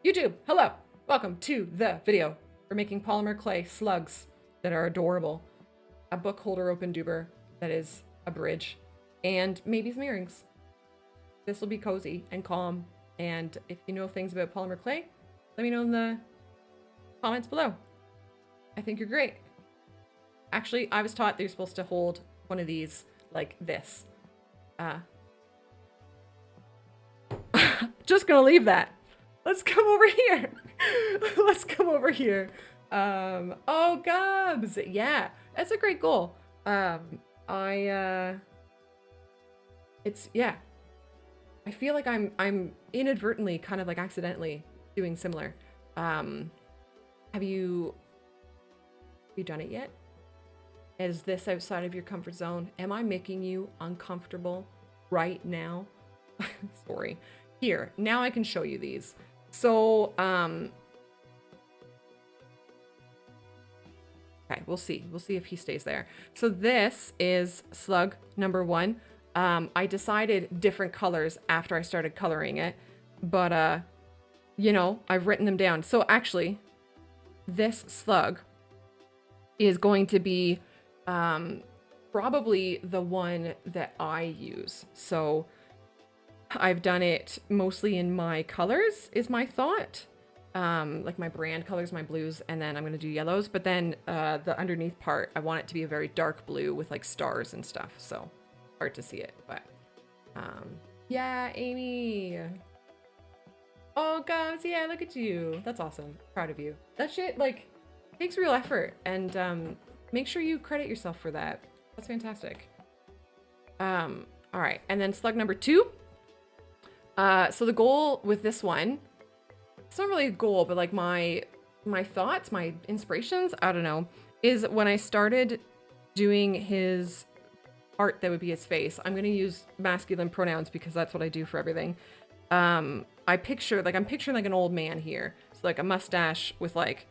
YouTube, hello! Welcome to the video. We're making polymer clay slugs that are adorable. A book holder open duber that is a bridge. And maybe some earrings. This will be cozy and calm. And if you know things about polymer clay, let me know in the comments below. I think you're great. Actually, I was taught that you're supposed to hold one of these like this. Just gonna leave that. Let's come over here. Let's come over here. Oh, Gubs. Yeah, that's a great goal. It's, yeah. I feel like I'm inadvertently kind of like accidentally doing similar. Have you done it yet? Is this outside of your comfort zone? Am I making you uncomfortable right now? Sorry. Here, now I can show you these. So, okay, we'll see. We'll see if he stays there. So this is slug number 1. I decided different colors after I started coloring it, but, you know, I've written them down. So actually, this slug is going to be, probably the one that I use. So I've done it mostly in my colors is my thought. Like my brand colors, my blues, and then I'm going to do yellows. But then the underneath part, I want it to be a very dark blue with like stars and stuff. So hard to see it, but yeah, Amy. Oh, guys, yeah, look at you. That's awesome. Proud of you. That shit like takes real effort, and make sure you credit yourself for that. That's fantastic. All right, and then slug number 2. So the goal with this one, it's not really a goal, but like my thoughts, my inspirations, I don't know, is when I started doing his art that would be his face. I'm going to use masculine pronouns because that's what I do for everything. I'm picturing like an old man here. So like a mustache with like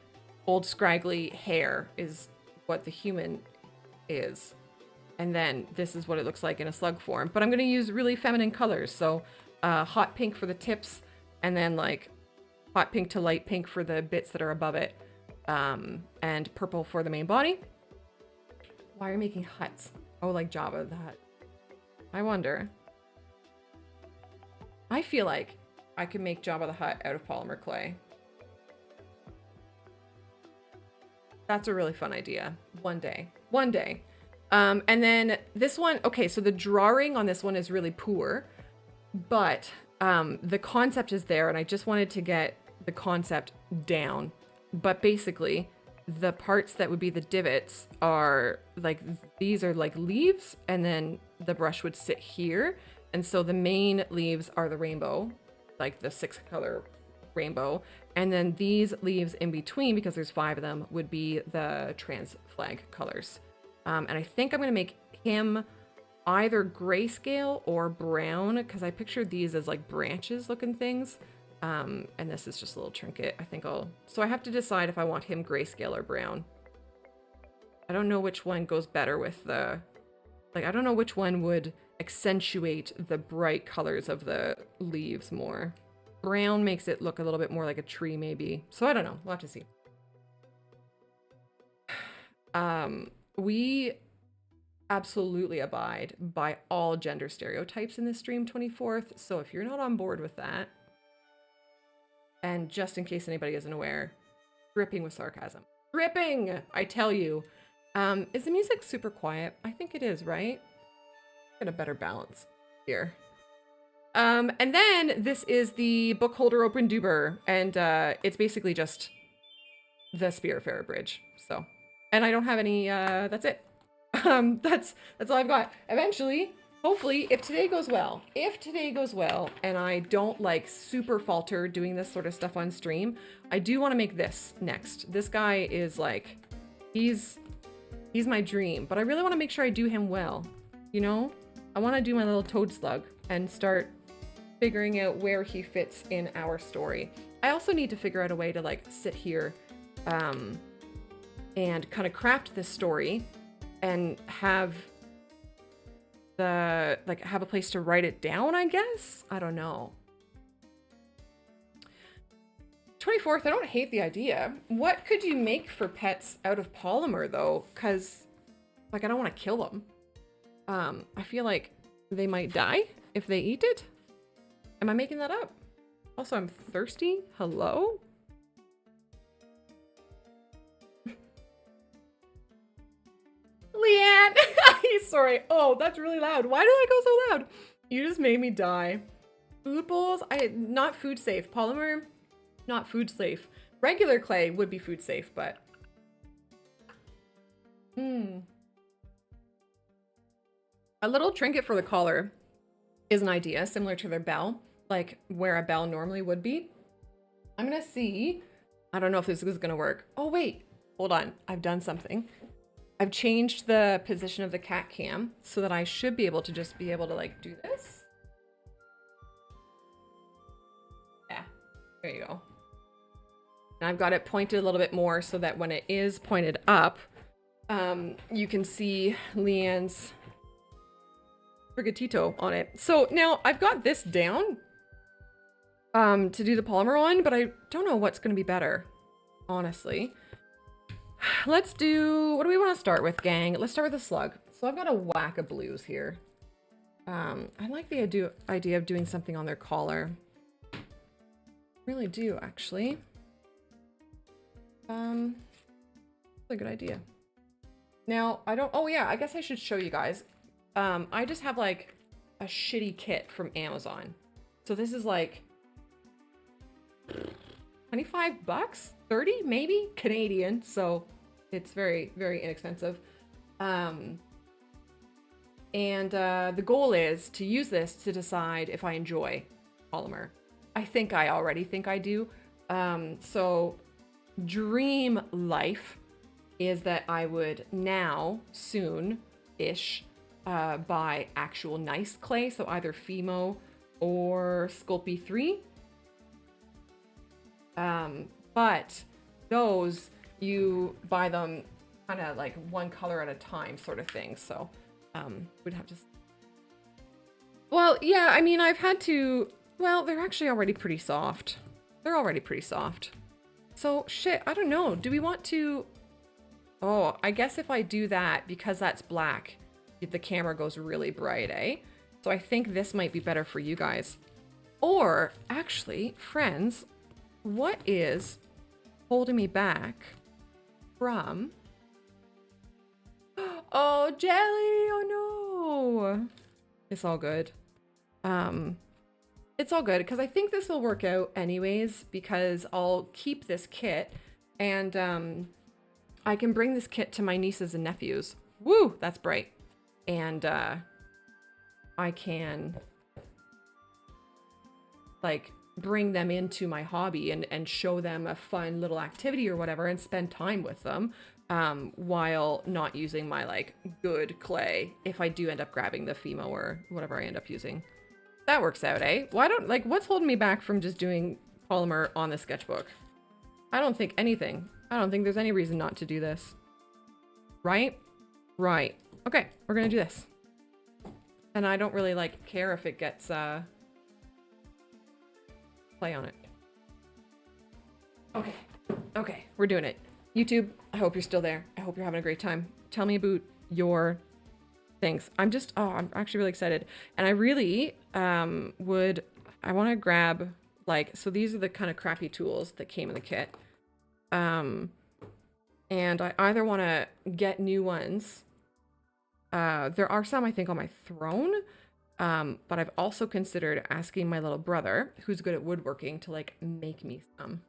old scraggly hair is what the human is. And then this is what it looks like in a slug form. But I'm going to use really feminine colors. So hot pink for the tips, and then like hot pink to light pink for the bits that are above it, and purple for the main body. Why are you making huts? Oh, like Jabba the Hutt. I wonder. I feel like I could make Jabba the Hutt out of polymer clay. That's a really fun idea. One day. One day. And then this one, okay, so the drawing on this one is really poor. But the concept is there, and I just wanted to get the concept down. But basically, the parts that would be the divots are like, these are like leaves, and then the brush would sit here. And so the main leaves are the rainbow, like the 6-color rainbow. And then these leaves in between, because there's 5 of them, would be the trans flag colors. And I think I'm going to make him either grayscale or brown, because I pictured these as like branches looking things. And this is just a little trinket. I think so I have to decide if I want him grayscale or brown. I don't know which one goes better with the, like, I don't know which one would accentuate the bright colors of the leaves more. Brown makes it look a little bit more like a tree maybe. So I don't know, we'll have to see. We absolutely abide by all gender stereotypes in this stream 24th. So if you're not on board with that, and just in case anybody isn't aware, dripping with sarcasm. Dripping, I tell you. Is the music super quiet? I think it is, right? Get a better balance here. And then this is the book holder open duber, and it's basically just the Spiritfarer bridge. So, and I don't have any, that's it. That's all I've got. Eventually, hopefully, if today goes well, and I don't like super falter doing this sort of stuff on stream, I do want to make this next. This guy is like, he's my dream, but I really want to make sure I do him well. You know, I want to do my little toad slug and start figuring out where he fits in our story. I also need to figure out a way to like sit here, and kind of craft this story and have a place to write it down, I guess? I don't know. 24th, I don't hate the idea. What could you make for pets out of polymer though? Because like I don't want to kill them. I feel like they might die if they eat it. Am I making that up? Also, I'm thirsty. Hello? Leanne! Sorry. Oh, that's really loud. Why did I go so loud? You just made me die. Food bowls? Not food safe. Polymer, not food safe. Regular clay would be food safe, but... A little trinket for the collar is an idea, similar to their bell, like where a bell normally would be. I'm gonna see. I don't know if this is gonna work. Oh wait, hold on. I've done something. I've changed the position of the cat cam so that I should be able to just be able to like do this. Yeah, there you go. And I've got it pointed a little bit more so that when it is pointed up, you can see Leanne's Frigatito on it. So now I've got this down to do the polymer on, but I don't know what's going to be better, honestly. Let's do, what do we want to start with, gang? Let's start with a slug. So I've got a whack of blues here. I like the idea of doing something on their collar. Really do, actually. That's a good idea. Now, oh yeah, I guess I should show you guys. I just have like a shitty kit from Amazon. So this is like 25 bucks, 30 maybe Canadian. So it's very, very inexpensive. And the goal is to use this to decide if I enjoy polymer. I think I already think I do. So dream life is that I would now soon-ish buy actual nice clay, so either Fimo or Sculpey 3. But those, you buy them kind of like one color at a time sort of thing, so we'd have to... Well, yeah, I mean, I've had to... Well, they're actually already pretty soft. They're already pretty soft. So, shit, I don't know. Do we want to... Oh, I guess if I do that, because that's black, the camera goes really bright, eh? So I think this might be better for you guys. Or, actually, friends, what is holding me back from... Oh, jelly! Oh no! It's all good. It's all good, because I think this will work out anyways, because I'll keep this kit, and I can bring this kit to my nieces and nephews. Woo! That's bright. And I can like bring them into my hobby and show them a fun little activity or whatever and spend time with them while not using my like good clay if I do end up grabbing the Fimo or whatever I end up using. That works out, eh? Why don't, like, what's holding me back from just doing polymer on the sketchbook? I don't think anything. I don't think there's any reason not to do this. Right? Right. Okay, we're gonna do this. And I don't really, like, care if it gets, play on it. Okay. Okay, we're doing it. YouTube, I hope you're still there. I hope you're having a great time. Tell me about your things. I'm actually really excited. And I really, I want to grab, like, so these are the kind of crappy tools that came in the kit. And I either want to get new ones. There are some, I think, on my throne. But I've also considered asking my little brother, who's good at woodworking, to, like, make me some.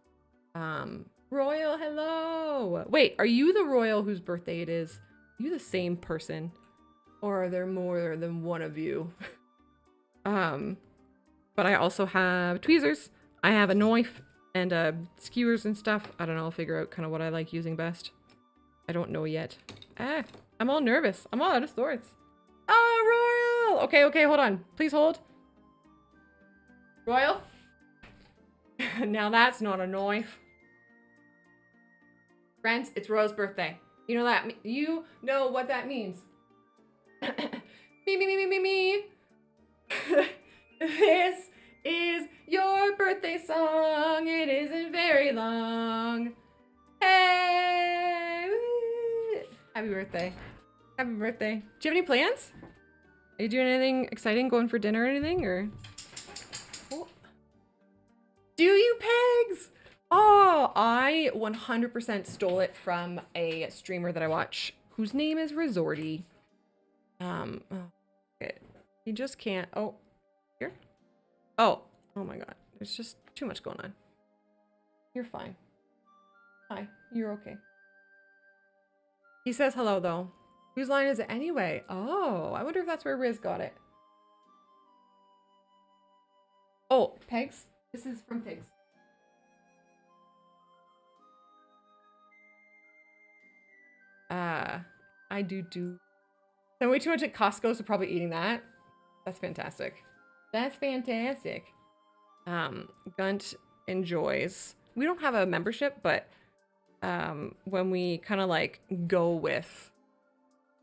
Royal, hello! Wait, are you the Royal whose birthday it is? Are you the same person? Or are there more than one of you? But I also have tweezers. I have a knife and skewers and stuff. I don't know, I'll figure out kind of what I like using best. I don't know yet. I'm all nervous. I'm all out of sorts. Oh, Royal! Okay, hold on. Please hold. Royal? Now that's not a knife. Friends, it's Royal's birthday. You know what that means. Me. This is your birthday song. It isn't very long. Hey! Happy birthday. Happy birthday. Do you have any plans? Are you doing anything exciting? Going for dinner or anything? Or oh. Do you, Pegs? Oh, I 100% stole it from a streamer that I watch whose name is Resorty. Oh, okay. He just can't. Oh, here? Oh my god. There's just too much going on. You're fine. Hi, you're okay. He says hello, though. Whose line is it anyway? Oh, I wonder if that's where Riz got it. Oh, Pegs? This is from Pigs. I do. Spend way too much at Costco, so probably eating that. That's fantastic. That's fantastic. Gunt enjoys. We don't have a membership, but when we kind of like go with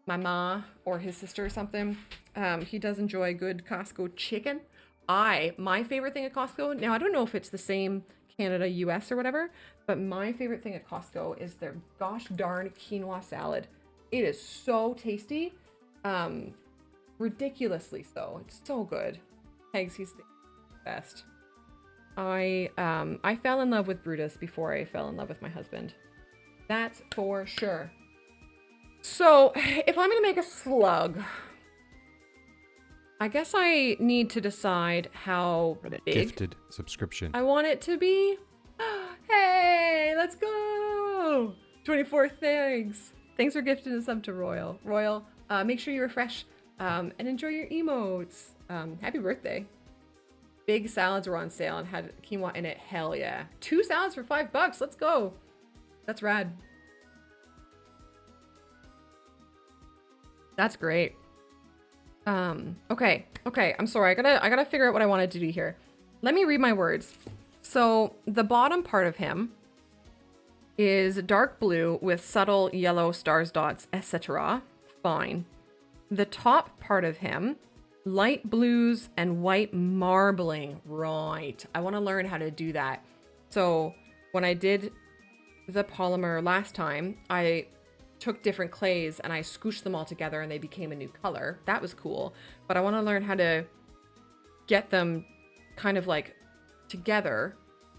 my ma or his sister or something, he does enjoy good Costco chicken. My favorite thing at Costco, now I don't know if it's the same Canada, US or whatever, but my favorite thing at Costco is their gosh darn quinoa salad. It is so tasty. Ridiculously so. It's so good. Pegs, he's the best. I fell in love with Brutus before I fell in love with my husband. That's for sure. So, if I'm gonna make a slug, I guess I need to decide how big gifted subscription I want it to be. Hey, let's go! 24 thanks. Thanks for gifting a sub to Royal. Royal, make sure you refresh and enjoy your emotes. Happy birthday. Big salads were on sale and had quinoa in it. Hell yeah. 2 salads for $5. Let's go. That's rad. That's great. Okay. I'm sorry. I gotta figure out what I wanted to do here. Let me read my words. So the bottom part of him is dark blue with subtle yellow stars, dots, etc. Fine. The top part of him, light blues and white marbling. Right. I want to learn how to do that. So when I did the polymer last time, I took different clays and I scooshed them all together and they became a new color. That was cool. But I want to learn how to get them kind of like together,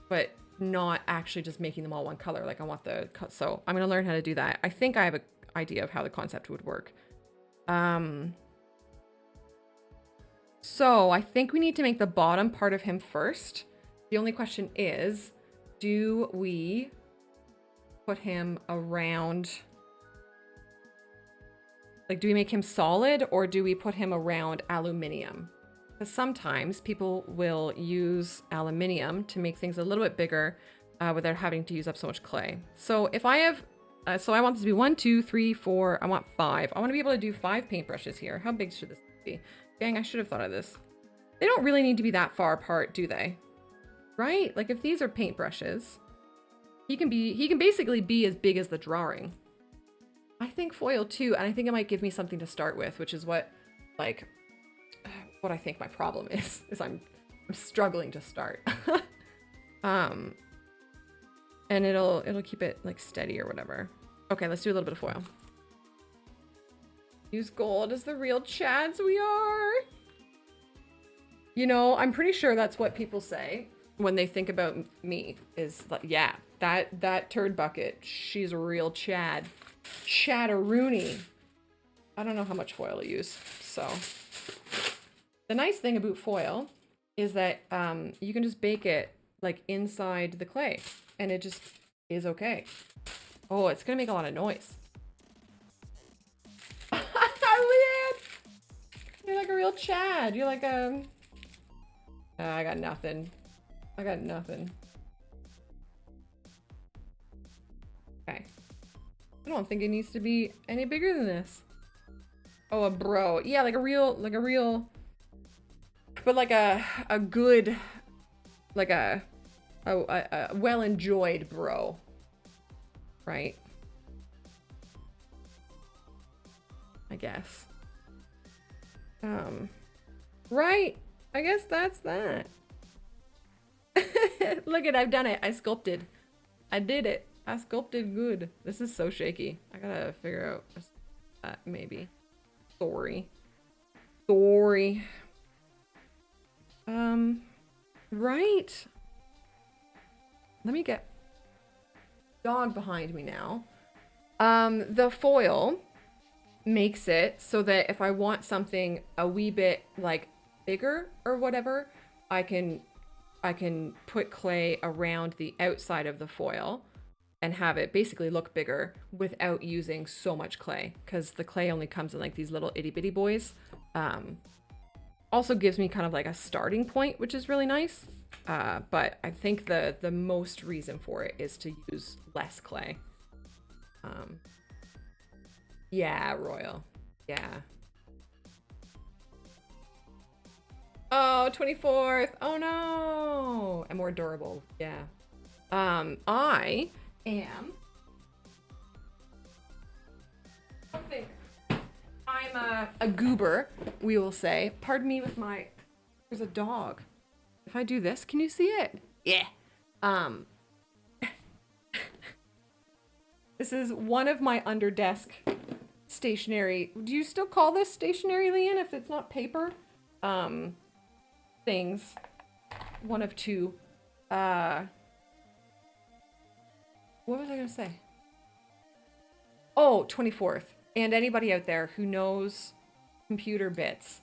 but not actually just making them all one color. Like I want the, so I'm going to learn how to do that. I think I have an idea of how the concept would work. So I think we need to make the bottom part of him first. The only question is, do we put him around, like, do we make him solid or do we put him around aluminium? Because sometimes people will use aluminium to make things a little bit bigger without having to use up so much clay. So if I have, so I want this to be 1, 2, 3, 4, I want 5. I want to be able to do 5 paintbrushes here. How big should this be? Dang, I should have thought of this. They don't really need to be that far apart, do they? Right? Like if these are paintbrushes, he can basically be as big as the drawing. I think foil too, and I think it might give me something to start with, which is what, like, what I think my problem is I'm struggling to start. And it'll keep it like steady or whatever. Okay, let's do a little bit of foil. Use gold as the real Chads we are. You know, I'm pretty sure that's what people say when they think about me is like, yeah, that turd bucket, she's a real Chad. Chatteroony. I don't know how much foil to use, so. The nice thing about foil is that you can just bake it like inside the clay and it just is okay. Oh, it's gonna make a lot of noise. You're like a real Chad. You're like a... I got nothing. I got nothing. Okay. I don't think it needs to be any bigger than this. Oh, a bro. Yeah, like a real, but like a good, like a well-enjoyed bro. Right? I guess. Right. I guess that's that. Look at, I've done it. I sculpted. I did it. I sculpted good. This is so shaky. I gotta figure out maybe. Sorry. Sorry. Right. Let me get dog behind me now. The foil makes it so that if I want something a wee bit like bigger or whatever, I can put clay around the outside of the foil and have it basically look bigger without using so much clay, because the clay only comes in like these little itty bitty boys. Also gives me kind of like a starting point, which is really nice. But I think the most reason for it is to use less clay. Yeah, Royal. Yeah. Oh, 24th. Oh no. And more durable. Yeah. I am something. I'm a goober, we will say. Pardon me with my, there's a dog. If I do this, can you see it? Yeah. This is one of my under desk stationery. Do you still call this stationery, Leanne, if it's not paper? Things. One of two. What was I gonna say? Oh, 24th. And anybody out there who knows computer bits,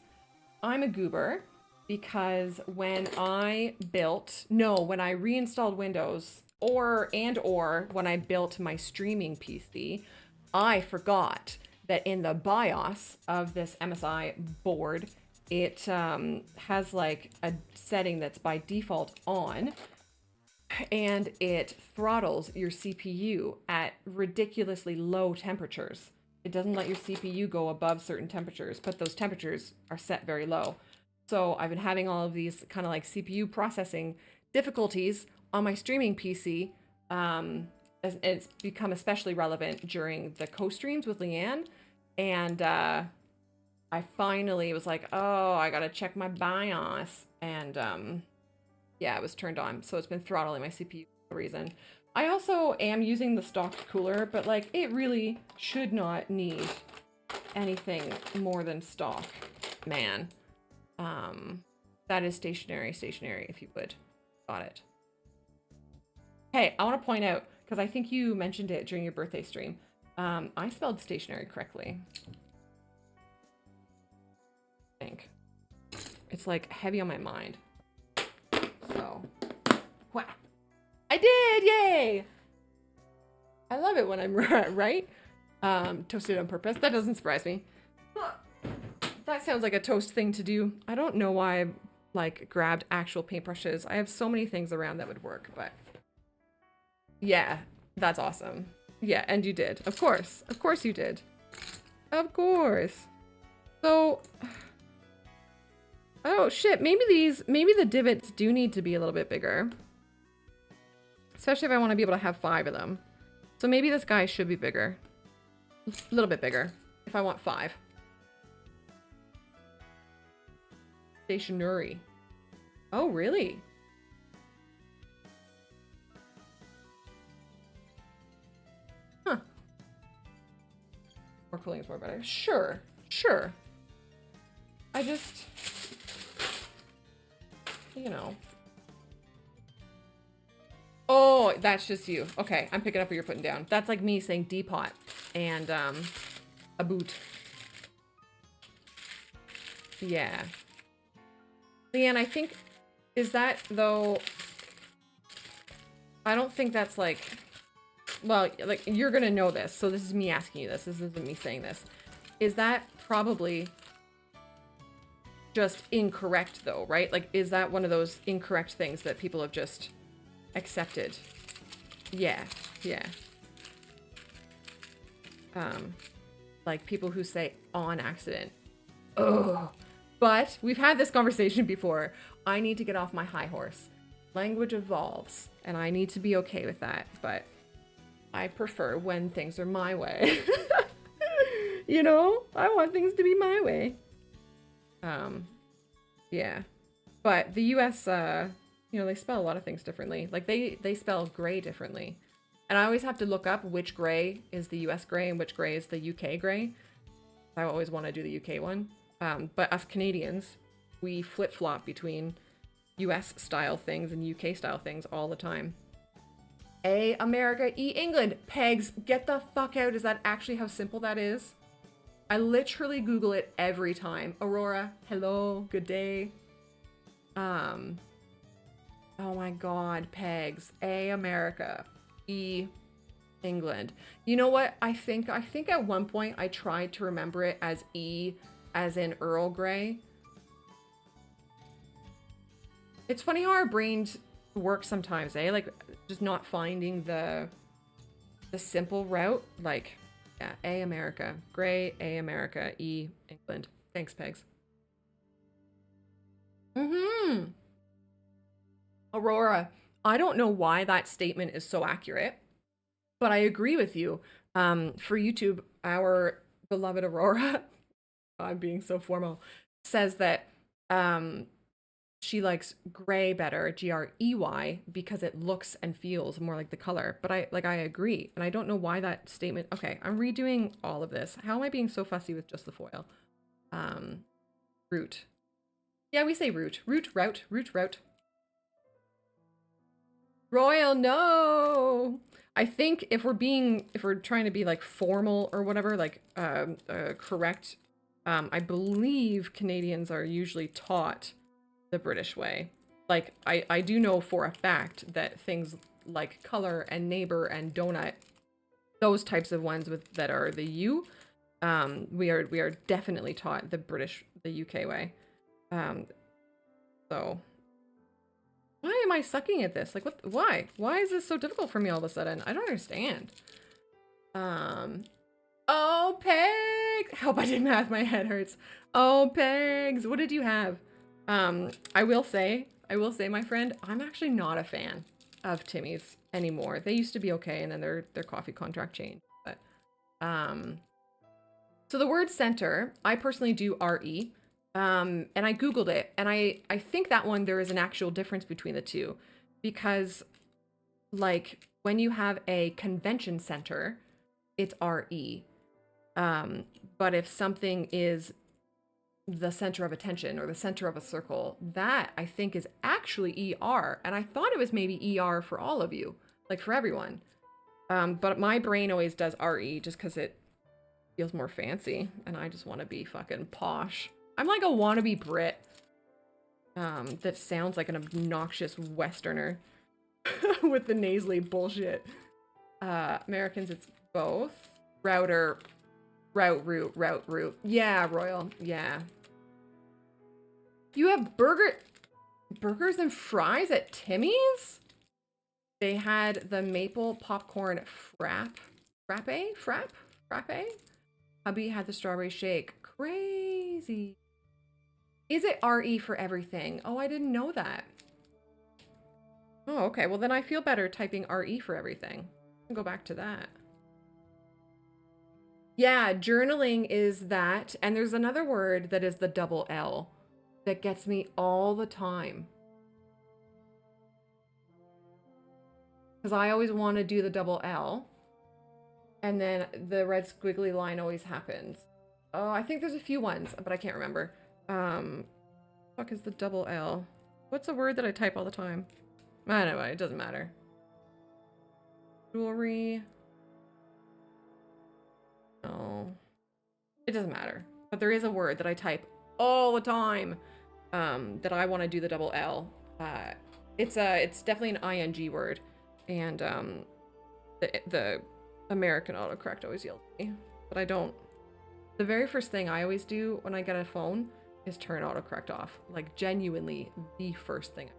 I'm a goober because when I reinstalled Windows or when I built my streaming PC, I forgot that in the BIOS of this MSI board, it has like a setting that's by default on, and it throttles your CPU at ridiculously low temperatures. It doesn't let your CPU go above certain temperatures, but those temperatures are set very low. So I've been having all of these kind of like CPU processing difficulties on my streaming PC. It's become especially relevant during the co-streams with Leanne. And I finally was like, oh, I gotta check my BIOS. And yeah, it was turned on. So it's been throttling my CPU for no reason. I also am using the stock cooler, but like it really should not need anything more than stock, man. That is stationary, if you would. Got it. Hey, I want to point out, because I think you mentioned it during your birthday stream, I spelled stationary correctly. I think. It's like heavy on my mind. So, wow. I did! Yay! I love it when I'm right. Toasted on purpose. That doesn't surprise me. That sounds like a toast thing to do. I don't know why I like grabbed actual paintbrushes. I have so many things around that would work, but yeah, that's awesome. Yeah, and you did. Of course. Of course you did. Of course. So, oh shit, maybe the divots do need to be a little bit bigger. Especially if I want to be able to have 5 of them. So maybe this guy should be bigger. A little bit bigger, if I want 5. Stationery. Oh, really? Huh. More cooling is more better. Sure. Sure. I just, you know. Oh, that's just you. Okay, I'm picking up what you're putting down. That's like me saying Depot and a boot. Yeah. Leanne, I think, is that though, I don't think that's like, well, like you're gonna know this, so this is me asking you this. This isn't me saying this. Is that probably just incorrect though, right? Like, is that one of those incorrect things that people have just accepted? Yeah, yeah. Like people who say on accident. Oh, but we've had this conversation before. I need to get off my high horse. Language evolves, and I need to be okay with that, but I prefer when things are my way. You know, I want things to be my way. Yeah. But the US You know, they spell a lot of things differently. Like they spell gray differently. And I always have to look up which gray is the US gray and which gray is the UK gray. I always want to do the UK one. But us Canadians, we flip-flop between US style things and UK style things all the time. A, America, E, England. Pegs, get the fuck out. Is that actually how simple that is? I literally Google it every time. Aurora, hello, good day. Oh my god, pegs. A, America. E, England. You know what? I think at one point I tried to remember it as E, as in Earl Grey. It's funny how our brains work sometimes, eh? Like, just not finding the simple route. Like, yeah, A, America. Grey, A, America. E, England. Thanks, pegs. Aurora, I don't know why that statement is so accurate, but I agree with you. For YouTube, our beloved Aurora, I'm being so formal, says that she likes gray better, Grey, because it looks and feels more like the color. But I agree, and I don't know why that statement. Okay, I'm redoing all of this. How am I being so fussy with just the foil? Root. Yeah, we say root. Root, route, root, route. Royal, no! I think if we're trying to be like formal or whatever, like correct, I believe Canadians are usually taught the British way. Like, I do know for a fact that things like color and neighbor and donut, those types of ones that are the U, we are definitely taught the UK way. So why am I sucking at this? Like, what? Why? Why is this so difficult for me all of a sudden? I don't understand. Oh, pegs! Help, I did math, my head hurts. Oh, pegs! What did you have? I will say, my friend, I'm actually not a fan of Timmy's anymore. They used to be okay, and then their coffee contract changed. But, so the word center, I personally do RE. And I Googled it, and I think that one, there is an actual difference between the two, because like when you have a convention center, it's RE. But if something is the center of attention or the center of a circle, that I think is actually ER. And I thought it was maybe ER for all of you, like for everyone. But my brain always does RE just because it feels more fancy, and I just want to be fucking posh. I'm like a wannabe Brit that sounds like an obnoxious Westerner with the nasally bullshit. Americans, it's both. Router, route, route. Yeah, Royal, yeah. You have burgers and fries at Timmy's? They had the maple popcorn frappe? Hubby had the strawberry shake. Crazy. Is it RE for everything? Oh, I didn't know that. Oh, okay. Well, then I feel better typing RE for everything. I'll go back to that. Yeah, journaling is that. And there's another word that is the double L that gets me all the time. Because I always want to do the double L. And then the red squiggly line always happens. Oh, I think there's a few ones, but I can't remember. Fuck is the double L? What's a word that I type all the time? I don't know, it doesn't matter. Jewelry. No. It doesn't matter. But there is a word that I type all the time that I want to do the double L. It's definitely an ing word. And the American autocorrect always yells at me. But I don't. The very first thing I always do when I get a phone is turn autocorrect off. Like, genuinely the first thing.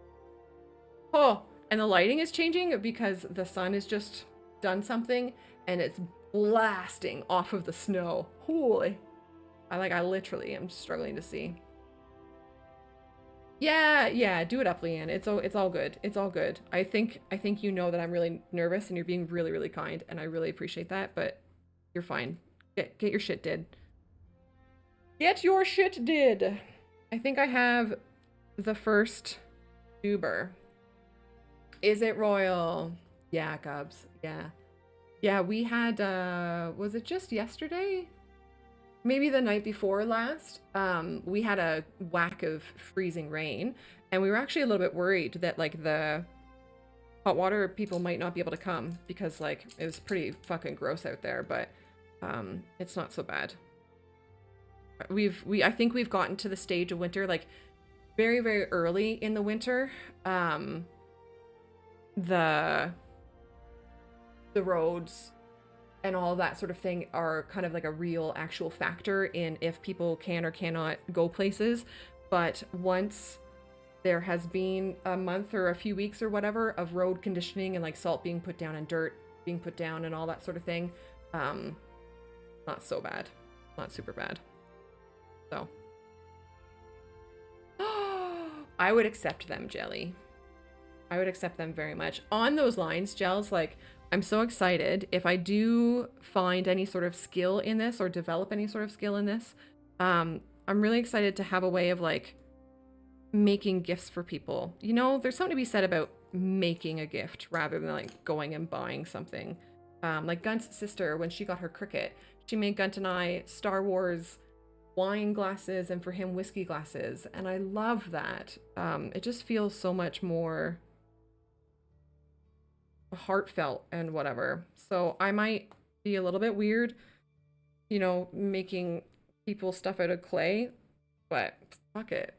Oh, and the lighting is changing because the sun has just done something and it's blasting off of the snow. Holy. I literally am struggling to see. Yeah, do it up, Leanne. It's all good. It's all good. I think you know that I'm really nervous and you're being really, really kind, and I really appreciate that, but you're fine. Get your shit did. Get your shit did. I think I have the first tuber. Is it royal? Yeah, Cubs. Yeah. Yeah, we had, was it just yesterday? Maybe the night before last, we had a whack of freezing rain, and we were actually a little bit worried that, like, the hot water people might not be able to come because, like, it was pretty fucking gross out there, but it's not so bad. I think we've gotten to the stage of winter, like, very, very early in the winter. The roads and all that sort of thing are kind of like a real actual factor in if people can or cannot go places. But once there has been a month or a few weeks or whatever of road conditioning and like salt being put down and dirt being put down and all that sort of thing, not so bad, not super bad. So I would accept them, Jelly. I would accept them very much. On those lines, Gels, like, I'm so excited. If I do find any sort of skill in this or develop any sort of skill in this, I'm really excited to have a way of, like, making gifts for people. You know, there's something to be said about making a gift rather than, like, going and buying something. Like Gunt's sister, when she got her cricket, she made Gunt and I Star Wars wine glasses and for him whiskey glasses. And I love that. It just feels so much more heartfelt and whatever. So I might be a little bit weird, you know, making people stuff out of clay, but fuck it.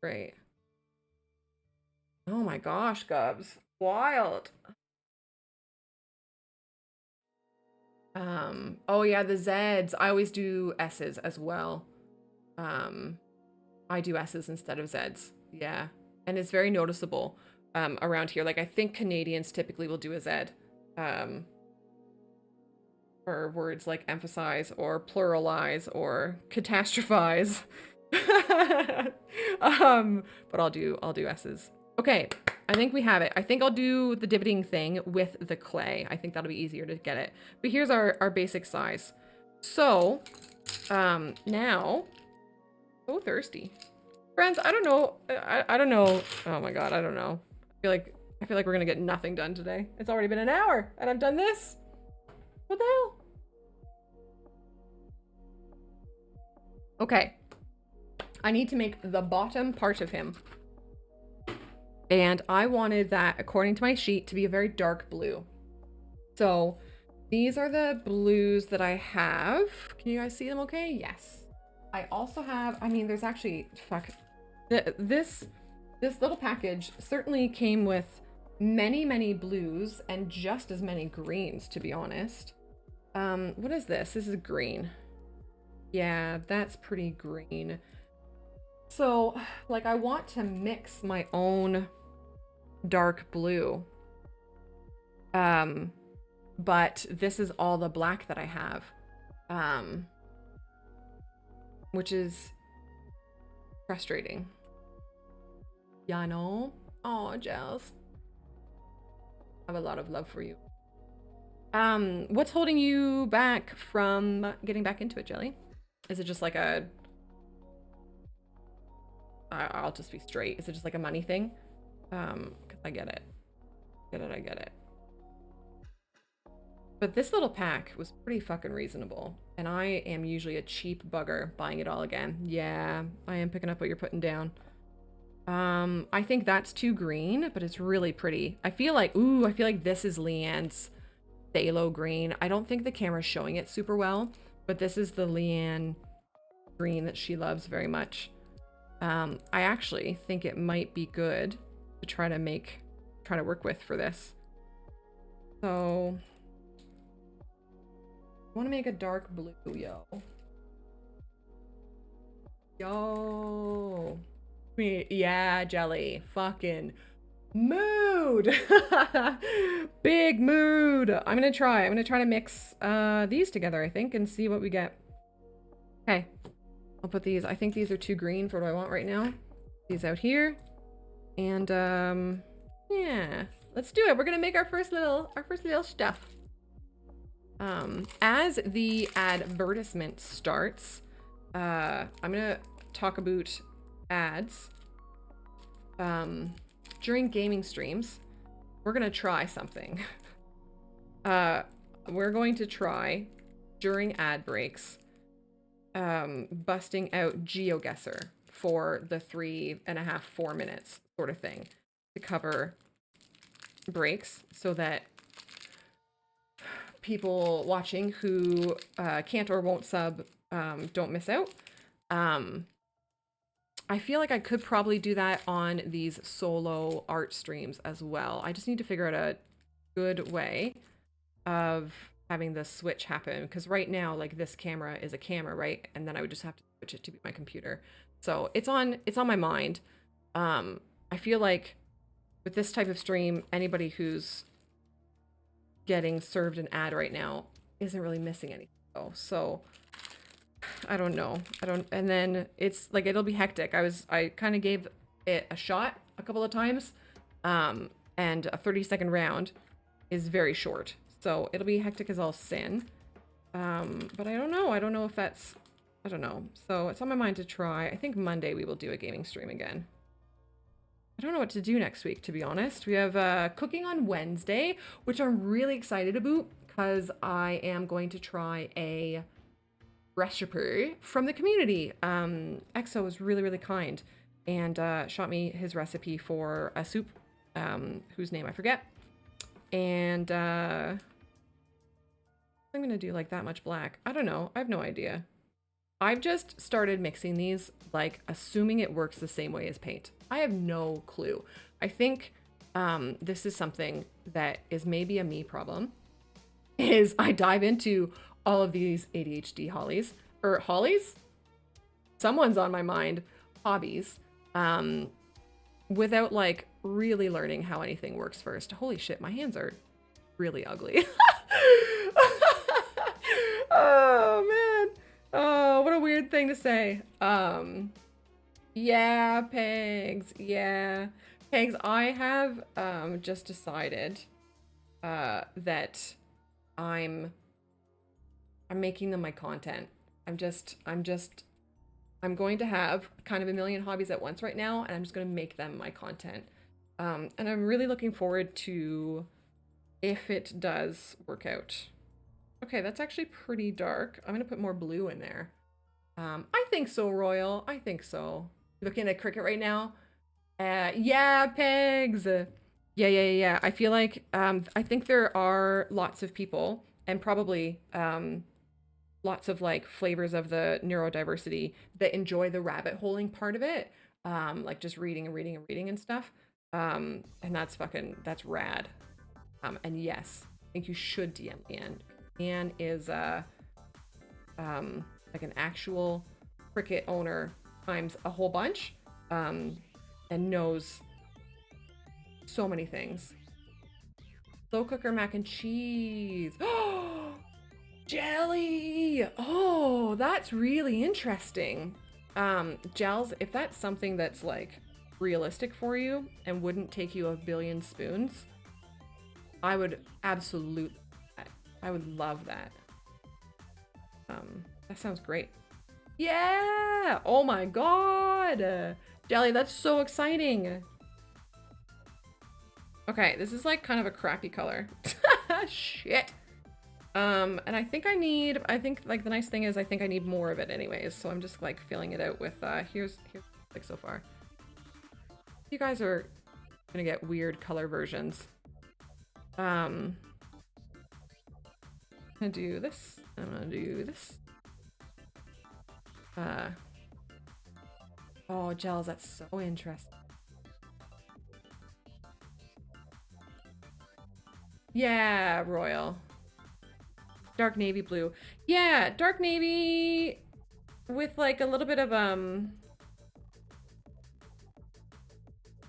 Great. Oh my gosh, Gubs. Wild. Oh yeah, the Zs. I always do S's as well. I do S's instead of Zs. Yeah. And it's very noticeable. Around here. Like, I think Canadians typically will do a Z. Or words like emphasize or pluralize or catastrophize. But I'll do S's. Okay, I think we have it. I think I'll do the divoting thing with the clay. I think that'll be easier to get it. But here's our basic size. So, now, so thirsty. Friends, I don't know. I don't know. Oh my God, I don't know. I feel like we're gonna get nothing done today. It's already been an hour and I've done this. What the hell? Okay. I need to make the bottom part of him. And I wanted that, according to my sheet, to be a very dark blue. So these are the blues that I have. Can you guys see them okay? Yes. I also have, I mean, there's actually, fuck. This little package certainly came with many, many blues and just as many greens, to be honest. What is this? This is green. Yeah, that's pretty green. So, like, I want to mix my own dark blue. But this is all the black that I have. Which is frustrating. Yeah, I know. Oh, Gels. I have a lot of love for you. What's holding you back from getting back into it, Jelly? Is it just like a... I'll just be straight. Is it just like a money thing? 'Cause I get it. I get it. But this little pack was pretty fucking reasonable. And I am usually a cheap bugger buying it all again. Yeah, I am picking up what you're putting down. I think that's too green, but it's really pretty. I feel like, ooh, I feel like this is Leanne's phthalo green. I don't think the camera's showing it super well, but this is the Leanne green that she loves very much. I actually think it might be good to try to work with for this. So, I want to make a dark blue, yo. Yo. Yeah, Jelly. Fucking mood. Big mood. I'm gonna try to mix these together, I think, and see what we get. Okay. I'll put these. I think these are too green for what I want right now. These out here. And yeah. Let's do it. We're gonna make our first little stuff. As the advertisement starts, I'm gonna talk about ads during gaming streams. we're gonna try something. We're going to try during ad breaks, busting out GeoGuessr for the 3.5, 4 minutes sort of thing to cover breaks so that people watching who can't or won't sub don't miss out. I feel like I could probably do that on these solo art streams as well. I just need to figure out a good way of having the switch happen, because right now, like, this camera is a camera, right? And then I would just have to switch it to be my computer. So it's on my mind. I feel like with this type of stream, anybody who's getting served an ad right now isn't really missing anything though. So I don't know. And then it's like, it'll be hectic. I kind of gave it a shot a couple of times. And a 30-second round is very short. So it'll be hectic as all sin. But I don't know. I don't know if that's, I don't know. So it's on my mind to try. I think Monday we will do a gaming stream again. I don't know what to do next week, to be honest. We have cooking on Wednesday, which I'm really excited about because I am going to try a recipe from the community. EXO was really, really kind and shot me his recipe for a soup, whose name I forget. And I'm going to do like that much black. I don't know. I have no idea. I've just started mixing these, like, assuming it works the same way as paint. I have no clue. I think this is something that is maybe a me problem, is I dive into all of these ADHD hobbies. Someone's on my mind, hobbies, without, like, really learning how anything works first. Holy shit, my hands are really ugly. Oh, man. Oh, what a weird thing to say. Yeah, Pegs. Yeah. Pegs, I have just decided that I'm making them my content. I'm going to have kind of a million hobbies at once right now, and I'm just going to make them my content. And I'm really looking forward to if it does work out. Okay, that's actually pretty dark. I'm going to put more blue in there. I think so, Royal. I think so. Looking at Cricket right now. Yeah, Pegs. Yeah. I feel like, I think there are lots of people, and probably lots of, like, flavors of the neurodiversity that enjoy the rabbit holing part of it. Like just reading and stuff. And that's rad. And yes, I think you should DM Leanne. Leanne is like an actual Cricket owner times a whole bunch, and knows so many things. Slow cooker mac and cheese. Oh, jelly. Oh, that's really interesting. Gels, if that's something that's, like, realistic for you and wouldn't take you a billion spoons, I would absolutely, I would love that. That sounds great. Yeah! Oh my god! Jelly, that's so exciting! Okay, this is, like, kind of a crappy color. Shit! And I think, like, the nice thing is I think I need more of it anyways, so I'm just, like, filling it out with, here's like, so far. You guys are gonna get weird color versions. I'm gonna do this. I'm gonna do this. Oh, gels, that's so interesting. Yeah, Royal. Dark navy blue. Yeah, dark navy with, like, a little bit of, kind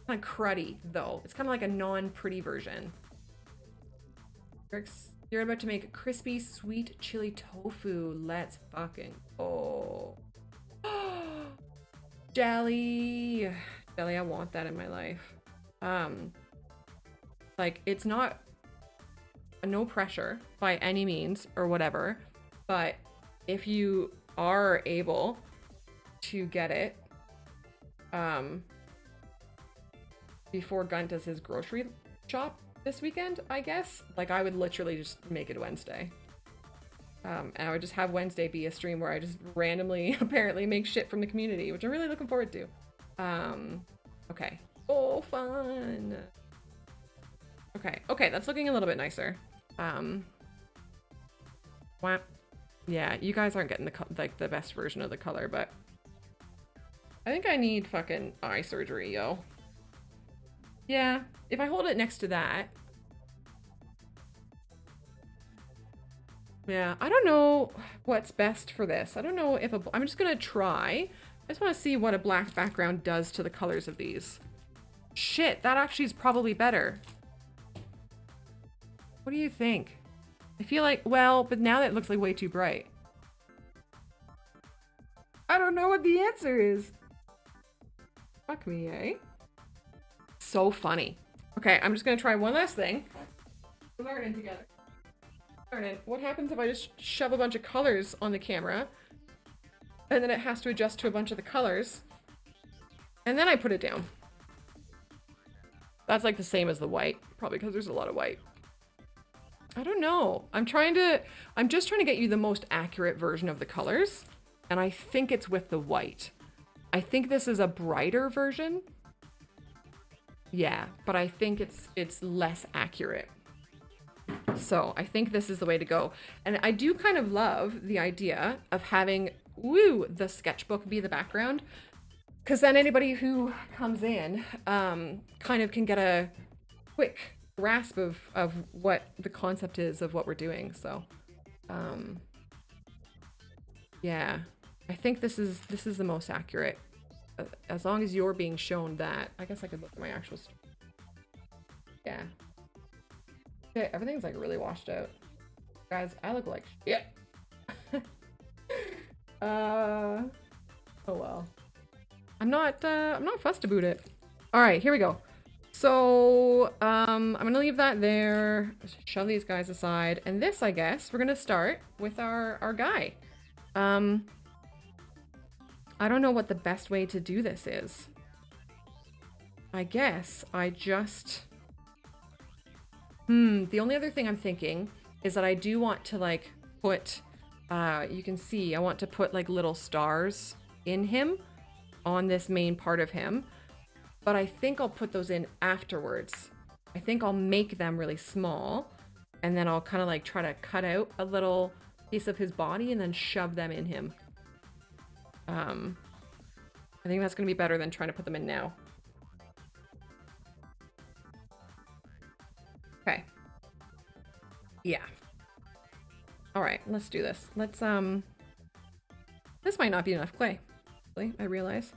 of cruddy, though. It's kind of like a non-pretty version. You're about to make crispy, sweet chili tofu. Let's fucking go. Jelly. Jelly, I want that in my life. Like, it's not no pressure by any means or whatever, but if you are able to get it before Gun does his grocery shop this weekend, I guess. Like, I would literally just make it Wednesday. And I would just have Wednesday be a stream where I just randomly, apparently, make shit from the community, which I'm really looking forward to. Okay. Oh, fun. Okay, that's looking a little bit nicer. Whap. Yeah, you guys aren't getting the best version of the color, but I think I need fucking eye surgery, yo. Yeah, if I hold it next to that. Yeah, I don't know what's best for this. I don't know if I'm just gonna try. I just want to see what a black background does to the colors of these. Shit, that actually is probably better. What do you think? I feel like, well, but now that looks like way too bright. I don't know what the answer is. Fuck me, eh? So funny. Okay, I'm just gonna try one last thing. We're learning together. Learning. What happens if I just shove a bunch of colors on the camera and then it has to adjust to a bunch of the colors and then I put it down? That's like the same as the white, probably because there's a lot of white. I don't know. I'm just trying to get you the most accurate version of the colors, and I think it's with the white. I think this is a brighter version. Yeah, but I think it's less accurate. So I think this is the way to go. And I do kind of love the idea of having, the sketchbook be the background, because then anybody who comes in kind of can get a quick grasp of what the concept is of what we're doing. So yeah, I think this is the most accurate. As long as you're being shown that. I guess I could look at my actual story. Yeah. Okay, everything's like really washed out. Guys, I look like shit. Oh well. I'm not fussed about it. All right, here we go. So, I'm gonna leave that there, shove these guys aside, and this, I guess, we're gonna start with our guy. I don't know what the best way to do this is. I guess I just... the only other thing I'm thinking is that I do want to, like, put, you can see, I want to put, like, little stars in him, on this main part of him. But I think I'll put those in afterwards. I think I'll make them really small, and then I'll kind of like try to cut out a little piece of his body and then shove them in him. I think that's gonna be better than trying to put them in now. Okay. Yeah. All right, let's do this. Let's, this might not be enough clay, I realize.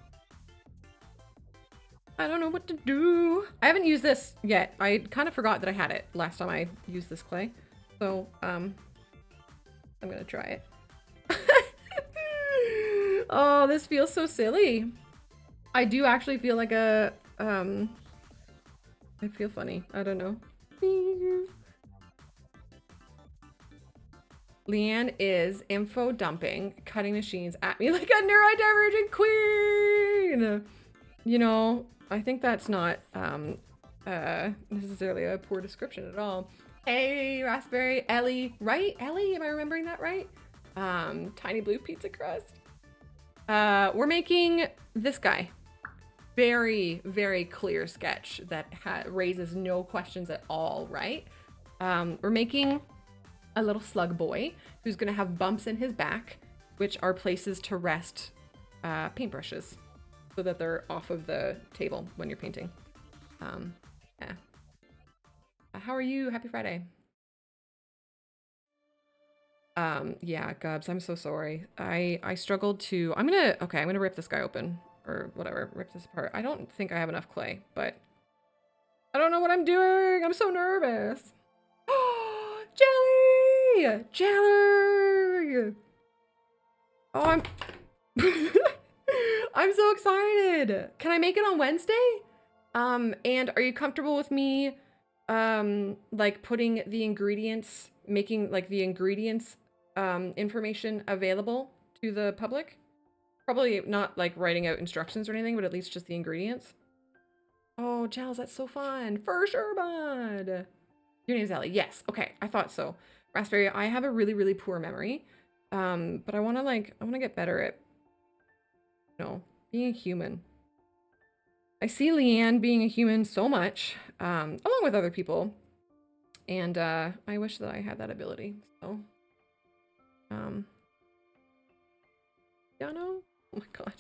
I don't know what to do. I haven't used this yet. I kind of forgot that I had it last time I used this clay. So, I'm gonna try it. Oh, this feels so silly. I do actually feel like a, I feel funny. I don't know. Leanne is info dumping cutting machines at me like a neurodivergent queen. You know, I think that's not necessarily a poor description at all. Hey, Raspberry, Ellie, right? Ellie, am I remembering that right? Tiny blue pizza crust. We're making this guy. Very, very clear sketch that raises no questions at all, right? We're making a little slug boy who's gonna have bumps in his back, which are places to rest paintbrushes so that they're off of the table when you're painting. Yeah. How are you? Happy Friday. Yeah, Gubs, I'm so sorry. I struggled to, I'm gonna rip this guy open or whatever, rip this apart. I don't think I have enough clay, but I don't know what I'm doing. I'm so nervous. Oh, jelly! Jelly! Oh, I'm so excited. Can I make it on Wednesday? And are you comfortable with me, like putting the ingredients, making like the ingredients, information available to the public? Probably not like writing out instructions or anything, but at least just the ingredients. Oh, Giles, that's so fun. For sure, bud. Your name's Ellie. Yes. Okay. I thought so. Raspberry, I have a really, really poor memory. But I want to get better at, you know, being a human. I see Leanne being a human so much, along with other people. And I wish that I had that ability. So, yeah, no. Oh my god.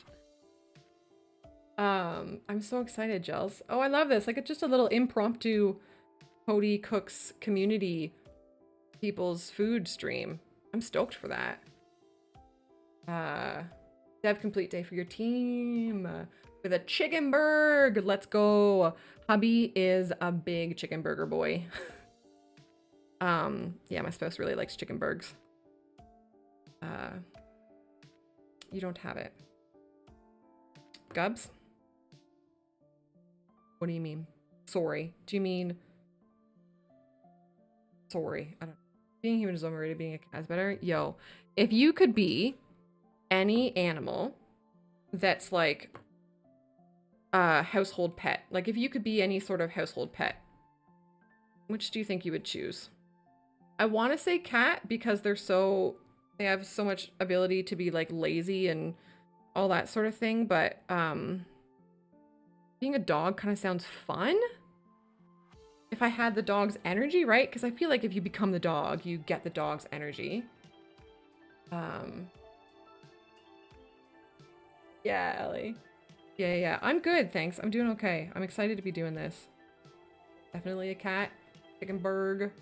I'm so excited, Gels. Oh, I love this. Like, it's just a little impromptu Cody Cooks community people's food stream. I'm stoked for that. Dev complete day for your team with a chicken burger. Let's go. Hubby is a big chicken burger boy. Yeah, my spouse really likes chicken burgers. You don't have it. Gubs? What do you mean? Sorry. Do you mean... Sorry. I don't... Being human is overrated, being a cat is better. Yo, if you could be any animal that's like a household pet, like if you could be any sort of household pet, which do you think you would choose? I want to say cat because they have so much ability to be like lazy and all that sort of thing, but being a dog kind of sounds fun. If I had the dog's energy, right? Because I feel like if you become the dog, you get the dog's energy. Yeah, Ellie. Yeah. I'm good, thanks. I'm doing okay. I'm excited to be doing this. Definitely a cat. Chicken burg.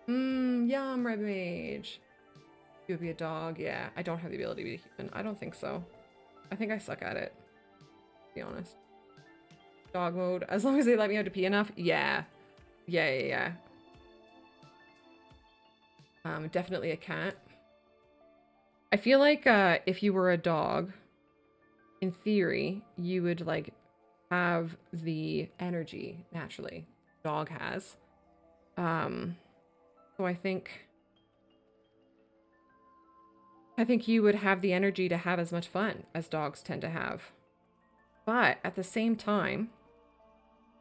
Yum, Red Mage. You would be a dog. Yeah, I don't have the ability to be a human. I don't think so. I think I suck at it, to be honest. Dog mode. As long as they let me out to pee enough. Yeah. Yeah. Definitely a cat. I feel like if you were a dog, in theory, you would like have the energy naturally. Dog has. So I think you would have the energy to have as much fun as dogs tend to have. But at the same time,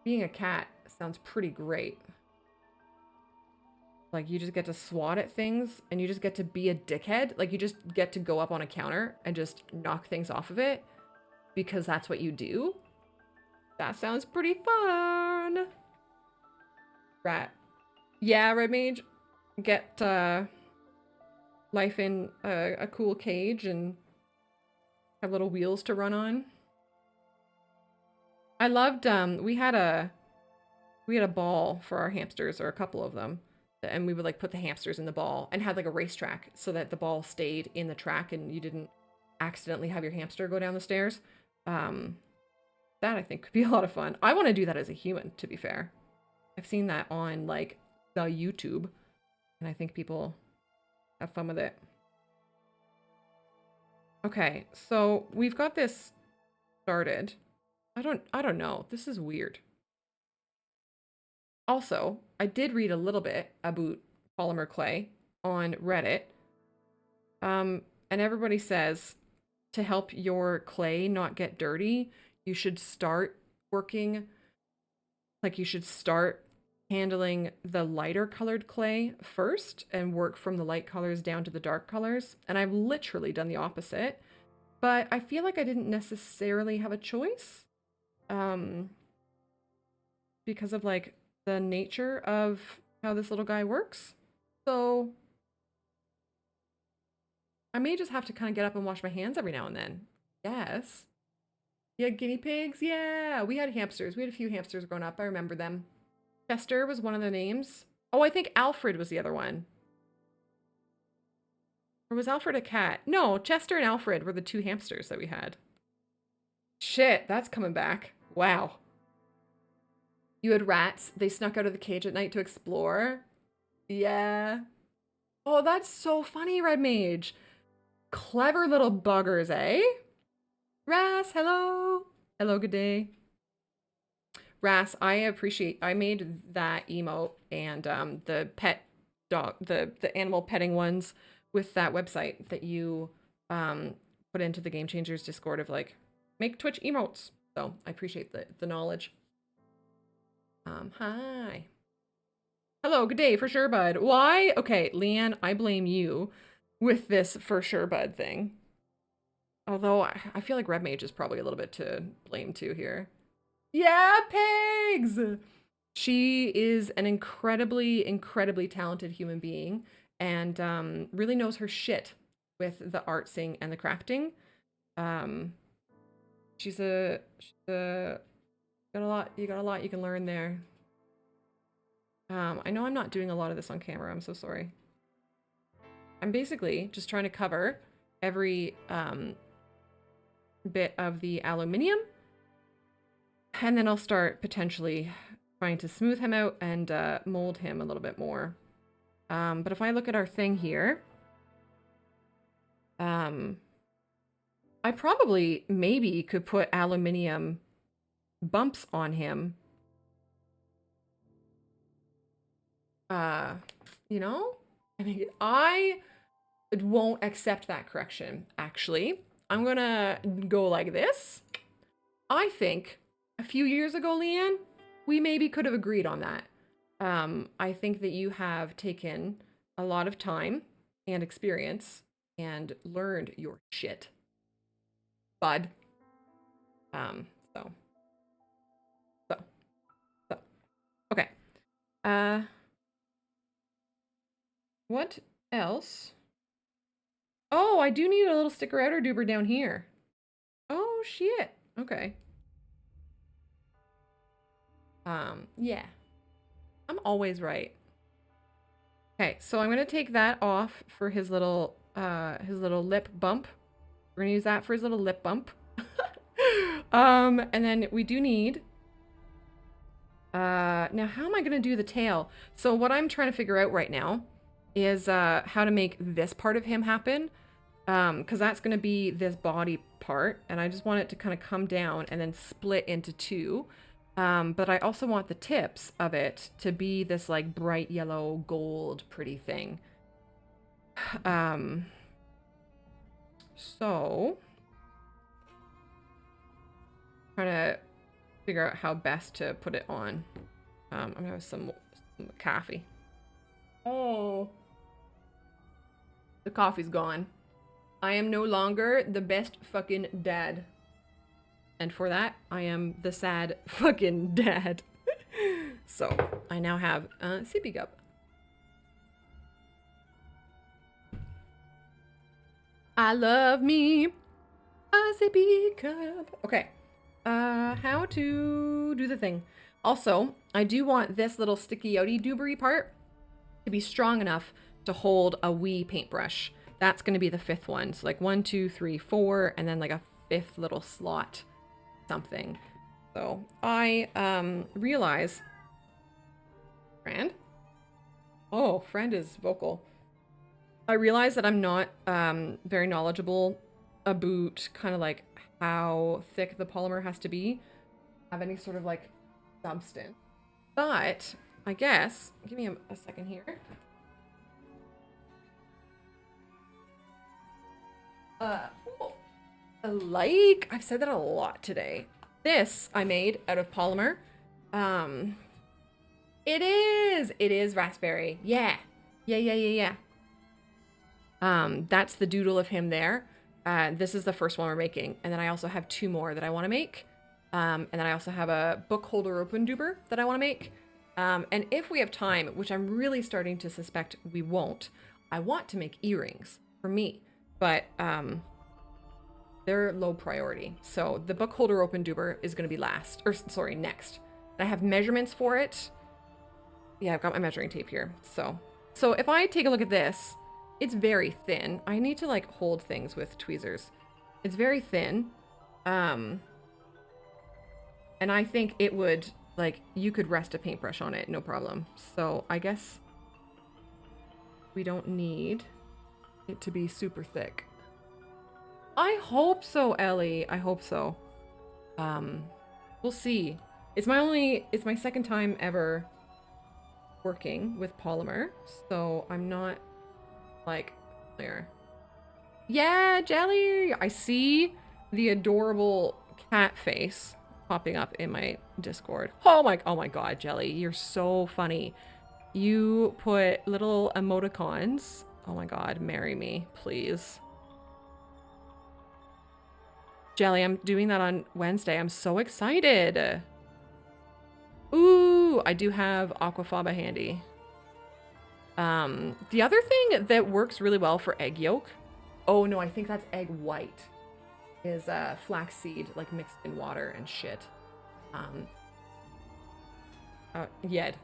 being a cat sounds pretty great. Like, you just get to swat at things, and you just get to be a dickhead. Like, you just get to go up on a counter and just knock things off of it, because that's what you do. That sounds pretty fun. Rat. Yeah, Red Mage. Get, life in a cool cage and have little wheels to run on. I loved, we had a ball for our hamsters, or a couple of them. And we would like put the hamsters in the ball and had like a racetrack so that the ball stayed in the track and you didn't accidentally have your hamster go down the stairs. That I think could be a lot of fun. I want to do that as a human, to be fair. I've seen that on like the YouTube and I think people have fun with it. Okay, so we've got this started. I don't know. This is weird. Also, I did read a little bit about polymer clay on Reddit. And everybody says to help your clay not get dirty, you should start working, like you should start handling the lighter colored clay first and work from the light colors down to the dark colors. And I've literally done the opposite, but I feel like I didn't necessarily have a choice. Because of like the nature of how this little guy works. So I may just have to kind of get up and wash my hands every now and then. Yes. Yeah, guinea pigs. Yeah, we had hamsters. We had a few hamsters growing up. I remember them. Chester was one of the names. Oh, I think Alfred was the other one. Or was Alfred a cat? No, Chester and Alfred were the two hamsters that we had. Shit, that's coming back. Wow. You had rats. They snuck out of the cage at night to explore. Yeah. Oh, that's so funny, Red Mage. Clever little buggers, eh? Ras, hello. Hello, good day. Ras, I made that emote and the pet dog, the animal petting ones with that website that you put into the Game Changers Discord of like, make Twitch emotes. So I appreciate the knowledge. Hi. Hello, good day, for sure, bud. Why? Okay, Leanne, I blame you with this for sure, bud thing. Although I feel like Red Mage is probably a little bit to blame too here. Yeah, pigs! She is an incredibly, incredibly talented human being and really knows her shit with the artsing and the crafting. Um, she's got a lot, you got a lot you can learn there. I know I'm not doing a lot of this on camera. I'm so sorry. I'm basically just trying to cover every bit of the aluminium, and then I'll start potentially trying to smooth him out and mold him a little bit more. But if I look at our thing here, I probably maybe could put aluminium bumps on him. You know? I mean, I won't accept that correction, actually. I'm gonna go like this. I think a few years ago, Leanne, we maybe could have agreed on that. I think that you have taken a lot of time and experience and learned your shit, bud. So. Okay. What else? Oh, I do need a little sticker outer duber down here. Oh, shit. Okay. Yeah. I'm always right. Okay, so I'm gonna take that off for his little lip bump. We're gonna use that for his little lip bump. And then we do need now how am I gonna do the tail? So what I'm trying to figure out right now is how to make this part of him happen. Because that's gonna be this body part, and I just want it to kind of come down and then split into two. But I also want the tips of it to be this like bright yellow gold pretty thing. So trying to figure out how best to put it on. I'm gonna have some coffee. Oh, the coffee's gone. I am no longer the best fucking dad. And for that, I am the sad fucking dad. So, I now have a sippy cup. I love me a sippy cup. Okay. How to do the thing. Also, I do want this little sticky outy doobery part to be strong enough to hold a wee paintbrush. That's going to be the fifth one. So like 1, 2, 3, 4, and then like a fifth little slot something. So I realize friend. Oh, friend is vocal. I realize that I'm not very knowledgeable about kind of like how thick the polymer has to be, have any sort of like substance. But I guess, give me a second here. Like, I've said that a lot today. This I made out of polymer. It is raspberry. Yeah. That's the doodle of him there. This is the first one we're making. And then I also have 2 more that I want to make. And then I also have a book holder open duber that I want to make. And if we have time, which I'm really starting to suspect we won't, I want to make earrings for me. But, they're low priority. So the book holder open duber is going to be last, or sorry, next. And I have measurements for it. Yeah, I've got my measuring tape here. So if I take a look at this, it's very thin. I need to like hold things with tweezers. It's very thin. And I think it would, like, you could rest a paintbrush on it, no problem. So I guess we don't need it to be super thick. I hope so, Ellie. I hope so. We'll see. It's my second time ever working with polymer, so I'm not like there. Yeah, Jelly! I see the adorable cat face popping up in my Discord. Oh my god, Jelly, you're so funny. you put little emoticons. Oh my God, marry me, please. Jelly, I'm doing that on Wednesday. I'm so excited. Ooh, I do have aquafaba handy. The other thing that works really well for egg yolk, oh no, I think that's egg white, is flaxseed, like mixed in water and shit. Yed.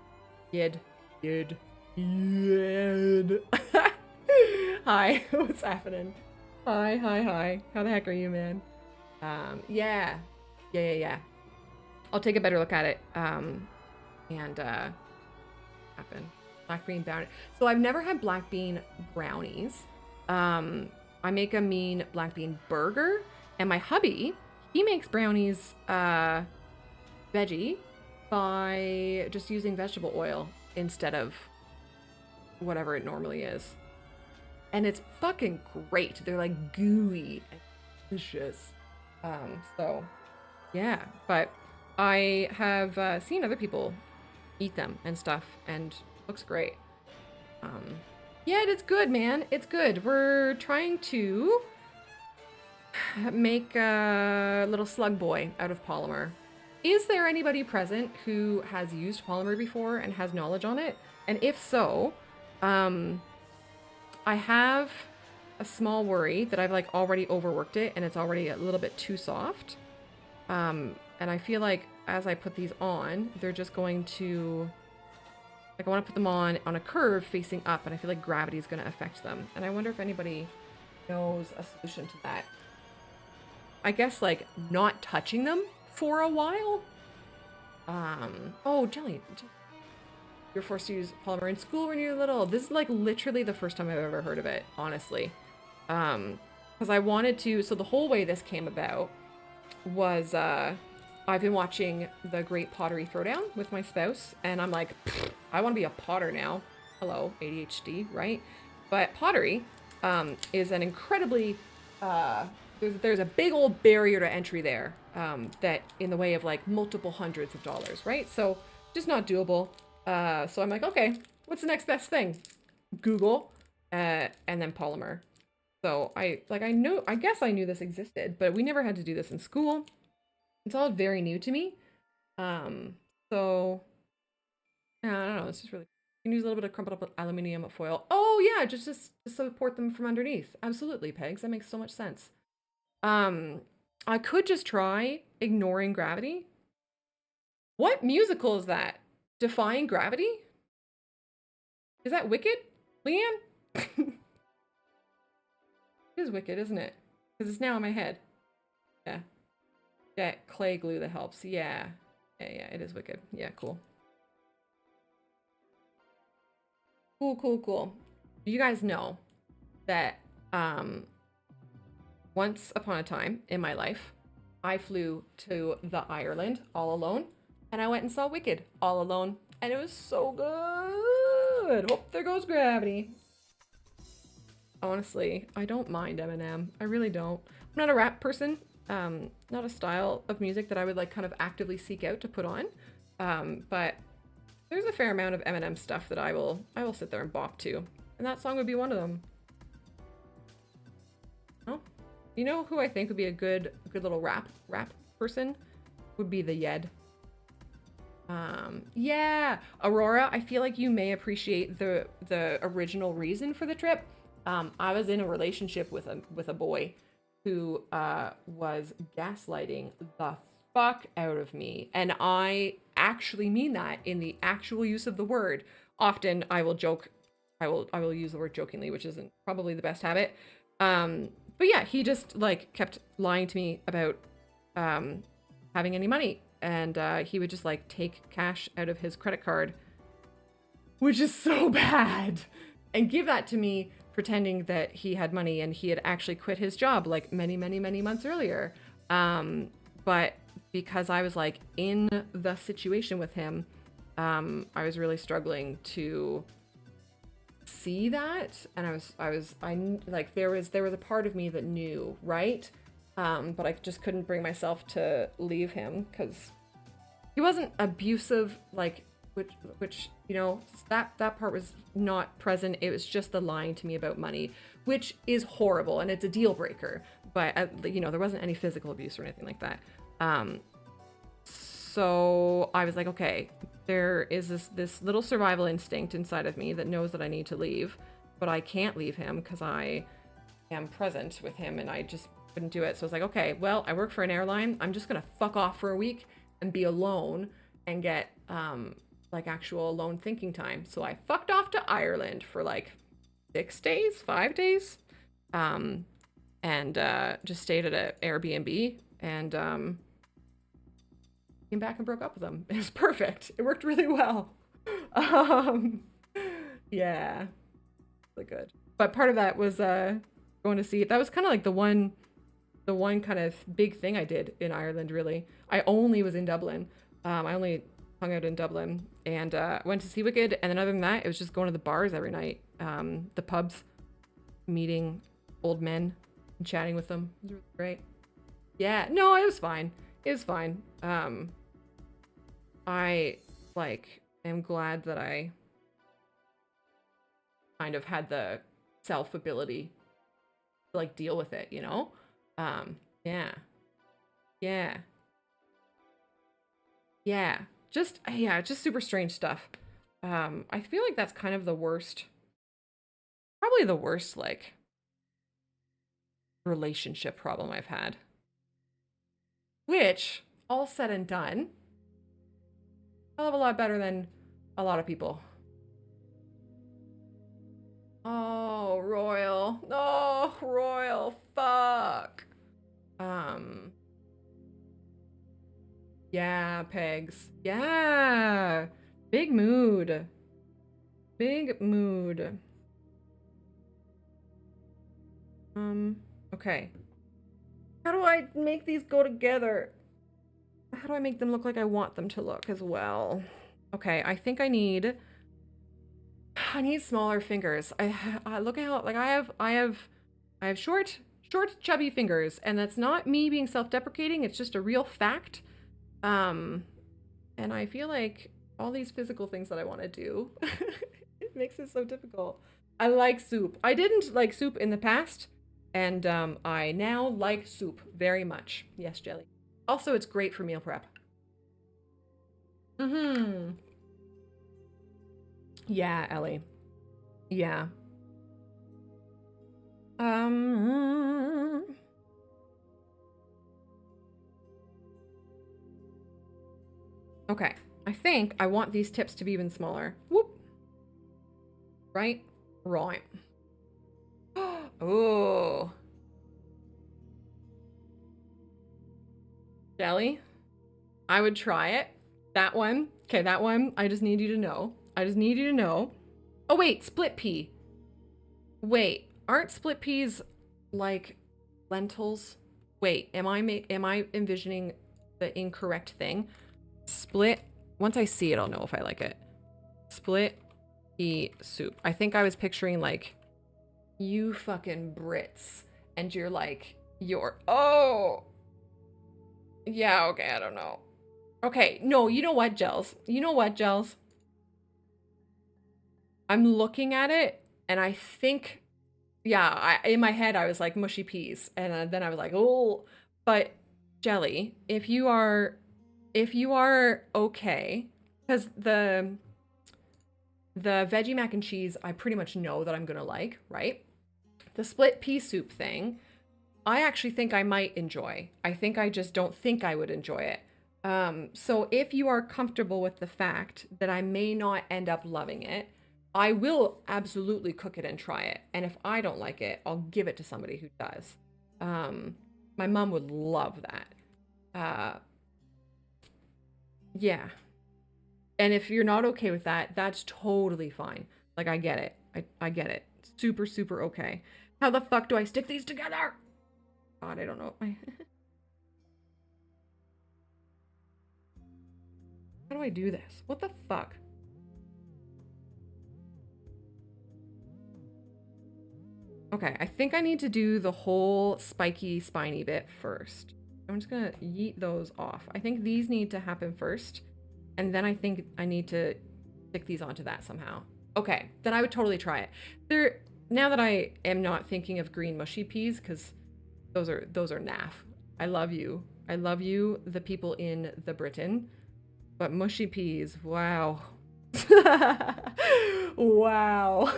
Hi, what's happening? Hi. How the heck are you, man? Yeah. I'll take a better look at it. Happen. Black bean brownie. So I've never had black bean brownies. I make a mean black bean burger, and my hubby, he makes brownies veggie by just using vegetable oil instead of whatever it normally is. And it's fucking great. They're like gooey and delicious. So yeah, but I have seen other people eat them and stuff, and it looks great. Yeah, it's good, man. It's good. We're trying to make a little slug boy out of polymer. Is there anybody present who has used polymer before and has knowledge on it? And if so, I have a small worry that I've like already overworked it and it's already a little bit too soft. And I feel like as I put these on, they're just going to, like, I want to put them on a curve facing up, and I feel like gravity is going to affect them. And I wonder if anybody knows a solution to that. I guess like not touching them for a while. Oh, Jelly, you're forced to use polymer in school when you're little. This is like literally the first time I've ever heard of it, honestly. Because I wanted to, so the whole way this came about was I've been watching the Great Pottery Throwdown with my spouse, and I'm like, I want to be a potter now. Hello, ADHD, right? But pottery is an incredibly, there's a big old barrier to entry there that in the way of like multiple hundreds of dollars, right? So just not doable. So I'm like, okay, what's the next best thing? Google, and then polymer. So I guess I knew this existed, but we never had to do this in school. It's all very new to me. So yeah, I don't know. It's just really, you can use a little bit of crumpled up aluminum foil. Oh yeah, just to support them from underneath. Absolutely, Pegs. That makes so much sense. I could just try ignoring gravity. What musical is that? Defying Gravity? Is that Wicked? Leanne? It is Wicked, isn't it? Because it's now in my head. Yeah. Yeah, clay glue that helps. Yeah. Yeah, it is Wicked. Yeah, cool. Cool. You guys know that once upon a time in my life, I flew to the Ireland all alone, and I went and saw Wicked all alone, and it was so good. Oh, there goes gravity. Honestly, I don't mind Eminem. I really don't. I'm not a rap person. Not a style of music that I would like kind of actively seek out to put on. But there's a fair amount of Eminem stuff that I will sit there and bop to, and that song would be one of them. Oh, you know who I think would be a good little rap person would be the Yed. Yeah, Aurora, I feel like you may appreciate the original reason for the trip. I was in a relationship with a boy who was gaslighting the fuck out of me, and I actually mean that in the actual use of the word. Often I will joke, I will use the word jokingly, which isn't probably the best habit. But yeah, he just like kept lying to me about having any money, and he would just like take cash out of his credit card, which is so bad, and give that to me pretending that he had money, and he had actually quit his job like many months earlier. But because I was like in the situation with him, I was really struggling to see that, and I like there was a part of me that knew, right? But I just couldn't bring myself to leave him because he wasn't abusive like which you know, that part was not present. It was just the lying to me about money, which is horrible and it's a deal breaker. But you know, there wasn't any physical abuse or anything like that. So I was like, okay, there is this little survival instinct inside of me that knows that I need to leave, but I can't leave him because I am present with him and I just couldn't do it. So I was like, okay, well, I work for an airline. I'm just gonna fuck off for a week and be alone and get like actual alone thinking time. So I fucked off to Ireland for like 5 days, and just stayed at an Airbnb and came back and broke up with him. It was perfect. It worked really well. Yeah, really good. But part of that was going to see it. That was kind of like the one kind of big thing I did in Ireland, really. I only was in Dublin. I only hung out in Dublin and went to see Wicked. And then other than that, it was just going to the bars every night, the pubs, meeting old men and chatting with them. It was really great. Yeah, no, it was fine. It was fine. I like am glad that I kind of had the self ability to like deal with it, you know? Yeah. Yeah. Yeah. Just super strange stuff. I feel like that's kind of the worst, probably the worst, like, relationship problem I've had. Which, all said and done, I love a lot better than a lot of people. Oh, Royal. Oh, Royal. Fuck. Yeah, pegs. Yeah. Big mood. Big mood. Okay. How do I make these go together? How do I make them look like I want them to look as well? Okay, I think I need smaller fingers. I look at how, like, I have short chubby fingers, and that's not me being self-deprecating, it's just a real fact. And I feel like all these physical things that I want to do, it makes it so difficult. I like soup. I didn't like soup in the past, and I now like soup very much. Yes, Jelly. Also, it's great for meal prep. Mm-hmm. Yeah, Ellie. Yeah. Okay. I think I want these tips to be even smaller. Whoop. Right? Right. Oh. Jelly? I would try it. That one. Okay, that one. I just need you to know. I just need you to know. Oh, wait. Split pea. Wait. Aren't split peas like lentils? Wait. Am I envisioning the incorrect thing? Split. Once I see it, I'll know if I like it. Split pea soup. I think I was picturing like you fucking Brits and you're like oh yeah, okay, I don't know. Okay, no, you know what, Gels? You know what, Gels? I'm looking at it and I think, yeah, in my head I was like mushy peas, and then I was like, oh, but Jelly, if you are okay, because the veggie mac and cheese I pretty much know that I'm gonna like, right? The split pea soup thing, I actually think I might enjoy. I think I just don't think I would enjoy it. So if you are comfortable with the fact that I may not end up loving it, I will absolutely cook it and try it. And if I don't like it, I'll give it to somebody who does. My mom would love that. Yeah. And if you're not okay with that, that's totally fine. Like, I get it. I get it. Super, super okay. How the fuck do I stick these together? God, I don't know. How do I do this? What the fuck? Okay, I think I need to do the whole spiky, spiny bit first. I'm just gonna yeet those off. I think these need to happen first. And then I think I need to stick these onto that somehow. Okay, then I would totally try it. Now that I am not thinking of green mushy peas, because those are naff. I love you. I love you, the people in the Britain. But mushy peas, wow. Wow.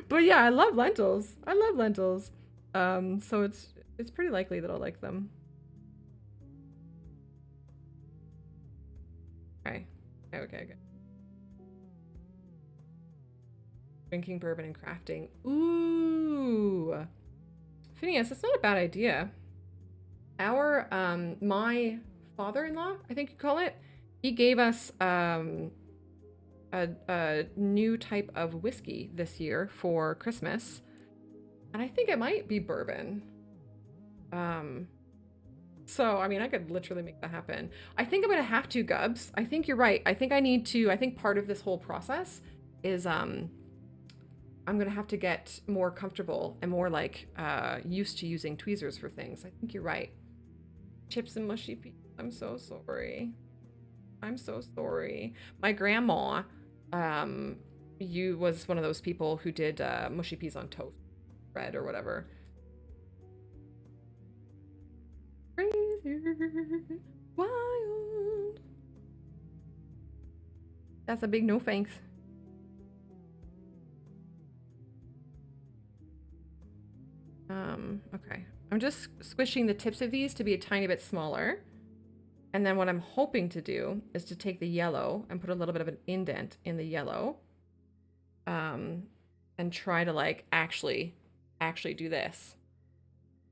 But yeah, I love lentils. I love lentils. So it's pretty likely that I'll like them. Okay. Drinking bourbon and crafting. Ooh. Phineas, that's not a bad idea. Our, my father-in-law, I think you call it, he gave us, a new type of whiskey this year for Christmas. And I think it might be bourbon. So, I mean, I could literally make that happen. I think I'm gonna have to, Gubs. I think you're right. I think part of this whole process is, I'm gonna have to get more comfortable and more, like, used to using tweezers for things. I think you're right. Chips and mushy peas. I'm so sorry. I'm so sorry. My grandma, was one of those people who did, mushy peas on toast, bread or whatever. Crazy, wild. That's a big no thanks. Okay. I'm just squishing the tips of these to be a tiny bit smaller. And then what I'm hoping to do is to take the yellow and put a little bit of an indent in the yellow. And try to like actually do this.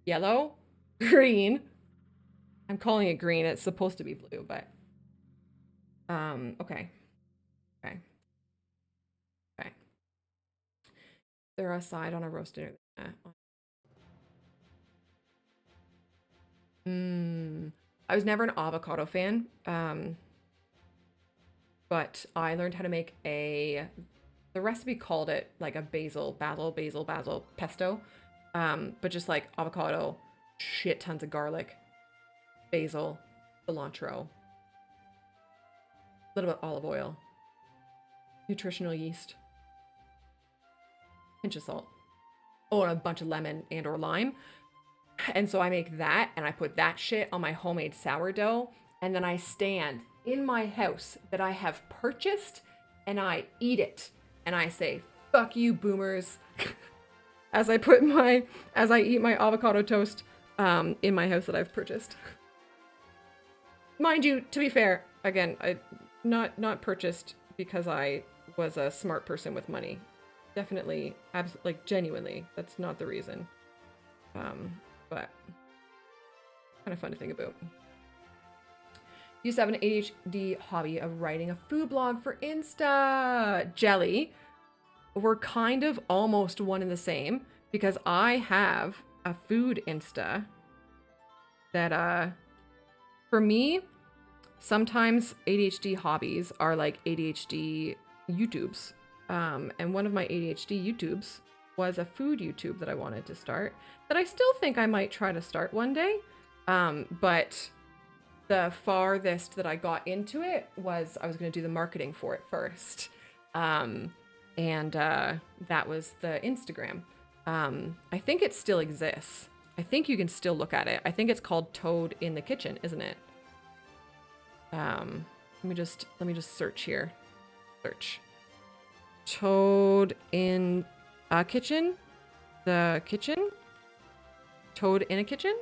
Yellow, green. I'm calling it green. It's supposed to be blue, but okay. They're a side on a roast dinner. I was never an avocado fan, but I learned how to make the recipe called it like a basil pesto, but just like avocado, shit tons of garlic, basil, cilantro, a little bit of olive oil, nutritional yeast, pinch of salt, and a bunch of lemon and or lime. And so I make that and I put that shit on my homemade sourdough, and then I stand in my house that I have purchased and I eat it and I say, fuck you boomers, as I eat my avocado toast in my house that I've purchased. Mind you, to be fair, again, I not purchased because I was a smart person with money. Definitely, like genuinely, that's not the reason. But kind of fun to think about. Used to have an ADHD hobby of writing a food blog for Insta. Jelly. We're kind of almost one and the same because I have a food Insta that, for me, sometimes ADHD hobbies are like ADHD YouTubes. And one of my ADHD YouTubes was a food YouTube that I wanted to start that I still think I might try to start one day. But the farthest that I got into it was I was going to do the marketing for it first. And that was the Instagram. I think it still exists. I think you can still look at it. I think it's called Toad in the Kitchen, isn't it? Let me just search here. Search. Toad in a kitchen? The kitchen? Toad in a kitchen?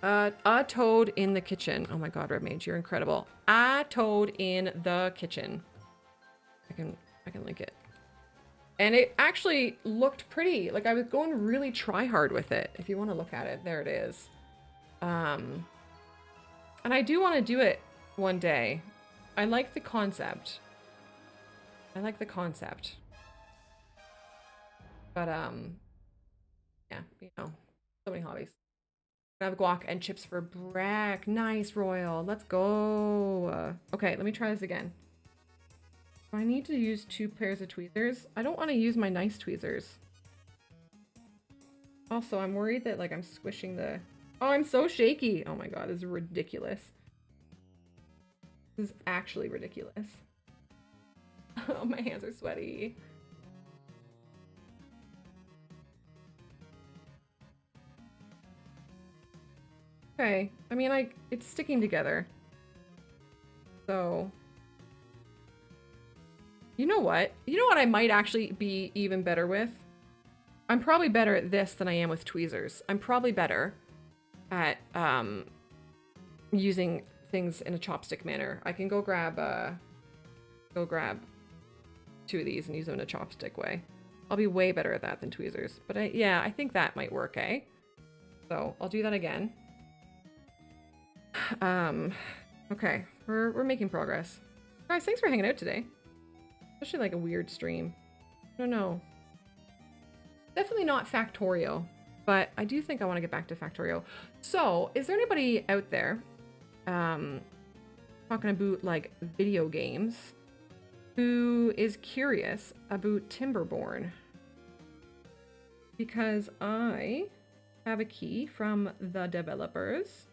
A toad in the kitchen. Oh my god, Red Mage, you're incredible. A toad in the kitchen. I can link it. And it actually looked pretty. Like I was going really try hard with it. If you want to look at it, there it is. And I do want to do it one day. I like the concept. But, yeah, you know, so many hobbies. I have guac and chips for Brack. Nice, Royal. Let's go. Okay, let me try this again. Do I need to use 2 pairs of tweezers? I don't want to use my nice tweezers. Also, I'm worried that, like, I'm squishing the... Oh, I'm so shaky. Oh my god, this is ridiculous. This is actually ridiculous. Oh, my hands are sweaty. Okay, I mean, it's sticking together. So, you know what? You know what I might actually be even better with? I'm probably better at this than I am with tweezers. I'm probably better at using things in a chopstick manner. I can go grab 2 of these and use them in a chopstick way. I'll be way better at that than tweezers. But yeah, I think that might work, eh? So I'll do that again. Okay, we're making progress. Guys, thanks for hanging out today. Especially like a weird stream. I don't know. Definitely not Factorio, but I do think I want to get back to Factorio. So, is there anybody out there talking about like video games who is curious about Timberborn? Because I have a key from the developers.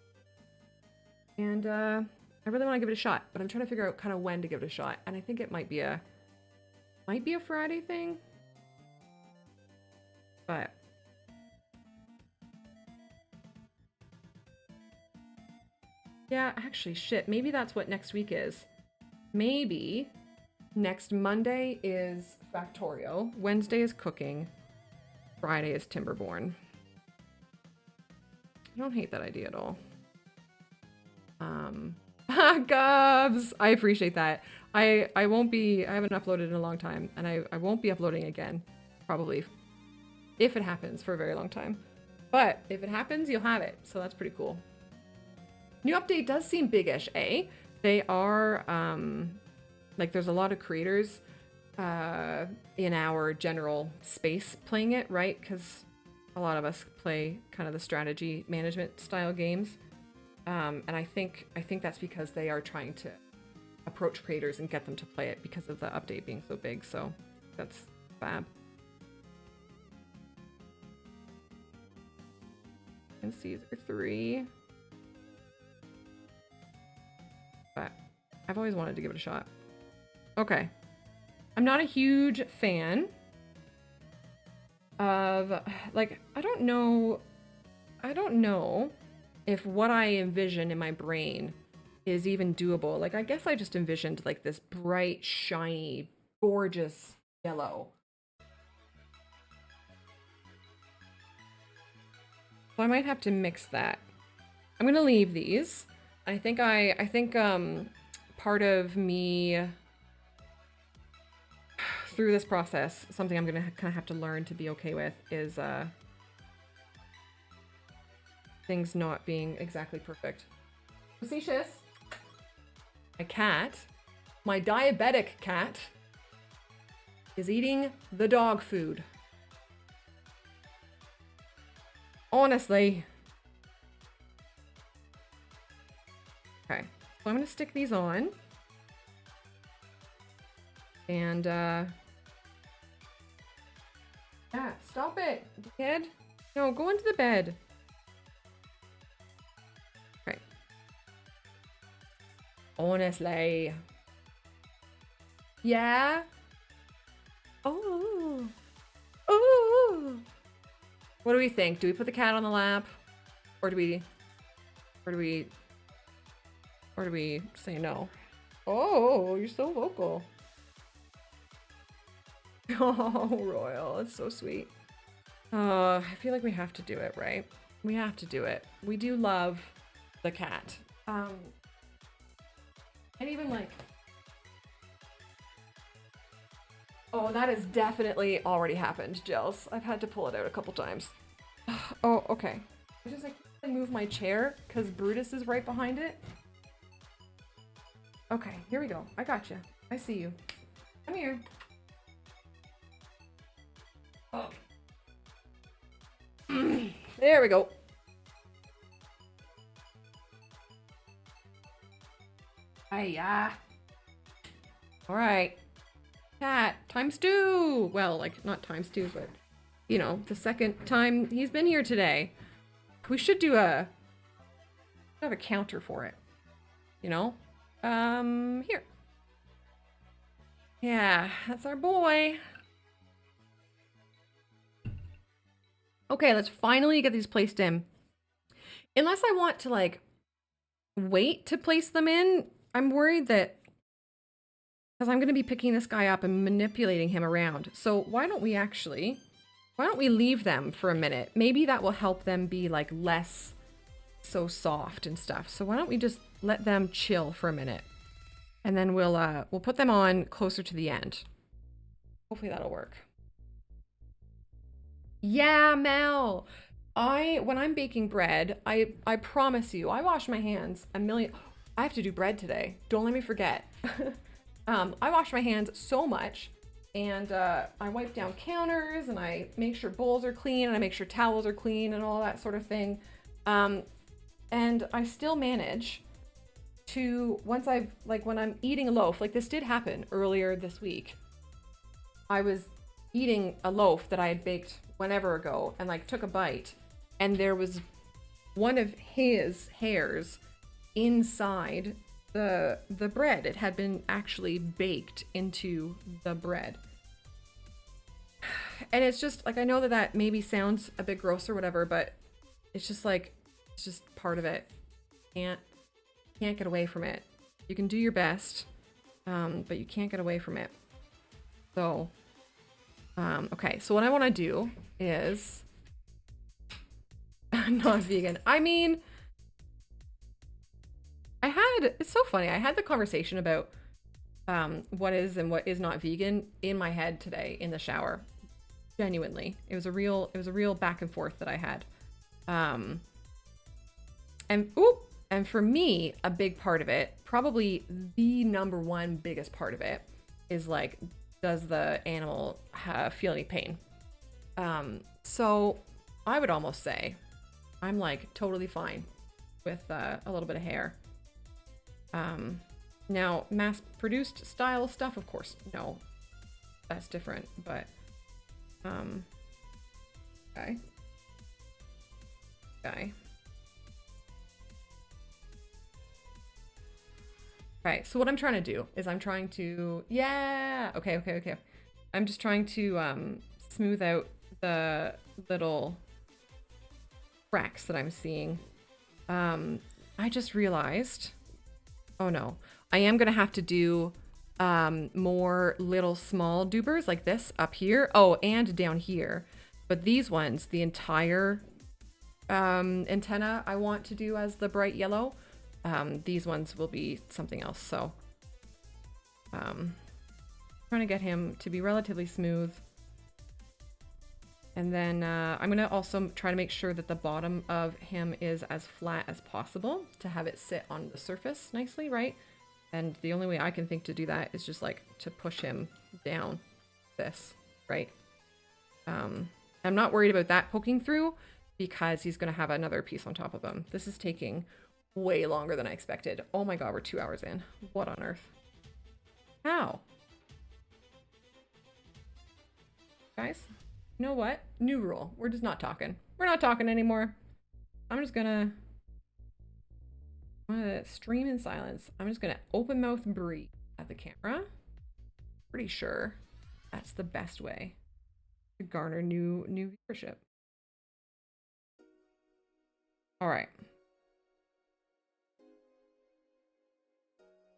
And I really want to give it a shot, but I'm trying to figure out kind of when to give it a shot. And I think it might be a Friday thing. But yeah, actually shit, maybe that's what next week is. Maybe next Monday is Factorio, Wednesday is cooking, Friday is Timberborn. I don't hate that idea at all. Gubs! I appreciate that. I haven't uploaded in a long time, and I won't be uploading again, probably, if it happens, for a very long time. But if it happens, you'll have it, so that's pretty cool. New update does seem big-ish, eh? They are, like, there's a lot of creators in our general space playing it, right? Because a lot of us play kind of the strategy management style games. And I think that's because they are trying to approach creators and get them to play it because of the update being so big. So that's fab. And Caesar 3. But I've always wanted to give it a shot. Okay. I'm not a huge fan of, like, I don't know if what I envision in my brain is even doable. Like, I guess I just envisioned like this bright, shiny, gorgeous yellow. So I might have to mix that. I'm gonna leave these. I think part of me through this process, something I'm gonna kind of have to learn to be okay with is things not being exactly perfect. Facetious. My cat, my diabetic cat, is eating the dog food. Honestly. Okay, so I'm gonna stick these on. And yeah, stop it, kid. No, go into the bed. Okay. Honestly. Yeah. Oh. Oh. What do we think? Do we put the cat on the lap? Or do we say no? Oh, you're so vocal. Oh, Royal, it's so sweet. I feel like we have to do it, right? We have to do it. We do love the cat. And even like... Oh, that has definitely already happened, Jels. I've had to pull it out a couple times. Oh, okay. I just like move my chair because Brutus is right behind it. Okay, here we go. I got you. I see you. Come here. Oh. There we go. Hiya. All right. Cat, times 2. Well, like, not times 2, but, you know, the second time he's been here today. We should do have a counter for it. You know? Here. Yeah, that's our boy. Okay, let's finally get these placed in. Unless I want to like wait to place them in, I'm worried that because I'm going to be picking this guy up and manipulating him around. So why don't we leave them for a minute? Maybe that will help them be like less so soft and stuff. So why don't we just let them chill for a minute? And then we'll put them on closer to the end. Hopefully that'll work. Yeah, Mel. When I'm baking bread, I promise you, I wash my hands a million. I have to do bread today. Don't let me forget. I wash my hands so much, and I wipe down counters, and I make sure bowls are clean, and I make sure towels are clean, and all that sort of thing. And I still manage to, once I've, like when I'm eating a loaf, like this did happen earlier this week. I was eating a loaf that I had baked whenever ago and like took a bite, and there was one of his hairs inside the bread. It had been actually baked into the bread. And it's just like, I know that maybe sounds a bit gross or whatever, but it's just like, it's just part of it. Can't get away from it. You can do your best, but you can't get away from it. So, okay, so what I want to do is not vegan. I mean, it's so funny. I had the conversation about what is and what is not vegan in my head today in the shower. Genuinely. It was a real back and forth that I had. And for me, a big part of it, probably the number one biggest part of it, is like, does the animal feel any pain? So I would almost say I'm like totally fine with a little bit of hair. Now mass-produced style stuff, of course, no, that's different, but okay. Right, so what I'm trying to do is I'm trying to, okay. I'm just trying to smooth out the little cracks that I'm seeing. I just realized, oh no, I am gonna have to do more little small dubers like this up here. Oh, and down here. But these ones, the entire antenna I want to do as the bright yellow. These ones will be something else. So trying to get him to be relatively smooth. And then I'm going to also try to make sure that the bottom of him is as flat as possible to have it sit on the surface nicely, right? And the only way I can think to do that is just like to push him down this, right? I'm not worried about that poking through because he's going to have another piece on top of him. This is taking way longer than I expected. Oh my god, we're 2 hours in. What on earth? How? Guys, you know what? New rule. We're just not talking. We're not talking anymore. I'm just gonna stream in silence. I'm just gonna open mouth breathe at the camera. Pretty sure that's the best way to garner new viewership. All right.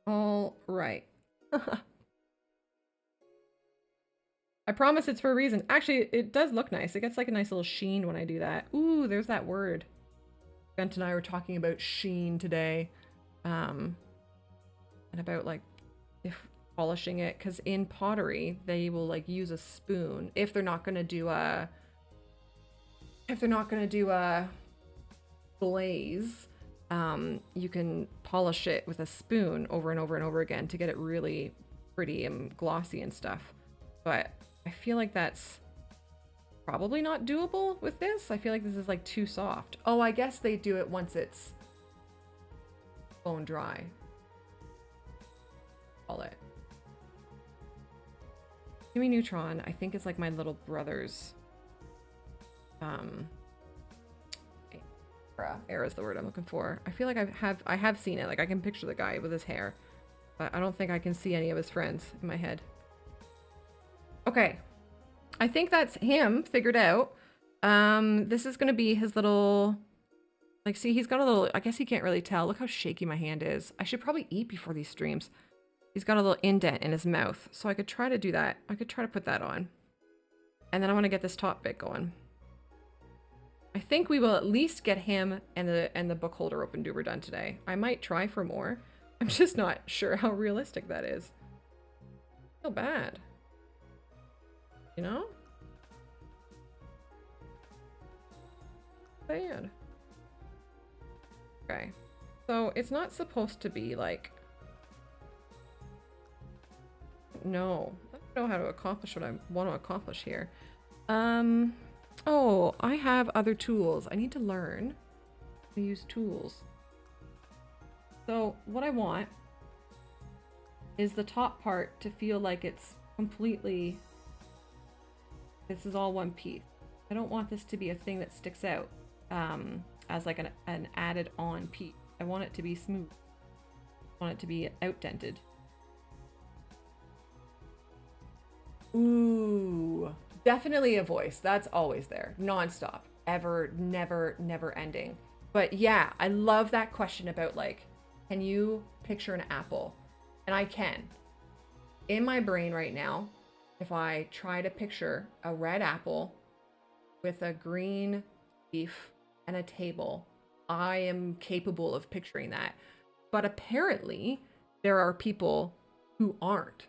All right. I promise it's for a reason. Actually, it does look nice. It gets like a nice little sheen when I do that. Ooh, there's that word. Bent and I were talking about sheen today. And about like if polishing it, because in pottery they will like use a spoon if they're not gonna do a glaze. You can polish it with a spoon over and over and over again to get it really pretty and glossy and stuff. But I feel like that's probably not doable with this. I feel like this is like too soft. Oh, I guess they do it once it's bone dry. Call it. Jimmy Neutron, I think is like my little brother's era is the word I'm looking for. I feel like I have seen it. Like I can picture the guy with his hair. but I don't think I can see any of his friends in my head. Okay. I think that's him figured out. This is gonna be his little, like, see, he's got a little, I guess he can't really tell. Look how shaky my hand is. I should probably eat before these streams. He's got a little indent in his mouth, so I could try to do that. I could try to put that on. And then I want to get this top bit going. I think we will at least get him and the book holder open duper done today. I might try for more. I'm just not sure how realistic that is. I feel bad. You know? Bad. Okay. So it's not supposed to be like... No. I don't know how to accomplish what I want to accomplish here. Oh, I have other tools. I need to learn to use tools. So what I want is the top part to feel like it's completely, this is all one piece. I don't want this to be a thing that sticks out as like an added on piece. I want it to be smooth. I want it to be outdented. Ooh, definitely a voice. That's always there, nonstop, ever, never, never ending. But yeah, I love that question about like, can you picture an apple? And I can. In my brain right now, if I try to picture a red apple with a green leaf and a table, I am capable of picturing that. But apparently there are people who aren't.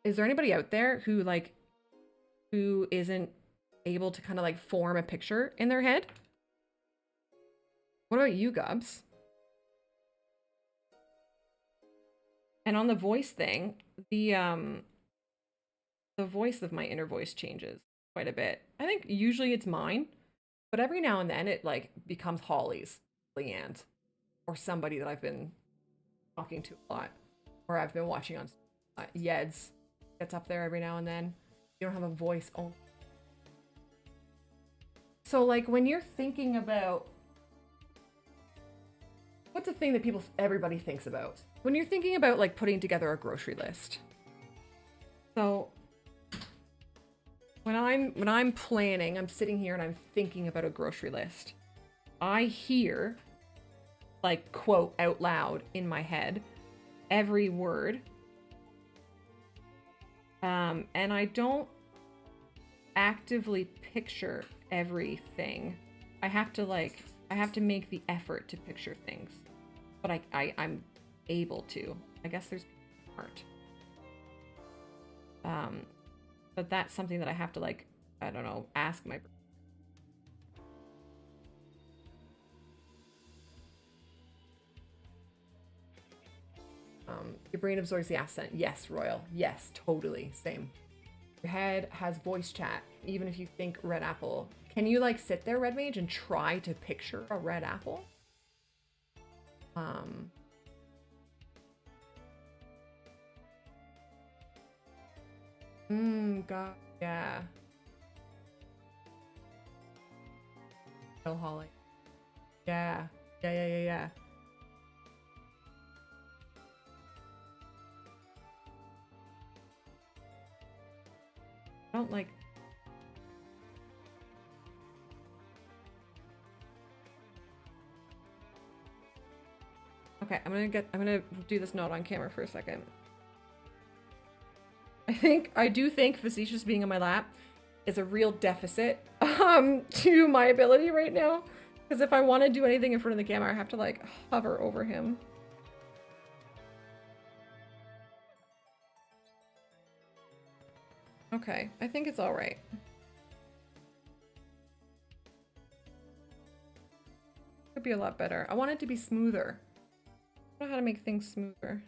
Is there anybody out there who like, who isn't able to kind of like form a picture in their head? What about you, Gubs? And on the voice thing, the voice of my inner voice changes quite a bit. I think usually it's mine, but every now and then it like becomes Holly's, Leanne's, or somebody that I've been talking to a lot, or I've been watching on Yed's. Gets up there every now and then. You don't have a voice only. So like when you're thinking about, what's a thing that everybody thinks about? When you're thinking about like putting together a grocery list. So when I'm planning, I'm sitting here and I'm thinking about a grocery list. I hear like quote out loud in my head every word. And I don't actively picture everything. I have to make the effort to picture things, but I'm able to. I guess there's art. But that's something that I have to like, I don't know, ask my. Your brain absorbs the accent. Yes, Royal. Yes, totally. Same. Your head has voice chat, even if you think red apple. Can you like sit there, Red Mage, and try to picture a red apple? God, yeah. Oh, Holly. Yeah. Yeah. I don't like. Okay, I'm gonna do this not on camera for a second. I do think facetious being in my lap is a real deficit to my ability right now. Because if I want to do anything in front of the camera, I have to like hover over him. Okay, I think it's all right. Could be a lot better. I want it to be smoother. I don't know how to make things smoother.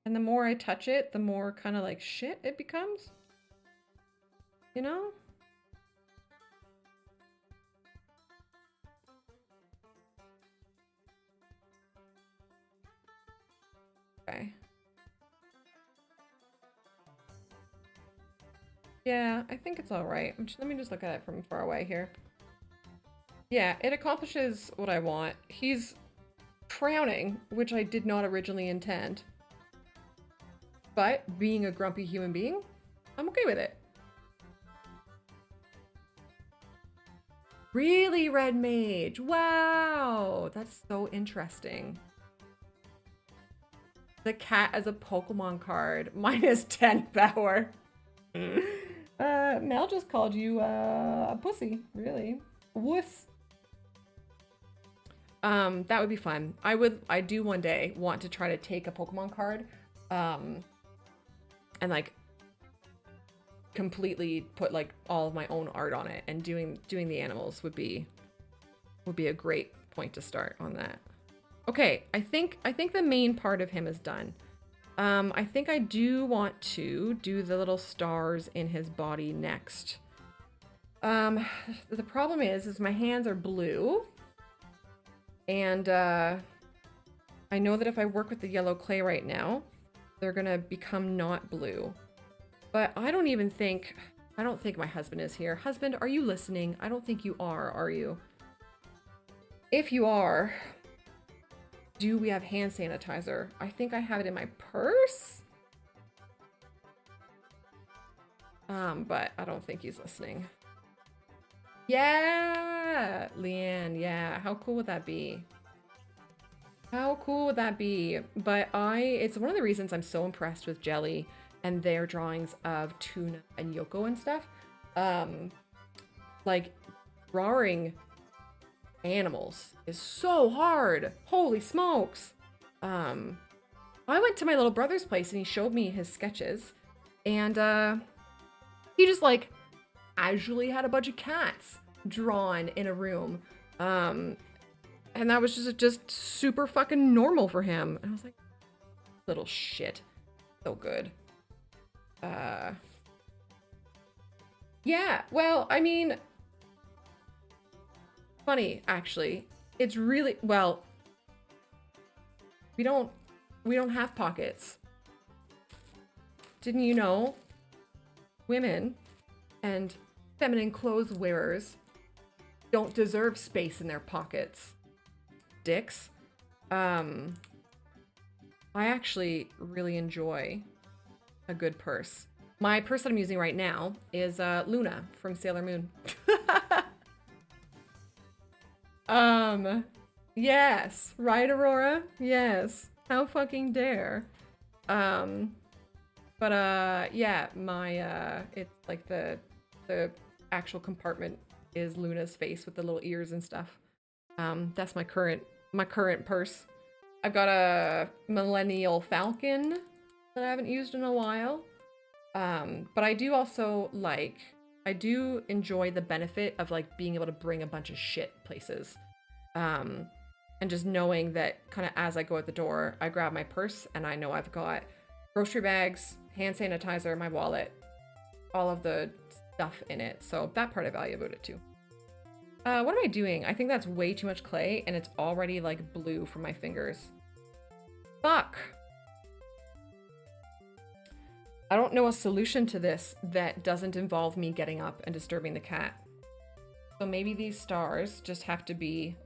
And the more I touch it, the more kind of like shit it becomes. You know? Okay. Yeah, I think it's all right. Let me just look at it from far away here. Yeah, it accomplishes what I want. He's frowning, which I did not originally intend. But being a grumpy human being, I'm okay with it. Really, Red Mage? Wow, that's so interesting. The cat as a Pokemon card, -10 power. Mel just called you a pussy, really. Wuss. That would be fun. I do one day want to try to take a Pokemon card, and like completely put like all of my own art on it, and doing the animals would be a great point to start on that. Okay, I think the main part of him is done. I think I do want to do the little stars in his body next. The problem is my hands are blue, and I know that if I work with the yellow clay right now, they're gonna become not blue. But I don't think my husband is here. Husband, are you listening? I don't think you are you? If you are, do we have hand sanitizer? I think I have it in my purse. But I don't think he's listening. Yeah, Leanne, yeah. How cool would that be? How cool would that be? But it's one of the reasons I'm so impressed with Jelly and their drawings of Tuna and Yoko and stuff. Like, drawing animals is so hard. Holy smokes. I went to my little brother's place and he showed me his sketches, and he just like casually had a bunch of cats drawn in a room. And that was just super fucking normal for him. And I was like, little shit. So good. Yeah, well, I mean, funny, actually. It's really, well, we don't have pockets. Didn't you know? Women and feminine clothes wearers don't deserve space in their pockets. Dicks. I actually really enjoy a good purse. My purse that I'm using right now is Luna from Sailor Moon. Yes, right, Aurora? Yes. How fucking dare. Yeah, my it's like the actual compartment is Luna's face with the little ears and stuff. That's my current purse. I've got a Millennial Falcon that I haven't used in a while. But I do also I do enjoy the benefit of like being able to bring a bunch of shit places. And just knowing that kind of as I go out the door, I grab my purse and I know I've got grocery bags, hand sanitizer, my wallet, all of the stuff in it. So that part I value about it too. What am I doing? I think that's way too much clay and it's already like blue from my fingers. Fuck. I don't know a solution to this that doesn't involve me getting up and disturbing the cat. So maybe these stars just have to be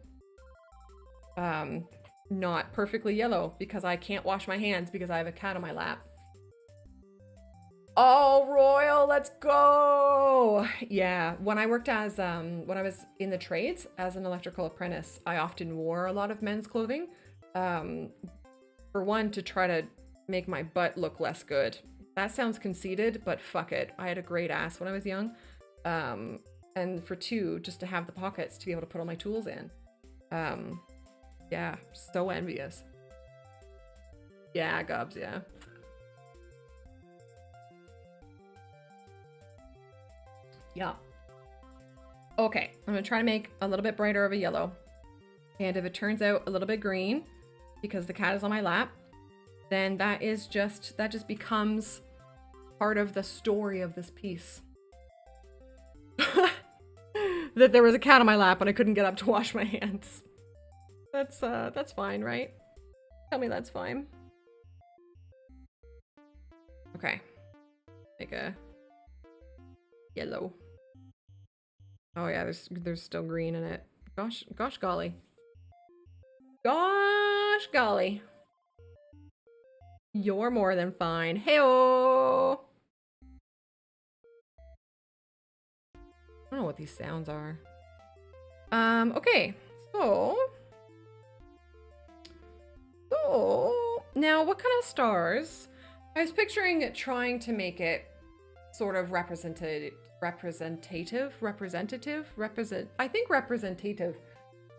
not perfectly yellow because I can't wash my hands because I have a cat on my lap. Oh, Royal, let's go! Yeah, when I worked as, when I was in the trades as an electrical apprentice, I often wore a lot of men's clothing. For one, to try to make my butt look less good. That sounds conceited, but fuck it. I had a great ass when I was young. And for two, just to have the pockets to be able to put all my tools in. Yeah, so envious. Yeah, Gubs, yeah. Yeah. Okay, I'm gonna try to make a little bit brighter of a yellow. And if it turns out a little bit green, because the cat is on my lap, then that just becomes part of the story of this piece. That there was a cat on my lap and I couldn't get up to wash my hands. That's fine, right? Tell me that's fine. Okay. Make a yellow. Oh yeah, there's still green in it. Gosh golly. Gosh golly. You're more than fine. Hey-oh! I don't know what these sounds are. Okay. So now what kind of stars? I was picturing trying to make it sort of representative, I think representative,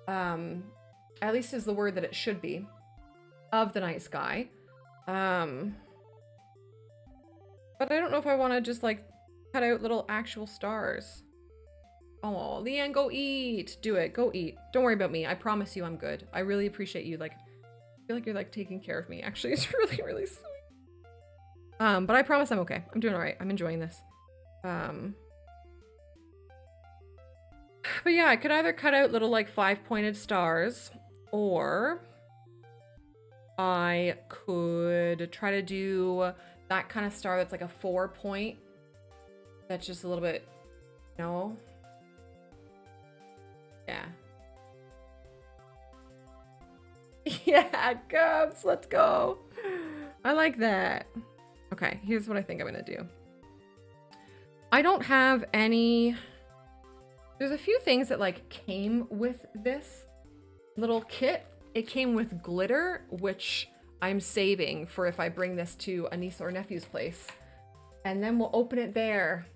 at least is the word that it should be, of the night sky. But I don't know if I want to just like cut out little actual stars. Oh, Leanne, go eat. Do it. Go eat. Don't worry about me. I promise you I'm good. I really appreciate you. Like, I feel like you're like taking care of me. Actually, it's really, really sweet. But I promise I'm okay. I'm doing all right. I'm enjoying this. But yeah, I could either cut out little like 5-pointed stars, or I could try to do that kind of star that's like a 4-point. That's just a little bit, no. Yeah. Yeah, Cubs, let's go. I like that. Okay, here's what I think I'm gonna do. I don't have any... There's a few things that like came with this little kit. It came with glitter, which I'm saving for if I bring this to a niece or nephew's place. And then we'll open it there.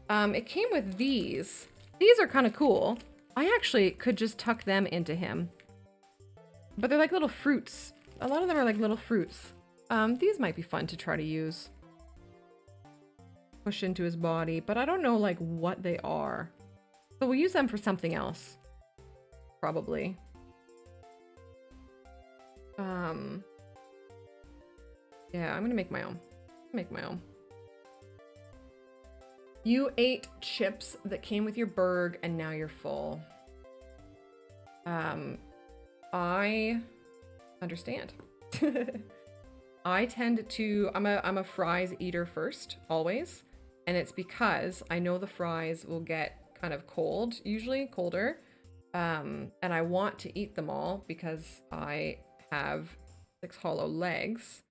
It came with these. These are kind of cool. I actually could just tuck them into him. But they're like little fruits. A lot of them are like little fruits. These might be fun to try to use. Push into his body, but I don't know like what they are. So we'll use them for something else. Probably. Yeah, I'm gonna make my own. Make my own. You ate chips that came with your burg and now you're full. I understand. I tend to, I'm a fries eater first, always. And it's because I know the fries will get kind of cold, usually colder. And I want to eat them all because I have 6 hollow legs.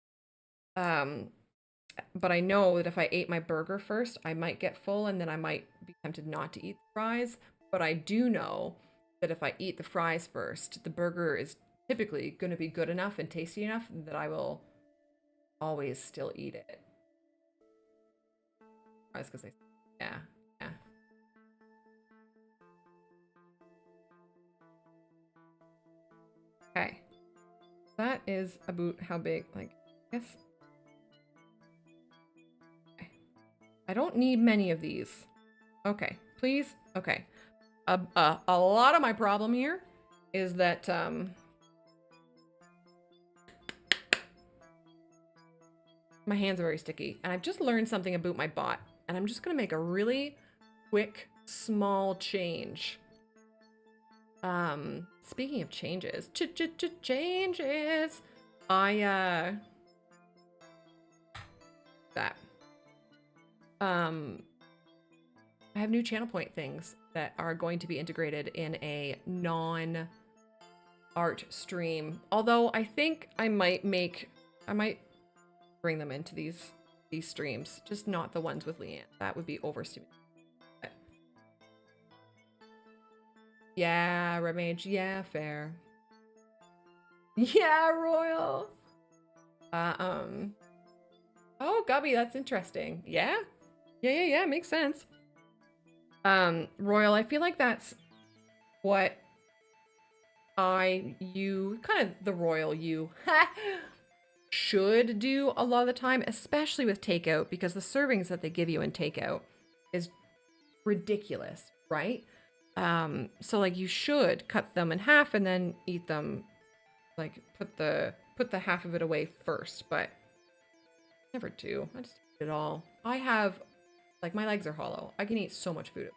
But I know that if I ate my burger first, I might get full and then I might be tempted not to eat the fries. But I do know that if I eat the fries first, the burger is typically going to be good enough and tasty enough that I will always still eat it. Fries, because they, yeah. Okay. That is about how big, like, I guess. I don't need many of these. Okay, please. Okay. A lot of my problem here is that my hands are very sticky, and I've just learned something about my bot, and I'm just gonna make a really quick, small change. Speaking of changes, changes. I have new channel point things that are going to be integrated in a non-art stream. Although I think I might bring them into these streams, just not the ones with Leanne. That would be overstimulating. Yeah, Red Mage. Yeah, fair. Yeah, Royal. Oh, Gubby, that's interesting. Yeah? Yeah, makes sense. Royal, I feel like that's what kind of the royal you should do a lot of the time, especially with takeout, because the servings that they give you in takeout is ridiculous, right? So like you should cut them in half and then eat them, like put the half of it away first, but never do. I just eat it all. I have, like, my legs are hollow. I can eat so much food.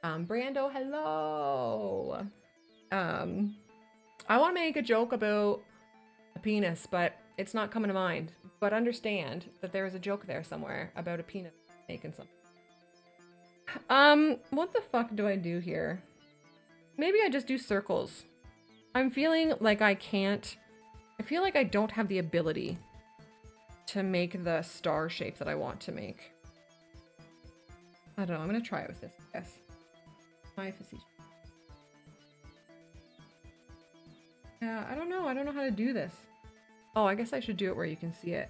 Brando, hello. I want to make a joke about a penis, but it's not coming to mind. But understand that there is a joke there somewhere about a penis making something. What the fuck do I do here? Maybe I just do circles. I'm feeling like I can't, I feel like I don't have the ability to make the star shape that I want to make. I don't know, I'm gonna try it with this, I guess. My facetious. Yeah, I don't know how to do this. Oh, I guess I should do it where you can see it.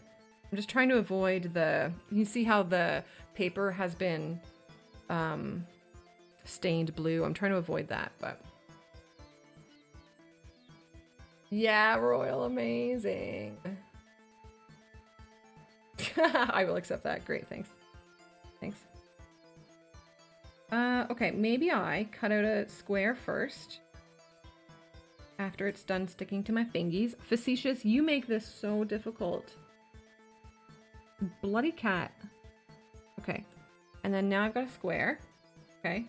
I'm just trying to avoid the, you see how the paper has been stained blue. I'm trying to avoid that, but. Yeah, Royal, amazing. I will accept that. Great, thanks. Thanks. Okay, maybe I cut out a square first. After it's done sticking to my fingies. Facetious, you make this so difficult. Bloody cat. Okay. And then now I've got a square. Okay.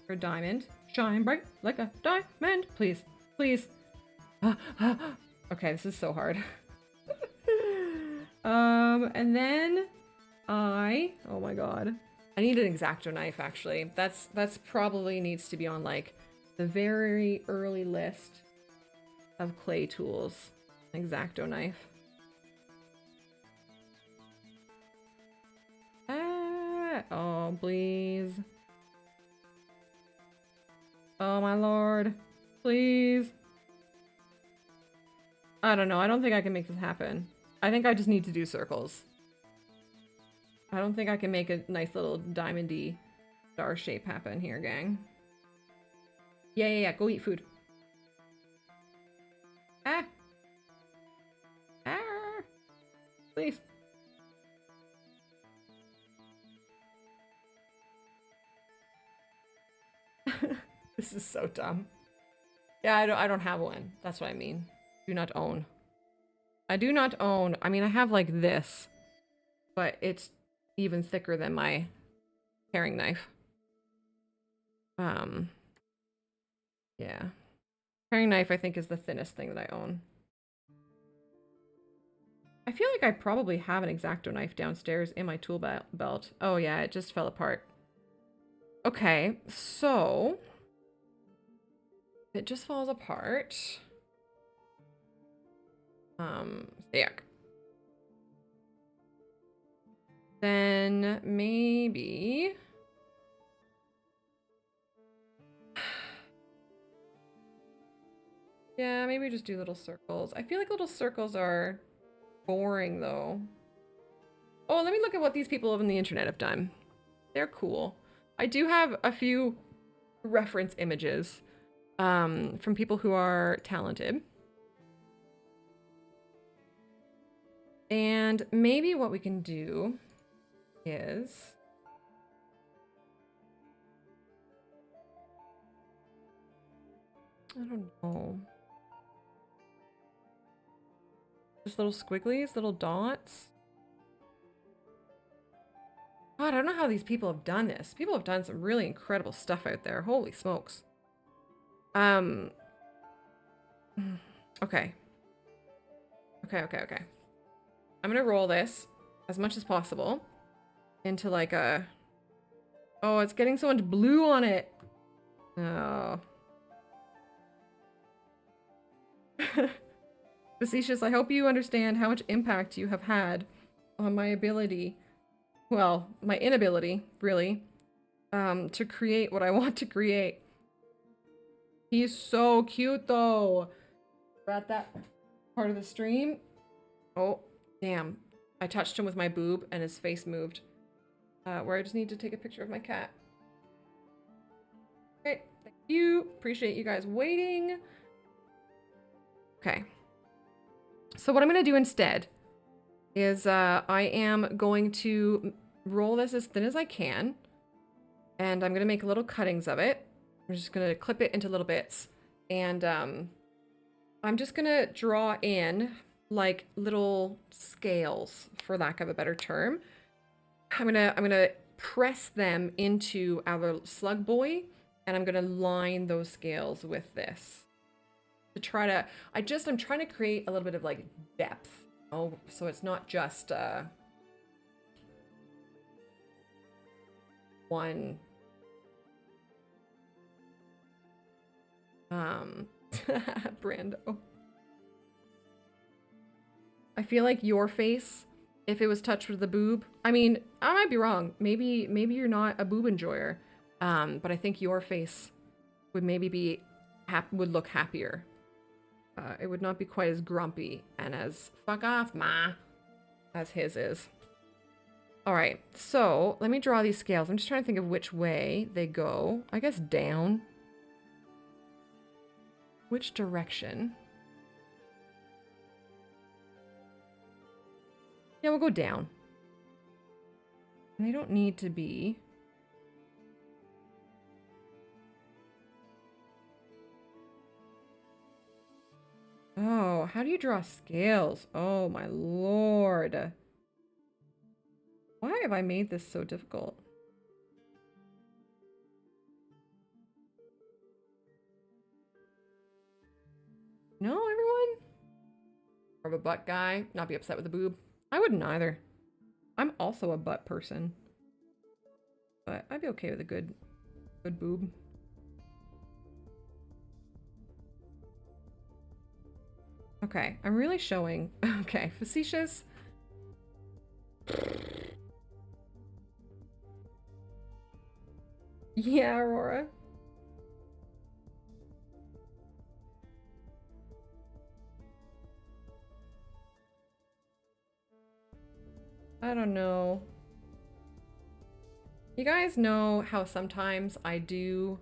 For a diamond. Shine bright like a diamond. Please. Please. Okay, this is so hard. And then oh my god. I need an X-Acto knife, actually. That's probably needs to be on, like, the very early list of clay tools. X-Acto knife. Ah, oh, please. Oh my lord. Please. I don't know. I don't think I can make this happen. I think I just need to do circles. I don't think I can make a nice little diamondy star shape happen here, gang. Yeah. Go eat food. Ah. Ah. Please. This is so dumb. Yeah, I don't have one. That's what I mean. Do not own. I do not own. I mean, I have like this, but it's even thicker than my paring knife. Yeah. Paring knife, I think, is the thinnest thing that I own. I feel like I probably have an X-Acto knife downstairs in my tool belt. Oh yeah, it just fell apart. Okay, so it just falls apart. Yuck. Then maybe yeah, maybe just do little circles. I feel like little circles are boring though. Oh, let me look at what these people on the internet have done. They're cool. I do have a few reference images from people who are talented. And maybe what we can do is I don't know. Just little squigglies, little dots. God, I don't know how these people have done this. People have done some really incredible stuff out there. Holy smokes. Okay. Okay. I'm gonna roll this as much as possible into like a... Oh, it's getting so much blue on it. Oh. Facetious, I hope you understand how much impact you have had on my ability, well, my inability, really, to create what I want to create. He's so cute, though. We're at that part of the stream. Oh, damn. I touched him with my boob and his face moved. Where I just need to take a picture of my cat. Okay, thank you. Appreciate you guys waiting. Okay. So what I'm going to do instead is I am going to roll this as thin as I can. And I'm going to make little cuttings of it. I'm just going to clip it into little bits. And I'm just going to draw in like little scales, for lack of a better term. I'm gonna press them into our slug boy, and I'm gonna line those scales with this to try to. I'm trying to create a little bit of like depth. Oh, so it's not just one. Brando. I feel like your face, if it was touched with the boob, I mean, I might be wrong. Maybe you're not a boob enjoyer. But I think your face would maybe be would look happier. It would not be quite as grumpy and as fuck off, ma, as his is. All right, so let me draw these scales. I'm just trying to think of which way they go. I guess down. Which direction? Yeah, we'll go down. And they don't need to be. Oh, how do you draw scales? Oh my lord. Why have I made this so difficult? No, everyone? More of a butt guy, not be upset with the boob. I wouldn't either. I'm also a butt person. But I'd be okay with a good boob. Okay, I'm really showing. Okay, facetious. Yeah, Aurora. I don't know. You guys know how sometimes I do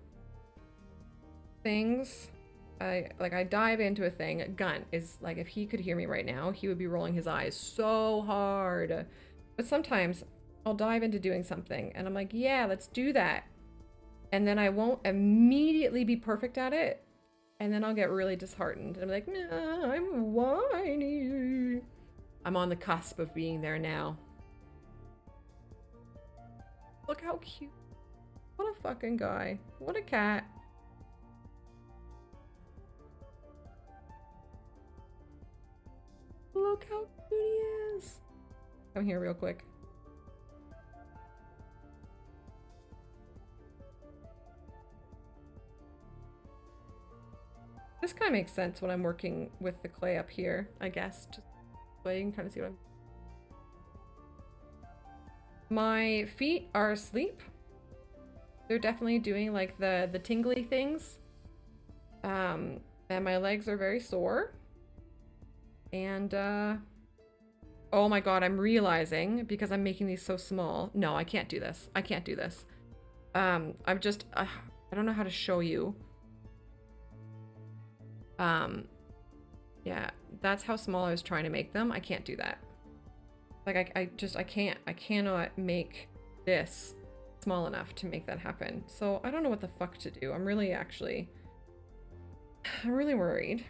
things. I dive into a thing. Gun is like, if he could hear me right now, he would be rolling his eyes so hard. But sometimes I'll dive into doing something and I'm like, yeah, let's do that. And then I won't immediately be perfect at it. And then I'll get really disheartened. And I'm like, nah, I'm whiny. I'm on the cusp of being there now. Look how cute. What a fucking guy. What a cat. Look how cute he is. Come here real quick. This kind of makes sense when I'm working with the clay up here, I guess. Just so you can kind of see what I'm... My feet are asleep. They're definitely doing like the tingly things. And my legs are very sore. And oh my god, I'm realizing because I'm making these so small. No, I can't do this. I can't do this. I'm just I don't know how to show you. Yeah, that's how small I was trying to make them. I can't do that. Like I cannot make this small enough to make that happen. So I don't know what the fuck to do. I'm really worried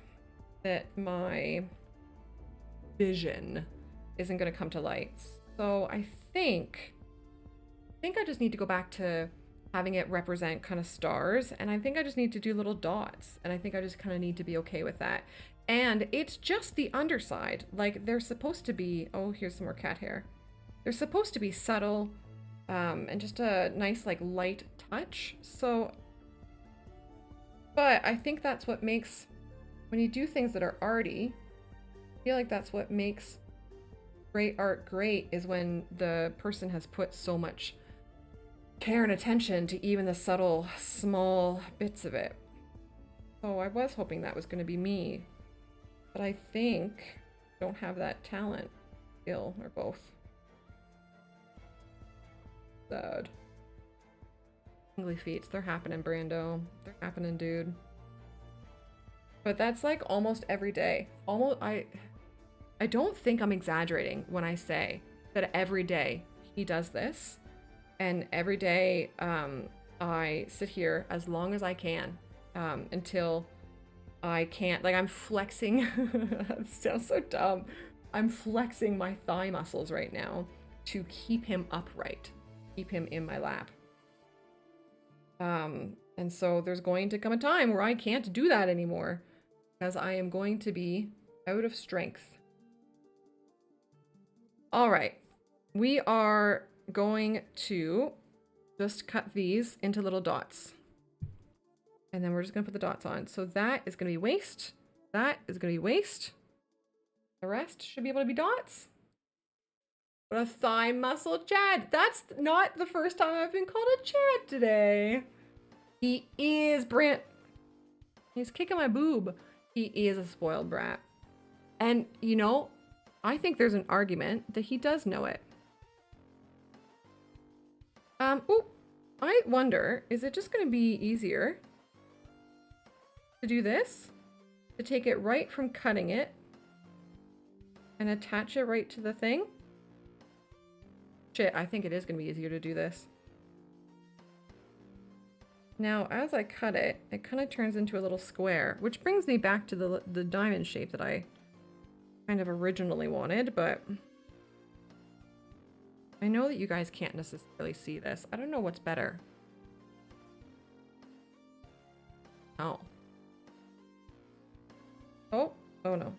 that my vision isn't going to come to light. So I think I just need to go back to having it represent kind of stars, and I think I just need to do little dots, and I think I just kind of need to be okay with that. And it's just the underside. Like, they're supposed to be... Oh, here's some more cat hair. They're supposed to be subtle, and just a nice, like, light touch. So... But I think that's what makes... When you do things that are arty, I feel like that's what makes great art great, is when the person has put so much care and attention to even the subtle, small bits of it. So I was hoping that was going to be me. But I think I don't have that talent, skill, or both. Sad. Tingly feet, they're happening, Brando. They're happening, dude. But that's like almost every day. Almost, I don't think I'm exaggerating when I say that every day he does this. And every day I sit here as long as I can until I can't. Like, I'm flexing. It sounds so dumb. I'm flexing my thigh muscles right now to keep him upright, keep him in my lap. And so there's going to come a time where I can't do that anymore, because I am going to be out of strength. All right, we are going to just cut these into little dots. And then we're just gonna put the dots on. So that is gonna be waist. That is gonna be waist. The rest should be able to be dots. What a thigh muscle Chad. That's not the first time I've been called a Chad today. He is Brant. He's kicking my boob. He is a spoiled brat. And you know, I think there's an argument that he does know it. Oh, I wonder, is it just gonna be easier to do this? To take it right from cutting it and attach it right to the thing? Shit, I think it is gonna be easier to do this. Now, as I cut it, it kind of turns into a little square, which brings me back to the diamond shape that I kind of originally wanted, but I know that you guys can't necessarily see this. I don't know what's better. Oh. Oh, oh no.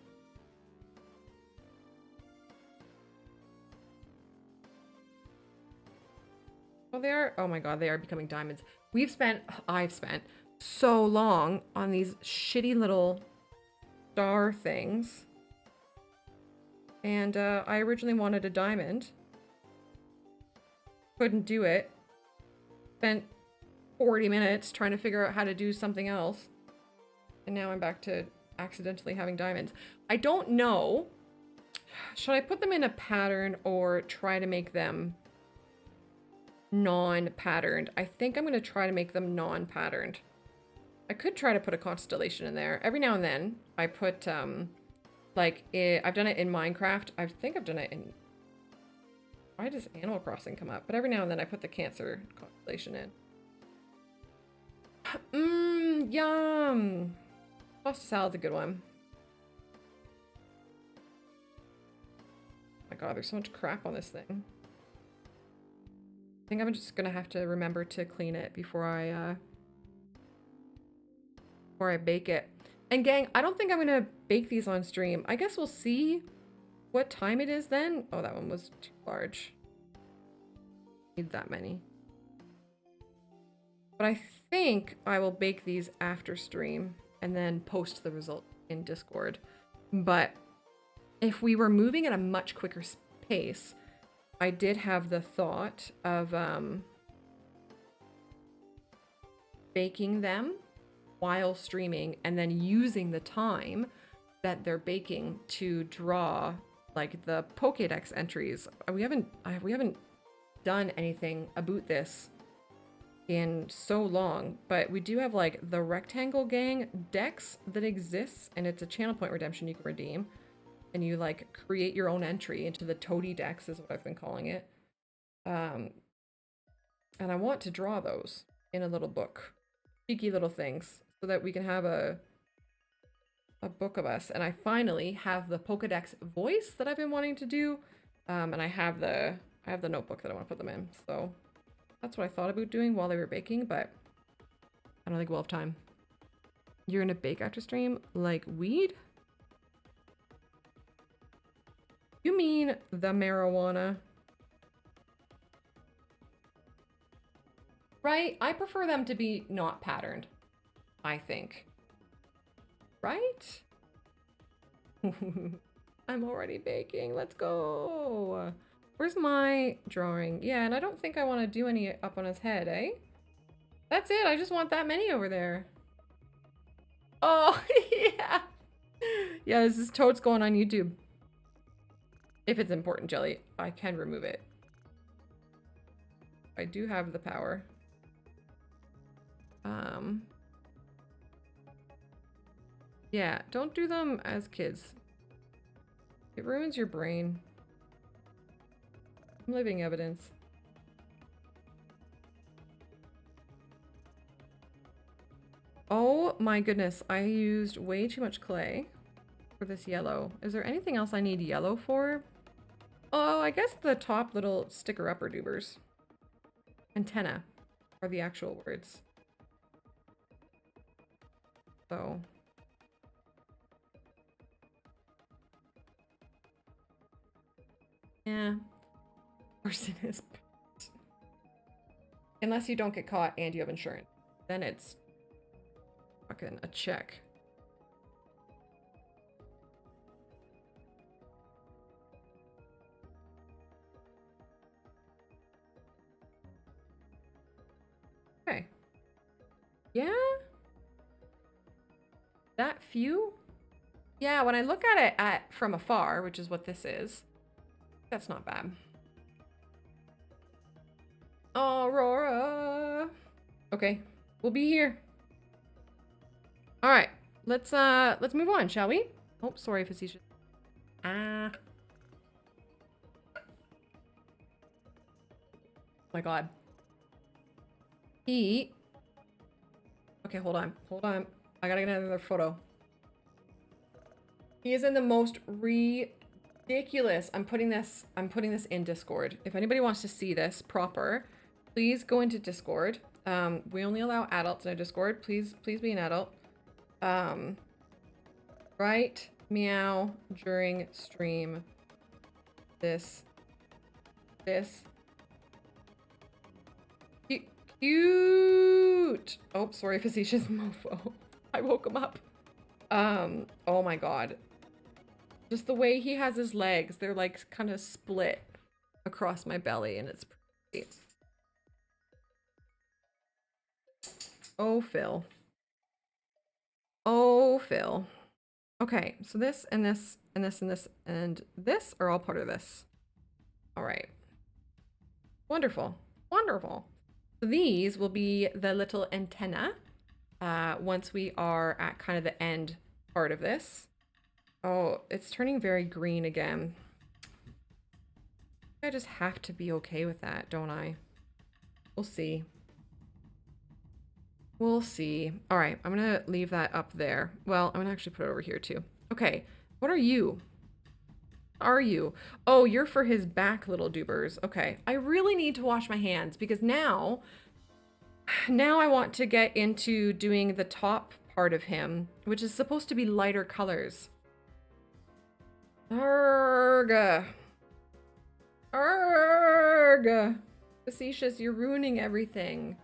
Oh, they are, oh my god, they are becoming diamonds. I've spent so long on these shitty little star things. And I originally wanted a diamond. Couldn't do it. Spent 40 minutes trying to figure out how to do something else. And now I'm back to accidentally having diamonds. I don't know. Should I put them in a pattern or try to make them non-patterned? I think I'm going to try to make them non-patterned. I could try to put a constellation in there. Every now and then I put, I've done it in Minecraft. I think I've done it in... Why does Animal Crossing come up? But every now and then I put the Cancer constellation in. Mmm, yum! Pasta salad's a good one. Oh my god, there's so much crap on this thing. I think I'm just gonna have to remember to clean it before I bake it. And gang, I don't think I'm gonna bake these on stream. I guess we'll see what time it is then. Oh, that one was too large. Need that many. But I think I will bake these after stream and then post the result in Discord. But if we were moving at a much quicker pace, I did have the thought of baking them while streaming and then using the time that they're baking to draw like the Pokédex entries. We haven't done anything about this in so long, but we do have like the Rectangle Gang decks that exists, and it's a channel point redemption you can redeem, and you like create your own entry into the toadiezzz is what I've been calling it. And I want to draw those in a little book, cheeky little things, so that we can have a book of us. And I finally have the Pokédex voice that I've been wanting to do, and I have the notebook that I want to put them in. So that's what I thought about doing while they were baking, but I don't think we'll have time. You're gonna bake after stream like weed? You mean the marijuana? Right? I prefer them to be not patterned, I think. Right? I'm already baking. Let's go. Where's my drawing? Yeah, and I don't think I want to do any up on his head, eh? That's it. I just want that many over there. Oh, yeah. Yeah, this is totes going on YouTube. If it's important, Jelly, I can remove it. I do have the power. Yeah, don't do them as kids. It ruins your brain. I'm living evidence. Oh my goodness, I used way too much clay for this yellow. Is there anything else I need yellow for? Oh, I guess the top little sticker upper doobers. Antenna are the actual words. So. Yeah. Person is unless you don't get caught and you have insurance, then it's Fucking a check. Okay. Yeah. That few? Yeah, when I look at it from afar, which is what this is, that's not bad. Aurora. Okay, we'll be here. All right, let's move on, shall we? Oh, sorry, facetious. Ah. Oh my God. Okay, hold on. I gotta get another photo. He is in the most ridiculous. I'm putting this in Discord. If anybody wants to see this proper, please go into Discord. We only allow adults in our Discord. Please be an adult. Write meow during stream. This. Cute. Oh, sorry, facetious mofo. I woke him up. Oh my God. Just the way he has his legs, they're like kind of split across my belly, and it's pretty. Oh, Phil. Oh, Phil. Okay, so this and this and this and this and this are all part of this. All right. Wonderful. Wonderful. So these will be the little antenna once we are at kind of the end part of this. Oh, it's turning very green again. I just have to be okay with that, don't I? We'll see. We'll see. All right, I'm gonna leave that up there. Well, I'm gonna actually put it over here too. Okay, what are you? Are you? Oh, you're for his back, little doobers. Okay, I really need to wash my hands because now I want to get into doing the top part of him, which is supposed to be lighter colors. Arrgh. Arrgh. Facetious, you're ruining everything.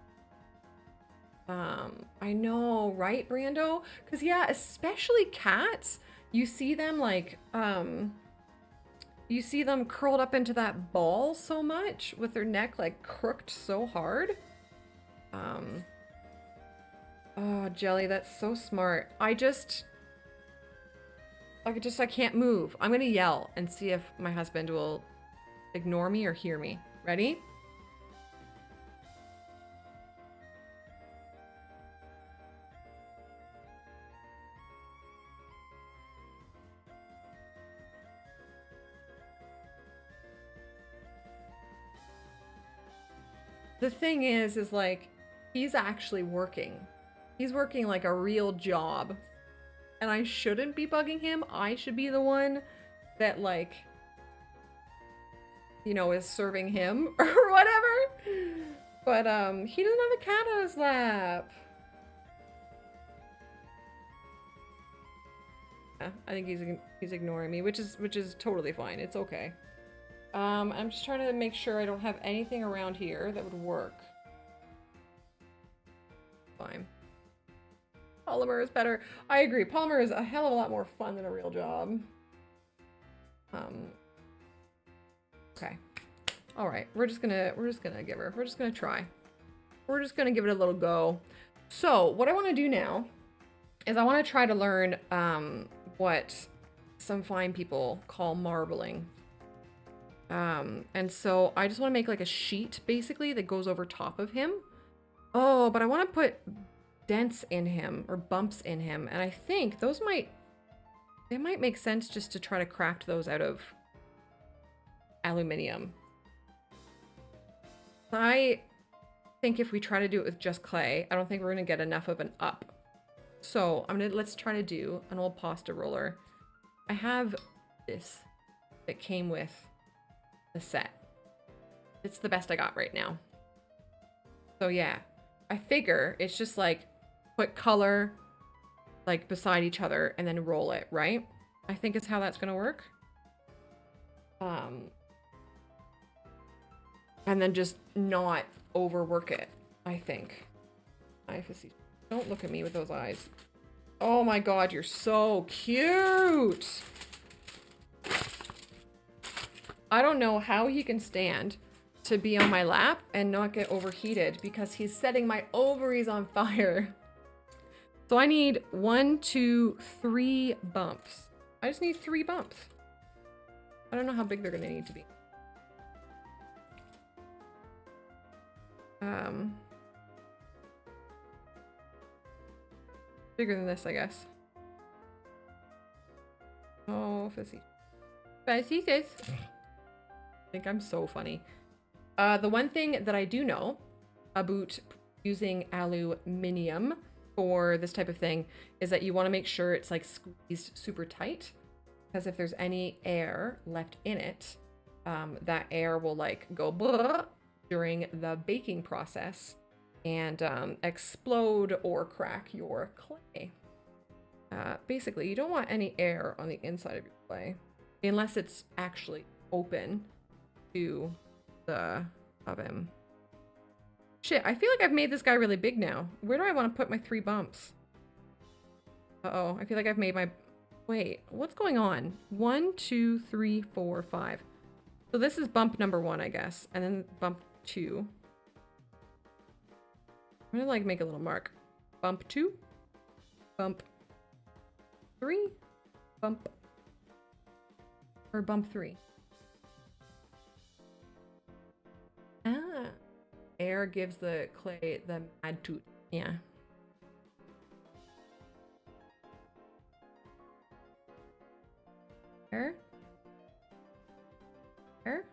I know, right, Brando? Because yeah, especially cats, you see them like, you see them curled up into that ball so much with their neck like crooked so hard. Oh, Jelly, that's so smart. I can't move. I'm gonna yell and see if my husband will ignore me or hear me. Ready? The thing is like, he's actually working. He's working like a real job. And I shouldn't be bugging him. I should be the one that like, you know, is serving him or whatever. But he doesn't have a cat on his lap. Yeah, I think he's ignoring me, which is totally fine. It's okay. I'm just trying to make sure I don't have anything around here that would work. Fine. Polymer is better. I agree. Polymer is a hell of a lot more fun than a real job. Okay. All right. We're just gonna give her. We're just gonna try. We're just gonna give it a little go. So what I want to do now is I want to try to learn what some fine people call marbling. And so I just want to make like a sheet basically that goes over top of him. Oh, but I want to put dents in him or bumps in him. And I think those might make sense just to try to craft those out of aluminium. I think if we try to do it with just clay, I don't think we're going to get enough of an up. So let's try to do an old pasta roller. I have this that came with the set. It's the best I got right now. So yeah, I figure it's just like put color like beside each other and then roll it, right? I think it's how that's gonna work. And then just not overwork it, I think. So Don't look at me with those eyes. Oh my god, you're so cute! I don't know how he can stand to be on my lap and not get overheated because he's setting my ovaries on fire. So I need 1, 2, 3 bumps. I just need 3 bumps. I don't know how big they're gonna need to be. Bigger than this, I guess. Oh, fizzy. Fizzy sis. I think I'm so funny. The one thing that I do know about using aluminium for this type of thing is that you want to make sure it's like squeezed super tight, because if there's any air left in it, that air will like go blah during the baking process and explode or crack your clay. Basically, you don't want any air on the inside of your clay unless it's actually open to the oven. Shit, I feel like I've made this guy really big now. Where do I want to put my 3 bumps? Uh-oh, I feel like I've made my... Wait, what's going on? 1, 2, 3, 4, 5. So this is bump number 1, I guess. And then bump 2. I'm gonna like make a little mark. Bump 2. Bump 3. Bump. Or bump 3. Ah. Air gives the clay the mad toot. Yeah. Air? Air?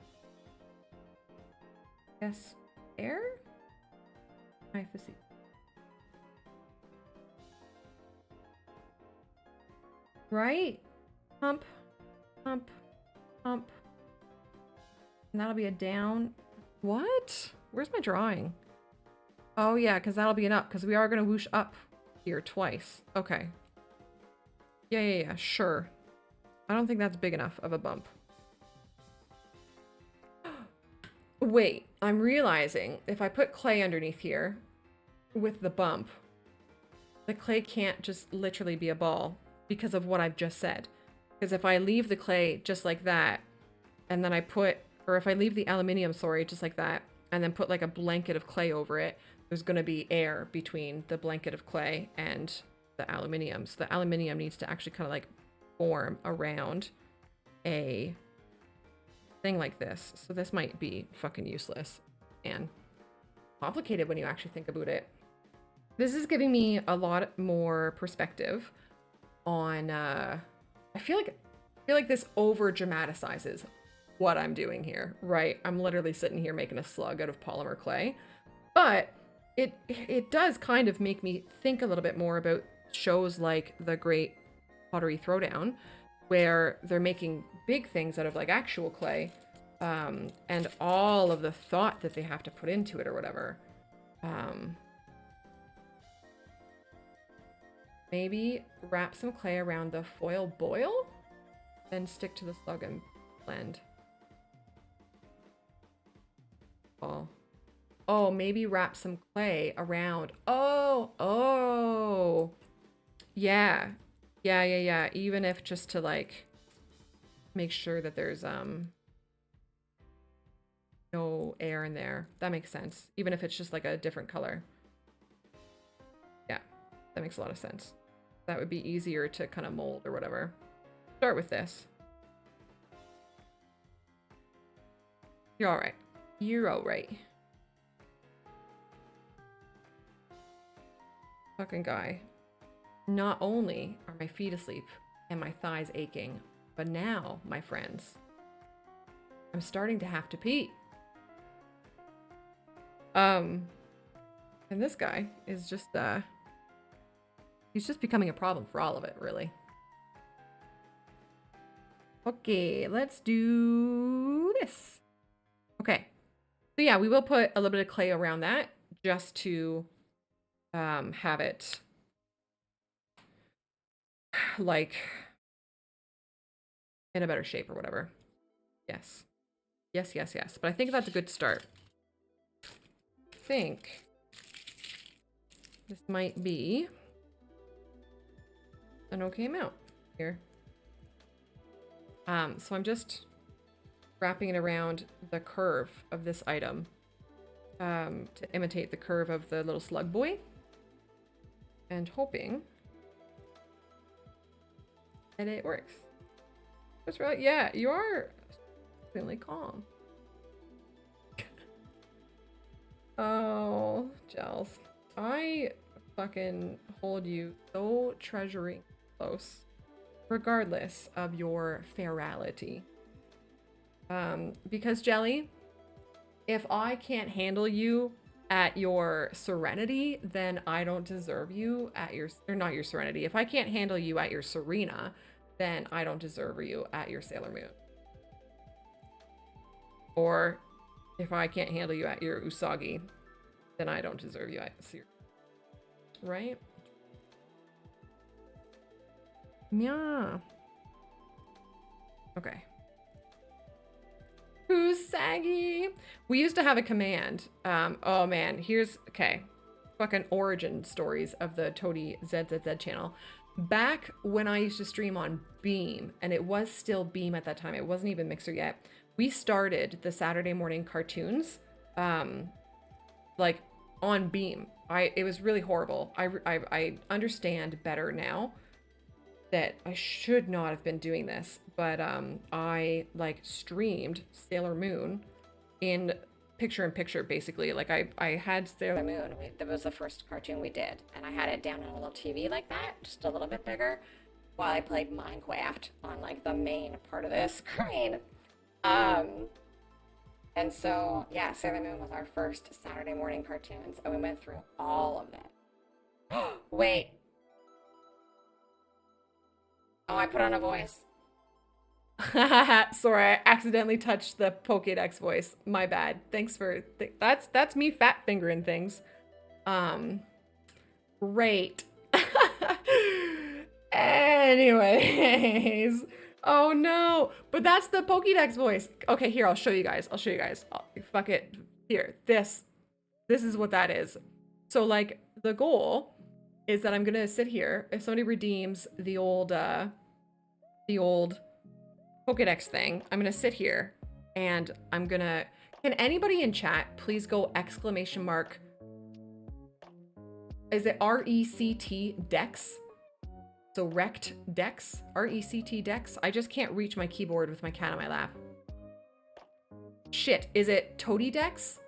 Yes. Air? I have to see. Right? Pump. Pump. Pump. And that'll be a down. What? Where's my drawing? Oh yeah, because that'll be an up, because we are going to whoosh up here twice. Okay. Yeah, sure. I don't think that's big enough of a bump. Wait, I'm realizing if I put clay underneath here with the bump, the clay can't just literally be a ball because of what I've just said. Because if I leave the clay just like that, and then I put, or if I leave the aluminium, sorry, just like that, and then put like a blanket of clay over it, there's going to be air between the blanket of clay and the aluminium. So the aluminium needs to actually kind of like form around a thing like this. So this might be fucking useless and complicated when you actually think about it. This is giving me a lot more perspective on, I feel like this over dramatizes what I'm doing here, right? I'm literally sitting here making a slug out of polymer clay, but it does kind of make me think a little bit more about shows like the Great Pottery Throwdown, where they're making big things out of like actual clay, and all of the thought that they have to put into it or whatever. Maybe wrap some clay around the foil boil, then stick to the slug and blend. Oh, maybe wrap some clay around. Oh. Yeah. Even if just to like make sure that there's no air in there. That makes sense. Even if it's just like a different color. Yeah, that makes a lot of sense. That would be easier to kind of mold or whatever. Start with this. You're all right. You're all right. Fucking guy. Not only are my feet asleep and my thighs aching, but now, my friends, I'm starting to have to pee. And this guy is just, he's just becoming a problem for all of it, really. Okay, let's do this. Okay. So yeah, we will put a little bit of clay around that just to have it like in a better shape or whatever. Yes. But I think that's a good start. I think this might be an okay amount here. So I'm just wrapping it around the curve of this item to imitate the curve of the little slug boy, and hoping that it works. That's right. Yeah, you are really calm. Oh, Gels. I fucking hold you so treasuring close, regardless of your ferality. Because Jelly, if I can't handle you at your serenity, then I don't deserve you at your, or not your serenity. If I can't handle you at your Serena, then I don't deserve you at your Sailor Moon. Or if I can't handle you at your Usagi, then I don't deserve you at your, right? Yeah. Okay. Who's saggy? We used to have a command. Oh man, here's, okay. Fucking origin stories of the toadiezzz channel. Back when I used to stream on Beam, and it was still Beam at that time, it wasn't even Mixer yet, we started the Saturday morning cartoons, like on Beam. It was really horrible. I understand better now that I should not have been doing this, but I like streamed Sailor Moon in picture-in-picture, basically. Like I had Sailor Moon, that was the first cartoon we did, and I had it down on a little TV like that, just a little bit bigger, while I played Minecraft on like the main part of the screen. And so, yeah, Sailor Moon was our first Saturday morning cartoons, and we went through all of that. Wait. Oh, I put on a voice. Sorry, I accidentally touched the Pokédex voice. My bad. Thanks for... that's me fat fingering things. Great. Anyways. Oh no. But that's the Pokédex voice. Okay, here, I'll show you guys. Fuck it. Here, this is what that is. So, like, the goal is that I'm gonna sit here. If somebody redeems the old Pokédex thing, I'm gonna sit here and I'm gonna, can anybody in chat please go exclamation mark, is it R-E-C-T Dex? So rect Dex, R-E-C-T Dex. I just can't reach my keyboard with my cat on my lap. Shit, is it toadiezzz?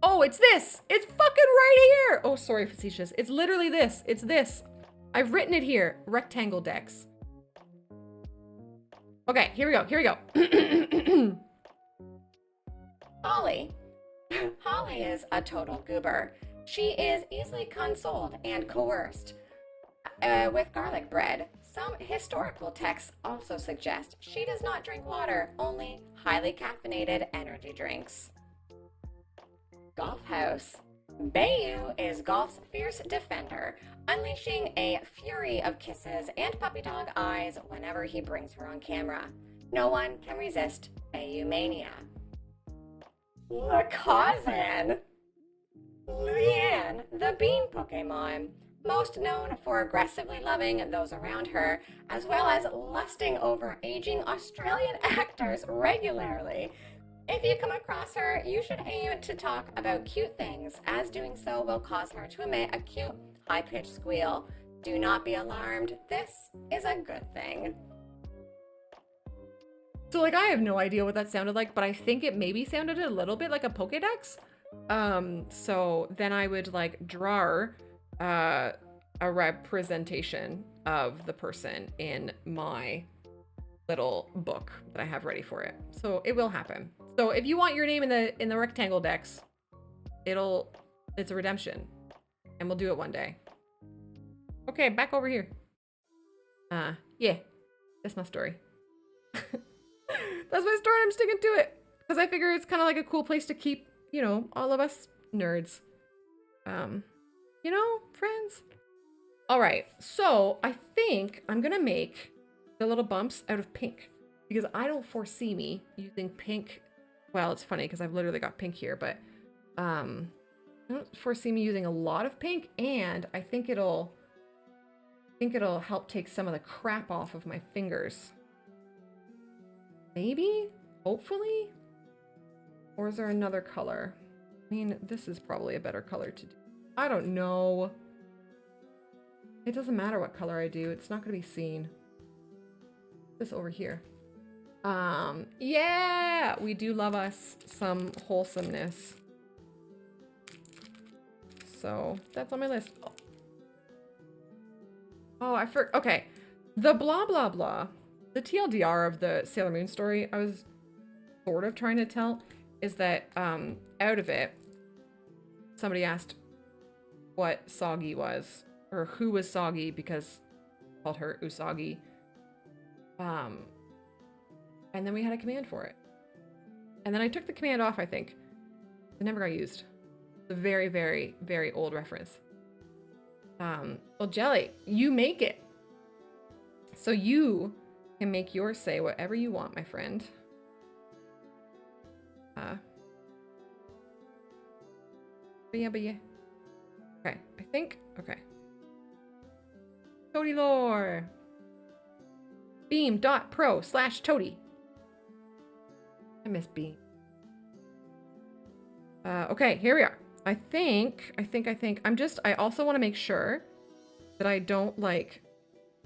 Oh, it's this. It's fucking right here. Oh, sorry, facetious. It's literally this. It's this. I've written it here. Rectangle Dex. Okay, here we go. Here we go. Holly. Holly is a total goober. She is easily consoled and coerced with garlic bread. Some historical texts also suggest she does not drink water, only highly caffeinated energy drinks. Golf House. Bayu is Golf's fierce defender, unleashing a fury of kisses and puppy dog eyes whenever he brings her on camera. No one can resist Bayu mania. Lakazan. Leanne, the bean Pokemon, most known for aggressively loving those around her, as well as lusting over aging Australian actors regularly. If you come across her, you should aim to talk about cute things, as doing so will cause her to emit a cute, high-pitched squeal. Do not be alarmed. This is a good thing. So, like, I have no idea what that sounded like, but I think it maybe sounded a little bit like a Pokédex. So then I would, like, draw a representation of the person in my little book that I have ready for it. So it will happen. So if you want your name in the rectangle Dex, it's a redemption, and we'll do it one day. Okay, back over here. Yeah, that's my story. That's my story. I'm sticking to it because I figure it's kind of like a cool place to keep, you know, all of us nerds. You know, friends. All right, so I think I'm gonna make the little bumps out of pink because I don't foresee me using pink. Well, it's funny because I've literally got pink here, but I'm don't foresee me using a lot of pink, and I think it'll help take some of the crap off of my fingers. Maybe? Hopefully? Or is there another color? I mean, this is probably a better color to do. I don't know. It doesn't matter what color I do. It's not going to be seen. This over here. Yeah! We do love us some wholesomeness. So, that's on my list. Oh, okay. The blah, blah, blah. The TLDR of the Sailor Moon story I was sort of trying to tell is that out of it, somebody asked what Soggy was, or who was Soggy, because I called her Usagi. And then we had a command for it. And then I took the command off, I think. It never got used. It's a very, very, very old reference. Well, Jelly, you make it. So you can make yours say whatever you want, my friend. But yeah. Okay, I think, okay. Toadie lore. Beam.pro/Toadie. I miss Beam. Okay, here we are. I think, I also want to make sure that I don't, like,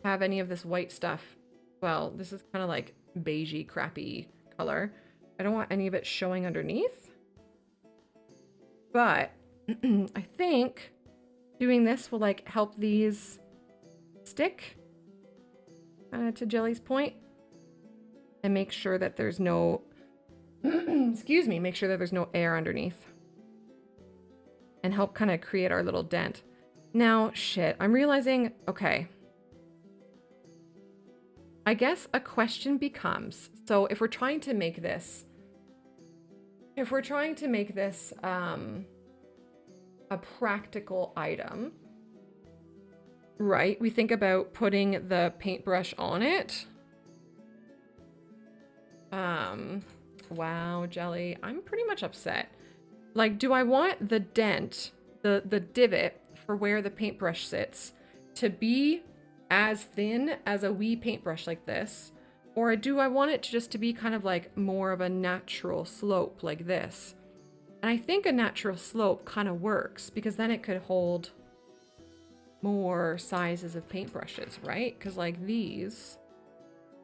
have any of this white stuff. Well, this is kind of like beigey, crappy color. I don't want any of it showing underneath. But I think doing this will, like, help these stick to Jelly's point. And make sure that there's no, excuse me, make sure that there's no air underneath. And help kind of create our little dent. Now, shit, I'm realizing, okay. I guess a question becomes, so if we're trying to make this, a practical item, right? We think about putting the paintbrush on it. Wow, Jelly, I'm pretty much upset. Like, do I want the dent, the divot for where the paintbrush sits to be as thin as a wee paintbrush like this? Or do I want it just to be kind of like more of a natural slope like this? And I think a natural slope kind of works because then it could hold more sizes of paintbrushes, right? Because like these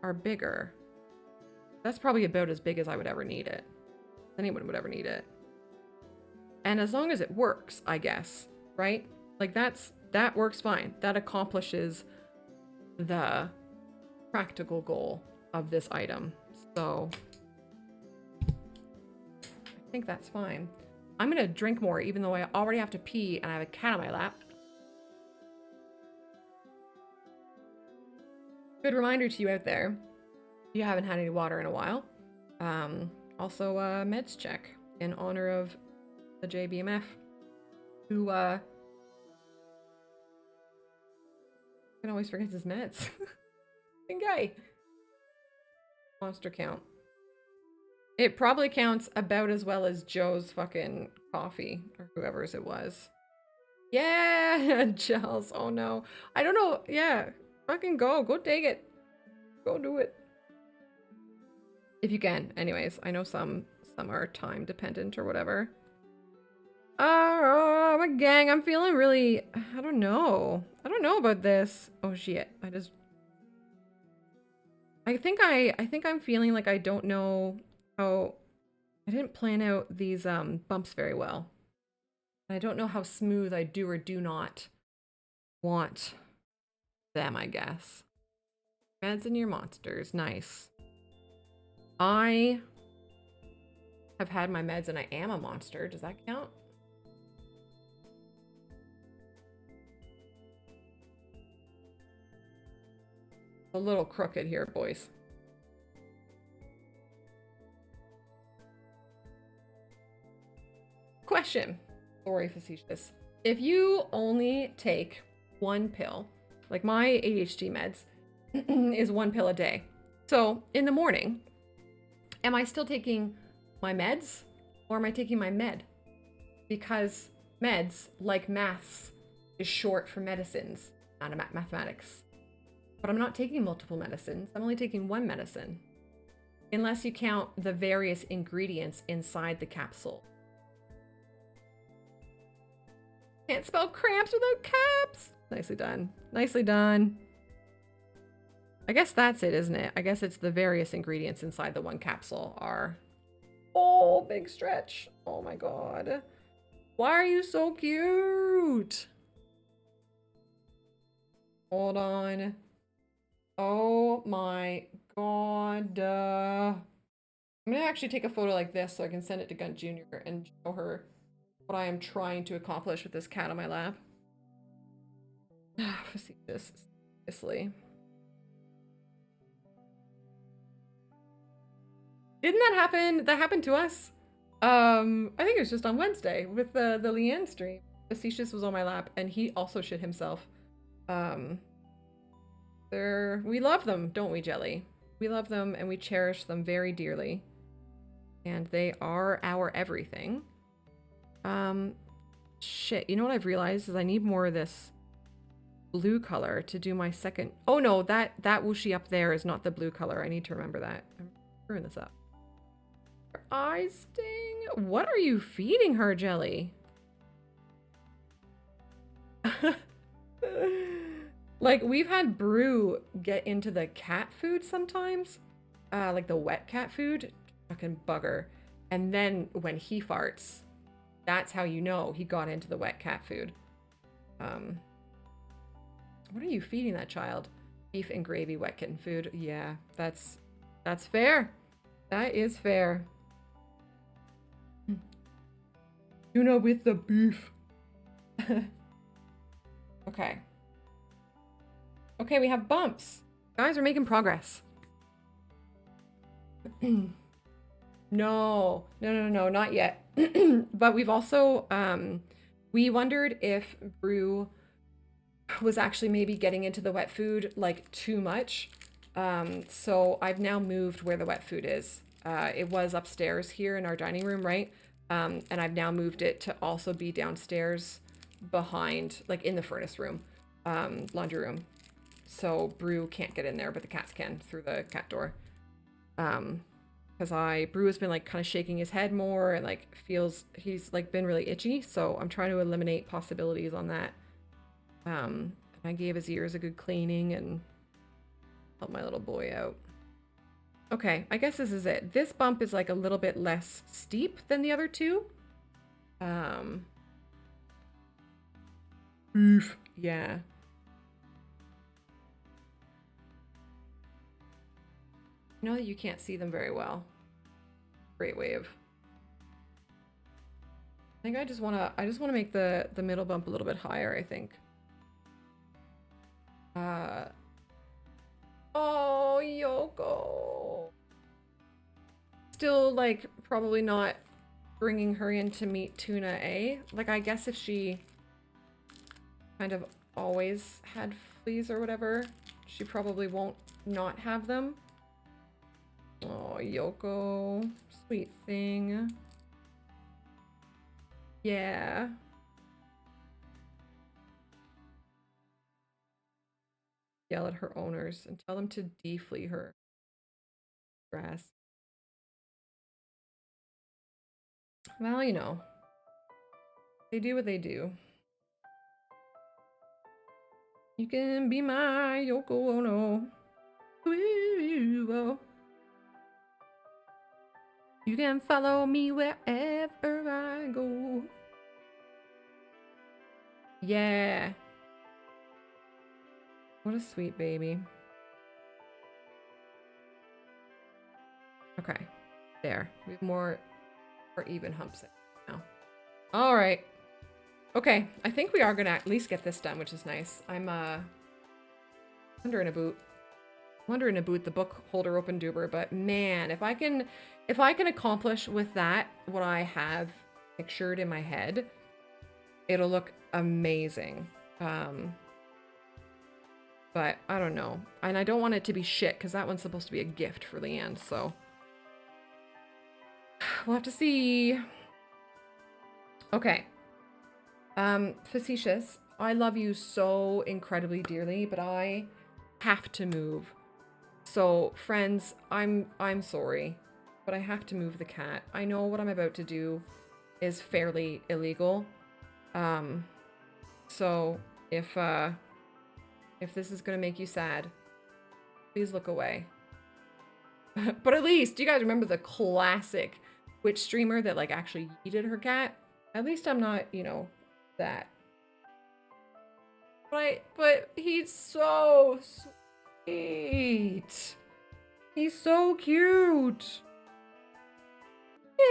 are bigger. That's probably about as big as I would ever need it. Anyone would ever need it. And as long as it works, I guess, right? Like that works fine. That accomplishes the practical goal of this item. So I think that's fine. I'm gonna drink more even though I already have to pee and I have a cat on my lap. Good reminder to you out there, if you haven't had any water in a while. Also meds check in honor of the JBMF, who can always forget his meds. Good guy. Monster count. It probably counts about as well as Joe's fucking coffee or whoever's it was. Yeah, gels. Oh no, I don't know. Yeah, fucking go take it. Go do it if you can. Anyways, I know some are time dependent or whatever. Oh, my gang, I'm feeling really, I don't know about this. Oh shit, I think I'm feeling like I don't know how, I didn't plan out these bumps very well. I don't know how smooth I do or do not want them, I guess. Meds in your monsters, nice. I have had my meds and I am a monster, does that count? A little crooked here, boys. Question. Sorry, facetious. If you only take one pill, like my ADHD meds is one pill a day. So in the morning, am I still taking my meds or am I taking my med? Because meds, like maths, is short for medicines, not mathematics. But I'm not taking multiple medicines. I'm only taking one medicine. Unless you count the various ingredients inside the capsule. Can't spell cramps without caps. Nicely done. Nicely done. I guess that's it, isn't it? I guess it's the various ingredients inside the one capsule are... Oh, big stretch. Oh my god. Why are you so cute? Hold on. Oh my god. I'm gonna actually take a photo like this so I can send it to Gun Jr. and show her what I am trying to accomplish with this cat on my lap. Facetious, seriously. Didn't that happen? That happened to us. I think it was just on Wednesday with the Leanne stream. Facetious was on my lap and he also shit himself. We love them, don't we, Jelly? We love them and we cherish them very dearly. And they are our everything. Shit, you know what I've realized is I need more of this blue color to do my second. Oh no, that whooshy up there is not the blue color. I need to remember that. I'm screwing this up. Her eyes sting. What are you feeding her, Jelly? Like, we've had Brew get into the cat food sometimes. Like the wet cat food. Fucking bugger. And then when he farts, that's how you know he got into the wet cat food. What are you feeding that child? Beef and gravy wet kitten food. Yeah, that's fair. That is fair. Tuna with the beef. Okay. Okay, we have bumps. Guys, we're making progress. No, not yet. But we've also, we wondered if Brew was actually maybe getting into the wet food like too much. So I've now moved where the wet food is. It was upstairs here in our dining room, right? And I've now moved it to also be downstairs behind, like in the furnace room, laundry room. So Brew can't get in there, but the cats can through the cat door. Because Brew has been like kind of shaking his head more and like feels he's like been really itchy. So I'm trying to eliminate possibilities on that. I gave his ears a good cleaning and helped my little boy out. Okay, I guess this is it. This bump is like a little bit less steep than the other two. Beef. Yeah. I know that you can't see them very well. Great wave. I think I just wanna make the middle bump a little bit higher, I think. Oh, Yoko. Still, like, probably not bringing her in to meet Tuna, eh? Like, I guess if she kind of always had fleas or whatever, she probably won't not have them. Oh, Yoko. Sweet thing. Yeah. Yell at her owners and tell them to deflea her. Grass. Well, you know. They do what they do. You can be my Yoko Ono. Ooh, you can follow me wherever I go. Yeah. What a sweet baby. Okay. There. We have more even humps now. All right. Okay. I think we are going to at least get this done, which is nice. I'm wondering about the book holder open duber, but man, if I can accomplish with that what I have pictured in my head, it'll look amazing. But I don't know. And I don't want it to be shit because that one's supposed to be a gift for Leanne, so we'll have to see. Okay. Facetious, I love you so incredibly dearly, but I have to move. So, friends, I'm sorry, but I have to move the cat. I know what I'm about to do is fairly illegal. Um, so if this is gonna make you sad, please look away. But at least, do you guys remember the classic witch streamer that like actually yeeted her cat? At least I'm not, you know, that. But he's so sweet. He's so cute.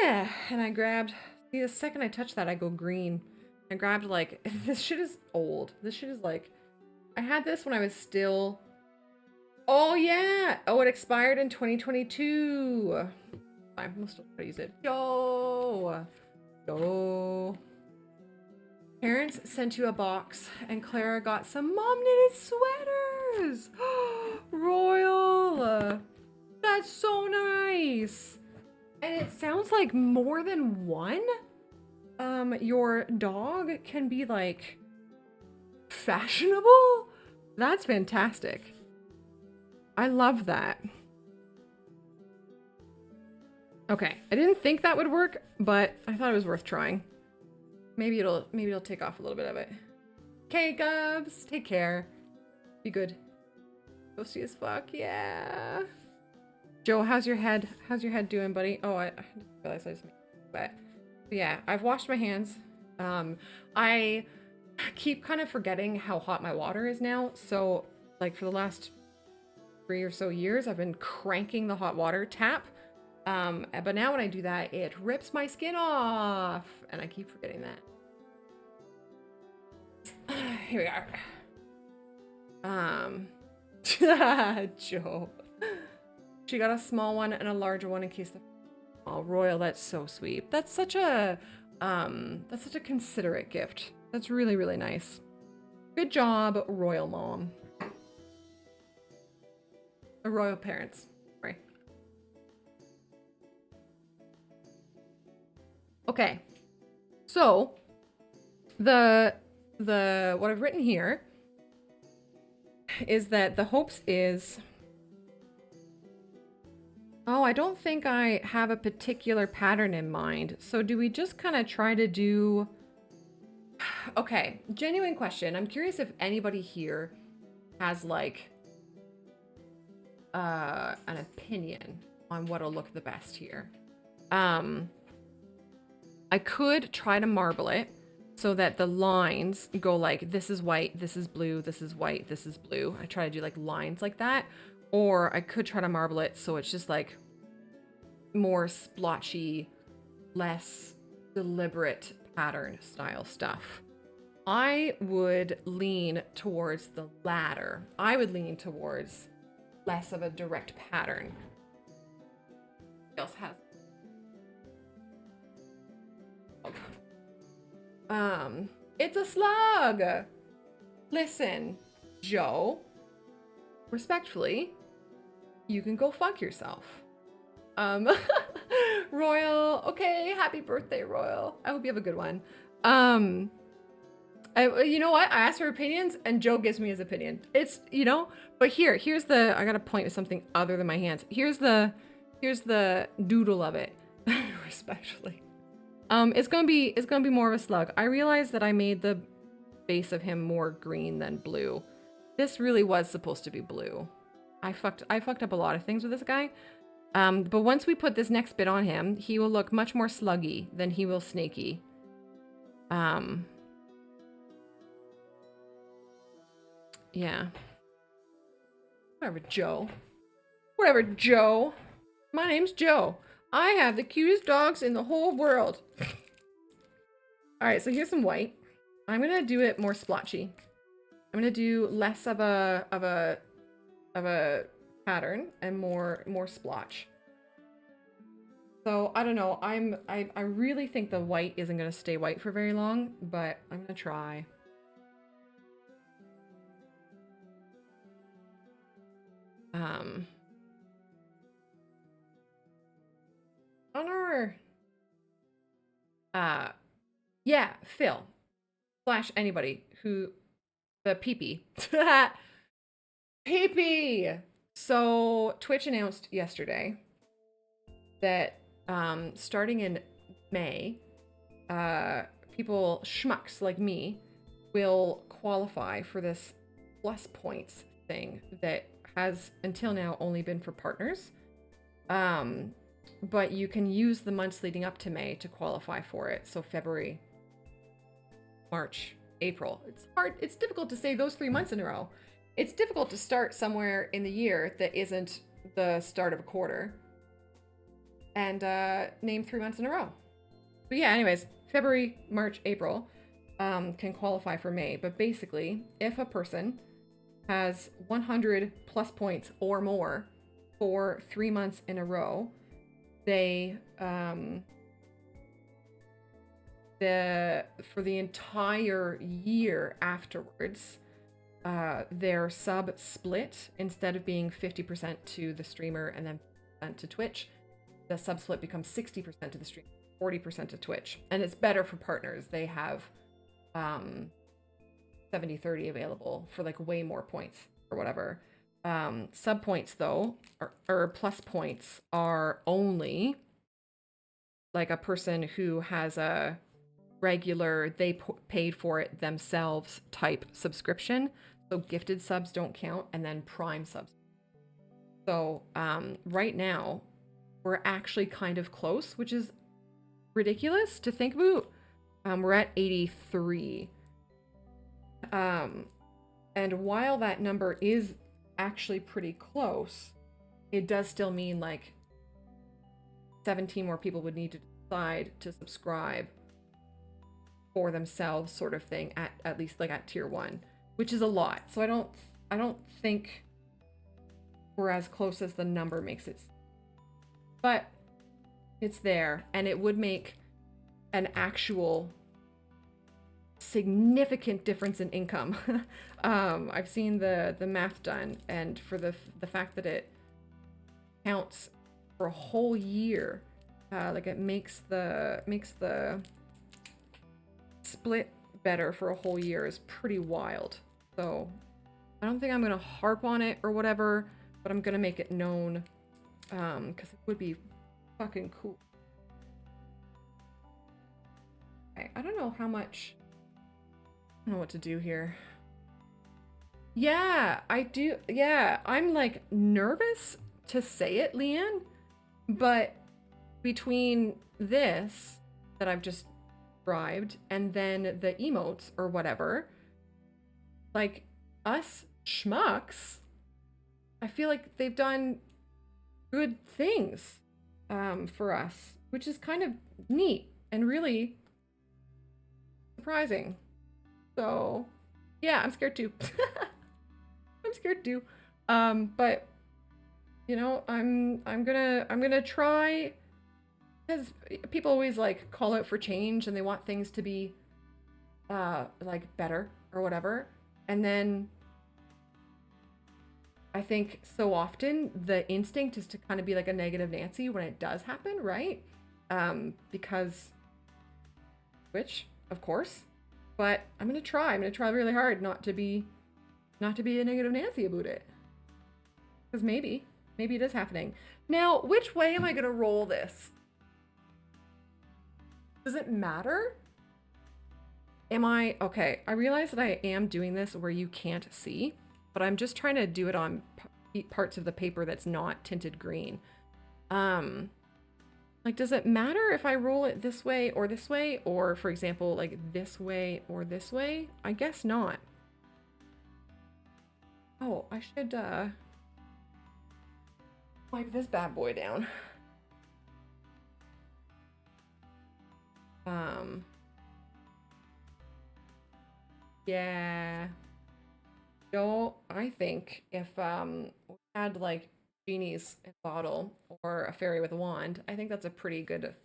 Yeah, and I grabbed, see, the second I touch that, I go green. I grabbed like, this shit is old. This shit is like, I had this when I was still, oh yeah. Oh, it expired in 2022. I'm still trying to use it. Yo. Parents sent you a box and Clara got some mom knitted sweaters. Royal. That's so nice. And it sounds like more than one. Your dog can be like fashionable. That's fantastic. I love that. Okay, I didn't think that would work, but I thought it was worth trying. Maybe it'll take off a little bit of it. Okay, Gubs, take care. Be good. Ghosty as fuck, yeah. Joe, how's your head? How's your head doing, buddy? Oh, I realized I just made it. But yeah, I've washed my hands. I keep kind of forgetting how hot my water is now. So, like for the last 3 or so years, I've been cranking the hot water tap. But now when I do that, it rips my skin off, and I keep forgetting that. Here we are. Joe. She got a small one and a larger one in case the. Oh, Royal, that's so sweet. That's such a considerate gift. That's really, really nice. Good job, Royal Mom. Or Royal Parents. Right. Okay. So the what I've written here is that the hopes is. Oh, I don't think I have a particular pattern in mind. So do we just kind of try to do... Okay, genuine question. I'm curious if anybody here has like an opinion on what'll look the best here. I could try to marble it so that the lines go like, this is white, this is blue, this is white, this is blue. I try to do like lines like that. Or I could try to marble it so it's just like more splotchy, less deliberate pattern style stuff. I would lean towards the latter. I would lean towards less of a direct pattern. What else has? It's a slug. Listen, Joe, respectfully, you can go fuck yourself. Royal, okay, happy birthday, Royal. I hope you have a good one. You know what? I asked for opinions and Joe gives me his opinion. It's, you know, but here's the, I gotta point to something other than my hands. Here's the doodle of it, respectfully. It's gonna be more of a slug. I realized that I made the base of him more green than blue. This really was supposed to be blue. I fucked up a lot of things with this guy. But once we put this next bit on him, he will look much more sluggy than he will snaky. Yeah. Whatever, Joe. Whatever, Joe. My name's Joe. I have the cutest dogs in the whole world. All right, so here's some white. I'm gonna do it more splotchy. I'm gonna do less of a pattern and more splotch. So I don't know. I really think the white isn't gonna stay white for very long, but I'm gonna try. Honor. Yeah, Phil. slash anybody who the peepee. Peepee. So Twitch announced yesterday that starting in May, people schmucks like me will qualify for this plus points thing that has until now only been for partners. But you can use the months leading up to May to qualify for it. So February, March, April. It's hard. It's difficult to say those 3 months in a row. It's difficult to start somewhere in the year that isn't the start of a quarter and name 3 months in a row. But yeah, anyways, February, March, April can qualify for May. But basically, if a person has 100 plus points or more for 3 months in a row, they for the entire year afterwards, their sub split, instead of being 50% to the streamer and then 50% to Twitch, the sub split becomes 60% to the streamer, 40% to Twitch. And it's better for partners. They have 70-30 available for like way more points or whatever. Sub points though, or plus points, are only like a person who has a regular, they paid for it themselves type subscription. So gifted subs don't count, and then prime subs. So right now we're actually kind of close, which is ridiculous to think about. We're at 83. And while that number is actually pretty close, it does still mean like 17 more people would need to decide to subscribe for themselves, sort of thing, at least like at tier 1, which is a lot. So I don't think we're as close as the number makes it, but it's there, and it would make an actual significant difference in income. I've seen the math done, and for the fact that it counts for a whole year, like it makes the split better for a whole year is pretty wild. So I don't think I'm gonna harp on it or whatever, but I'm gonna make it known because it would be fucking cool. Okay, I don't know how much. I don't know what to do here. Yeah, I do. Yeah, I'm like nervous to say it, Leanne, but between this that I've just described and then the emotes or whatever, like us schmucks, I feel like they've done good things for us, which is kind of neat and really surprising. So yeah, I'm scared too. I'm scared too. But you know, I'm gonna try, because people always like call out for change and they want things to be like better or whatever. And then I think so often the instinct is to kind of be like a negative Nancy when it does happen, right? Because which, of course, but I'm gonna try really hard not to be a negative Nancy about it. Because maybe it is happening. Now, which way am I gonna roll this? Does it matter? Am I okay? I realize that I am doing this where you can't see, but I'm just trying to do it on parts of the paper that's not tinted green. Like, does it matter if I roll it this way, or for example, like this way or this way? I guess not. Oh, I should wipe this bad boy down. Yeah. So I think if we had like genies in a bottle or a fairy with a wand, I think that's a pretty good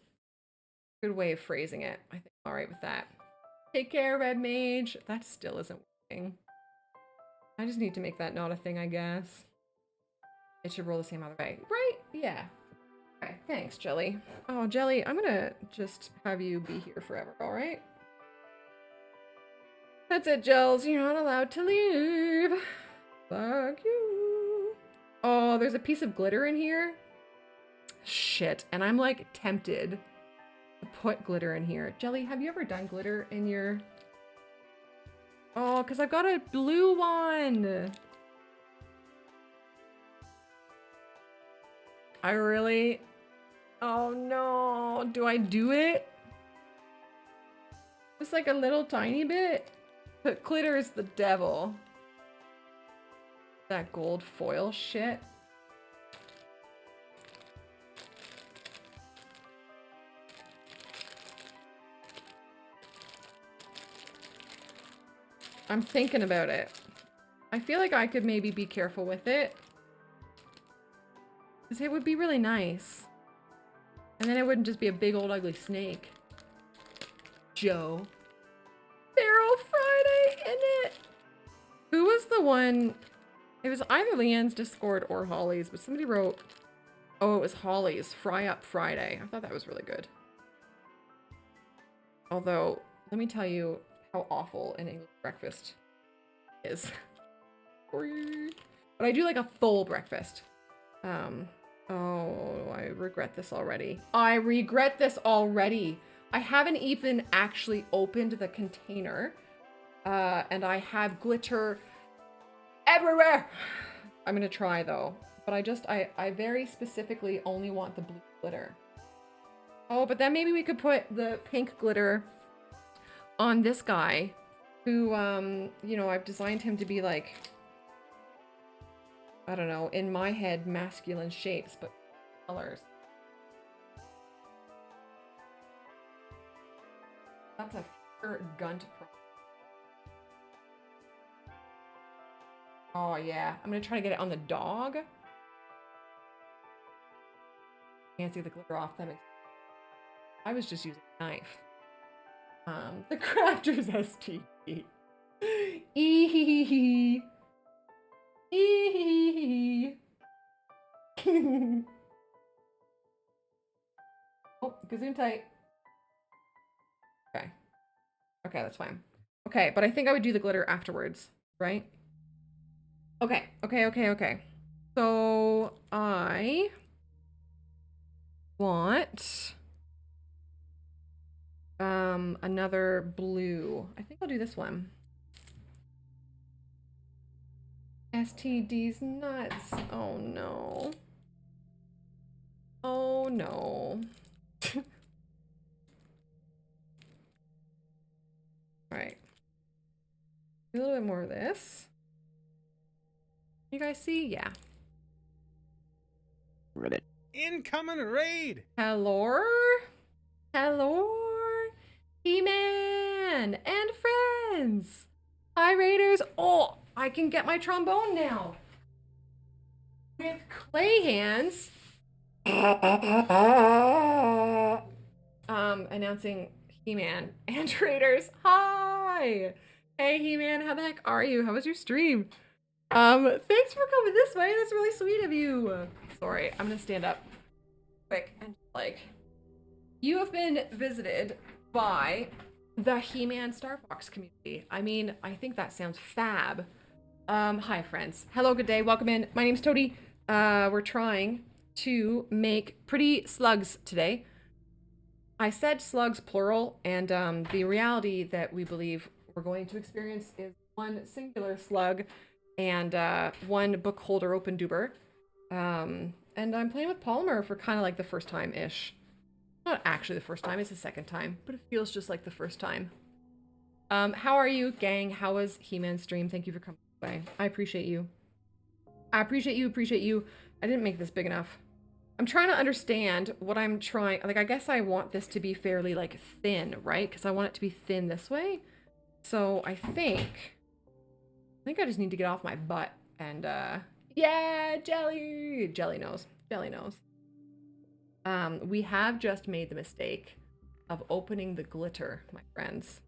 way of phrasing it. I think I'm all right with that. Take care, Red Mage. That still isn't working. I just need to make that not a thing, I guess. It should roll the same other way. Right? Yeah. Okay, thanks, Jelly. Oh, Jelly, I'm gonna just have you be here forever, all right? That's it, Jills. You're not allowed to leave. Fuck you. Oh, there's a piece of glitter in here. Shit. And I'm like tempted to put glitter in here. Jelly, have you ever done glitter in your... Oh, because I've got a blue one. I really... Oh no. Do I do it? Just like a little tiny bit? But glitter is the devil. That gold foil shit. I'm thinking about it. I feel like I could maybe be careful with it. Because it would be really nice. And then it wouldn't just be a big old ugly snake. Joe. Feral Friday in it. Who was the one? It was either Leanne's Discord or Holly's, but somebody wrote, oh, it was Holly's Fry Up Friday. I thought that was really good. Although, let me tell you how awful an English breakfast is. But I do like a full breakfast. Oh, I regret this already. I regret this already. I haven't even actually opened the container. And I have glitter everywhere. I'm gonna try though. But I very specifically only want the blue glitter. Oh, but then maybe we could put the pink glitter on this guy who, you know, I've designed him to be like, I don't know, in my head, masculine shapes, but colors. That's a pure gun to pro. Oh yeah, I'm gonna try to get it on the dog. Can't see the glitter off, that makes... I was just using a knife. The Crafter's STD. Eeeeee. Eeeeee. Oh, gazoon tight. Okay. Okay, that's fine. Okay, but I think I would do the glitter afterwards, right? Okay, okay. So, I want another blue. I think I'll do this one. STD's nuts. Oh no. Oh no. Alright. A little bit more of this. You guys see? Yeah. Ribbit. Incoming raid! Hello? Hello? He-Man and friends! Hi, Raiders! Oh, I can get my trombone now! With clay hands. Announcing He-Man and Raiders. Hi! Hey, He-Man, how the heck are you? How was your stream? Thanks for coming this way. That's really sweet of you. Sorry, I'm gonna stand up quick and like, you have been visited by the He-Man Star Fox community. I mean, I think that sounds fab. Hi friends. Hello, good day, welcome in. My name's Toadie. We're trying to make pretty slugs today. I said slugs plural, and the reality that we believe we're going to experience is one singular slug and one book holder open doober. And I'm playing with Polymer for kind of like the first time-ish. Not actually the first time, it's the second time, but it feels just like the first time. How are you, gang? How was He-Man's stream? Thank you for coming by. I appreciate you. I appreciate you. I didn't make this big enough. I'm trying to understand what I'm trying, like I guess I want this to be fairly like thin, right? Because I want it to be thin this way. So I think I just need to get off my butt and yeah, Jelly! Jelly knows. Jelly knows. We have just made the mistake of opening the glitter, my friends.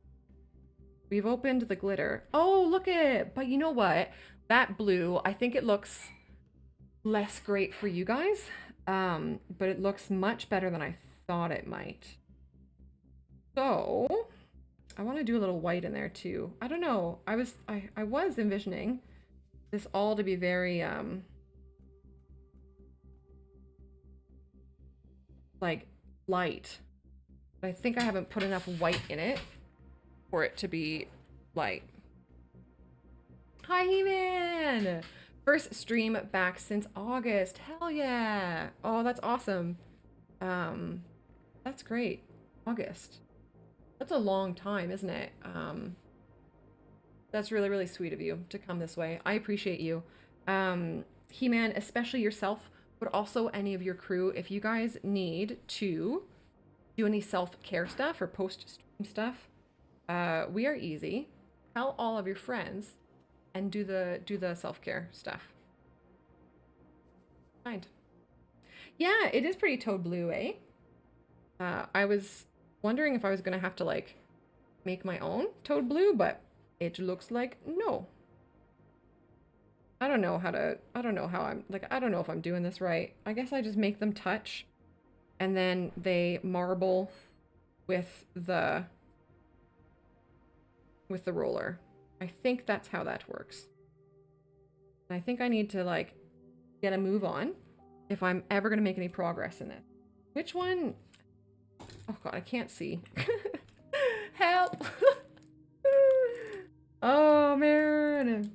We've opened the glitter. Oh, look at it! But you know what? That blue, I think it looks less great for you guys. But it looks much better than I thought it might. So, I want to do a little white in there too. I don't know. I was envisioning this all to be very like light. But I think I haven't put enough white in it for it to be light. Hi, He-Man! First stream back since August. Hell yeah! Oh, that's awesome. That's great. August. That's a long time, isn't it? That's really, really sweet of you to come this way. I appreciate you. He-Man, especially yourself, but also any of your crew, if you guys need to do any self-care stuff or post-stream stuff, we are easy. Tell all of your friends and do the self-care stuff. Kind. Yeah, it is pretty toad blue, eh? I was wondering if I was gonna have to like make my own toad blue, but it looks like no. I don't know if I'm doing this right. I guess I just make them touch and then they marble with the roller. I think that's how that works. I think I need to like get a move on if I'm ever gonna make any progress in it. Which one? Oh god, I can't see. Help! Oh man.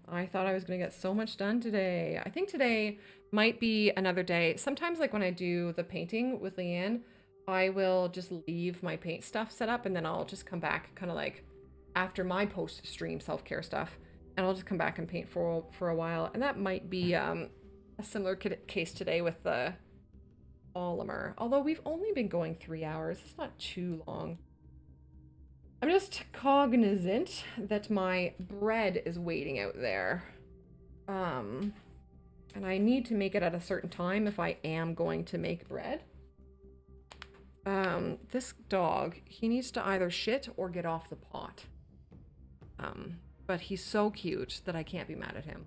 I thought I was gonna get so much done today. I think today might be another day. Sometimes like when I do the painting with Leanne, I will just leave my paint stuff set up and then I'll just come back kind of like after my post-stream self-care stuff, and I'll just come back and paint for a while. And that might be a similar case today with the Polymer. Although we've only been going 3 hours, it's not too long. I'm just cognizant that my bread is waiting out there. And I need to make it at a certain time if I am going to make bread. This dog, he needs to either shit or get off the pot. But he's so cute that I can't be mad at him.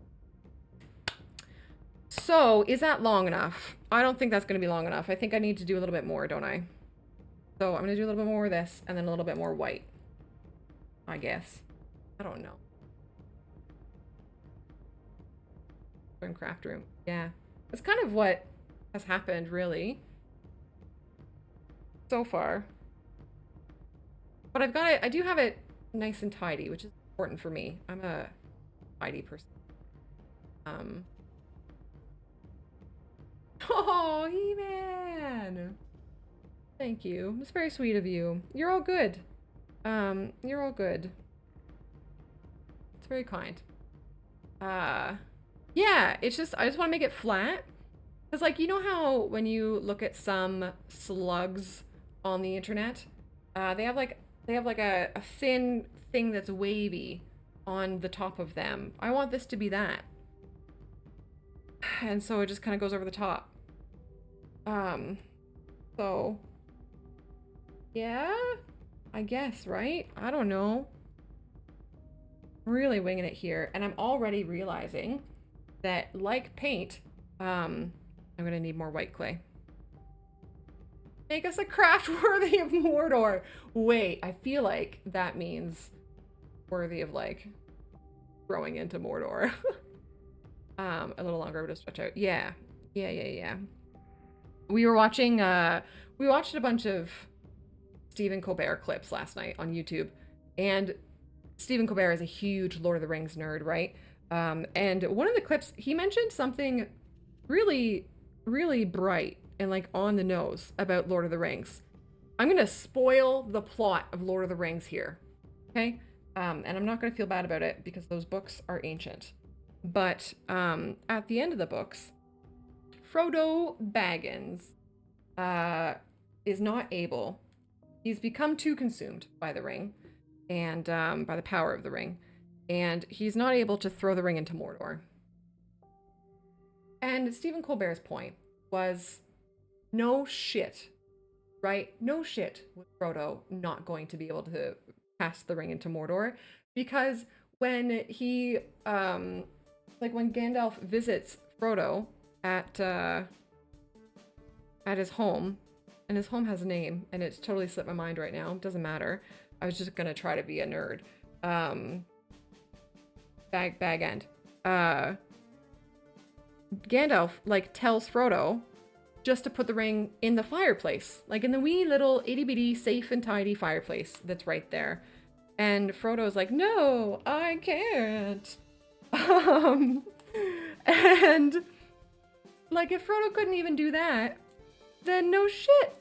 So, is that long enough? I don't think that's going to be long enough. I think I need to do a little bit more, don't I? So, I'm going to do a little bit more of this and then a little bit more white. I guess. I don't know. In craft room. Yeah. That's kind of what has happened, really. So far. But I've got it, I do have it nice and tidy, which is important for me. I'm a tidy person. Oh, He-Man! Thank you. It's very sweet of you. You're all good. You're all good. It's very kind. Yeah, it's just, I just want to make it flat. Because, like, you know how when you look at some slugs on the internet, they have like a thin thing that's wavy on the top of them. I want this to be that. And so it just kind of goes over the top. So, yeah, I guess, right? I don't know. I'm really winging it here. And I'm already realizing that, like paint, I'm gonna need more white clay. Make us a craft worthy of Mordor. Wait, I feel like that means worthy of, like, growing into Mordor. A little longer to stretch out. Yeah. We were watching, we watched a bunch of Stephen Colbert clips last night on YouTube. And Stephen Colbert is a huge Lord of the Rings nerd, right? And one of the clips, he mentioned something really, really bright and like on the nose about Lord of the Rings. I'm gonna spoil the plot of Lord of the Rings here, okay? And I'm not gonna feel bad about it because those books are ancient. But at the end of the books, Frodo Baggins is not able. He's become too consumed by the ring and by the power of the ring. And he's not able to throw the ring into Mordor. And Stephen Colbert's point was, no shit, right? No shit with Frodo not going to be able to pass the ring into Mordor. Because when he, like when Gandalf visits Frodo at his home, And his home has a name, and it's totally slipped my mind right now. Doesn't matter. I was just gonna try to be a nerd. Bag end. Gandalf, like, tells Frodo just to put the ring in the fireplace. Like, in the wee little itty-bitty safe and tidy fireplace that's right there. And Frodo's like, no, I can't. And, like, if Frodo couldn't even do that, then no shit.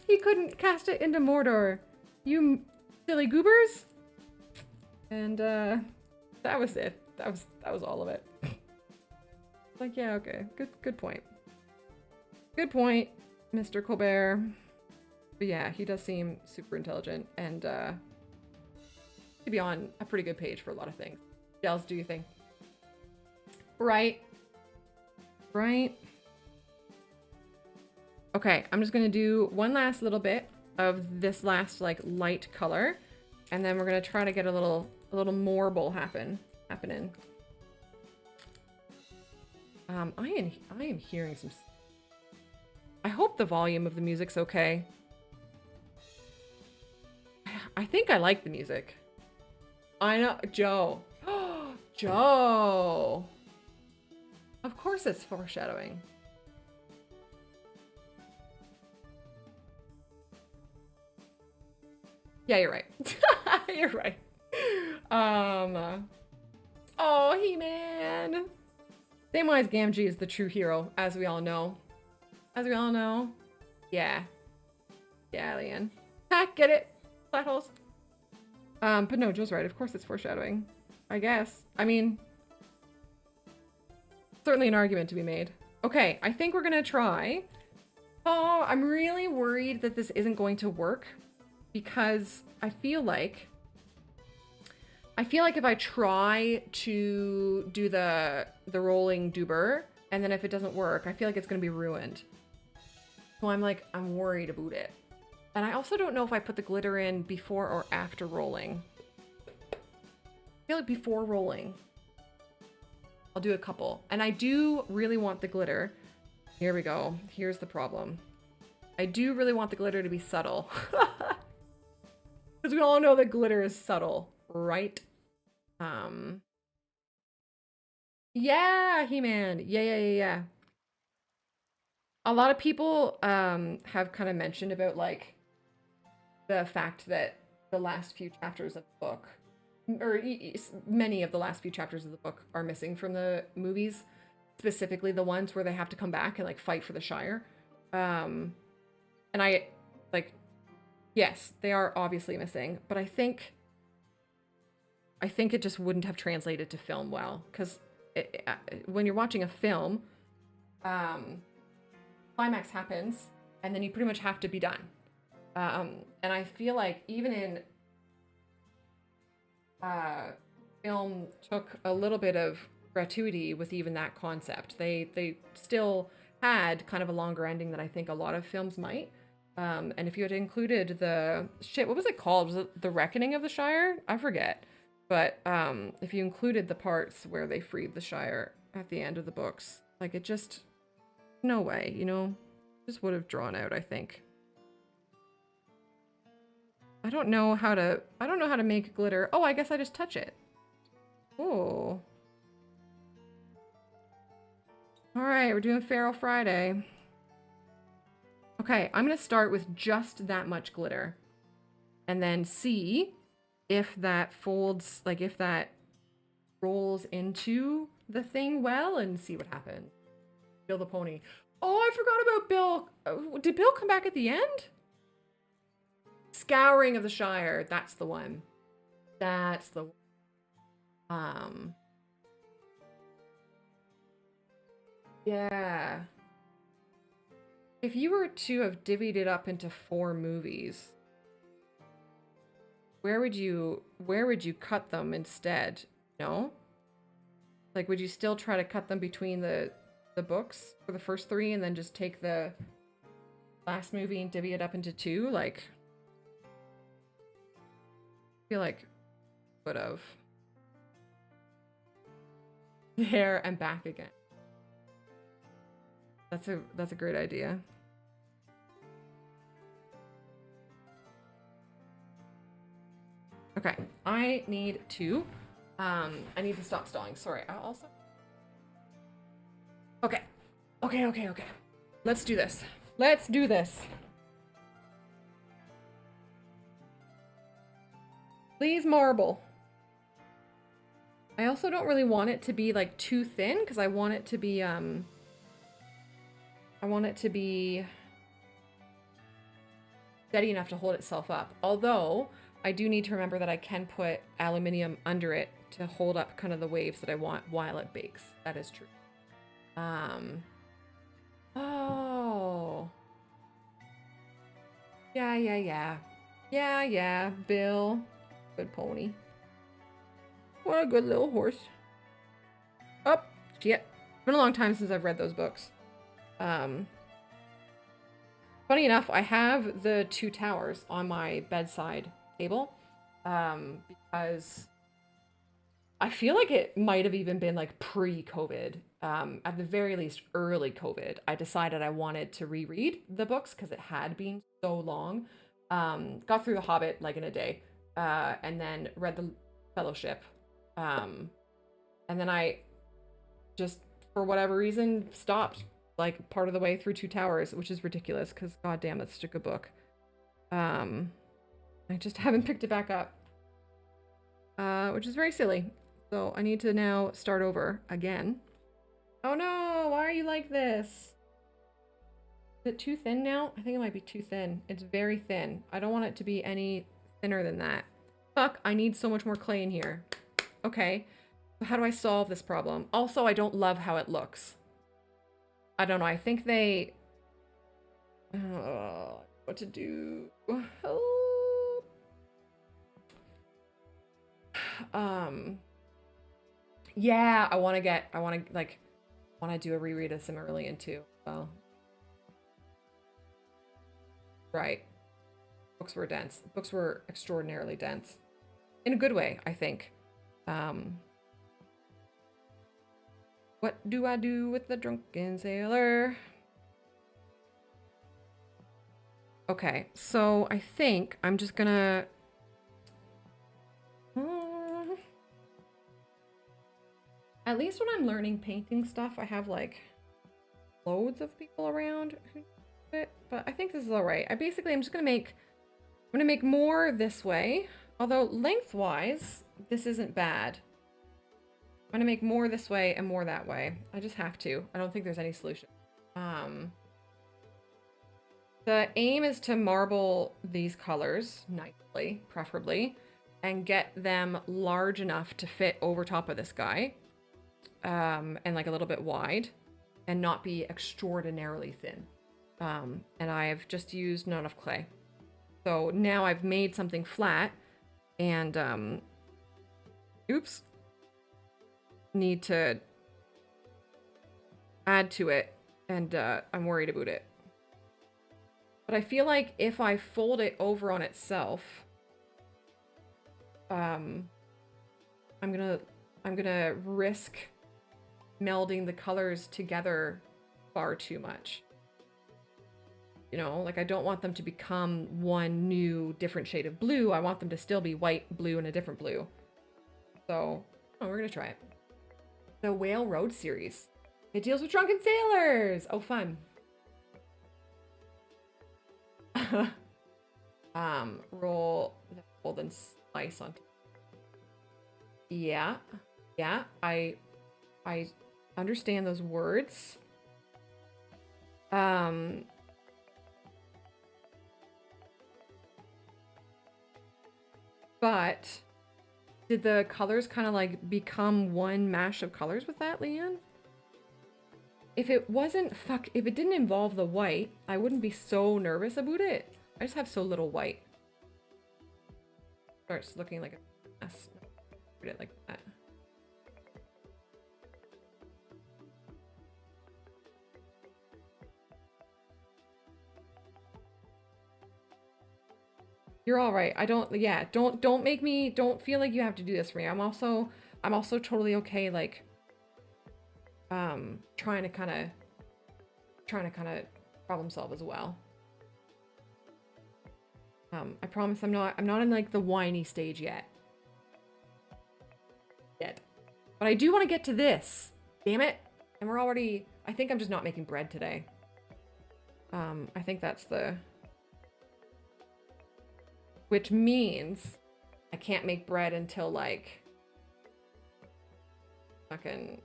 He couldn't cast it into Mordor. You silly goobers. And, that was it. That was all of it. Like, yeah, okay. Good point. Good point, Mr. Colbert. But yeah, he does seem super intelligent and, to be on a pretty good page for a lot of things. What else do you think? Right. Right. Okay, I'm just gonna do one last little bit of this last, like, light color, and then we're gonna try to get a little marble happening. I am hearing some. I hope the volume of the music's okay. I think I like the music. I know, Joe. Joe. Of course it's foreshadowing. Yeah, you're right. You're right. Oh, He-Man. Samwise Gamgee is the true hero, as we all know. As we all know. Yeah. Yeah, Leanne. Ha, get it? Flat holes. But no, Joe's right. Of course it's foreshadowing. I guess. I mean, certainly an argument to be made. Okay, I think we're gonna try. Oh, I'm really worried that this isn't going to work because I feel like if I try to do the rolling doober, and then if it doesn't work, I feel like it's gonna be ruined. So I'm worried about it. And I also don't know if I put the glitter in before or after rolling. I feel like before rolling. I'll do a couple. And I do really want the glitter. Here we go. Here's the problem. I do really want the glitter to be subtle. Because we all know that glitter is subtle, right? Yeah, He-Man. Yeah. A lot of people have kind of mentioned about, like, the fact that the last few chapters of the book, or many of the last few chapters of the book, are missing from the movies, specifically the ones where they have to come back and, like, fight for the Shire. And I, like, yes, they are obviously missing, but I think it just wouldn't have translated to film well, because when you're watching a film, climax happens, and then you pretty much have to be done. And I feel like even in film took a little bit of gratuity with even that concept. They still had kind of a longer ending than I think a lot of films might. And if you had included the shit, what was it called? Was it The Reckoning of the Shire? I forget. But if you included the parts where they freed the Shire at the end of the books, like, it just, no way, you know, just would have drawn out, I think. I don't know how to make glitter. Oh, I guess I just touch it. Oh. All right, we're doing Feral Friday. Okay, I'm gonna start with just that much glitter and then see if that folds, like, if that rolls into the thing well, and see what happens. Bill the pony. Oh, I forgot about Bill. Did Bill come back at the end? Scouring of the Shire. That's the one. That's the one. Yeah. If you were to have divvied it up into 4 movies, where would you cut them instead? No? Like, would you still try to cut them between the books for the first 3 and then just take the last movie and divvy it up into 2? Like, I feel like would have. There and back again. That's a great idea. Okay, I need to stop stalling. Sorry, I also... Okay. Okay. Let's do this. Let's do this. Please marble. I also don't really want it to be like too thin because I want it to be steady enough to hold itself up. Although I do need to remember that I can put aluminium under it to hold up kind of the waves that I want while it bakes. That is true. Oh. Yeah, Bill. Good pony. What a good little horse. Oh, shit. It's been a long time since I've read those books. Funny enough, I have the Two Towers on my bedside table. Because I feel like it might have even been like pre-COVID. At the very least, early COVID. I decided I wanted to reread the books because it had been so long. Got through The Hobbit like in a day. And then read the Fellowship. And then I just, for whatever reason, stopped like part of the way through Two Towers, which is ridiculous because goddamn, that's such a good book. I just haven't picked it back up, which is very silly. So I need to now start over again. Oh no, why are you like this? Is it too thin now? I think it might be too thin. It's very thin. I don't want it to be any thinner than that. Fuck, I need so much more clay in here. Okay, so how do I solve this problem? Also, I don't love how it looks. I don't know, I think they... what to do? Oh. Yeah, I want to do a reread of Cimmerillion too. Well, right. Books were dense. Books were extraordinarily dense. In a good way, I think. What do I do with the drunken sailor? Okay, so I think I'm just gonna... At least when I'm learning painting stuff, I have like loads of people around who do it, but I think this is all right. I'm just gonna make more this way, although lengthwise, this isn't bad. I'm gonna make more this way and more that way. I just have to. I don't think there's any solution. The aim is to marble these colors nicely, preferably, and get them large enough to fit over top of this guy. And like a little bit wide and not be extraordinarily thin. And I've just used not enough clay. So now I've made something flat and, oops, need to add to it and I'm worried about it. But I feel like if I fold it over on itself, I'm gonna risk melding the colors together far too much. You know, like I don't want them to become one new different shade of blue. I want them to still be white, blue, and a different blue. So, we're gonna try it. The Whale Road series. It deals with drunken sailors. Oh, fun. Roll the golden slice on. Yeah, I understand those words. But did the colors kind of like become one mash of colors with that, Leanne? If it didn't involve the white, I wouldn't be so nervous about it. I just have so little white. Starts looking like a mess. Put it like that. You're all right. Don't feel like you have to do this for me. I'm also totally okay, like, trying to kind of problem solve as well. I promise I'm not in like the whiny stage yet. But I do want to get to this. Damn it. And we're already, I think I'm just not making bread today. I think that's the, which means I can't make bread until like fucking,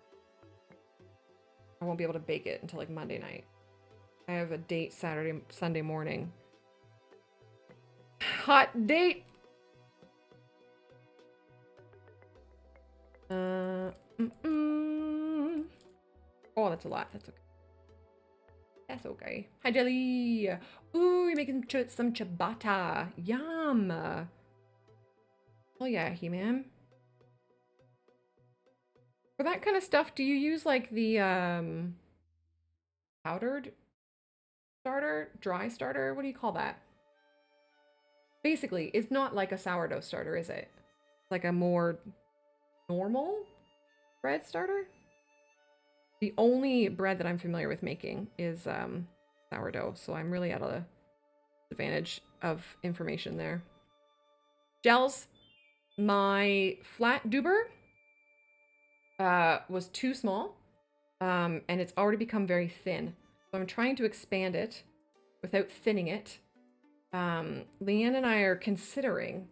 I won't be able to bake it until like Monday night. I have a date Sunday morning. Hot date. Oh, that's a lot. That's okay. That's okay. Hi, Jelly. Ooh, you're making some ciabatta. Yum. Oh yeah, He-Man. For that kind of stuff, do you use like the powdered starter? Dry starter? What do you call that? Basically, it's not like a sourdough starter, is it? Like a more normal bread starter? The only bread that I'm familiar with making is sourdough, so I'm really at a disadvantage of information there. Gels, my flat duber was too small, and it's already become very thin. So I'm trying to expand it without thinning it. Leanne and I are considering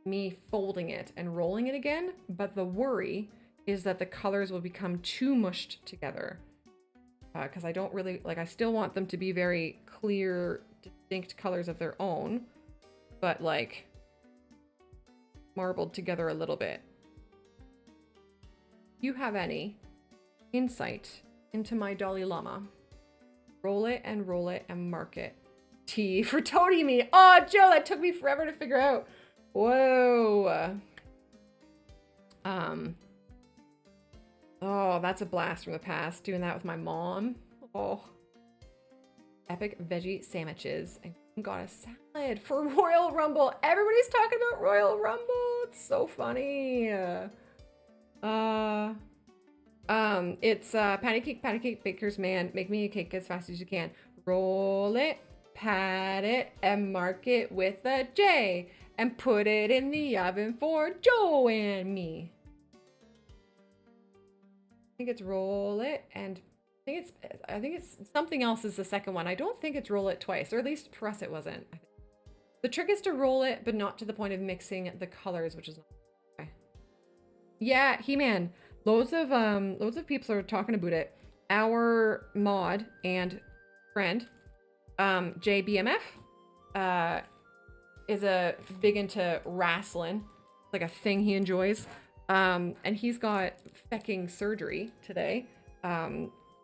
me folding it and rolling it again, but the worry is that the colors will become too mushed together. Because I don't really, like, I still want them to be very clear, distinct colors of their own, but like marbled together a little bit. Do you have any insight into my Dalai Lama? Roll it and mark it. T for toady me. Oh, Joe, that took me forever to figure out. Whoa. Oh, that's a blast from the past. Doing that with my mom. Oh. Epic veggie sandwiches. And got a salad for Royal Rumble. Everybody's talking about Royal Rumble. It's so funny. It's patty cake, baker's man. Make me a cake as fast as you can. Roll it, pat it, and mark it with a J. And put it in the oven for Joe and me. I think it's roll it, and I think it's something else is the second one. I don't think it's roll it twice, or at least for us it wasn't. The trick is to roll it, but not to the point of mixing the colors, which is not okay. Yeah, He-Man. Loads of people are talking about it. Our mod and friend, JBMF, is a big into wrestling, like a thing he enjoys. And he's got fecking surgery today.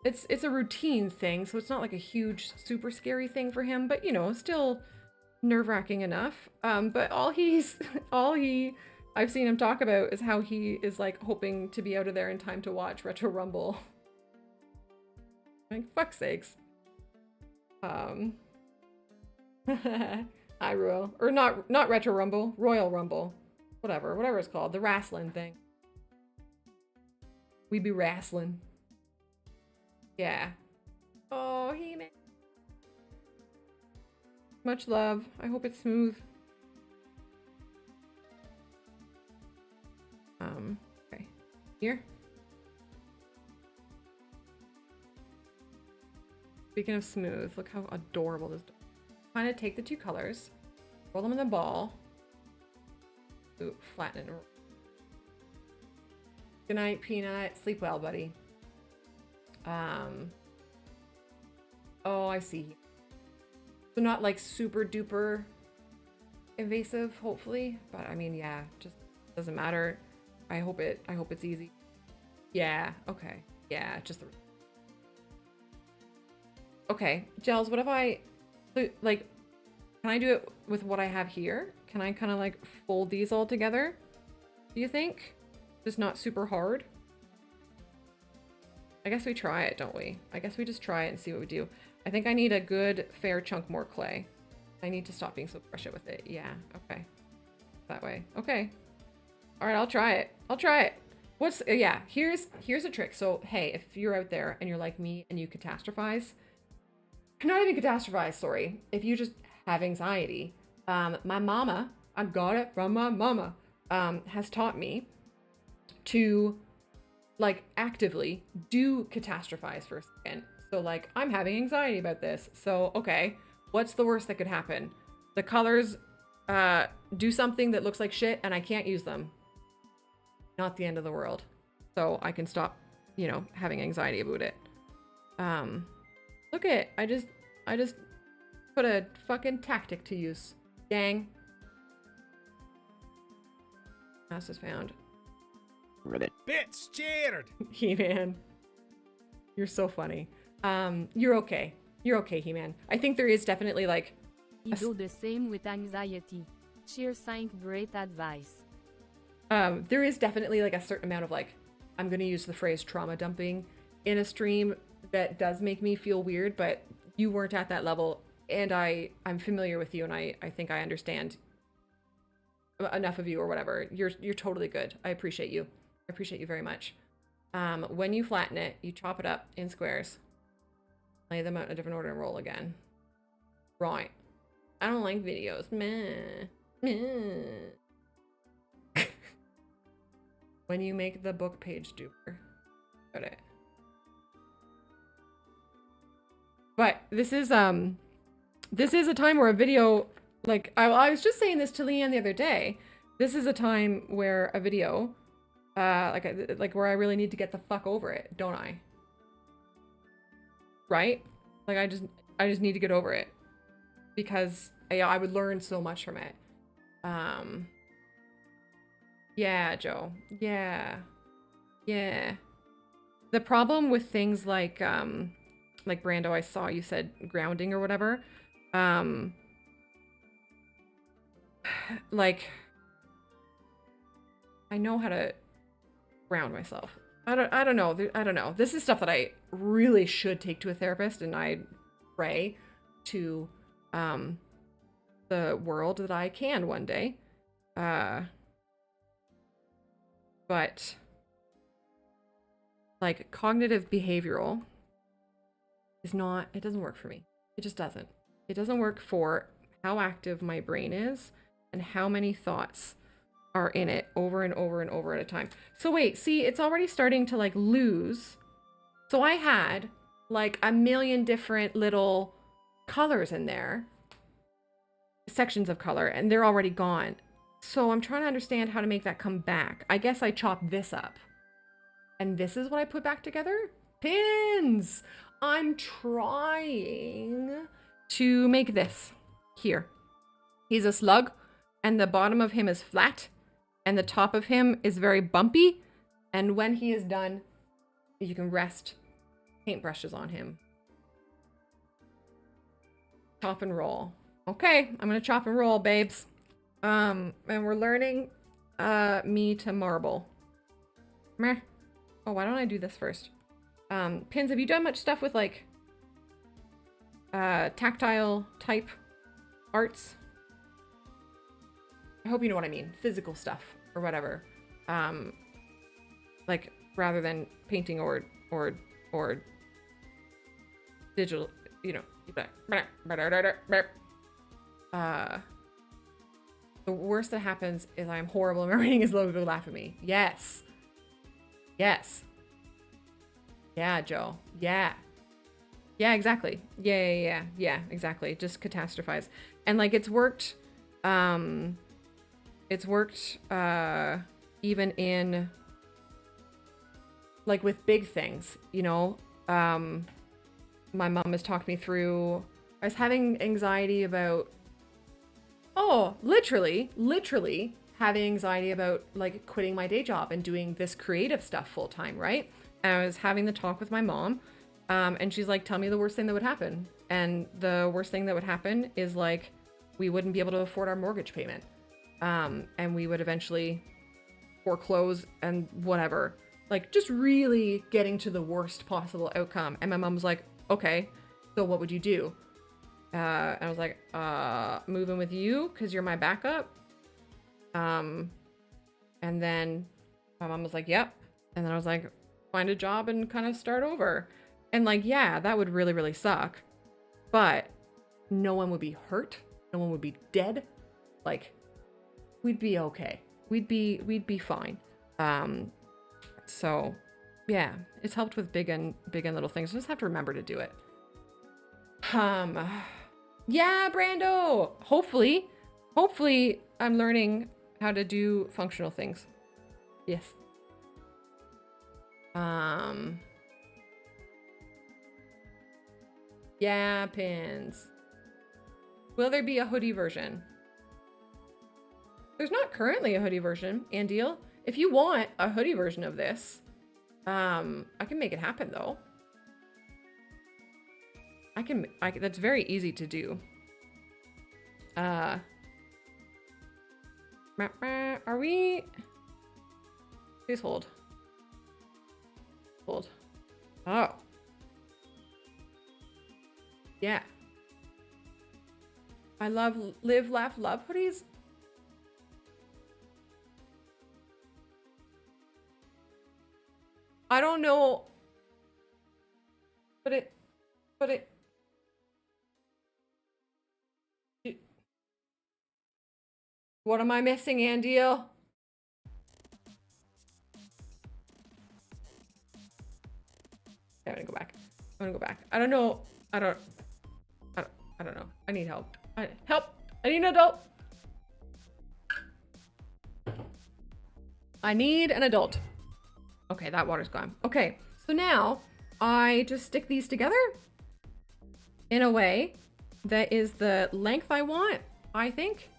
It's a routine thing, so it's not like a huge, super scary thing for him, but you know, still nerve-wracking enough. But I've seen him talk about is how he is like hoping to be out of there in time to watch Retro Rumble. Like, fuck's sakes. Hi, Royal. Or not Retro Rumble, Royal Rumble. Whatever it's called. The wrestling thing. We be wrestling. Yeah. Oh, He-Man. Much love. I hope it's smooth. Okay. Here. Speaking of smooth, look how adorable this is. Kind of take the two colors, roll them in the ball. Ooh, flatten it. Good night, Peanut. Sleep well, buddy. Oh, I see. So not like super duper invasive, hopefully, but I mean, yeah, just doesn't matter. I hope it's easy. Yeah, okay. Yeah, just the... Okay, Gels, what if I, like, can I do it with what I have here? Can I kind of like fold these all together? Do you think? Just not super hard? I guess we try it, don't we? I guess we just try it and see what we do. I think I need a good fair chunk more clay. I need to stop being so precious with it. Yeah, okay. That way. Okay. All right, I'll try it. I'll try it. Yeah, here's a trick. So, hey, if you're out there and you're like me and you catastrophize, not even catastrophize, sorry. If you just have anxiety, My mama, I got it from my mama, has taught me to like actively do catastrophize for a second. So like, I'm having anxiety about this. So, okay, what's the worst that could happen? The colors do something that looks like shit and I can't use them. Not the end of the world. So I can stop, you know, having anxiety about it. Look at, I just put a fucking tactic to use. Gang. Mouse is found. Reddit. Bit scared. He-Man. You're so funny. You're okay. You're okay, He-Man. I think there is definitely like... I do the same with anxiety. Cheers, thank great advice. There is definitely like a certain amount of like, I'm going to use the phrase trauma dumping in a stream that does make me feel weird, but you weren't at that level and I'm familiar with you and I think I understand enough of you or whatever. You're totally good. I appreciate you. I appreciate you very much. When you flatten it, you chop it up in squares, lay them out in a different order and roll again. Right. I don't like videos. Meh. Meh. When you make the book page duper. Got it. But this is a time where a video, like I was just saying this to Leanne the other day. This is a time where a video, like where I really need to get the fuck over it, don't I? Right? Like I just need to get over it because I would learn so much from it. Yeah, Joe. Yeah. Yeah. The problem with things like Brando, I saw you said grounding or whatever. Like, I know how to ground myself. I don't know. I don't know. This is stuff that I really should take to a therapist, and I pray to the world that I can one day. But like cognitive behavioral is not, it doesn't work for me. It just doesn't. It doesn't work for how active my brain is and how many thoughts are in it over and over and over at a time. So wait, see, it's already starting to like lose. So I had like a million different little colors in there, sections of color, and they're already gone. So I'm trying to understand how to make that come back. I guess I chop this up. And this is what I put back together? Pins! I'm trying to make this here. He's a slug, and the bottom of him is flat, and the top of him is very bumpy. And when he is done, you can rest paintbrushes on him. Chop and roll. Okay, I'm gonna chop and roll, babes. And we're learning me to marble. Meh. Oh, why don't I do this first? Pins, have you done much stuff with like tactile type arts? I hope you know what I mean. Physical stuff or whatever. Like rather than painting or digital, you know. The worst that happens is I'm horrible and reading his logo, laugh at me. Yes. Yes. Yeah, Joe. Yeah. Yeah, exactly. Yeah, exactly. Just catastrophize. And like it's worked even in like with big things, you know. My mom has talked me through, I was having anxiety about literally having anxiety about like quitting my day job and doing this creative stuff full time, right? And I was having the talk with my mom, and she's like, tell me the worst thing that would happen. And the worst thing that would happen is like, we wouldn't be able to afford our mortgage payment. And we would eventually foreclose and whatever, like just really getting to the worst possible outcome. And my mom was like, okay, so what would you do? And I was like, moving with you because you're my backup. And then my mom was like, yep. And then I was like, find a job and kind of start over. And like, yeah, that would really, really suck. But no one would be hurt. No one would be dead. like, we'd be okay. We'd be fine. So yeah, it's helped with big and little things. Just have to remember to do it. Yeah, Brando. Hopefully I'm learning how to do functional things. Yes. Yeah, pins. Will there be a hoodie version? There's not currently a hoodie version, Andeel. If you want a hoodie version of this, I can make it happen though. That's very easy to do. Are we? Please hold. Hold. Oh. Yeah. I love live, laugh, love hoodies. I don't know. But it. What am I missing, Andeel? I'm gonna go back. I don't know. I don't know. I need help. Help! I need an adult. I need an adult. Okay, that water's gone. Okay, so now I just stick these together in a way that is the length I want, I think.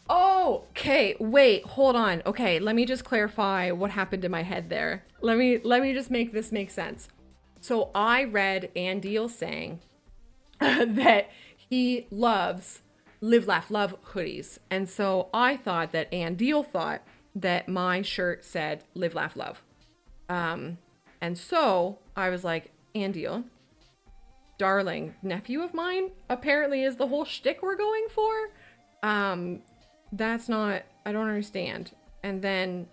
Oh, okay, wait, hold on. Okay, let me just clarify what happened in my head there. Let me just make this make sense. So I read Andeel saying that he loves live, laugh, love hoodies. And so I thought that Andeel thought that my shirt said live, laugh, love. And so I was like, Andeel, darling nephew of mine, apparently is the whole shtick we're going for. That's not, I don't understand. And then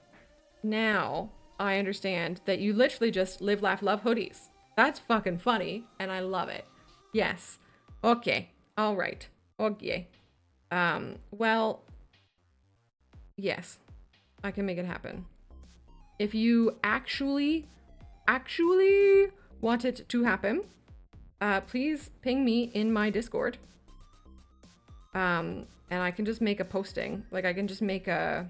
now I understand that you literally just live, laugh, love hoodies. That's fucking funny. And I love it. Yes. Okay. All right. Okay. Well, yes, I can make it happen. If you actually want it to happen, please ping me in my Discord. And I can just make a posting. Like, I can just make a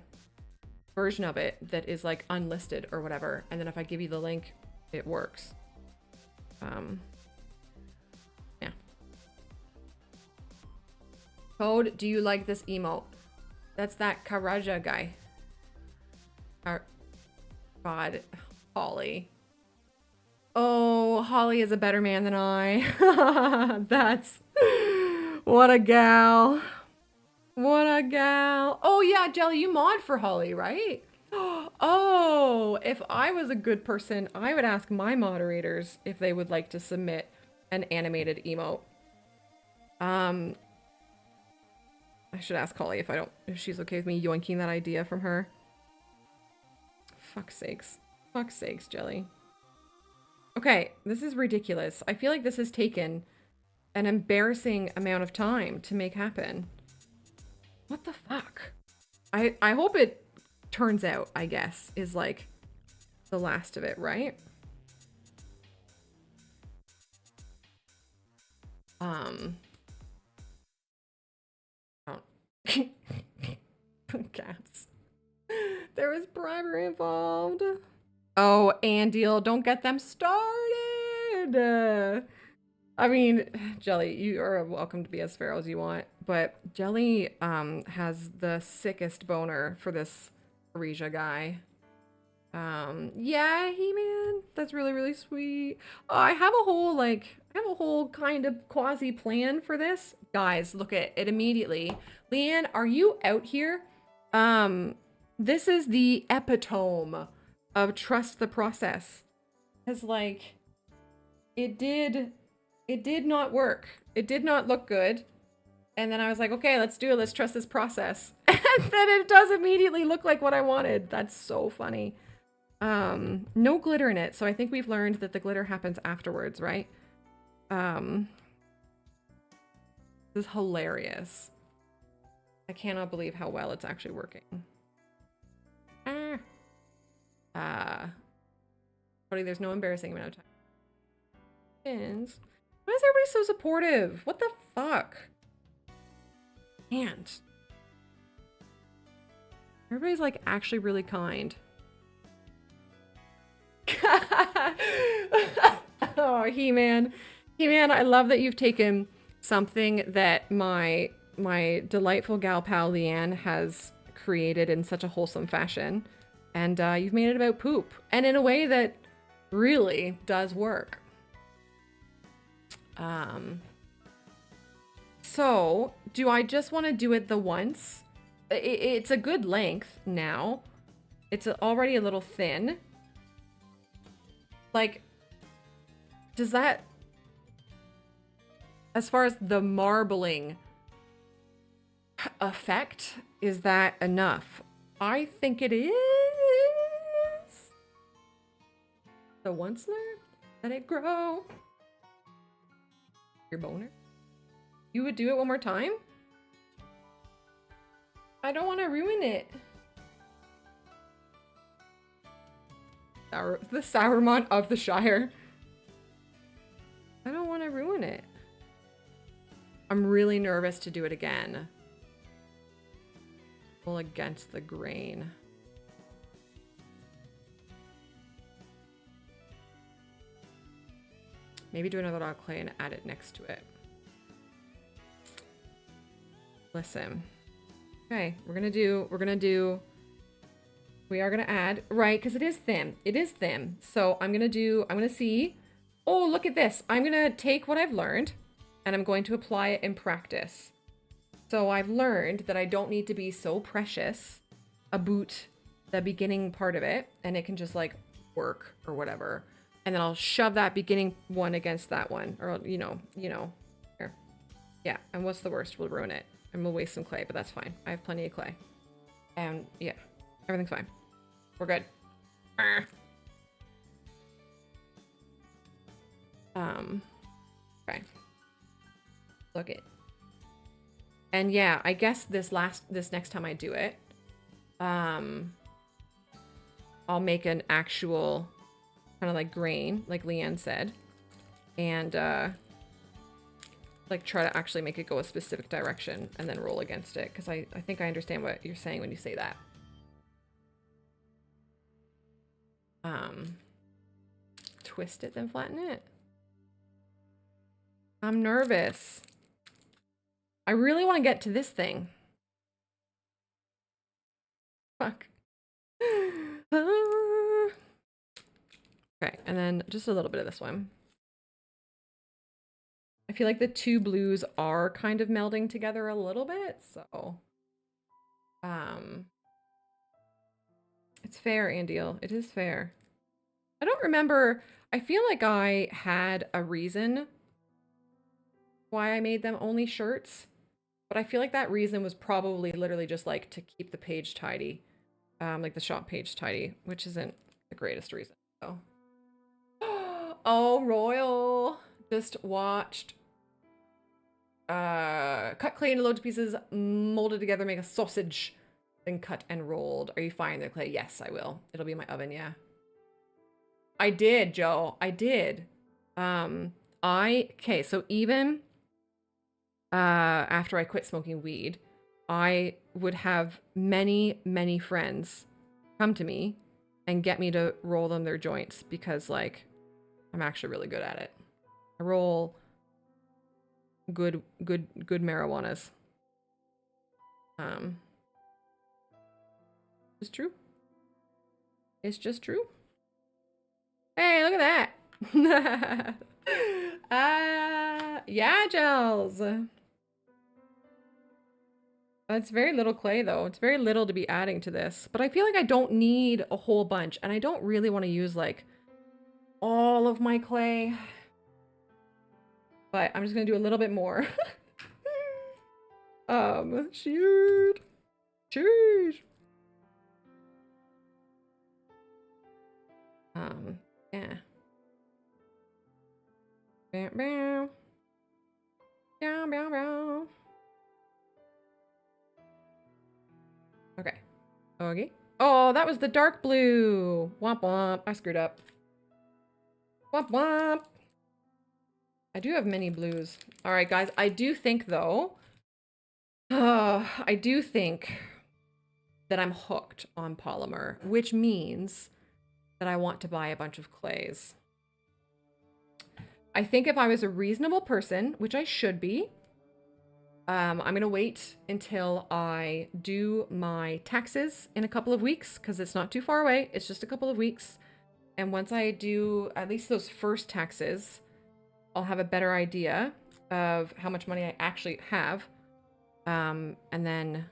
version of it that is like unlisted or whatever. And then if I give you the link, it works. Yeah. Code, do you like this emote? That's that Karaja guy. God, Holly. Oh, Holly is a better man than I. That's... What a gal. What a gal. Oh yeah, Jelly, you mod for Holly, right? Oh, if I was a good person, I would ask my moderators if they would like to submit an animated emote. I should ask Holly if she's okay with me yoinking that idea from her. Fuck's sakes. Fuck's sakes, Jelly. Okay, this is ridiculous. I feel like this has taken an embarrassing amount of time to make happen. What the fuck? I hope it turns out, I guess, is like the last of it, right? Cats. There was bribery involved. Oh, Andeel, don't get them started. I mean, Jelly, you are welcome to be as feral as you want, but Jelly has the sickest boner for this Aresia guy. Yeah, He-Man, that's really, really sweet. I have a whole kind of quasi plan for this. Guys, look at it immediately. Leanne, are you out here? This is the epitome of trust the process. It's like, it did not work. It did not look good. And then I was like, okay, let's do it. Let's trust this process. And then it does immediately look like what I wanted. That's so funny. No glitter in it. So I think we've learned that the glitter happens afterwards, right? This is hilarious. I cannot believe how well it's actually working. Cody, there's no embarrassing amount of time. Why is everybody so supportive? What the fuck? And everybody's like actually really kind. Oh, He-Man. He-Man, I love that you've taken something that my delightful gal pal Leanne has created in such a wholesome fashion, and you've made it about poop, and in a way that really does work. So do I just want to do it the once? It's a good length now. It's already a little thin. Like, does that, as far as the marbling effect, is that enough? I think it is. The once learn, let it grow. Your boner? You would do it one more time? I don't want to ruin it. The Sourmont of the Shire. I don't want to ruin it. I'm really nervous to do it again. Pull against the grain. Maybe do another dog clay and add it next to it. Listen. Okay, we are gonna add, right, because it is thin. It is thin. So I'm gonna see. Oh, look at this. I'm gonna take what I've learned and I'm going to apply it in practice. So I've learned that I don't need to be so precious about the beginning part of it, and it can just like work or whatever. And then I'll shove that beginning one against that one, or you know, here. Yeah, and what's the worst? We'll ruin it. And we'll waste some clay, but that's fine. I have plenty of clay. And yeah, everything's fine. We're good. Okay. Look it. And yeah, I guess this next time I do it, I'll make an actual kind of like grain, like Leanne said, and like try to actually make it go a specific direction and then roll against it, because I think I understand what you're saying when you say that. Twist it, then flatten it. I'm nervous. I really want to get to this thing. Fuck. Okay, and then just a little bit of this one. I feel like the two blues are kind of melding together a little bit, so it's fair, Andiel. It is fair. I don't remember. I feel like I had a reason why I made them only shirts, but I feel like that reason was probably literally just like to keep the page tidy, like the shop page tidy, which isn't the greatest reason. So, oh, Royal just watched. Cut clay into loads of pieces, molded together, make a sausage, then cut and rolled. Are you firing the clay? Yes, I will. It'll be in my oven, yeah. I did, Joe. I did. Okay, so even after I quit smoking weed, I would have many, many friends come to me and get me to roll them their joints because, like, I'm actually really good at it. I roll good marijuanas. It's true. It's just true. Hey, look at that. Yeah, gels. It's very little clay though. It's very little to be adding to this, but I feel like I don't need a whole bunch, and I don't really want to use like all of my clay, but I'm just gonna do a little bit more. Shoot. Cheers. Yeah. Bam, bam. Meow, meow, meow. Okay. Okay. Oh, that was the dark blue. Womp womp. I screwed up. Womp womp. I do have many blues. All right, guys. I do think, though, I do think that I'm hooked on Polymer, which means that I want to buy a bunch of clays. I think if I was a reasonable person, which I should be, I'm going to wait until I do my taxes in a couple of weeks because it's not too far away. It's just a couple of weeks. And once I do at least those first taxes, I'll have a better idea of how much money I actually have, and then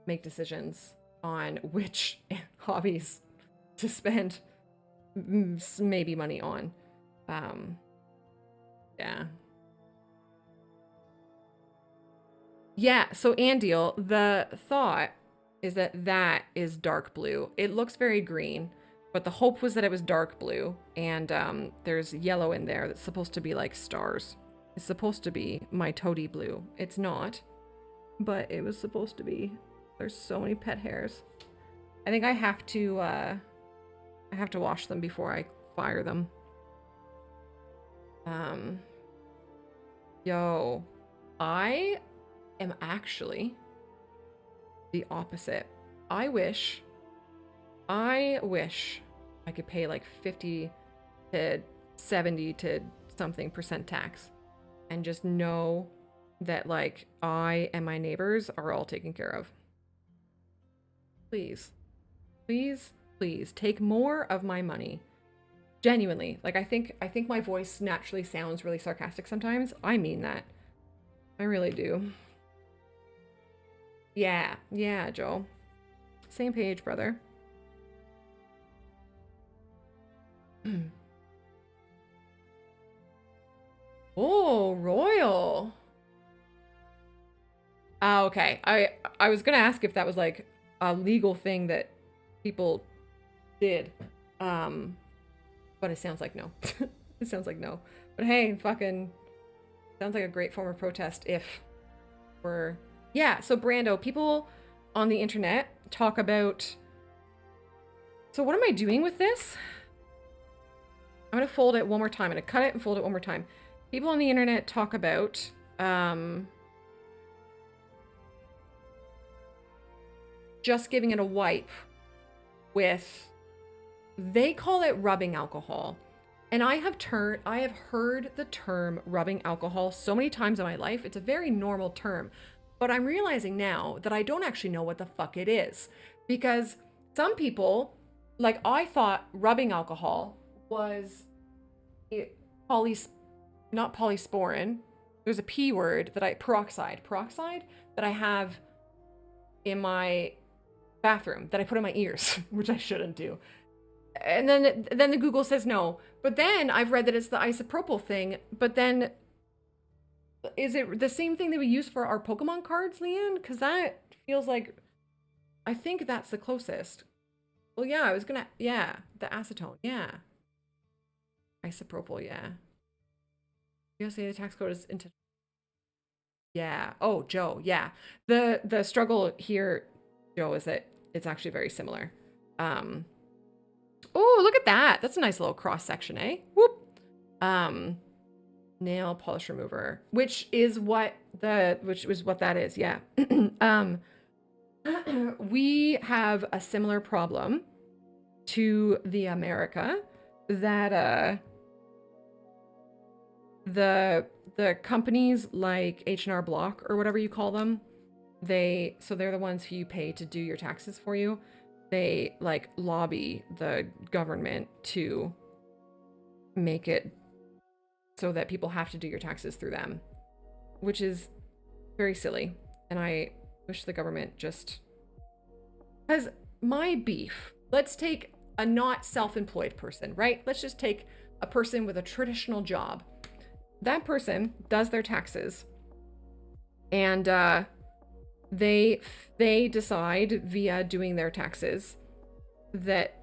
make decisions on which hobbies to spend maybe money on. Yeah. Yeah, so Andiel, the thought is that that is dark blue. It looks very green, but the hope was that it was dark blue, and there's yellow in there that's supposed to be like stars. It's supposed to be my toady blue. It's not, but it was supposed to be. There's so many pet hairs. I think I have to wash them before I fire them. Yo, I am actually the opposite. I wish I could pay like 50 to 70 to something % tax and just know that like I and my neighbors are all taken care of. Please, please, please take more of my money. Genuinely, like I think my voice naturally sounds really sarcastic sometimes. I mean that. I really do. Yeah, Joe. Same page, brother. Oh, royal. Ah, okay. I was gonna ask if that was like a legal thing that people did. But it sounds like no. It sounds like no. But hey, fucking sounds like a great form of protest if we're... Yeah, so Brando, people on the internet talk about... So what am I doing with this? I'm going to fold it one more time. I'm going to cut it and fold it one more time. People on the internet talk about... just giving it a wipe with... They call it rubbing alcohol. And I have heard the term rubbing alcohol so many times in my life. It's a very normal term. But I'm realizing now that I don't actually know what the fuck it is. Because some people, like I thought rubbing alcohol was not polysporin. There's a P word that peroxide that I have in my bathroom that I put in my ears, which I shouldn't do. And then the Google says no. But then I've read that it's the isopropyl thing. But then, is it the same thing that we use for our Pokemon cards, Leanne? Because that feels like, I think that's the closest. Well, yeah, I was gonna, yeah, the acetone, yeah. Isopropyl, yeah. USA the tax code is into. Yeah. Oh, Joe, yeah. The struggle here, Joe, is that it's actually very similar. Oh, look at that. That's a nice little cross section, eh? Whoop. Nail polish remover, which is what that is. Yeah. We have a similar problem to the America that the companies like H&R Block or whatever you call them, they're the ones who you pay to do your taxes for you. They like lobby the government to make it so that people have to do your taxes through them, which is very silly. And I wish the government just... Because my beef, let's take a not self-employed person, right? Let's just take a person with a traditional job. That person does their taxes and they decide via doing their taxes that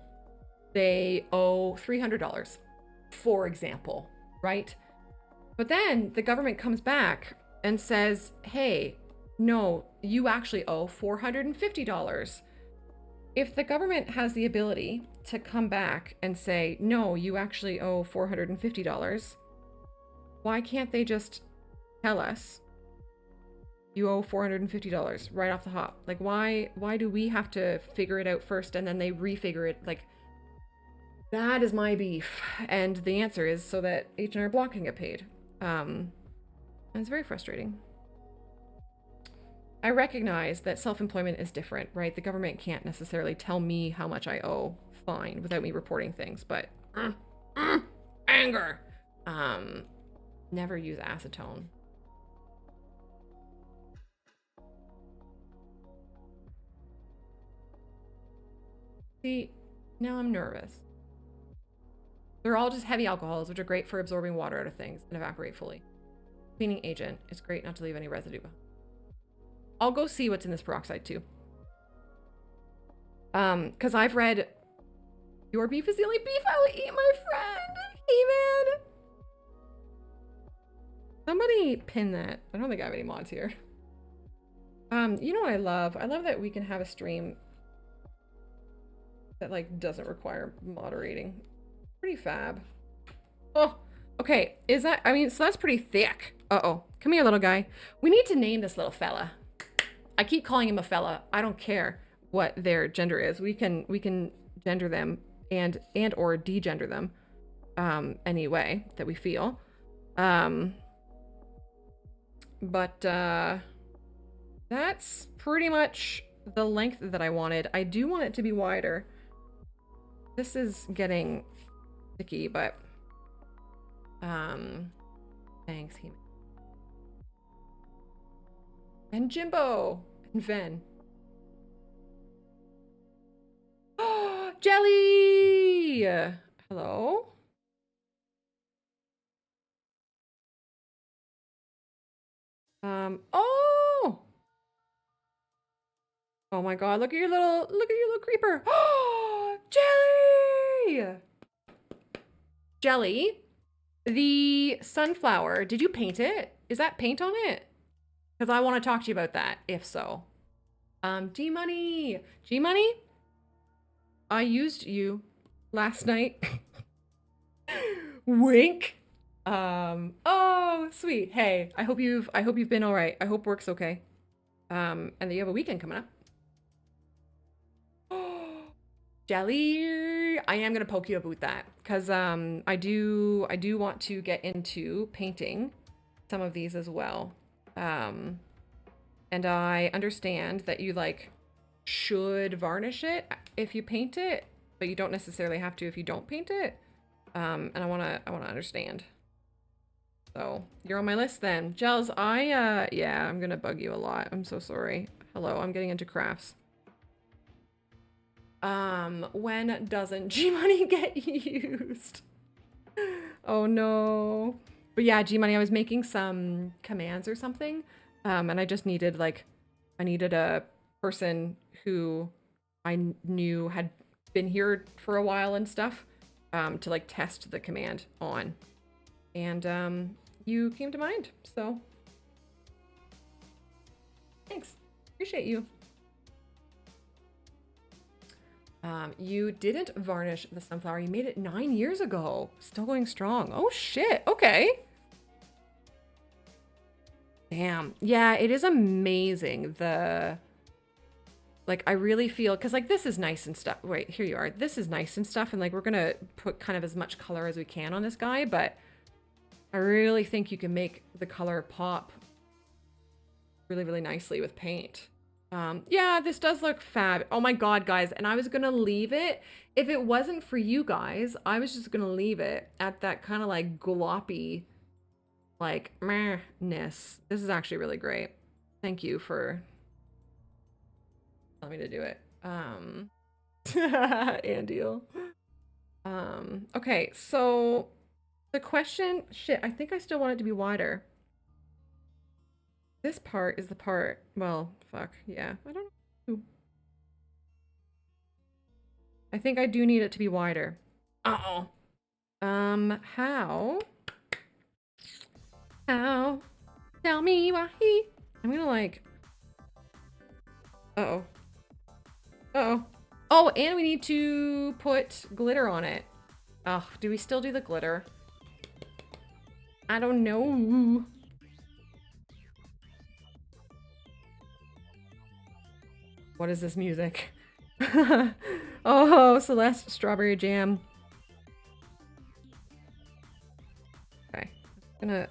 they owe $300, for example, right? But then the government comes back and says, hey, no, you actually owe $450. If the government has the ability to come back and say, no, you actually owe $450, why can't they just tell us you owe $450 right off the hop? Like, why do we have to figure it out first and then they refigure it? Like, that is my beef. And the answer is so that H&R Block can get paid. And it's very frustrating. I recognize that self-employment is different, right? The government can't necessarily tell me how much I owe, fine, without me reporting things, but anger. Never use acetone. See, now I'm nervous. They're all just heavy alcohols, which are great for absorbing water out of things and evaporate fully. Cleaning agent. It's great not to leave any residue behind. I'll go see what's in this peroxide too. Because I've read your beef is the only beef I will eat, my friend. Hey, man. Somebody pin that. I don't think I have any mods here. You know what I love? I love that we can have a stream that like doesn't require moderating. Pretty fab. Oh, okay. Is that, I mean, so that's pretty thick. Uh-oh. Come here, little guy. We need to name this little fella. I keep calling him a fella. I don't care what their gender is. We can gender them and or degender them any way that we feel. But that's pretty much the length that I wanted. I do want it to be wider. This is getting sticky, but thanks, he. And Jimbo and Ven. Oh, Jelly! Hello? Oh! Oh my god, look at your little creeper. Oh, Jelly! Jelly, the sunflower, did you paint it? Is that paint on it? Because I want to talk to you about that, if so. G-Money! G-Money? I used you last night. Wink. Oh, sweet. Hey, I hope you've been all right. I hope work's okay. And that you have a weekend coming up. Jelly, I am gonna poke you about that because I do want to get into painting some of these as well. And I understand that you like should varnish it if you paint it, but you don't necessarily have to if you don't paint it. And I wanna understand. So you're on my list then. Gels, yeah, I'm gonna bug you a lot. I'm so sorry. Hello, I'm getting into crafts. When doesn't G-Money get used? Oh no. But yeah, G-Money, I was making some commands or something. And I just needed I needed a person who I knew had been here for a while and stuff, to like test the command on. And you came to mind, so thanks. Appreciate you. You didn't varnish the sunflower. You made it 9 years ago. Still going strong. Oh shit. Okay. Damn. Yeah, it is amazing. Like, I really feel, because like this is nice and stuff. Wait, here you are. This is nice and stuff. And like, we're gonna put kind of as much color as we can on this guy, but I really think you can make the color pop really, really nicely with paint. Yeah, this does look fab. Oh my god, guys. And I was gonna leave it. If it wasn't for you guys, I was just gonna leave it at that kind of like gloppy, like meh-ness. This is actually really great. Thank you for telling me to do it. And deal. Okay, so the question, shit, I think I still want it to be wider. This part is the part, well, fuck, yeah, I don't know. I think I do need it to be wider. Uh-oh. How? Tell me why he. I'm gonna like. Uh-oh. Uh-oh. Oh, and we need to put glitter on it. Oh, do we still do the glitter? I don't know. What is this music? Oh, Celeste strawberry jam. Okay. It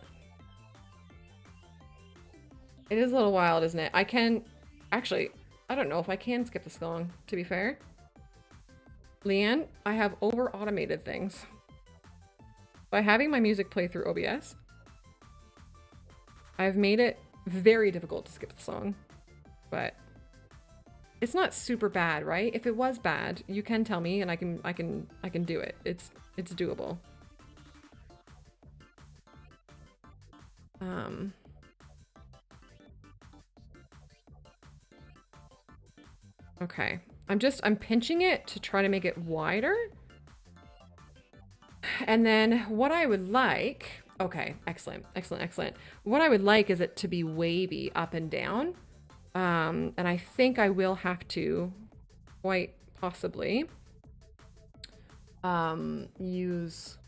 is a little wild, isn't it? I can actually, I don't know if I can skip the song, to be fair. Leanne, I have over automated things. By having my music play through OBS, I've made it very difficult to skip the song. But it's not super bad, right? If it was bad, you can tell me and I can do it. It's doable. Okay. I'm pinching it to try to make it wider. And then what I would like, okay, excellent, excellent, excellent. What I would like is it to be wavy up and down. And I think I will have to, quite possibly, use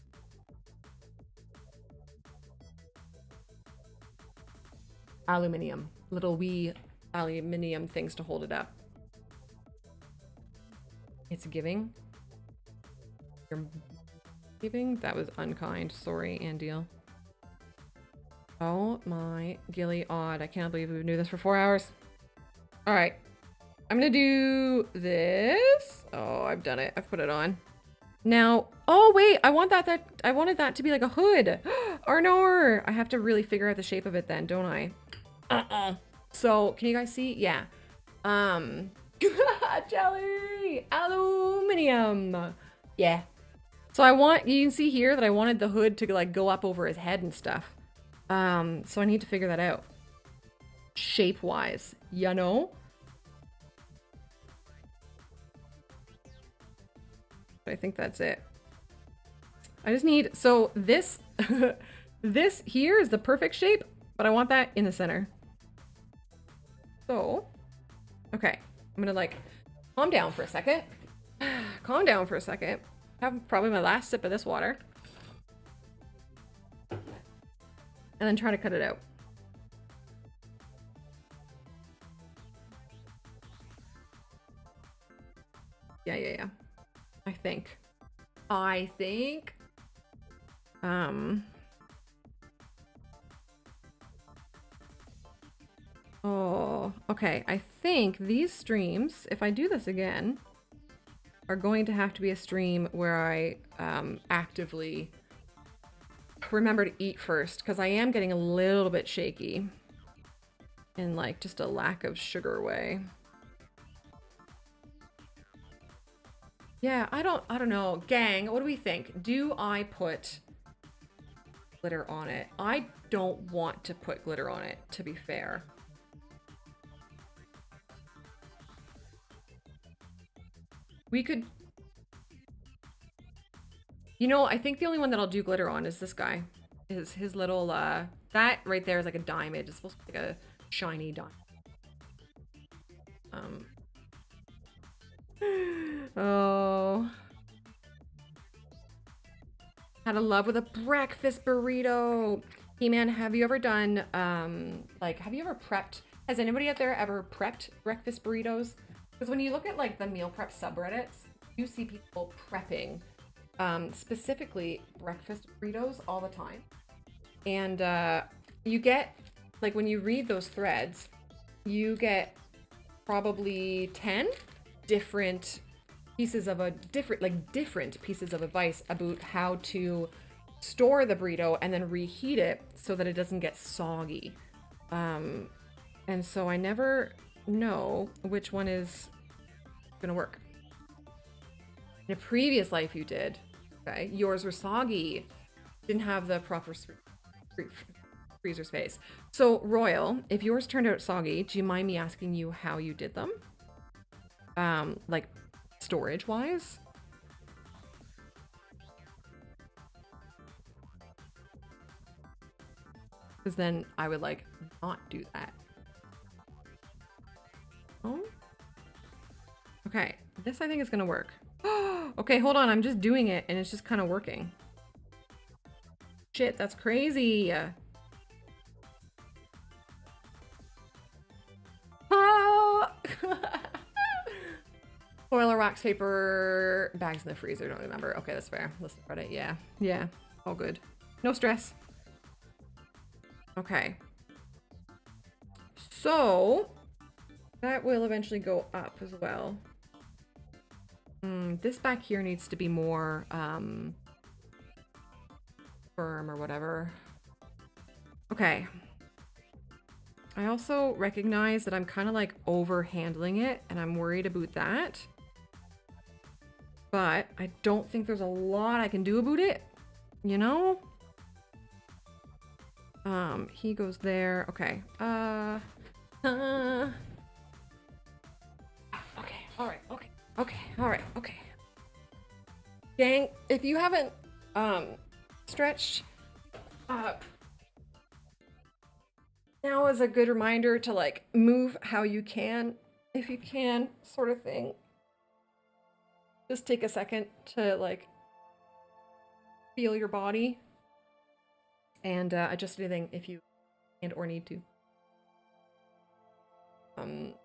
aluminium, little wee aluminium things to hold it up. It's giving. You're giving? That was unkind. Sorry, Andiel. Oh my gilly odd. I can't believe we've been doing this for 4 hours. All right. I'm gonna do this. Oh, I've done it. I've put it on. Now, oh wait, I wanted that to be like a hood. Arnor! I have to really figure out the shape of it then, don't I? So, can you guys see? Yeah. Jelly! Aluminium! Yeah. So you can see here that I wanted the hood to like go up over his head and stuff. So I need to figure that out. Shape-wise, you know? I think that's it. I just need, so this, this here is the perfect shape, but I want that in the center. So, okay. I'm gonna like calm down for a second. Calm down for a second. Have probably my last sip of this water. And then try to cut it out. Yeah. I think. Oh, okay. I think these streams, if I do this again, are going to have to be a stream where I actively remember to eat first, because I am getting a little bit shaky in like just a lack of sugar way. Yeah, I don't know. Gang, what do we think? Do I put glitter on it? I don't want to put glitter on it, to be fair. We could... You know, I think the only one that I'll do glitter on is this guy. His little, that right there is like a diamond. It's supposed to be like a shiny diamond. Oh. Had a love with a breakfast burrito. Hey man, have you ever done, have you ever prepped? Has anybody out there ever prepped breakfast burritos? Because when you look at like the meal prep subreddits, you see people prepping specifically breakfast burritos all the time. And you get, like when you read those threads, you get probably 10 different pieces of different pieces of advice about how to store the burrito and then reheat it so that it doesn't get soggy. And so I never know which one is gonna work. In a previous life you did. Okay, yours were soggy. Didn't have the proper freezer space. So Royal, if yours turned out soggy, do you mind me asking you how you did them? Like storage wise? because then I would like not do that. Oh. Okay, this I think is gonna work. Okay, hold on, I'm just doing it and it's just kind of working. Shit, that's crazy. Ah! Oil or wax paper, bags in the freezer, don't remember. Okay, that's fair. Let's spread it. Yeah, yeah, all good. No stress. Okay. So, that will eventually go up as well. This back here needs to be more firm or whatever. Okay. I also recognize that I'm kind of like over handling it and I'm worried about that. But I don't think there's a lot I can do about it, you know? He goes there. Okay. Okay. All right. Okay. Okay. All right. Okay. Gang, if you haven't stretched now is a good reminder to like move how you can, if you can, sort of thing. Just take a second to like feel your body and adjust anything if you and or need to.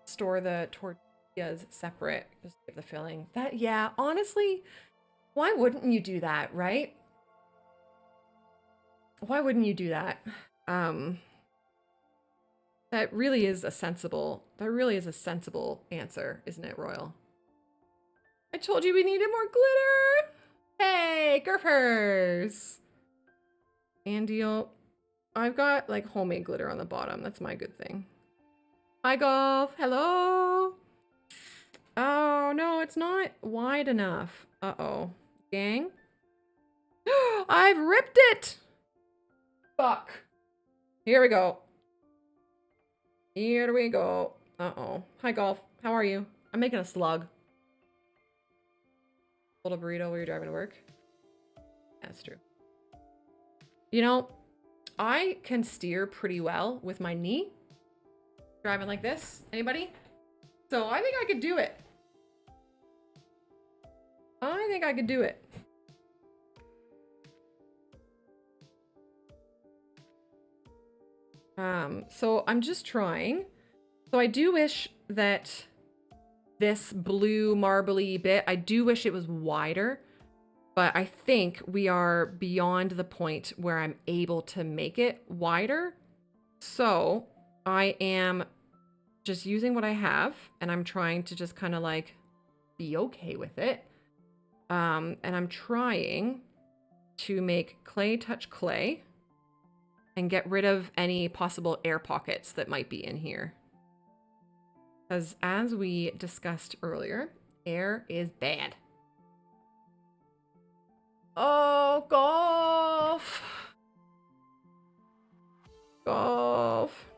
Store the tortillas separate, just give the filling. That, yeah, honestly, why wouldn't you do that, right? Why wouldn't you do that? That really is a sensible answer, isn't it, Royal? I told you we needed more glitter! Hey, Gurfers! And deal. I've got like homemade glitter on the bottom. That's my good thing. Hi, Golf. Hello. Oh, no, it's not wide enough. Uh-oh. Gang. I've ripped it! Fuck. Here we go. Here we go. Uh-oh. Hi, Golf. How are you? I'm making a slug. Hold a burrito while you're driving to work. That's true. You know, I can steer pretty well with my knee. Driving like this. Anybody? So I think I could do it. I think I could do it. So I'm just trying. So I do wish that this blue marbly bit, I do wish it was wider, but I think we are beyond the point where I'm able to make it wider. So I am just using what I have and I'm trying to just kind of like be okay with it. And I'm trying to make clay touch clay and get rid of any possible air pockets that might be in here. Because as we discussed earlier, air is bad. Oh, Golf. Golf.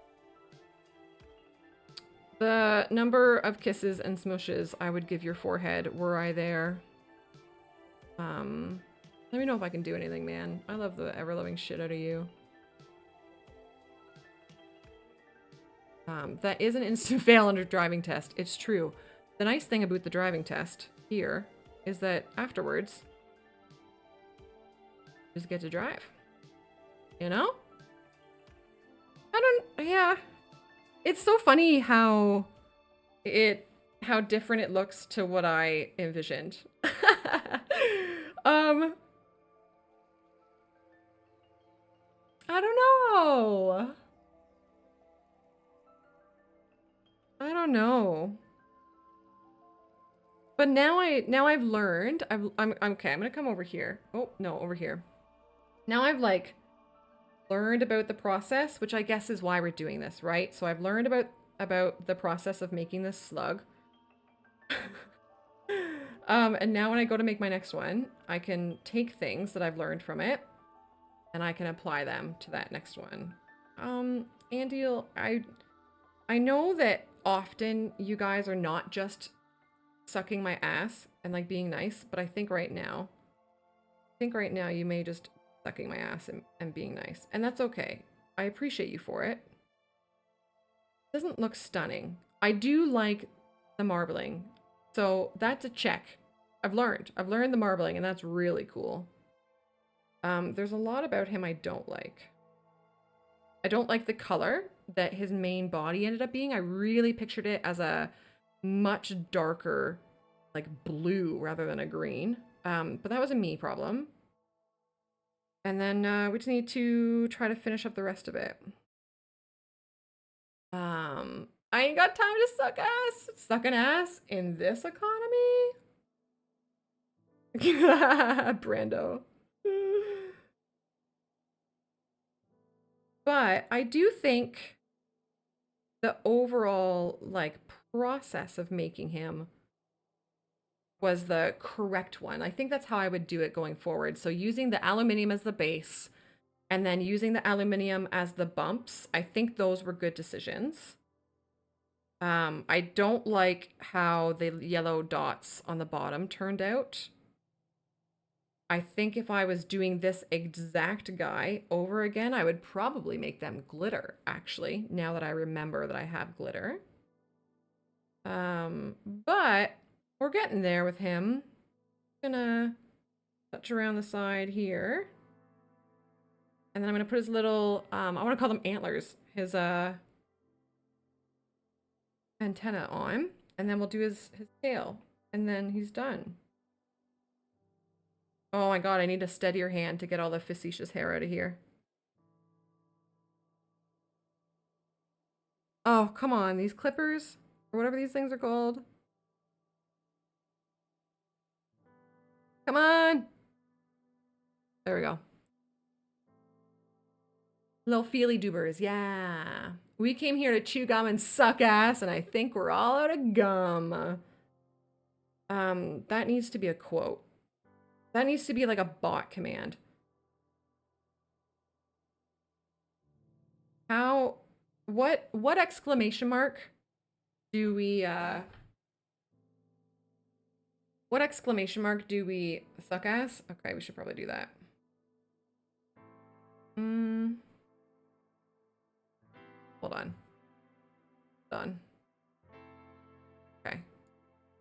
The number of kisses and smushes I would give your forehead were I there. Let me know if I can do anything, man. I love the ever-loving shit out of you. That is an instant fail under driving test. It's true. The nice thing about the driving test here is that afterwards, you just get to drive. You know? Yeah. It's so funny how different it looks to what I envisioned. I don't know. I don't know. But now I've learned. I'm okay. I'm gonna come over here. Oh no, over here. Now I've like learned about the process, which I guess is why we're doing this, right? So I've learned about the process of making this slug. And now when I go to make my next one, I can take things that I've learned from it, and I can apply them to that next one. Andy, I know that often you guys are not just sucking my ass and like being nice, but I think right now you may just sucking my ass and being nice, and that's okay. I appreciate you for it. Doesn't look stunning. I do like the marbling. So that's a check. I've learned the marbling, and that's really cool. There's a lot about him I don't like. I don't like the color that his main body ended up being. I really pictured it as a much darker, like blue rather than a green. But that was a me problem. And then we just need to try to finish up the rest of it. I ain't got time to suck ass. Suck an ass in this economy? Brando. But I do think the overall like process of making him was the correct one. I think that's how I would do it going forward. So using the aluminium as the base and then using the aluminium as the bumps, I think those were good decisions. I don't like how the yellow dots on the bottom turned out. I think if I was doing this exact guy over again, I would probably make them glitter, actually, now that I remember that I have glitter. But we're getting there with him. Gonna touch around the side here. And then I'm gonna put his little, I wanna call them antlers, his antenna on. And then we'll do his tail. And then he's done. Oh my god, I need a steadier hand to get all the facetious hair out of here. Oh, come on, these clippers, or whatever these things are called. Come on! There we go. Little feely doobers, yeah. We came here to chew gum and suck ass, and I think we're all out of gum. That needs to be a quote. That needs to be like a bot command. What exclamation mark do we, what exclamation mark do we suck ass? Okay, we should probably do that. Hold on. Done. Okay.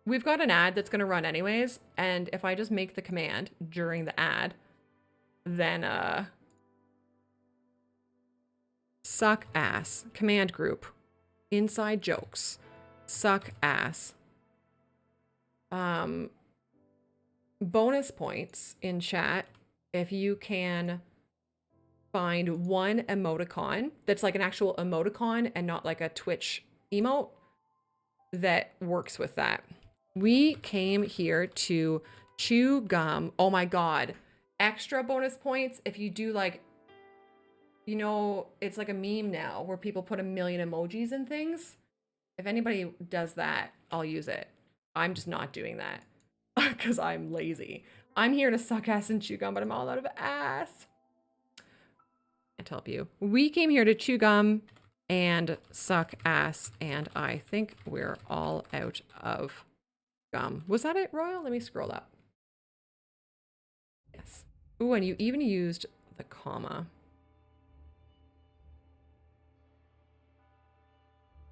We've got an ad that's going to run anyways, and if I just make the command during the ad, then suck ass, command group, inside jokes, suck ass. Bonus points in chat if you can find one emoticon that's like an actual emoticon and not like a Twitch emote that works with that. We came here to chew gum. Oh my god. Extra bonus points if you do like, you know, it's like a meme now where people put 1,000,000 emojis and things. If anybody does that, I'll use it. I'm just not doing that because I'm lazy. I'm here to suck ass and chew gum, but I'm all out of ass. Can't help you. We came here to chew gum and suck ass, and I think we're all out of gum. Was that it, Royal? Let me scroll up. Yes. Ooh, and you even used the comma.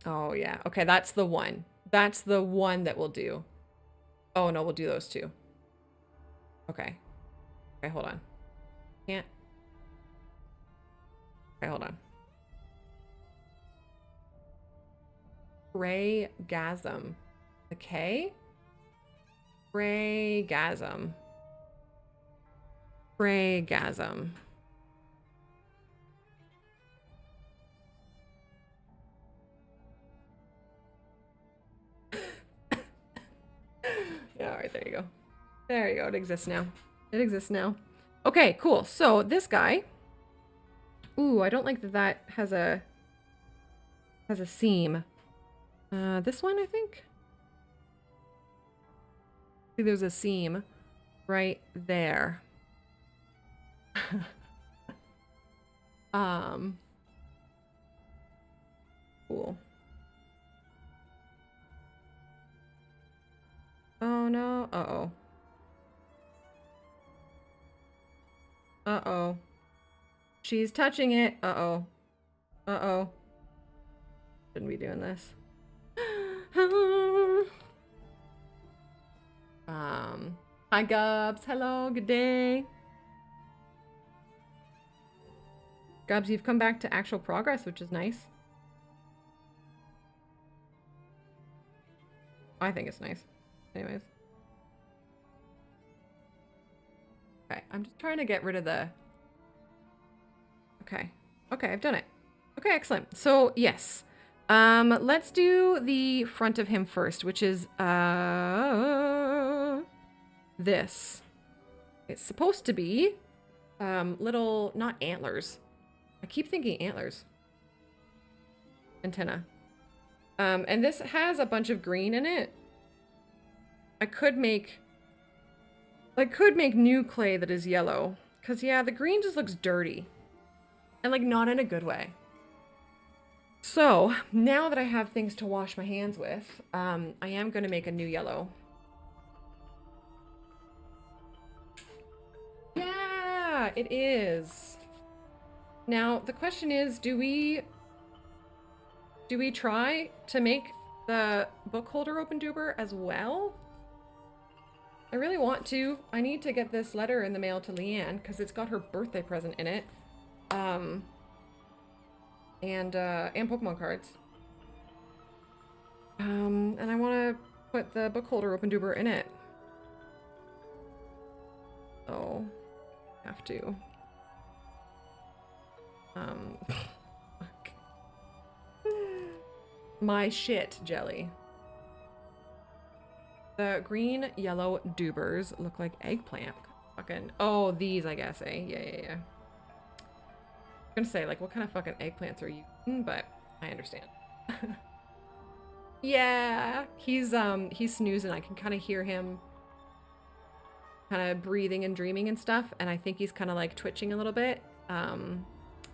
Oh, yeah. Okay, that's the one. That's the one that we'll do. Oh, no, we'll do those two. Okay. Okay, hold on. Can't. Okay, hold on. Raygasm. Okay. Raygasm. Raygasm. Yeah, all right, there you go. There you go. It exists now. It exists now. Okay, cool. So this guy. Ooh, I don't like that that has a seam. This one, I think. See, there's a seam right there. Cool. Oh no. Uh-oh. Uh-oh. She's touching it. Uh-oh. Uh-oh. Shouldn't be doing this. Hi Gubs. Hello, good day. Gubs, you've come back to actual progress, which is nice. I think it's nice. Anyways. Okay, I'm just trying to get rid of the... Okay. Okay, I've done it. Okay, excellent. So, yes. Let's do the front of him first, which is, this. It's supposed to be, little, not antlers. I keep thinking antlers. Antenna. And this has a bunch of green in it. I could make new clay that is yellow. Because, yeah, the green just looks dirty. And, like, not in a good way. So, now that I have things to wash my hands with, I am going to make a new yellow. Yeah, it is. Now, the question is, do we try to make the book holder open doober as well? I really want to. I need to get this letter in the mail to Leanne because it's got her birthday present in it. And Pokemon cards. And I want to put the book holder open doober in it. So, have to. Fuck. My shit, Jelly. The green, yellow doobers look like eggplant. Fucking, oh, these, I guess, eh? Yeah. I'm gonna say, like, what kind of fucking eggplants are you eating? But I understand. Yeah, he's snoozing. I can kind of hear him kind of breathing and dreaming and stuff. And I think he's kind of like twitching a little bit.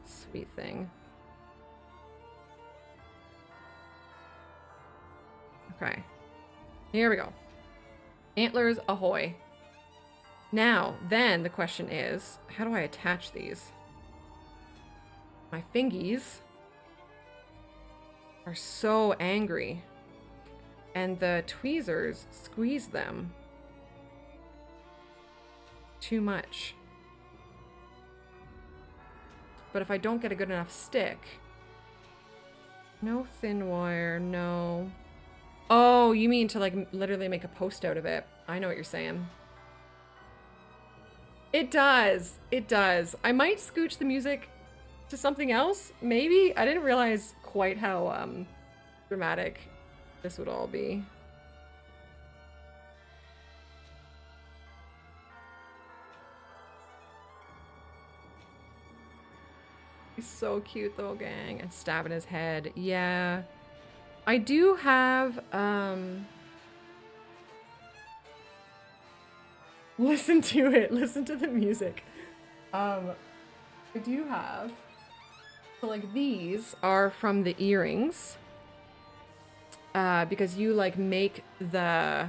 Sweet thing. Okay, here we go. Antlers ahoy. Now, then the question is, how do I attach these? My fingies are so angry. And the tweezers squeeze them too much. But if I don't get a good enough stick... No thin wire, no. Oh, you mean to like literally make a post out of it. I know what you're saying. It does. It does. I might scooch the music to something else, maybe. I didn't realize quite how dramatic this would all be. He's so cute though, gang. And stabbing his head. Yeah. I do have listen to it. Listen to the music. I do have, so like these are from the earrings. Because you like make the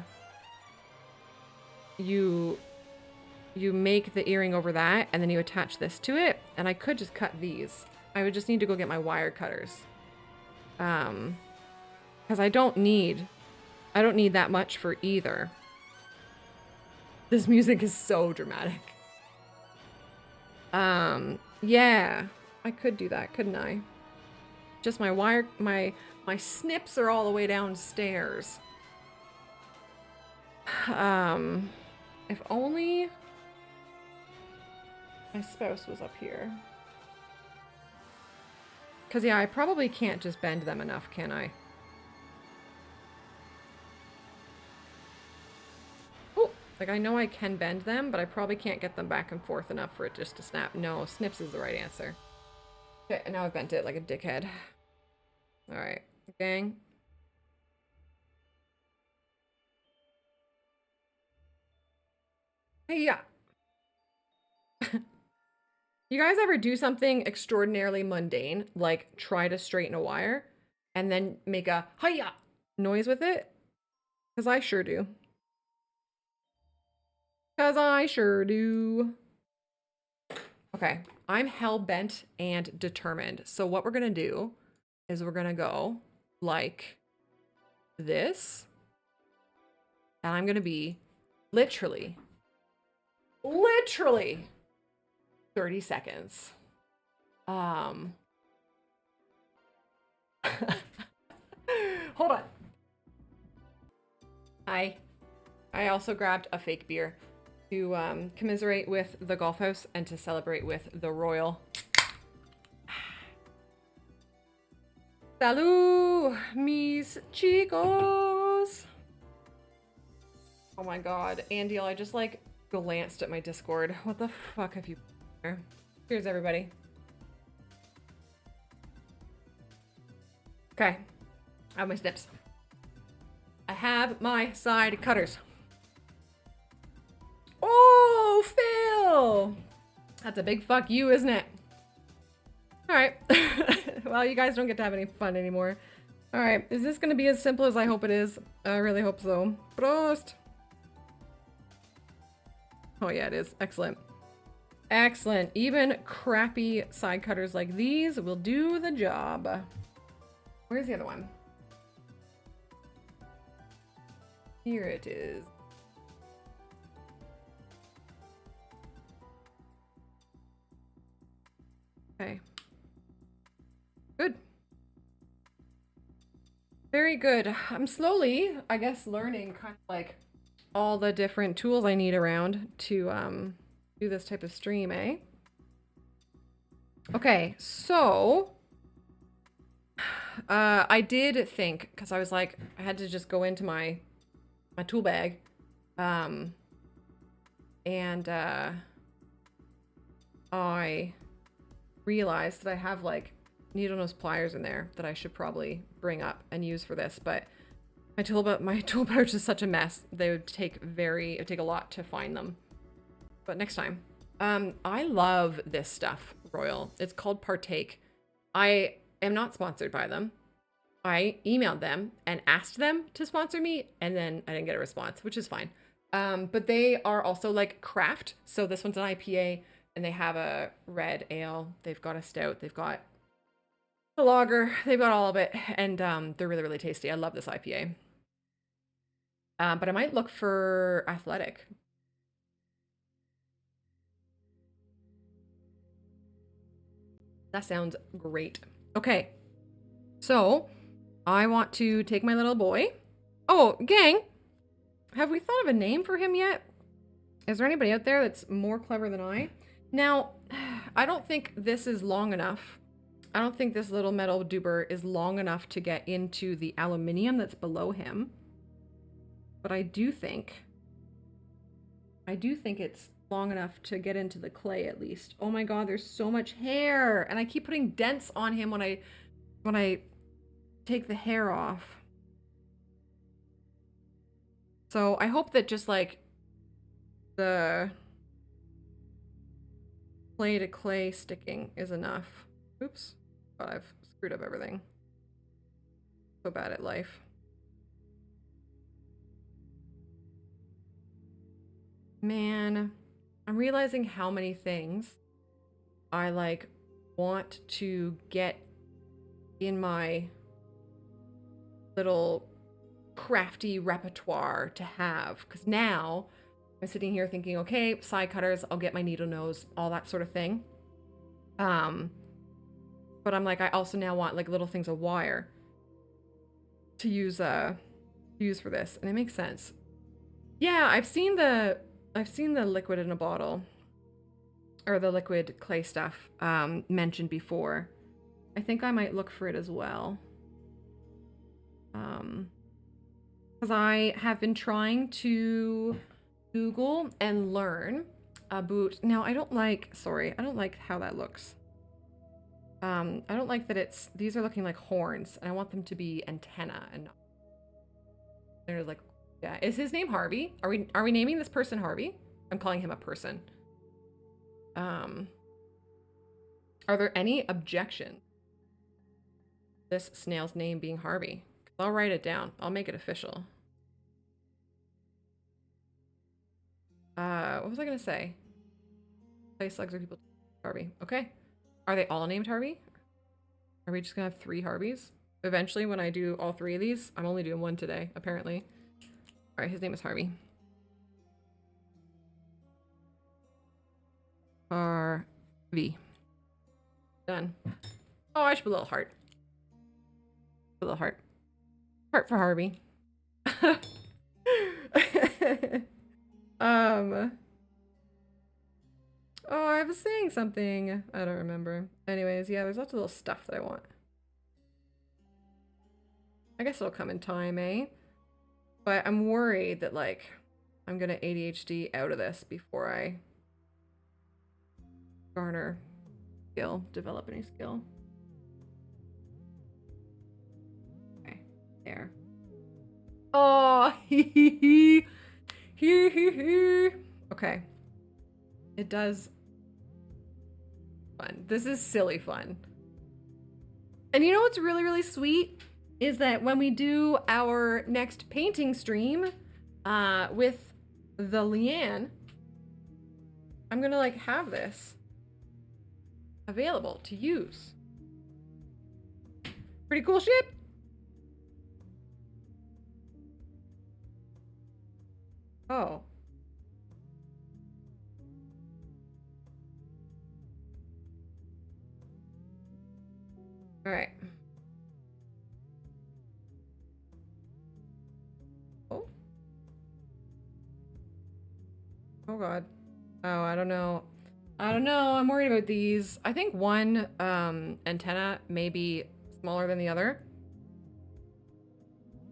you make the earring over that and then you attach this to it, and I could just cut these. I would just need to go get my wire cutters. Because I don't need that much for either. This music is so dramatic. Yeah, I could do that, couldn't I? Just my wire, my snips are all the way downstairs. If only my spouse was up here. Because, yeah, I probably can't just bend them enough, can I? Oh, like I know I can bend them, but I probably can't get them back and forth enough for it just to snap. No, snips is the right answer. Okay, and now I've bent it like a dickhead. Alright, gang. Hey, yeah. You guys ever do something extraordinarily mundane, like try to straighten a wire, and then make a hi-ya noise with it? Because I sure do. Because I sure do. Okay, I'm hell-bent and determined. So what we're gonna do is we're gonna go like this. And I'm gonna be literally 30 seconds. Hold on. I also grabbed a fake beer to commiserate with the golf house and to celebrate with the royal. Salud, mis chicos. Oh my god, Andy, I just like glanced at my Discord. What the fuck have you there? Cheers, everybody. Okay, I have my snips. I have my side cutters. Oh, Phil! That's a big fuck you, isn't it? Alright. Well, you guys don't get to have any fun anymore. Alright, is this gonna be as simple as I hope it is? I really hope so. Prost! Oh yeah, it is. Excellent. Excellent. Even crappy side cutters like these will do the job. Where's the other one? Here it is. Okay. Good. Very good. I'm slowly, I guess, learning kind of like all the different tools I need around to do this type of stream, eh? Okay, so I did think, because I was like, I had to just go into my tool bag, and I realized that I have like needle nose pliers in there that I should probably bring up and use for this, but my tool pouch is such a mess. They would take it would take a lot to find them. But next time. I love this stuff, Royal. It's called Partake. I am not sponsored by them. I emailed them and asked them to sponsor me, and then I didn't get a response, which is fine. But they are also like craft. So this one's an IPA, and they have a red ale. They've got a stout. They've got a lager. They've got all of it, and they're really, really tasty. I love this IPA. But I might look for athletic. That sounds great. Okay, so I want to take my little boy. Oh, gang, have we thought of a name for him yet? Is there anybody out there that's more clever than I? Now, I don't think this is long enough. I don't think this little metal duber is long enough to get into the aluminium that's below him. But I do think it's long enough to get into the clay at least. Oh my god, there's so much hair, and I keep putting dents on him when I take the hair off. So I hope that just like the clay to clay sticking is enough. Oops. God, I've screwed up everything. So bad at life. Man, I'm realizing how many things I like want to get in my little crafty repertoire to have, because now I'm sitting here thinking, okay, side cutters, I'll get my needle nose, all that sort of thing. But I'm like, I also now want like little things of wire to use for this, and it makes sense. Yeah, I've seen the liquid in a bottle, or the liquid clay stuff mentioned before. I think I might look for it as well. Because I have been trying to Google and learn about, now I don't like how that looks. I don't like that these are looking like horns, and I want them to be antenna and not. They're like, yeah. Is his name Harvey? Are we naming this person Harvey? I'm calling him a person. Are there any objections? This snail's name being Harvey. I'll write it down. I'll make it official. What was I gonna say? Play slugs are people. Harvey. Okay. Are they all named Harvey? Are we just gonna have 3 Harveys? Eventually, when I do all 3 of these, I'm only doing 1 today, apparently. All right, his name is Harvey. Harvey. Done. Oh, I should put a little heart. A little heart. Heart for Harvey. Oh, I was saying something. I don't remember. Anyways, yeah, there's lots of little stuff that I want. I guess it'll come in time, eh? But I'm worried that, like, I'm gonna ADHD out of this before I garner skill, develop any skill. Okay, there. Oh, hee. Okay. It does fun. This is silly fun. And you know what's really, really sweet? Is that when we do our next painting stream with the Leanne, I'm gonna like have this available to use. Pretty cool shit. Oh. All right. Oh. Oh God. Oh, I don't know. I don't know. I'm worried about these. I think one antenna may be smaller than the other.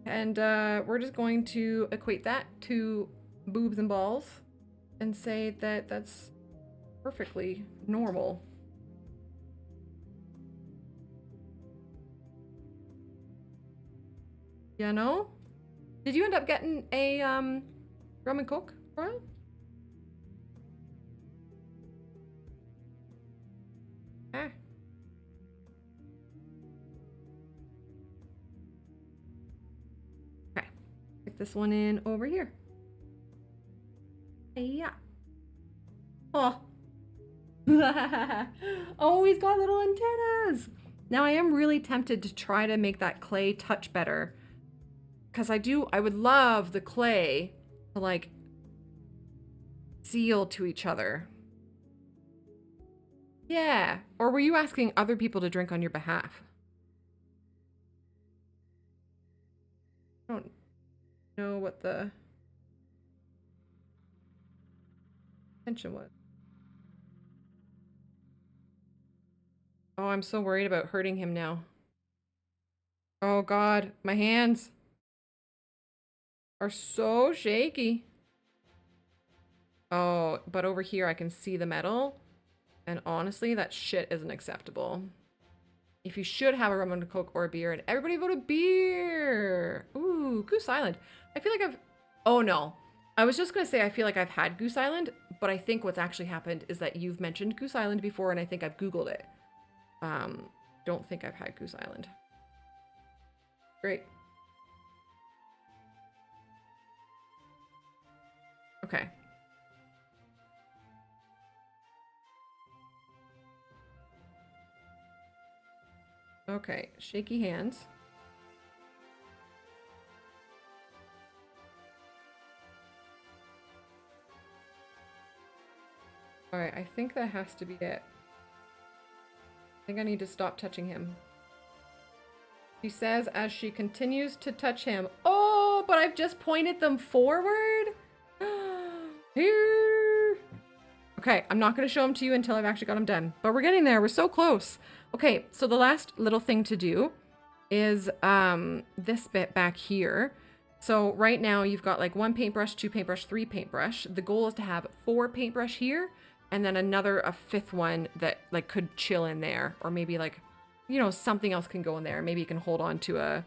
And we're just going to equate that to boobs and balls and say that that's perfectly normal. You know? Did you end up getting a rum and coke, Royal? Ah. Okay. Stick this one in over here. Yeah. Oh. Oh, he's got little antennas. Now I am really tempted to try to make that clay touch better. Because I would love the clay to like seal to each other. Yeah. Or were you asking other people to drink on your behalf? I don't know what the intention was. Oh, I'm so worried about hurting him now. Oh God, my hands are so shaky. Oh, but over here I can see the metal. And honestly, that shit isn't acceptable. If you should have a rum and coke or a beer, and everybody voted beer. Ooh, Goose Island. I feel like I've... Oh no. I was just gonna say I feel like I've had Goose Island, but I think what's actually happened is that you've mentioned Goose Island before, and I think I've Googled it. Don't think I've had Goose Island. Great. Okay. Okay, shaky hands. All right, I think that has to be it. I think I need to stop touching him. She says as she continues to touch him. Oh, but I've just pointed them forward. Here. Okay, I'm not going to show them to you until I've actually got them done. But we're getting there. We're so close. Okay, so the last little thing to do is this bit back here. So right now you've got like 1 paintbrush, 2 paintbrush, 3 paintbrush. The goal is to have 4 paintbrush here and then a 5th one that like could chill in there, or maybe like, you know, something else can go in there. Maybe you can hold on to a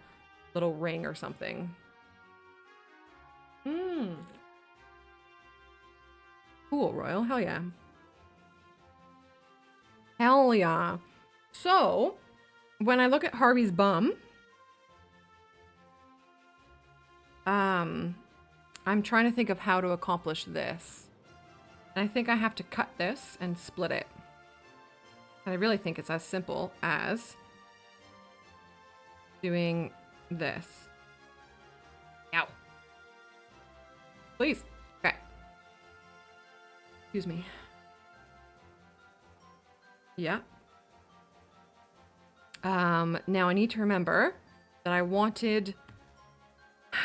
little ring or something. Cool, Royal. Hell yeah. Hell yeah. So, when I look at Harvey's bum, I'm trying to think of how to accomplish this. And I think I have to cut this and split it. And I really think it's as simple as doing this. Ow. Please. Okay. Excuse me. Yeah. Now I need to remember that I wanted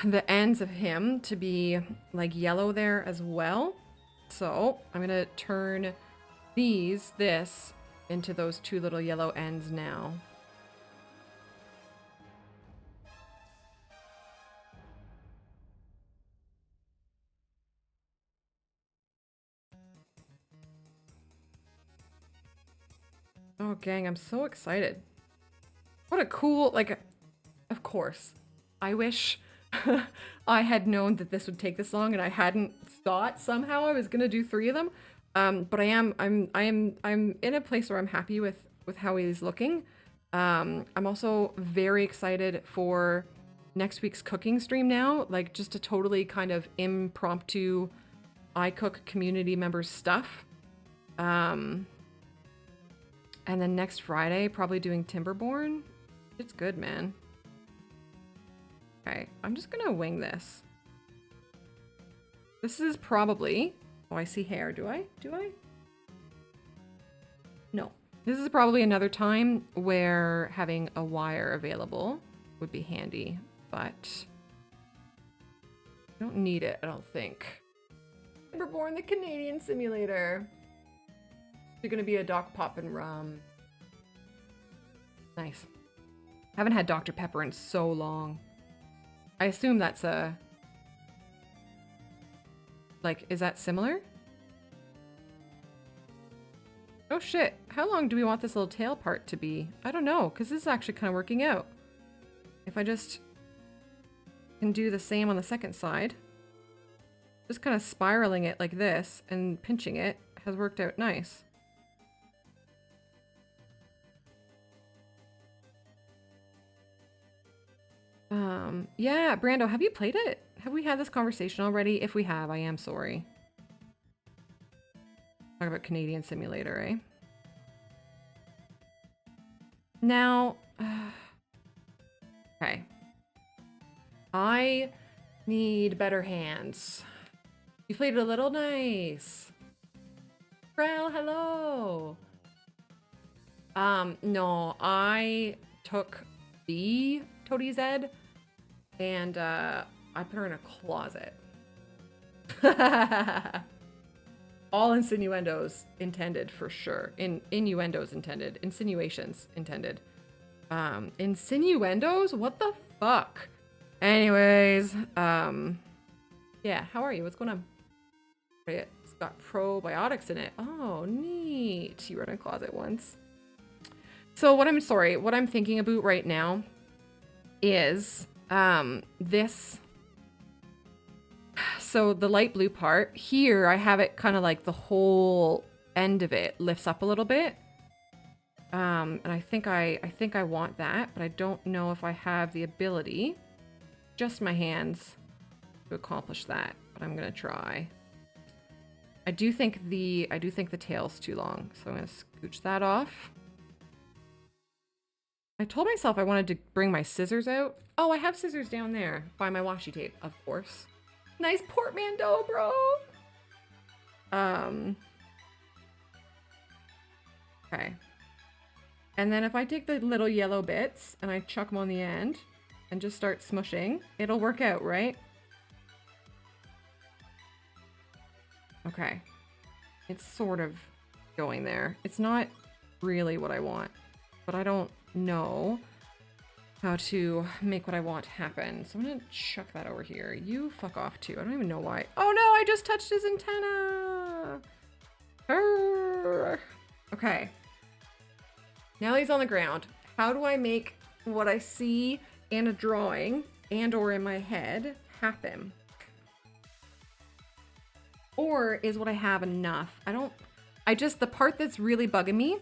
the ends of him to be like yellow there as well. So I'm gonna turn this into those two little yellow ends now. Oh, gang, I'm so excited. What a cool, like, of course. I wish I had known that this would take this long and I hadn't thought somehow I was gonna do 3 of them. But I'm in a place where I'm happy with how he's looking. I'm also very excited for next week's cooking stream now, like just a totally kind of impromptu I cook community members stuff. And then next Friday, probably doing Timberborn. It's good, man. Okay, I'm just gonna wing this. This is probably... Oh, I see hair. Do I? Do I? No. This is probably another time where having a wire available would be handy, but I don't need it, I don't think. Timberborn, the Canadian simulator. You're gonna be a Doc Pop and Rum. Nice. Haven't had Dr. Pepper in so long. I assume that's a... Like, is that similar? Oh shit, how long do we want this little tail part to be? I don't know, because this is actually kind of working out. If I just can do the same on the second side, just kind of spiraling it like this and pinching it has worked out nice. Yeah, Brando, have you played it? Have we had this conversation already? If we have, I am sorry. Talk about Canadian Simulator, eh? Now, okay. I need better hands. You played it a little nice. Krell, hello. No, I took the toadiezzz and I put her in a closet. All insinuendos intended for sure. Innuendos intended. Insinuations intended. Insinuendos? What the fuck? Anyways, yeah, how are you? What's going on? It's got probiotics in it. Oh, neat. You were in a closet once. So what I'm thinking about right now is this. So the light blue part here, I have it kind of like the whole end of it lifts up a little bit. And I think I want that, but I don't know if I have the ability, just my hands, to accomplish that, but I'm gonna try. I do think the tail's too long, so I'm gonna scooch that off. I told myself I wanted to bring my scissors out. Oh, I have scissors down there by my washi tape, of course. Nice portmanteau, bro. Okay. And then if I take the little yellow bits and I chuck them on the end and just start smushing, it'll work out, right? Okay. It's sort of going there. It's not really what I want, but I don't know how to make what I want happen. So I'm gonna chuck that over here. You fuck off too. I don't even know why. Oh no, I just touched his antenna. Okay. Now he's on the ground. How do I make what I see in a drawing and or in my head happen? Or is what I have enough? The part that's really bugging me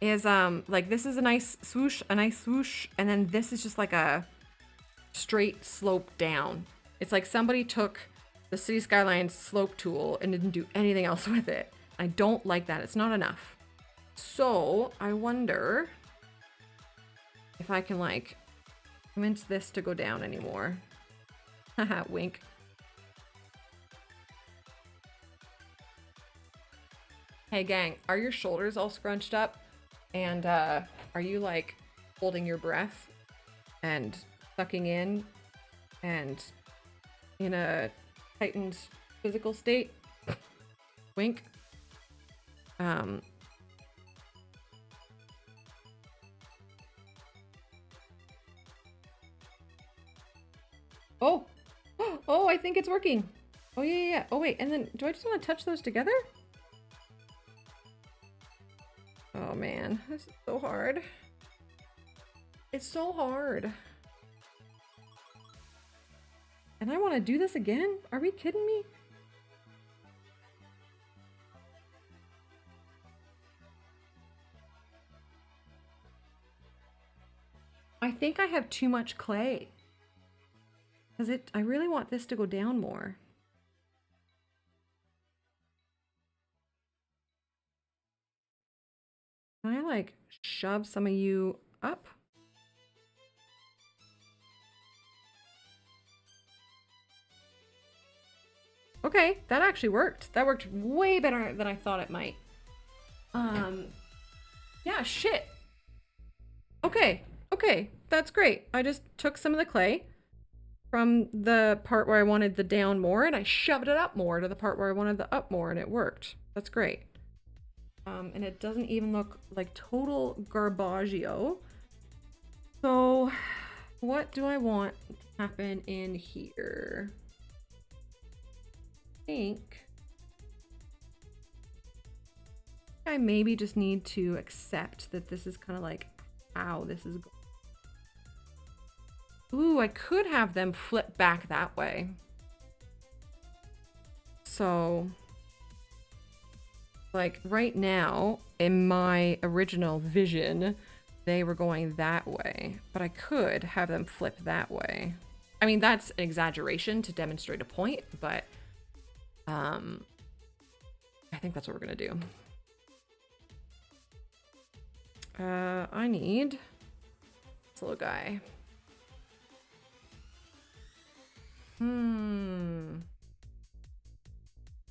is like this is a nice swoosh, and then this is just like a straight slope down. It's like somebody took the City Skylines slope tool and didn't do anything else with it. I don't like that. It's not enough. So I wonder if I can like convince this to go down anymore. Haha, wink. Hey gang, are your shoulders all scrunched up? And are you like holding your breath and sucking in and in a heightened physical state? Wink. Oh, oh, I think it's working. Oh yeah, yeah, yeah. Oh wait, and then do I just want to touch those together? Oh man, this is so hard. It's so hard. And I want to do this again? Are we kidding me? I think I have too much clay. Because I really want this to go down more. Can I like shove some of you up? Okay, that actually worked. That worked way better than I thought it might. Yeah, shit. Okay, okay, that's great. I just took some of the clay from the part where I wanted the down more and I shoved it up more to the part where I wanted the up more and it worked. That's great. And it doesn't even look like total garbaggio. So what do I want to happen in here? I think I maybe just need to accept that this is kind of like how this is going. Ooh, I could have them flip back that way. So like right now in my original vision, they were going that way, but I could have them flip that way. I mean, that's an exaggeration to demonstrate a point, but I think that's what we're gonna do. I need this little guy.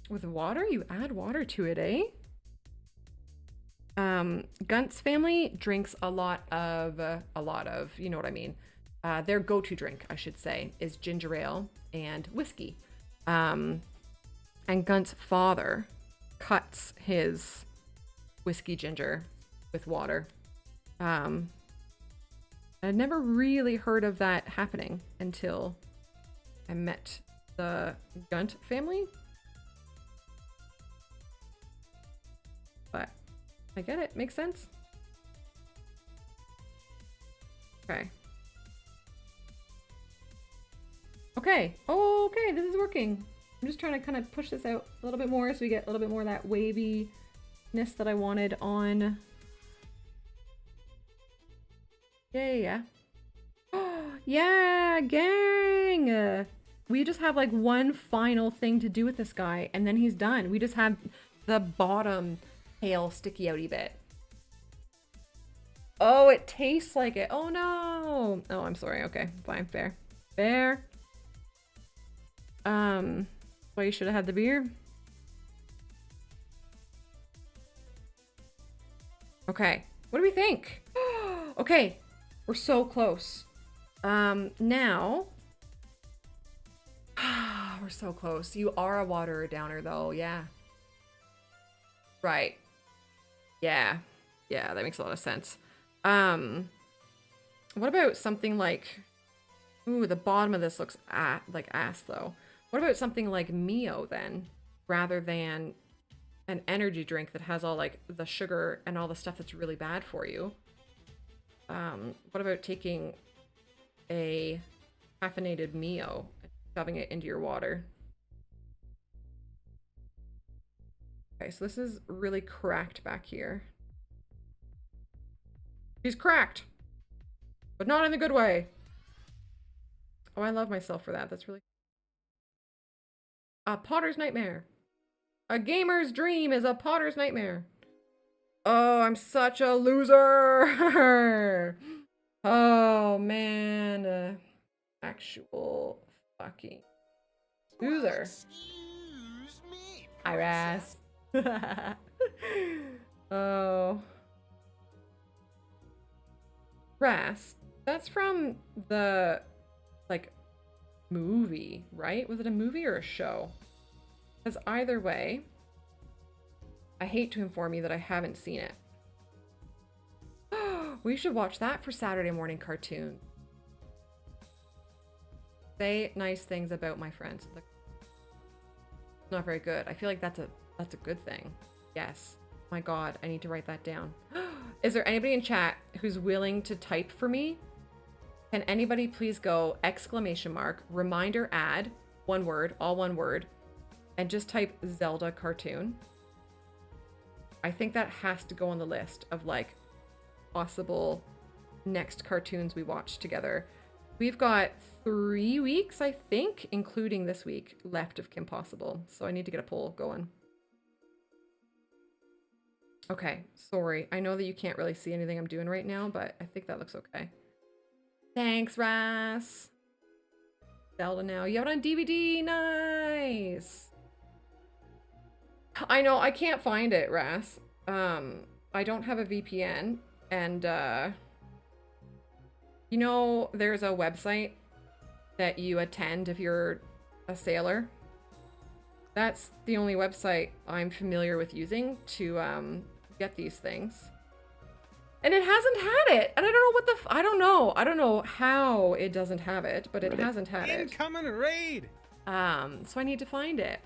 With water? You add water to it, eh? Gunt's family drinks a lot of, you know what I mean. Their go-to drink, I should say, is ginger ale and whiskey. And Gunt's father cuts his whiskey ginger with water. I'd never really heard of that happening until I met the Gunt family. But I get it. Makes sense. Okay. Okay. Oh, okay. This is working. I'm just trying to kind of push this out a little bit more so we get a little bit more of that waviness that I wanted on. Yeah. Yeah, gang! We just have like one final thing to do with this guy and then he's done. We just have the bottom pale sticky outy bit. Oh, it tastes like it. Oh no! Oh, I'm sorry. Okay, fine, fair. Fair. Well, you should have had the beer. Okay, what do we think? Okay, we're so close. Now, we're so close. You are a waterer downer though, yeah. Right. Yeah. Yeah, that makes a lot of sense. What about something like, ooh, the bottom of this looks like ass though. What about something like Mio then, rather than an energy drink that has all like the sugar and all the stuff that's really bad for you? What about taking a caffeinated Mio and shoving it into your water? Okay, so this is really cracked back here. She's cracked, but not in the good way. Oh, I love myself for that. That's really... A potter's nightmare. A gamer's dream is a potter's nightmare. Oh, I'm such a loser. Oh, man. Actual fucking loser. Excuse me, Iras. Oh. Ras. That's from the, like, movie, right? Was it a movie or a show? Because either way, I hate to inform you that I haven't seen it. We should watch that for Saturday morning cartoon. Say nice things about my friends. Not very good. I feel like that's a good thing. Yes. My God, I need to write that down. Is there anybody in chat who's willing to type for me? Can anybody please go exclamation mark, reminder ad, one word, all one word, and just type Zelda cartoon? I think that has to go on the list of like possible next cartoons we watch together. We've got 3 weeks, I think, including this week, left of Kim Possible. So I need to get a poll going. Okay, sorry. I know that you can't really see anything I'm doing right now, but I think that looks okay. Thanks, Ras. Zelda now. You have it on DVD. Nice. I know, I can't find it, Ras. I don't have a VPN, and you know, there's a website that you attend if you're a sailor. That's the only website I'm familiar with using to get these things. And it hasn't had it. And I don't know what the I don't know. I don't know how it doesn't have it, but it hasn't had it. Incoming raid. So I need to find it.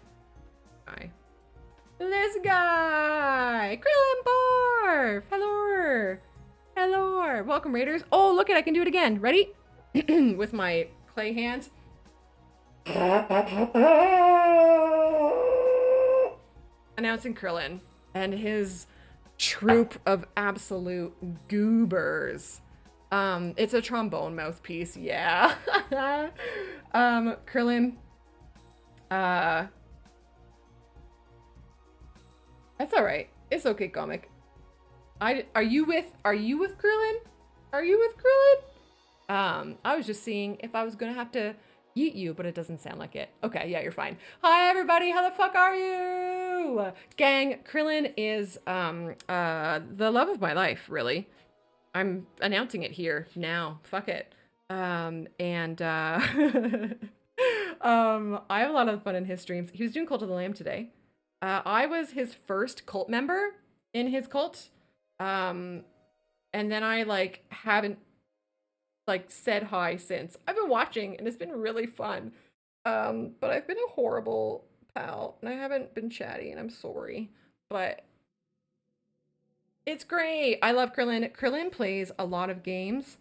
Guy. This guy! Krillin Barf! Hello! Hello! Welcome, Raiders. Oh, look it, I can do it again. Ready? With my clay hands. Announcing Krillin and his troop of absolute goobers. It's a trombone mouthpiece, yeah. Krillin. That's alright. It's okay, comic. Are you with Krillin? Are you with Krillin? I was just seeing if I was gonna have to yeet you, but it doesn't sound like it. Okay, yeah, you're fine. Hi everybody, how the fuck are you? Gang, Krillin is the love of my life, really. I'm announcing it here now. Fuck it. I have a lot of fun in his streams. He was doing Cult of the Lamb today. I was his first cult member in his cult. And then I like haven't like said hi since. I've been watching and it's been really fun. But I've been a horrible pal and I haven't been chatty and I'm sorry. But it's great. I love Krillin. Krillin plays a lot of games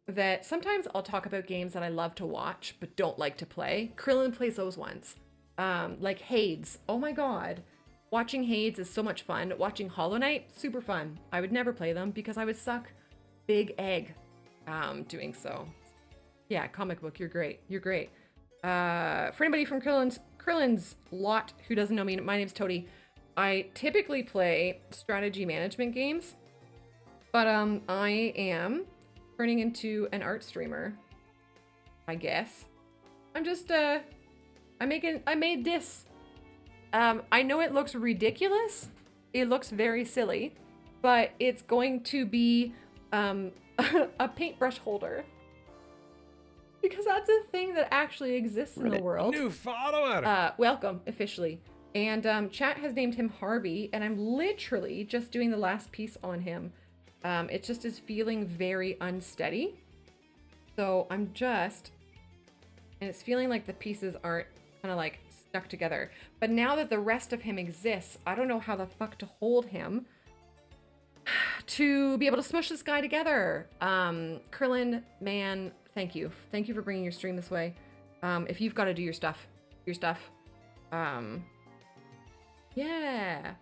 that sometimes I'll talk about games that I love to watch but don't like to play. Krillin plays those ones. Like Hades. Oh my God. Watching Hades is so much fun. Watching Hollow Knight, super fun. I would never play them because I would suck big egg doing so. Yeah, comic book, you're great. You're great. For anybody from Krillin's lot who doesn't know me, my name's Toadie. I typically play strategy management games, but I am turning into an art streamer, I guess. I'm just I made this. I know it looks ridiculous. It looks very silly, but it's going to be a paintbrush holder. Because that's a thing that actually exists in the world. New follower. Welcome, officially. And chat has named him Harvey, and I'm literally just doing the last piece on him. It just is feeling very unsteady. So I'm just, and it's feeling like the pieces aren't kind of like stuck together. But now that the rest of him exists, I don't know how the fuck to hold him to be able to smush this guy together. Krillin, man, thank you. Thank you for bringing your stream this way. If you've got to do your stuff. Yeah.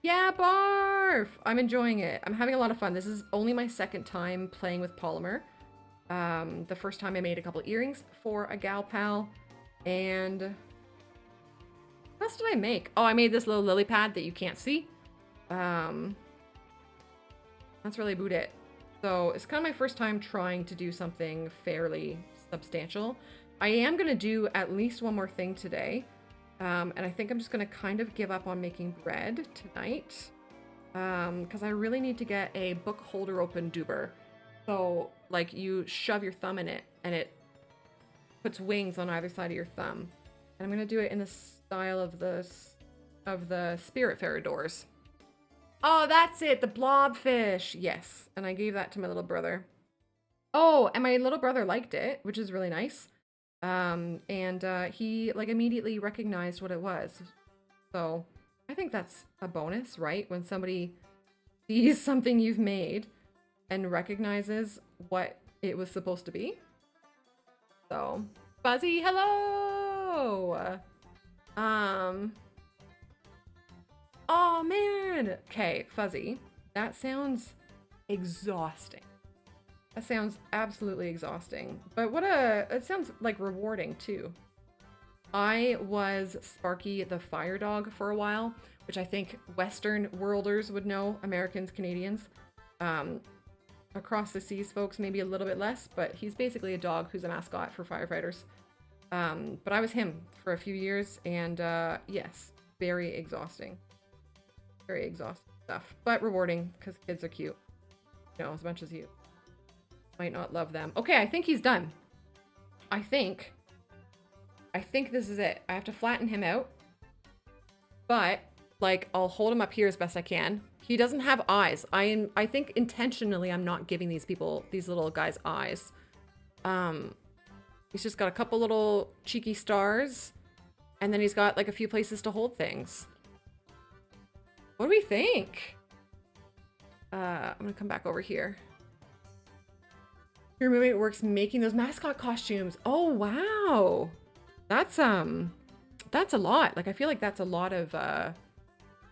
Yeah, barf! I'm enjoying it. I'm having a lot of fun. This is only my second time playing with Polymer. The first time I made a couple earrings for a gal pal. And what else did I make? Oh, I made this little lily pad that you can't see. That's really about it. So it's kind of my first time trying to do something fairly substantial. I am going to do at least one more thing today. And I think I'm just going to kind of give up on making bread tonight. Because I really need to get a book holder open duber. So, like, you shove your thumb in it, and it puts wings on either side of your thumb. And I'm going to do it in the style of the Spiritfarer doors. Oh, that's it, the blobfish. Yes, and I gave that to my little brother. Oh, and my little brother liked it, which is really nice. And he, like, immediately recognized what it was. So, I think that's a bonus, right? When somebody sees something you've made and recognizes what it was supposed to be. So, Fuzzy, hello! Oh man! Okay, Fuzzy, that sounds exhausting. That sounds absolutely exhausting. But it sounds like rewarding too. I was Sparky the fire dog for a while, which I think Western worlders would know, Americans, Canadians. Across the seas folks, maybe a little bit less, but he's basically a dog who's a mascot for firefighters. But I was him for a few years, and yes, very exhausting. Very exhausting stuff, but rewarding because kids are cute. You know, as much as you might not love them. Okay, I think he's done. I think this is it. I have to flatten him out, but like I'll hold him up here as best I can. He doesn't have eyes. I think intentionally I'm not giving these little guys eyes. He's just got a couple little cheeky stars, and then he's got like a few places to hold things. What do we think? I'm gonna come back over here. Your roommate works making those mascot costumes. Oh wow, that's a lot. Like I feel like that's a lot of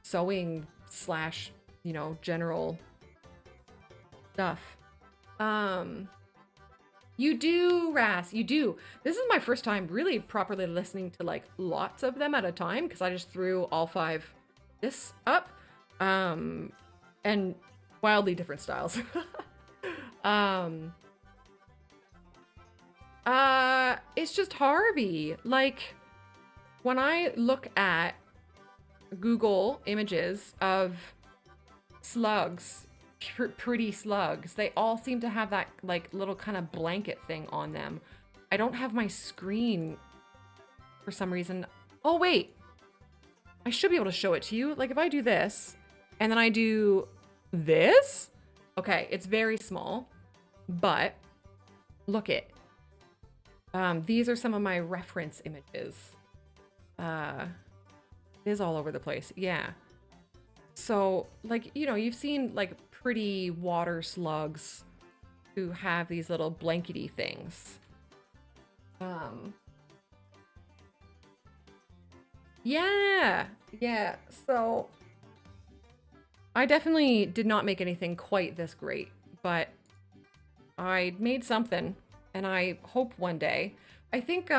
sewing slash, you know, general stuff. You do, Ras, you do. This is my first time really properly listening to like lots of them at a time because I just threw all 5 this up. And wildly different styles. It's just Harvey. Like when I look at Google images of slugs, pretty slugs, they all seem to have that like little kind of blanket thing on them. I don't have my screen for some reason. Oh wait, I should be able to show it to you. Like if I do this and then I do this, okay, it's very small, but look it. These are some of my reference images. It is all over the place. Yeah. So, like, you know, you've seen, like, pretty water slugs who have these little blankety things. Yeah. Yeah. So, I definitely did not make anything quite this great, but I made something, and I hope one day. I think,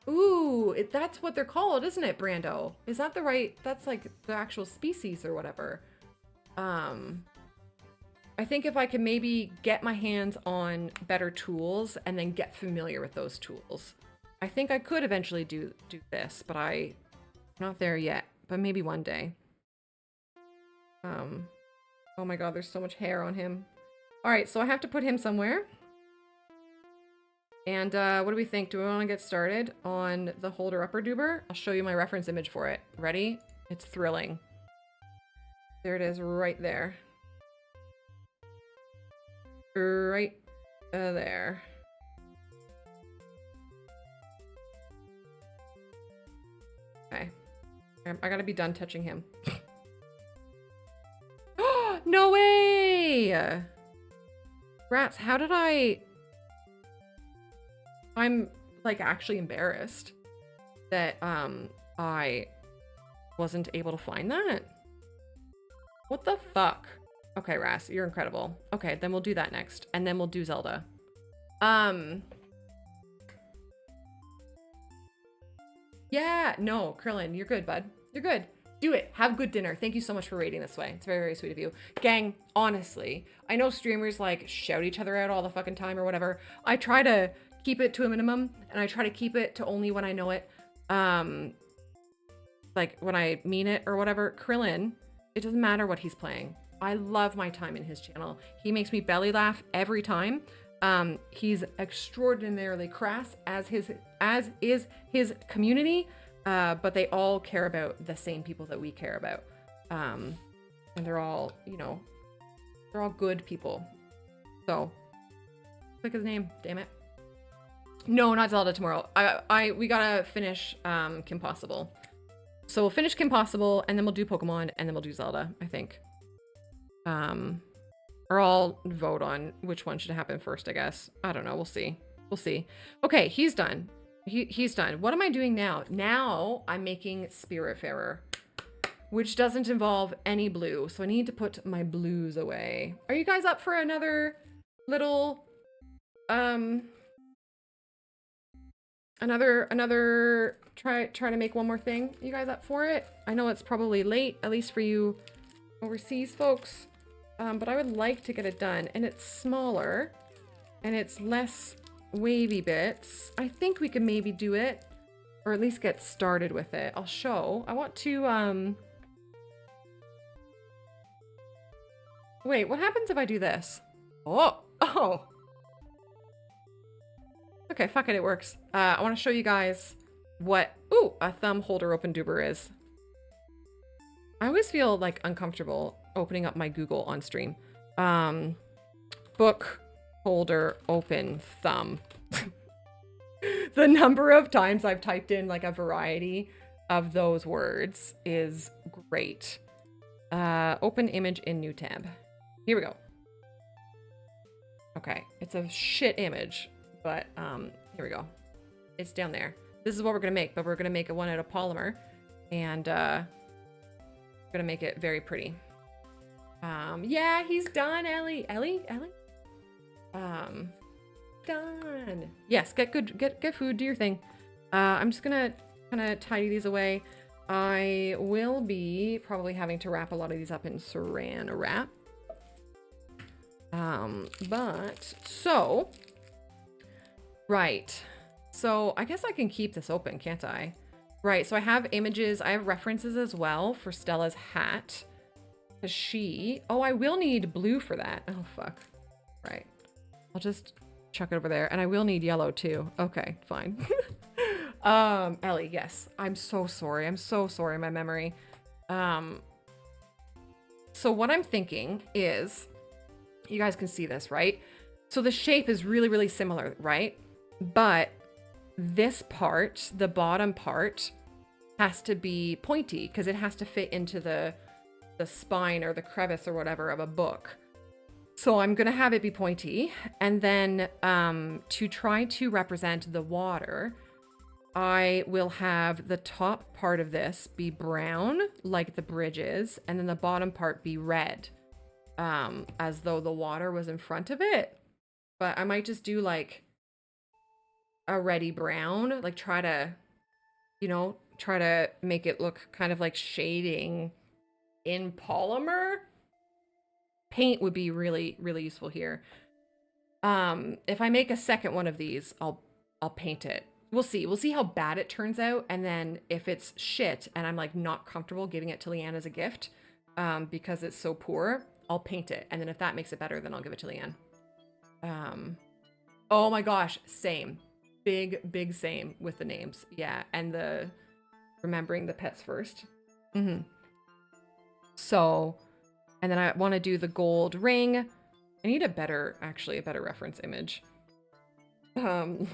ooh, that's what they're called, isn't it, Brando? Is that the right, that's like the actual species or whatever. I think if I can maybe get my hands on better tools and then get familiar with those tools, I think I could eventually do this, but I'm not there yet, but maybe one day. Oh my god, there's so much hair on him. All right, so I have to put him somewhere. And what do we think? Do we want to get started on the holder upper duber? I'll show you my reference image for it. Ready? It's thrilling. There it is right there. Right there. Okay. I gotta be done touching him. No way! Rats, how did I'm like actually embarrassed that I wasn't able to find that. What the fuck? Okay, Ras, you're incredible. Okay, then we'll do that next, and then we'll do Zelda. Yeah, no, Krillin, you're good, bud. You're good. Do it. Have good dinner. Thank you so much for rating this way. It's very, very sweet of you. Gang, honestly, I know streamers like shout each other out all the fucking time or whatever. I try to keep it to a minimum, and I try to keep it to only when I know it. Like when I mean it or whatever. Krillin, it doesn't matter what he's playing. I love my time in his channel. He makes me belly laugh every time. He's extraordinarily crass, as is his community. But they all care about the same people that we care about. And they're all, you know, they're all good people. So, click his name, damn it. No, not Zelda tomorrow. We gotta finish Kim Possible. So we'll finish Kim Possible, and then we'll do Pokemon, and then we'll do Zelda, I think. Or I'll vote on which one should happen first, I guess. I don't know, we'll see. We'll see. Okay, he's done. He's done. What am I doing now? Now I'm making Spiritfarer, which doesn't involve any blue. So I need to put my blues away. Are you guys up for another little, try to make one more thing? You guys up for it? I know it's probably late, at least for you overseas folks. But I would like to get it done, and it's smaller and it's less wavy bits. I think we can maybe do it, or at least get started with it. I'll show. I want to wait, what happens if I do this? Oh okay, fuck it, it works. I want to show you guys what a thumb holder open doober is. I always feel like uncomfortable opening up my Google on stream. Book holder open thumb. The number of times I've typed in like a variety of those words is great. Open image in new tab. Here we go. Okay, it's a shit image, but here we go. It's down there. This is what we're gonna make, but we're gonna make one out of polymer, and we're gonna make it very pretty. Yeah, he's done, Ellie. Ellie? Done. Yes, get food, do your thing. I'm just gonna kind of tidy these away. I will be probably having to wrap a lot of these up in saran wrap. Right. So I guess I can keep this open, can't I? Right, so I have images, I have references as well for Stella's hat. Cause oh, I will need blue for that. Oh, fuck. Right. I'll just chuck it over there. And I will need yellow too. Okay, fine. Ellie, yes. I'm so sorry. I'm so sorry, my memory. So what I'm thinking is, you guys can see this, right? So the shape is really, really similar, right? But this part, the bottom part, has to be pointy because it has to fit into the spine or the crevice or whatever of a book. So I'm gonna have it be pointy, and then to try to represent the water, I will have the top part of this be brown like the bridge is, and then the bottom part be red, as though the water was in front of it. But I might just do like a reddy brown, like try to make it look kind of like shading in polymer. Paint would be really, really useful here. If I make a second one of these, I'll paint it. We'll see how bad it turns out, and then if it's shit and I'm like not comfortable giving it to Leanne as a gift because it's so poor, I'll paint it, and then if that makes it better, then I'll give it to Leanne. Oh my gosh, same. Big same with the names. Yeah, and the remembering the pets first. So, and then I want to do the gold ring. I need a better reference image. Wait,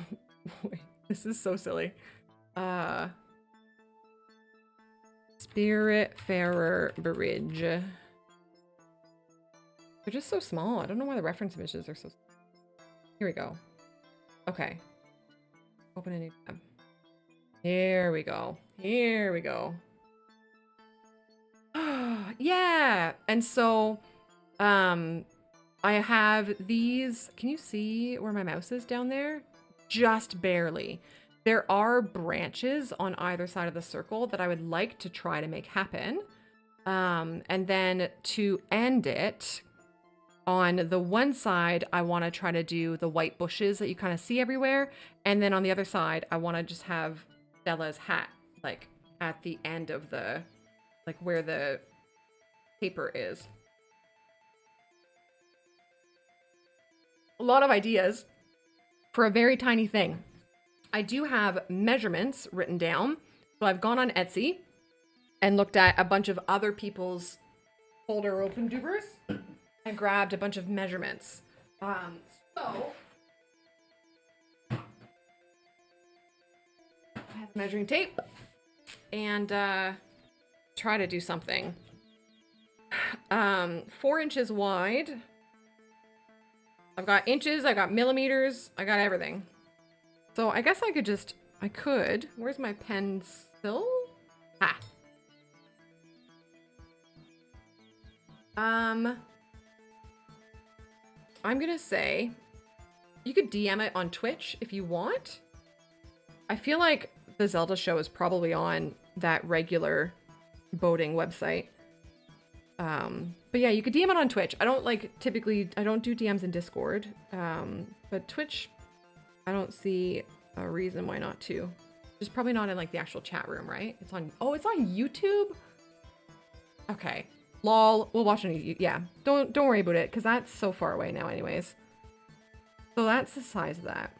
this is so silly. Spiritfarer bridge. They're just so small. I don't know why the reference images are so small. Here we go. Okay. Open a new tab. Here we go. Here we go. Yeah. And so, I have these. Can you see where my mouse is down there? Just barely. there are branches on either side of the circle that I would like to try to make happen. And then to end it, on the one side, I want to try to do the white bushes that you kind of see everywhere. And then on the other side, I want to just have Stella's hat, like, at the end of the, like, where the paper is. A lot of ideas for a very tiny thing. I do have measurements written down. So I've gone on Etsy and looked at a bunch of other people's folder open dubers. I grabbed a bunch of measurements. So I have measuring tape and try to do something. 4 inches wide. I've got inches, I got millimeters, I got everything. So I guess I could, where's my pencil? Ah. I'm gonna say, you could DM it on Twitch if you want. I feel like the Zelda show is probably on that regular boating website. But yeah, you could DM it on Twitch. I don't I don't do DMs in Discord. But Twitch, I don't see a reason why not to. Just probably not in like the actual chat room, right? It's on YouTube? Okay. Lol, we'll watch on YouTube. Yeah, don't worry about it, because that's so far away now anyways. So that's the size of that.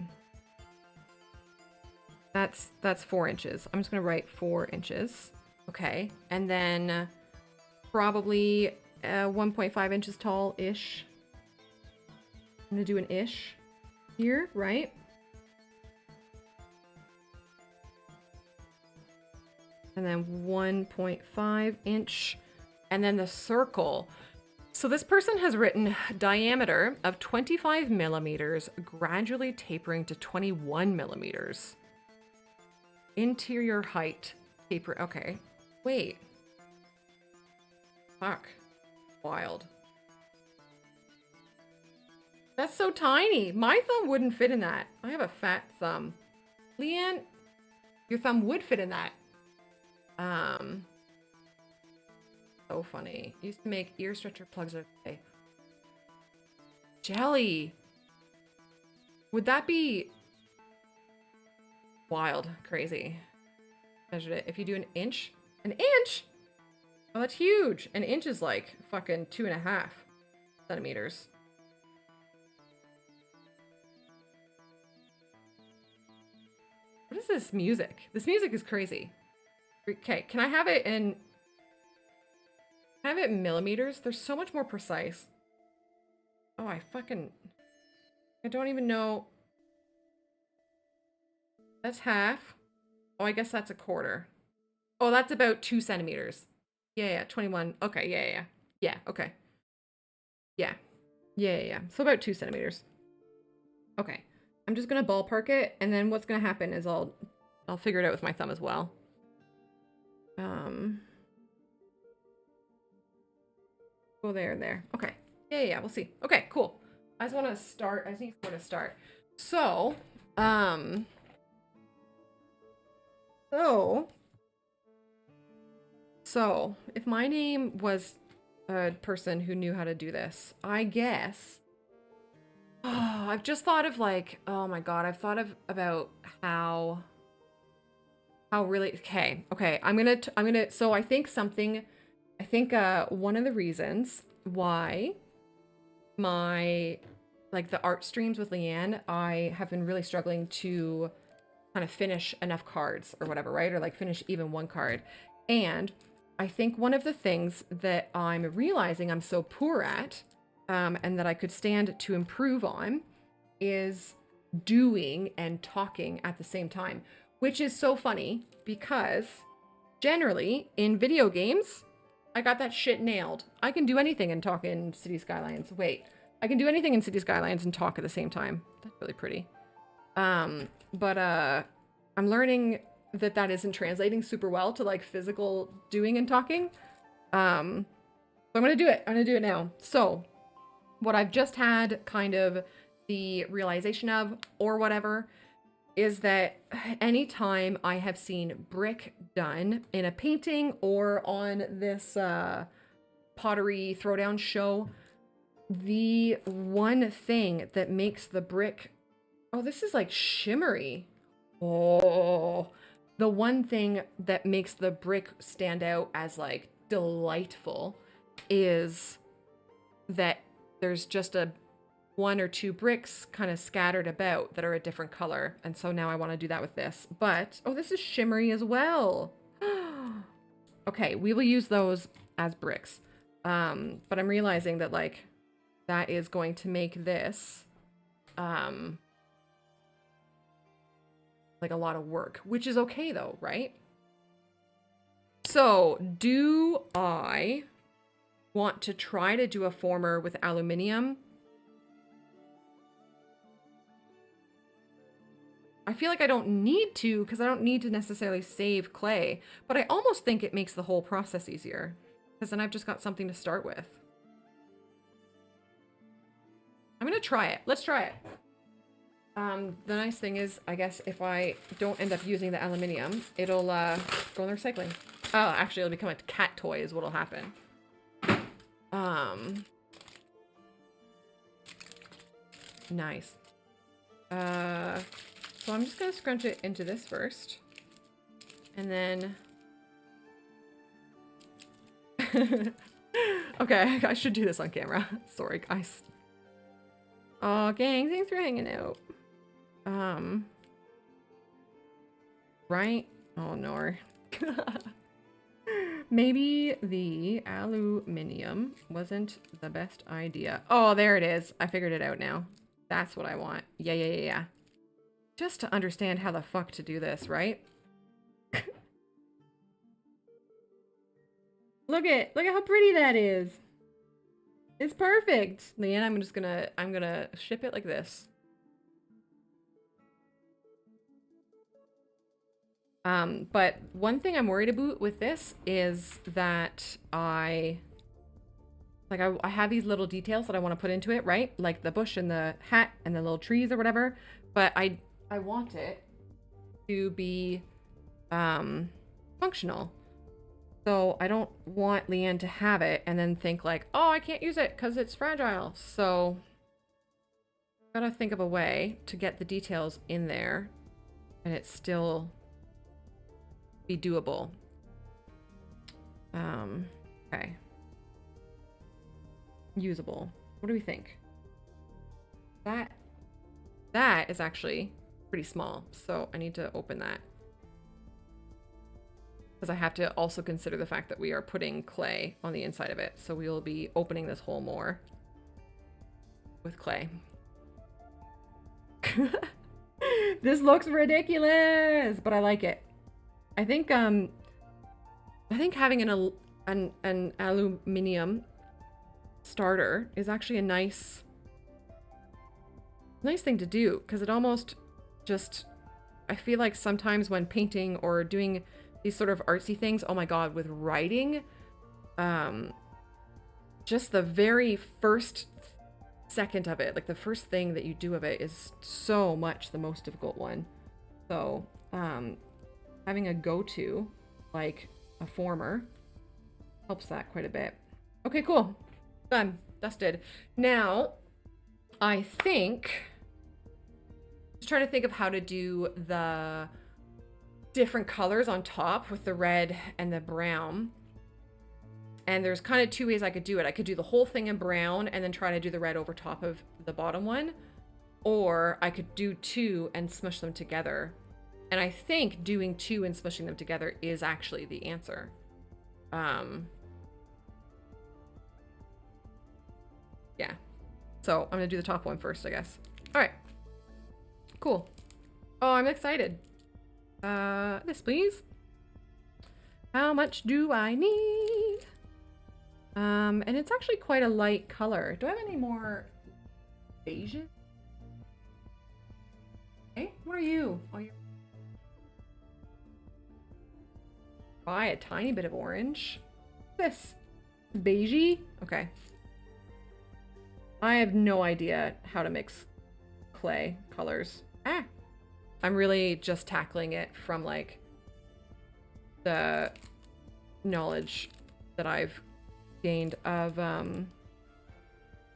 That's 4 inches. I'm just gonna write 4 inches. Okay, and then probably 1.5 inches tall-ish. I'm gonna do an ish here, right? And then 1.5 inch. And then the circle. So this person has written diameter of 25 millimeters, gradually tapering to 21 millimeters. Interior height, taper, okay. Wait. Fuck. Wild. That's so tiny. My thumb wouldn't fit in that. I have a fat thumb. Leanne, your thumb would fit in that. So funny. Used to make ear stretcher plugs okay. Jelly. Would that be wild? Crazy. Measured it. If you do an inch. An inch? Oh, that's huge. An inch is like fucking 2.5 centimeters. What is this music? This music is crazy. Okay, can I have it in... Can I have it in millimeters? They're so much more precise. Oh, I don't even know. That's half. Oh, I guess that's a quarter. Oh, that's about 2 centimeters. Yeah, 21. Okay, yeah. Yeah, okay. Yeah. So about 2 centimeters. Okay. I'm just gonna ballpark it, and then what's gonna happen is I'll figure it out with my thumb as well. Go there and there. Okay. Yeah, we'll see. Okay, cool. I just want to start. I think where to start. So, So, if my name was a person who knew how to do this, I guess. Oh, I've just thought of like, oh my god, I've thought about how really, okay. I'm gonna, so I think one of the reasons why the art streams with Leanne, I have been really struggling to kind of finish enough cards or whatever, right? Or like finish even one card. And I think one of the things that I'm realizing I'm so poor at, and that I could stand to improve on, is doing and talking at the same time, which is so funny because generally in video games, I got that shit nailed. I can do anything and talk in City Skylines. Wait, I can do anything in City Skylines and talk at the same time. That's really pretty. But I'm learning that isn't translating super well to like physical doing and talking. So I'm gonna do it. I'm gonna do it now. So what I've just had kind of the realization of, or whatever, is that anytime I have seen brick done in a painting or on this pottery throwdown show, the one thing that makes the brick, oh, this is like shimmery. Oh, the one thing that makes the brick stand out as like delightful is that there's just a one or two bricks kind of scattered about that are a different color. And so now I want to do that with this. But, oh, this is shimmery as well. Okay, we will use those as bricks. But I'm realizing that, like, that is going to make this, like, a lot of work. Which is okay, though, right? So, do I want to try to do a former with aluminium? I feel like I don't need to, because I don't need to necessarily save clay, but I almost think it makes the whole process easier, because then I've just got something to start with. I'm gonna try it. Let's try it. The nice thing is, I guess if I don't end up using the aluminium, it'll go in the recycling. Oh, actually, it'll become a cat toy is what'll happen. Nice. So I'm just gonna scrunch it into this first. And then... Okay, I should do this on camera. Sorry, guys. Oh, gang, thanks for hanging out. Right? Oh, no. Maybe the aluminium wasn't the best idea. Oh, there it is. I figured it out now. That's what I want. Yeah. Just to understand how the fuck to do this, right? Look at how pretty that is. It's perfect. Leanne, I'm gonna ship it like this. But one thing I'm worried about with this is that I have these little details that I want to put into it, right? Like the bush and the hat and the little trees or whatever. But I want it to be functional. So I don't want Leanne to have it and then think like, oh, I can't use it because it's fragile. So gotta think of a way to get the details in there and it still be doable. Okay. Usable. What do we think? That is actually pretty small, so I need to open that. Because I have to also consider the fact that we are putting clay on the inside of it, so we will be opening this hole more with clay. This looks ridiculous, but I like it. I think having an aluminium starter is actually a nice thing to do, because it almost just, I feel like sometimes when painting or doing these sort of artsy things, oh my god, with writing, just the very first second of it, like the first thing that you do of it is so much the most difficult one. So having a go-to like a former helps that quite a bit. Okay, cool. Done. Dusted. Now, I think, just trying to think of how to do the different colors on top with the red and the brown. And there's kind of two ways I could do it. I could do the whole thing in brown and then try to do the red over top of the bottom one. Or I could do two and smush them together. And I think doing two and smushing them together is actually the answer. Yeah. So I'm gonna do the top one first, I guess. All right. Cool. Oh, I'm excited. This please. How much do I need? And it's actually quite a light color. Do I have any more beige? Hey, what are you? Oh, you're... Buy a tiny bit of orange. This beigey? Okay. I have no idea how to mix clay colors. Ah. I'm really just tackling it from like the knowledge that I've gained of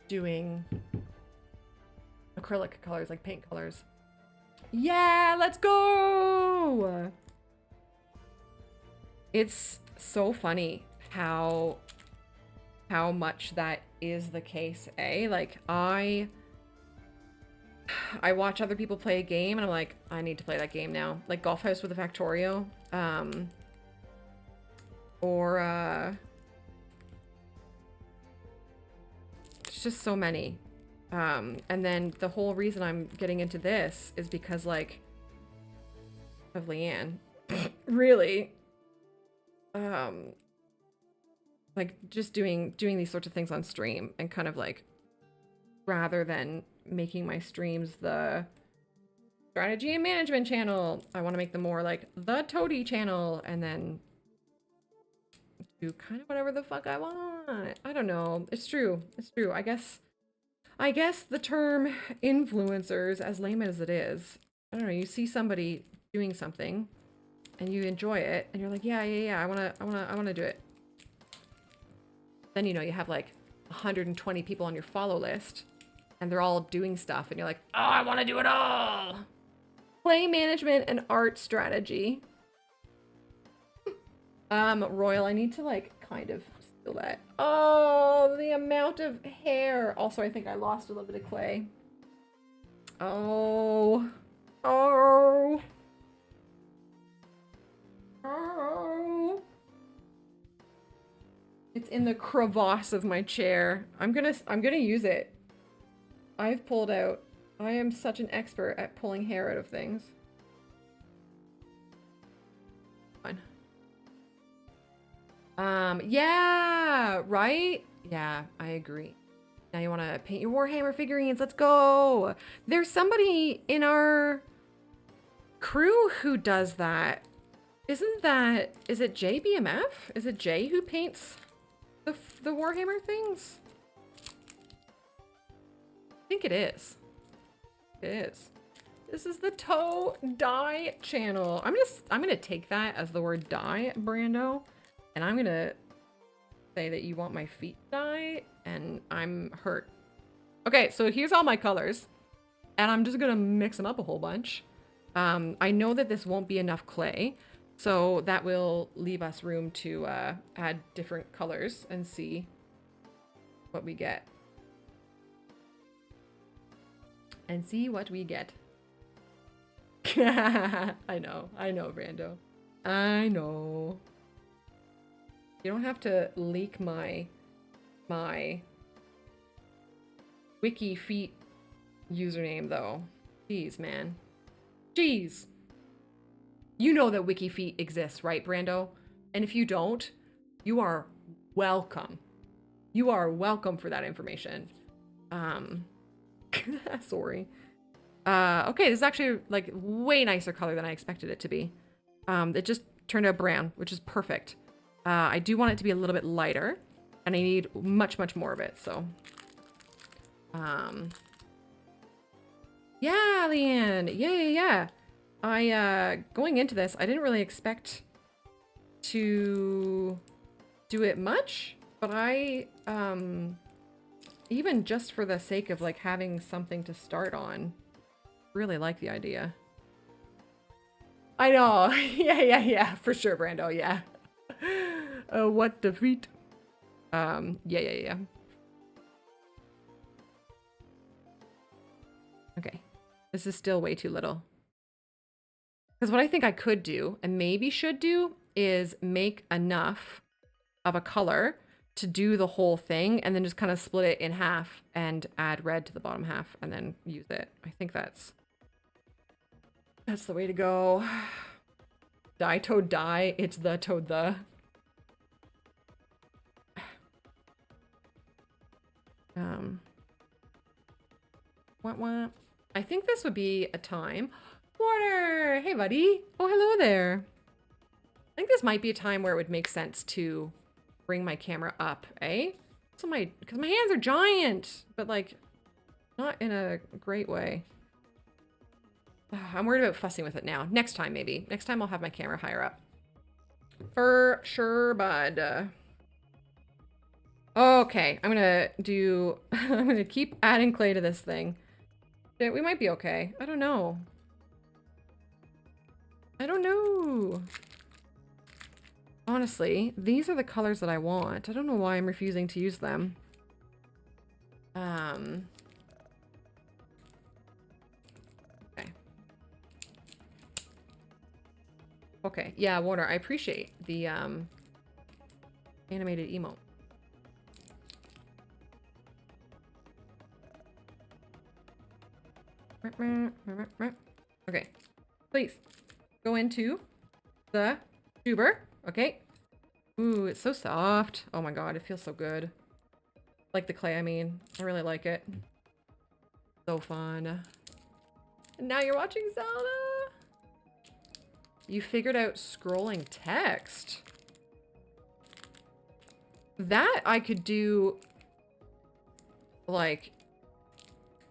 doing acrylic colors, like paint colors. Yeah, let's go! It's so funny how much that is the case, eh? Like, I watch other people play a game and I'm like, I need to play that game now. Like Golf House with a Factorio. Or it's just so many. And then the whole reason I'm getting into this is because like of Leanne. Really. Like just doing these sorts of things on stream and kind of like rather than making my streams the strategy and management channel, I want to make them more like the toady channel and then do kind of whatever the fuck I want. I don't know. It's true. It's true. I guess the term influencers, as lame as it is, I don't know, you see somebody doing something and you enjoy it and you're like, yeah, I wanna do it. Then you know you have like 120 people on your follow list and they're all doing stuff and you're like, oh, I want to do it all. Play management and art strategy. Royal, I need to like kind of steal that. Oh, the amount of hair. Also, I think I lost a little bit of clay. Oh. Oh. Oh. It's in the crevasse of my chair. I'm gonna use it. I've pulled out. I am such an expert at pulling hair out of things. Fine. Yeah, right? Yeah, I agree. Now you want to paint your Warhammer figurines. Let's go. There's somebody in our crew who does that. Is it JBMF? Is it Jay who paints the Warhammer things? I think it is. It is. This is the toe dye channel. I'm gonna take that as the word dye, Brando, and I'm gonna say that you want my feet dye, and I'm hurt. Okay, so here's all my colors, and I'm just gonna mix them up a whole bunch. I know that this won't be enough clay, so that will leave us room to add different colors and see what we get. And see what we get. I know, Brando. I know. You don't have to leak my wiki feet username though. Jeez, man. Jeez. You know that wiki feet exists, right, Brando? And if you don't, you are welcome. You are welcome for that information. Sorry. Okay, this is actually like way nicer color than I expected it to be. It just turned out brown, which is perfect. I do want it to be a little bit lighter, and I need much more of it, so. Yeah, Leanne. Yeah. Going into this, I didn't really expect to do it much, but I, even just for the sake of like having something to start on, really like the idea. I know. Yeah, for sure, Brando. Yeah. What defeat? Yeah. Okay. This is still way too little. Because what I think I could do, and maybe should do, is make enough of a color to do the whole thing, and then just kind of split it in half and add red to the bottom half, and then use it. I think that's the way to go. Die toad die. It's the toad the. What? I think this would be a time. Water! Hey, buddy. Oh, hello there. I think this might be a time where it would make sense to bring my camera up, eh? So because my hands are giant, but like, not in a great way. I'm worried about fussing with it now. Next time, maybe. Next time I'll have my camera higher up. For sure, bud. Okay, I'm gonna do... I'm gonna keep adding clay to this thing. Yeah, we might be okay. I don't know. I don't know. Honestly, these are the colors that I want. I don't know why I'm refusing to use them. Okay. Okay, yeah, Warner, I appreciate the animated emote. Okay, please go into the tuber. Okay. Ooh, it's so soft. Oh my god, it feels so good. Like the clay, I mean. I really like it. So fun. And now you're watching Zelda. You figured out scrolling text. That I could do, like,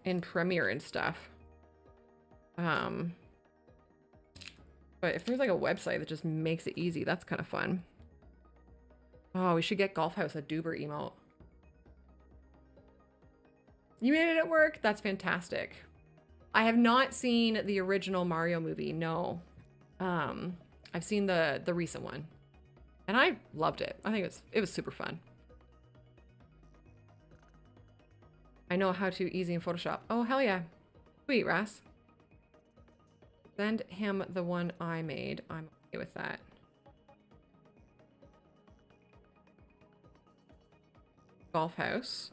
in Premiere and stuff. But if there's like a website that just makes it easy, that's kind of fun. Oh, we should get Golf House a Duber emote. You made it at work? That's fantastic. I have not seen the original Mario movie, no. I've seen the recent one. And I loved it. I think it was super fun. I know how to easy in Photoshop. Oh, hell yeah. Sweet, Ras. Send him the one I made. I'm okay with that. Golf House.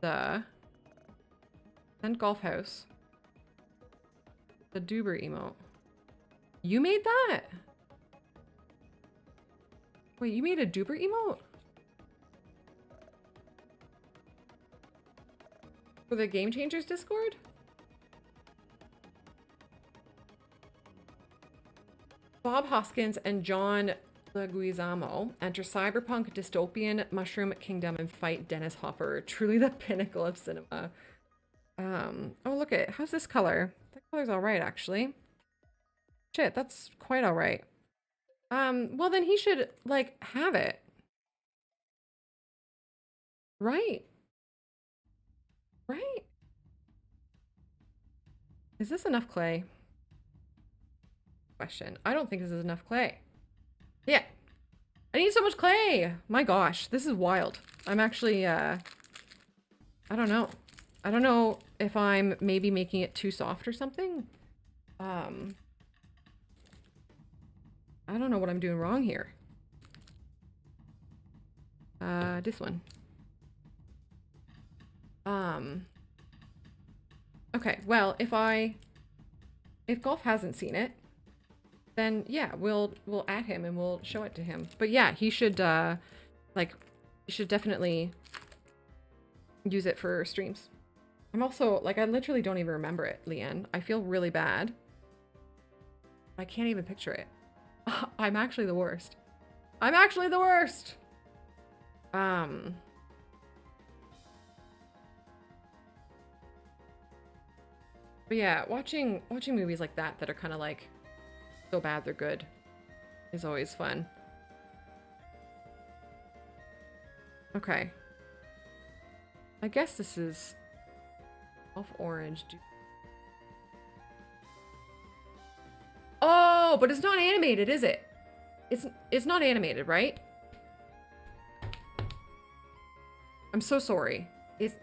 Send Golf House. The Duber emote. You made that? Wait, you made a Duber emote? For the Game Changers Discord? Bob Hoskins and John Leguizamo enter cyberpunk dystopian mushroom kingdom and fight Dennis Hopper. Truly the pinnacle of cinema. Oh, look at it. How's this color? That color's all right, actually. Shit, that's quite all right. Well, then he should, like, have it. Right. Right? Is this enough clay? Question. I don't think this is enough clay. Yeah. I need so much clay. My gosh, this is wild. I'm actually, I don't know. I don't know if I'm maybe making it too soft or something. I don't know what I'm doing wrong here. This one. Okay, well, if Golf hasn't seen it, then yeah, we'll add him and we'll show it to him. But yeah, he should definitely use it for streams. I'm also, like, I literally don't even remember it, Leanne. I feel really bad. I can't even picture it. I'm actually the worst. I'm actually the worst! But yeah, watching movies like that are kind of like so bad they're good is always fun. Okay. I guess this is off orange. Oh, but it's not animated, is it? It's not animated, right? I'm so sorry.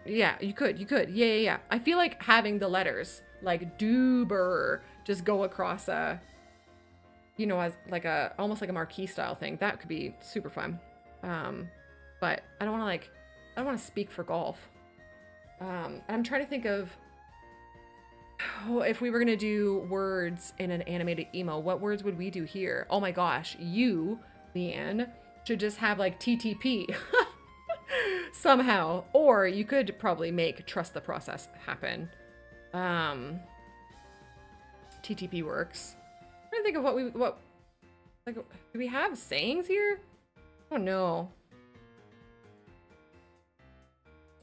Yeah, you could. Yeah. I feel like having the letters like Duber just go across a, you know, as like a, almost like a marquee style thing. That could be super fun. But I don't want to speak for Golf. I'm trying to think of, if we were going to do words in an animated emo, what words would we do here? Oh my gosh, you, Leanne, should just have like TTP somehow. Or you could probably make trust the process happen. TTP works. I'm trying to think of like, do we have sayings here? I don't know.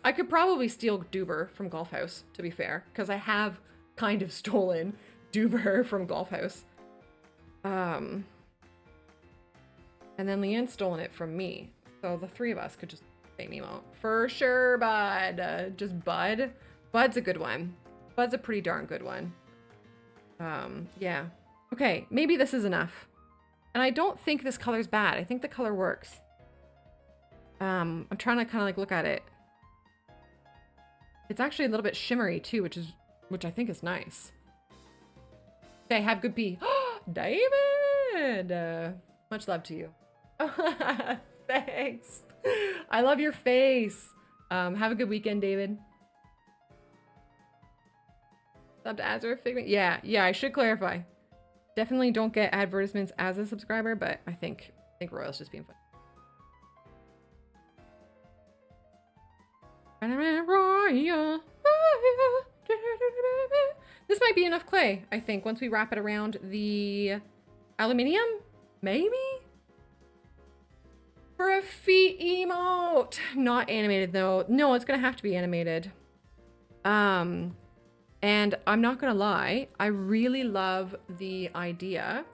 I could probably steal Duber from Golf House, to be fair, because I have kind of stolen Duber from Golf House. And then Leanne's stolen it from me. So the three of us could just same emote. For sure, Bud. Just Bud. Bud's a good one. Bud's a pretty darn good one. Yeah. Okay, maybe this is enough. And I don't think this color's bad. I think the color works. I'm trying to kind of like look at it. It's actually a little bit shimmery too, which I think is nice. Okay, have good pee. David! Much love to you. Thanks. I love your face. Have a good weekend, David. Sub to ads or a figment? Yeah, I should clarify. Definitely don't get advertisements as a subscriber, but I think Royal's just being fun. This might be enough clay, I think, once we wrap it around the aluminium? Maybe? For a feet emote! Not animated, though. No, it's gonna have to be animated. And I'm not gonna lie, I really love the idea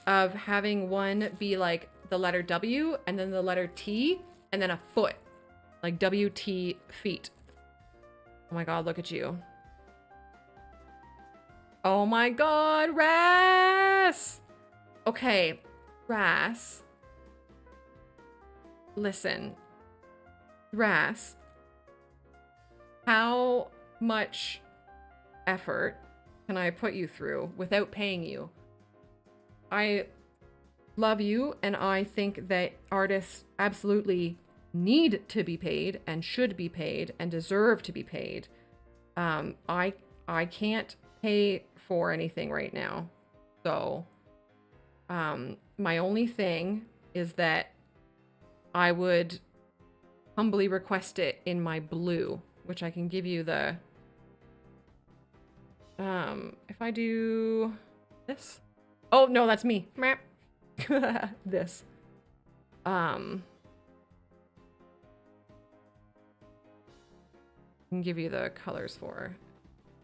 of having one be like the letter W and then the letter T and then a foot. Like WT feet. Oh my god, look at you. Oh my god, Ras! Okay, Ras. Listen. Ras. How much effort can I put you through without paying you? I love you, and I think that artists absolutely need to be paid and should be paid and deserve to be paid. I can't pay for anything right now. So my only thing is that I would humbly request it in my blue, which I can give you the if I do this. Oh no, that's me. This. I can give you the colors for.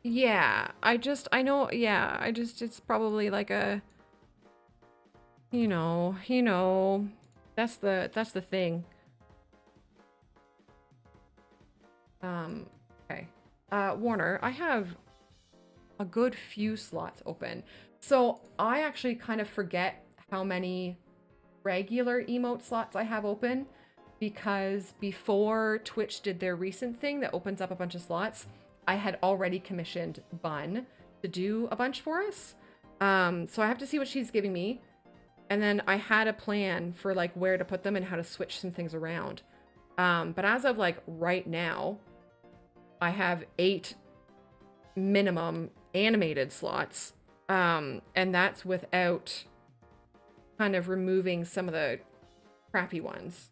Yeah, I know, yeah, it's probably like a, you know, that's the thing. Okay. Warner, I have a good few slots open. So I actually kind of forget how many regular emote slots I have open, because before Twitch did their recent thing that opens up a bunch of slots, I had already commissioned Bun to do a bunch for us. So I have to see what she's giving me. And then I had a plan for like where to put them and how to switch some things around. But as of like right now, I have 8 minimum animated slots. And that's without kind of removing some of the crappy ones.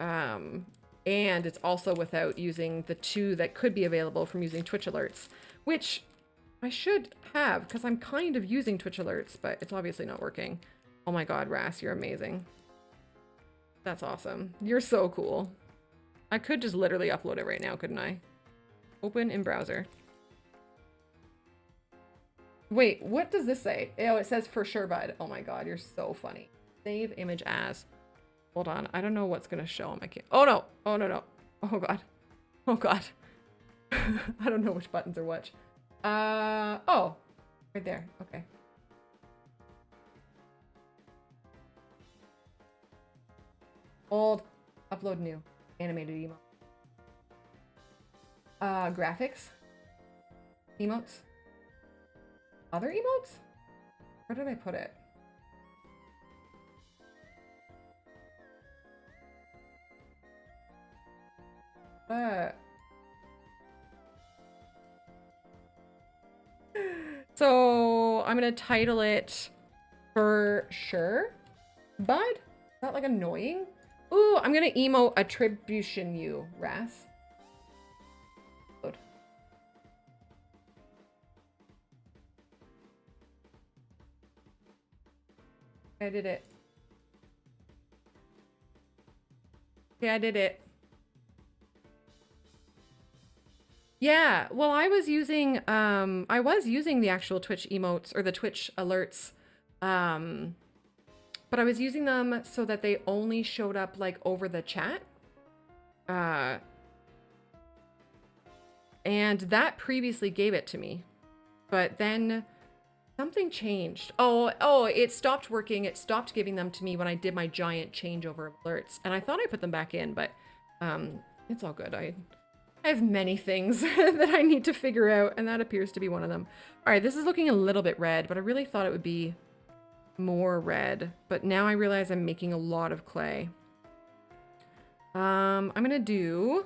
And it's also without using the 2 that could be available from using Twitch alerts, which I should have because I'm kind of using Twitch alerts, but it's obviously not working. Oh my god, Ras, you're amazing. That's awesome. You're so cool. I could just literally upload it right now, couldn't I? Open in browser. Wait, what does this say? Oh, it says for sure, bud. Oh my god, you're so funny. Save image as. Hold on, I don't know what's gonna show on my camera. Oh no! Oh no no! Oh god! Oh god! I don't know which buttons are which. Oh, right there. Okay. Old, upload new, animated emote. Graphics, emotes, other emotes. Where did I put it? So I'm gonna title it for sure, bud. Is that like annoying? Ooh, I'm gonna emote attribution you, Ras. Load. I did it. Okay, I did it. Yeah, well, I was using the actual Twitch emotes or the Twitch alerts, but I was using them so that they only showed up like over the chat. And that previously gave it to me, but then something changed. Oh, it stopped working. It stopped giving them to me when I did my giant changeover of alerts, and I thought I put them back in, but it's all good. I have many things that I need to figure out, and that appears to be one of them. All right, this is looking a little bit red, but I really thought it would be more red, but now I realize I'm making a lot of clay. I'm gonna do...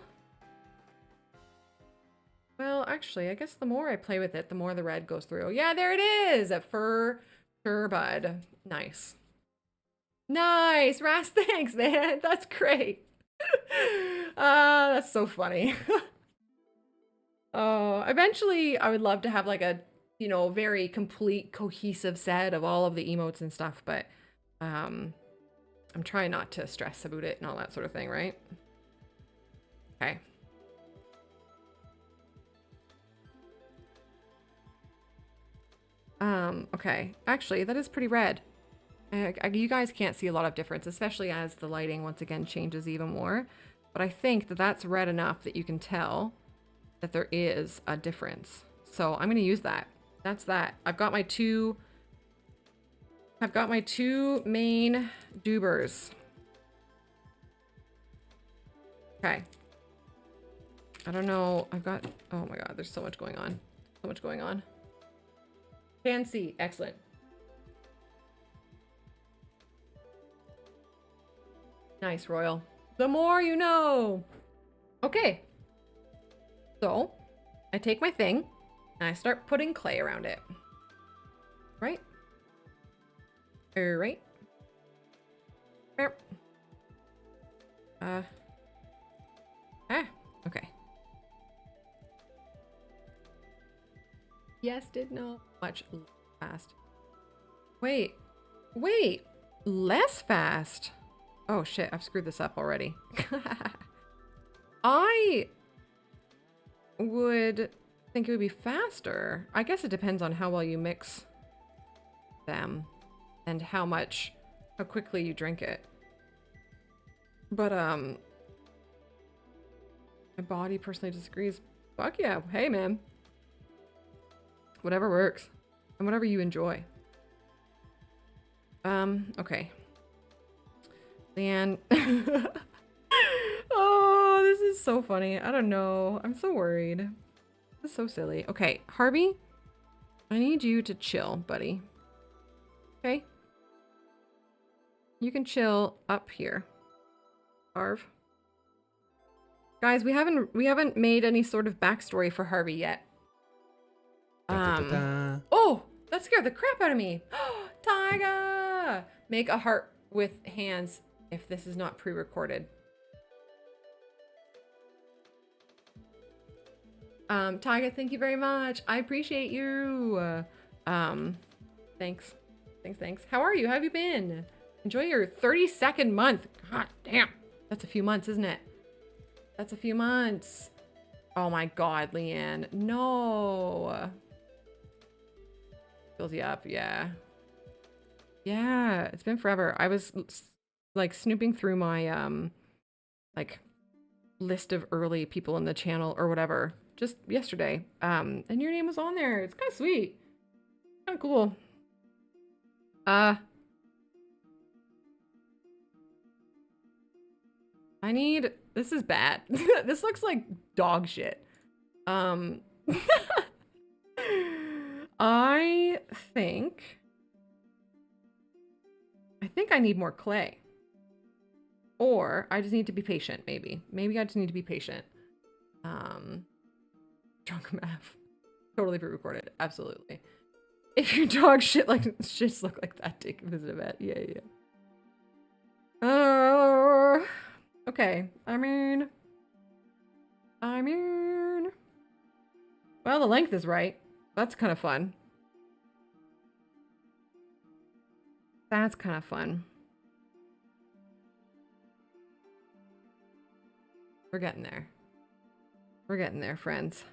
Well, actually, I guess the more I play with it, the more the red goes through. Yeah, there it is! A fur bud. Nice. Nice! Ras, thanks, man! That's great! That's so funny. Oh, eventually I would love to have like a, you know, very complete, cohesive set of all of the emotes and stuff, but I'm trying not to stress about it and all that sort of thing, right? Okay. Okay. Actually, that is pretty red. You guys can't see a lot of difference, especially as the lighting once again changes even more. But I think that that's red enough that you can tell that there is a difference. So I'm going to use that. That's that. I've got my two main dubers. Okay. I don't know. Oh my god, there's so much going on. So much going on. Can see. Excellent. Nice, Royal. The more you know. Okay. So, I take my thing and I start putting clay around it. Right? Right? Okay. Yes, did not. Much fast. Wait. Less fast. Oh shit, I've screwed this up already. I would think it would be faster. I guess it depends on how well you mix them and how quickly you drink it. But my body personally disagrees. Fuck yeah. Hey man. Whatever works. And whatever you enjoy. Okay. Leanne. Oh, this is so funny. I don't know. I'm so worried. This is so silly. Okay, Harvey, I need you to chill, buddy. Okay? You can chill up here. Harv. Guys, we haven't made any sort of backstory for Harvey yet. Oh, that scared the crap out of me. Tyga! Make a heart with hands if this is not pre-recorded. Tyga, thank you very much. I appreciate you. Thanks. How are you? How have you been? Enjoy your 32nd month. God damn. That's a few months, isn't it? That's a few months. Oh my god, Leanne. No. Fills you up, yeah. Yeah, it's been forever. I was like snooping through my like list of early people in the channel or whatever just yesterday. And your name was on there. It's kind of sweet. Kind of cool. This is bad. This looks like dog shit. I think I need more clay. Or I just need to be patient, maybe. Maybe I just need to be patient. Drunk math. Totally pre-recorded. Absolutely. If your dog shit look like that, take a visit a vet. Yeah. Okay. I mean, well, the length is right. That's kind of fun. That's kind of fun. We're getting there. We're getting there, friends.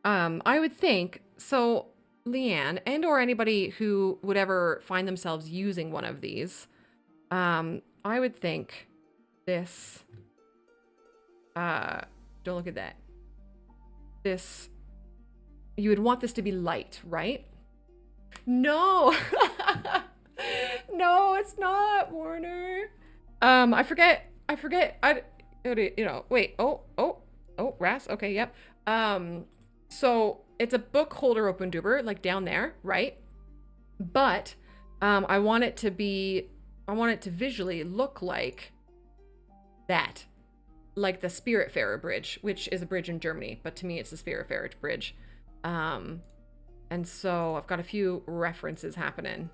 I would think, so Leanne and or anybody who would ever find themselves using one of these, I would think this, don't look at that. This, you would want this to be light, right? No, no, it's not, Warner. I forget, you know, wait, oh, Ras, okay, yep. So it's a book holder open duber, like down there, right? But, I want it to visually look like that. Like the Spiritfarer bridge, which is a bridge in Germany, but to me it's the Spiritfarer bridge. And so I've got a few references happening.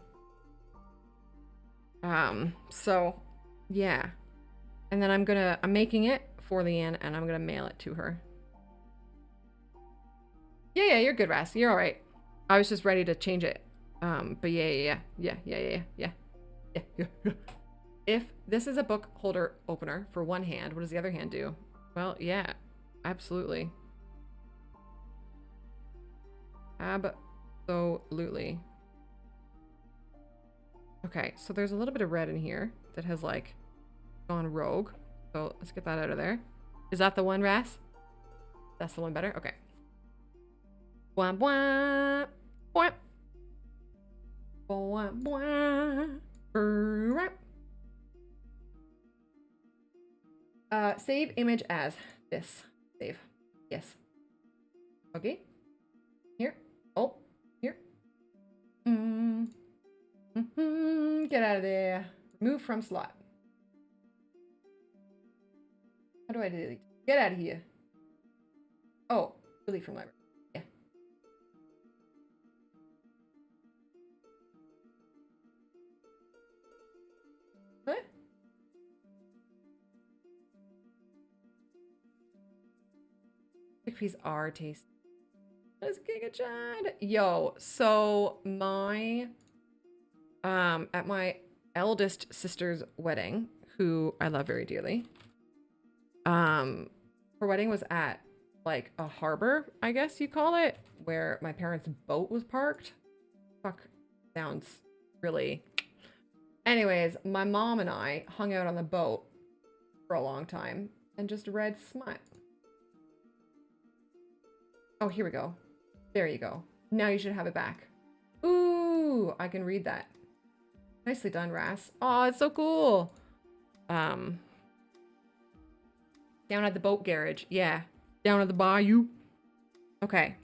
So yeah. And then I'm making it for Leanne and I'm gonna mail it to her. Yeah, you're good, Ras. You're all right. I was just ready to change it. But yeah. If this is a book holder opener for one hand, what does the other hand do? Well, yeah, absolutely. Absolutely. Okay, so there's a little bit of red in here that has like gone rogue. So let's get that out of there. Is that the one, Ras? That's the one better? Okay. Bwah, bwah, bwah. Bwah, bwah. Save image as this. Save. Yes. Okay. Here. Oh, here. Get out of there. Remove from slot. How do I delete? Get out of here. Oh, delete from library. Yeah. What? Chickpeas are tasty. Let's kick a Chad. Yo, so my at my eldest sister's wedding, who I love very dearly. Her wedding was at like a harbor, I guess you call it, where my parents' boat was parked. Fuck, sounds really. Anyways, my mom and I hung out on the boat for a long time and just read smut. Oh, here we go. There you go. Now you should have it back. Ooh, I can read that. Nicely done, Ras. Oh, it's so cool. Down at the boat garage. Yeah. Down at the bayou. Okay.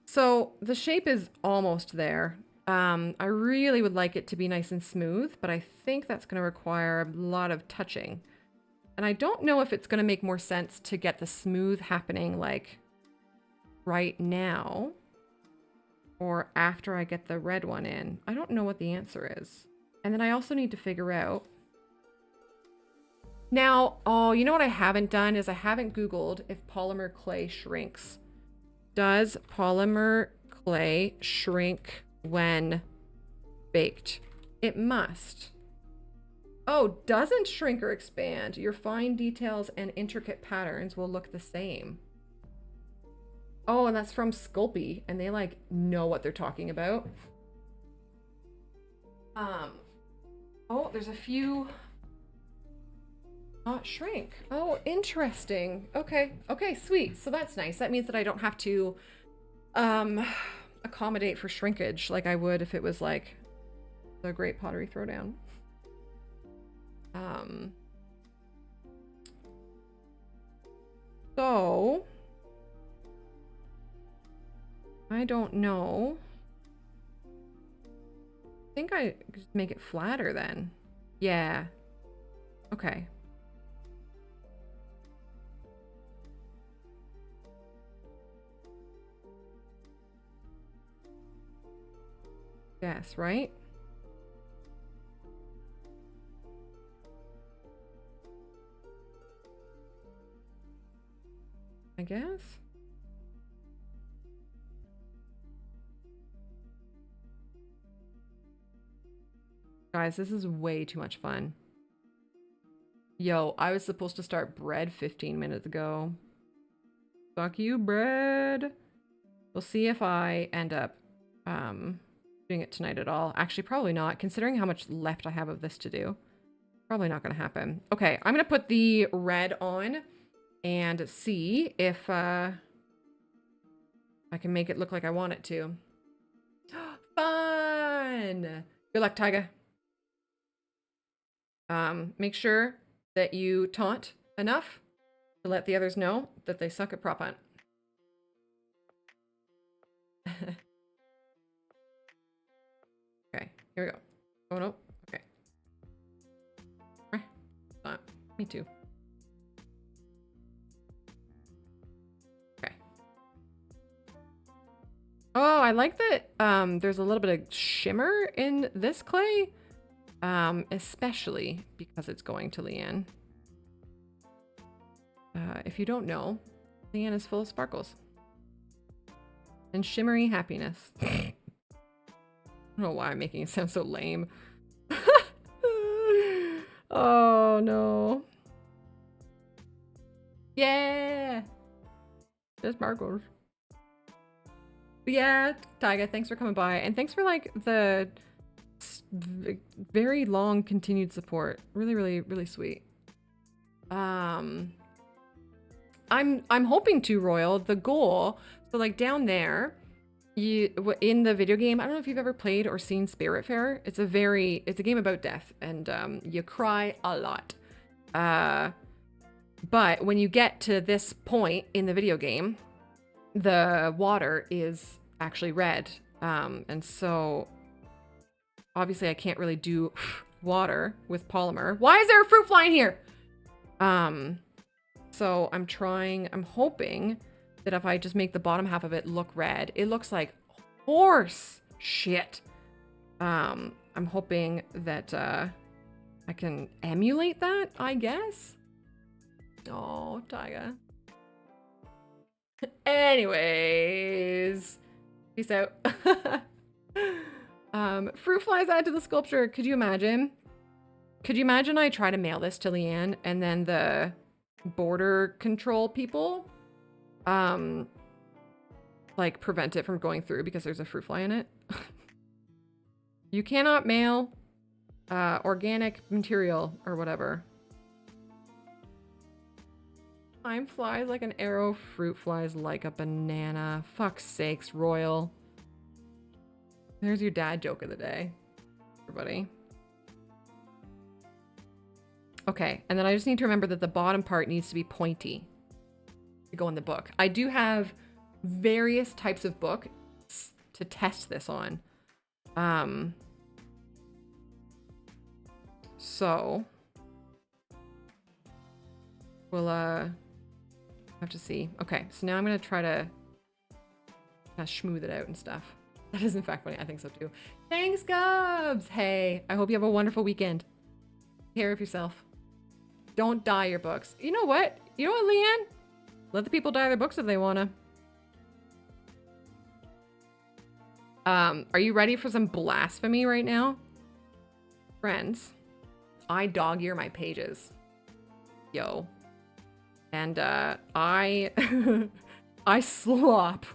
So the shape is almost there. I really would like it to be nice and smooth, but I think that's going to require a lot of touching. And I don't know if it's going to make more sense to get the smooth happening like right now or after I get the red one in. I don't know what the answer is. And then I also need to figure out now, oh, you know what I haven't done is I haven't Googled if polymer clay shrinks. Does polymer clay shrink when baked? It must. Oh, doesn't shrink or expand. Your fine details and intricate patterns will look the same. Oh, and that's from Sculpey, and they like know what they're talking about. Oh, there's a few not shrink. Oh, interesting. Okay, sweet. So that's nice. That means that I don't have to accommodate for shrinkage like I would if it was like the Great Pottery Throwdown. So I don't know. I think I just make it flatter then. Yeah. Okay. Yes, right? I guess. Guys, this is way too much fun. Yo, I was supposed to start bread 15 minutes ago. Fuck you, bread. We'll see if I end up doing it tonight at all. Actually, probably not, considering how much left I have of this to do. Probably not going to happen. Okay, I'm going to put the red on and see if I can make it look like I want it to. Fun! Good luck, Tyga. Make sure that you taunt enough to let the others know that they suck at prop hunt. Okay, here we go. Oh no. Okay. Me too. Okay. Oh, I like that there's a little bit of shimmer in this clay. Especially because it's going to Leanne. If you don't know, Leanne is full of sparkles. And shimmery happiness. I don't know why I'm making it sound so lame. Oh no. Yeah! Just sparkles. But yeah, Tyga, thanks for coming by. And thanks for like the very long continued support. Really, really, really sweet. I'm hoping to, Royal, the goal, so like down there, you in the video game, I don't know if you've ever played or seen Spiritfarer. It's a game about death, and you cry a lot. But when you get to this point in the video game, the water is actually red. And so obviously I can't really do water with polymer. Why is there a fruit fly in here? So I'm hoping that if I just make the bottom half of it look red, it looks like horse shit. I'm hoping that I can emulate that, I guess. Oh, Tyga. Anyways, peace out. Fruit flies add to the sculpture. Could you imagine? Could you imagine I try to mail this to Leanne and then the border control people like prevent it from going through because there's a fruit fly in it? You cannot mail organic material or whatever. Time flies like an arrow, fruit flies like a banana. Fuck's sakes, Royal. There's your dad joke of the day, everybody. Okay, and then I just need to remember that the bottom part needs to be pointy to go in the book. I do have various types of books to test this on. So we'll have to see. Okay, so now I'm gonna try to schmooth it out and stuff. That is in fact funny. I think so too. Thanks, Gubs. Hey, I hope you have a wonderful weekend. Take care of yourself. Don't dye your books. You know what? You know what, Leanne? Let the people dye their books if they wanna. Are you ready for some blasphemy right now? Friends, I dog ear my pages. Yo. And I slop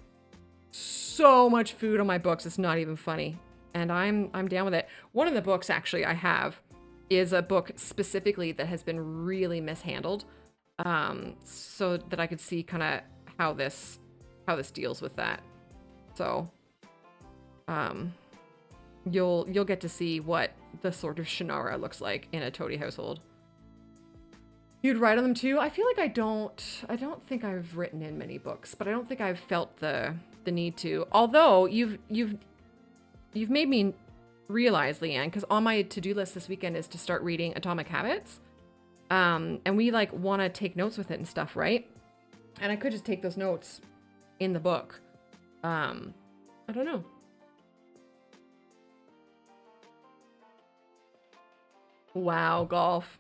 so much food on my books, it's not even funny. And I'm down with it. One of the books actually I have is a book specifically that has been really mishandled. So that I could see kind of how this deals with that. So you'll get to see what the sort of Shannara looks like in a toady household. You'd write on them too? I feel like I don't think I've written in many books, but I don't think I've felt the need to. Although you've made me realize, Leanne, because on my to-do list this weekend is to start reading Atomic Habits. And we like want to take notes with it and stuff, right? And I could just take those notes in the book. I don't know. Wow, golf.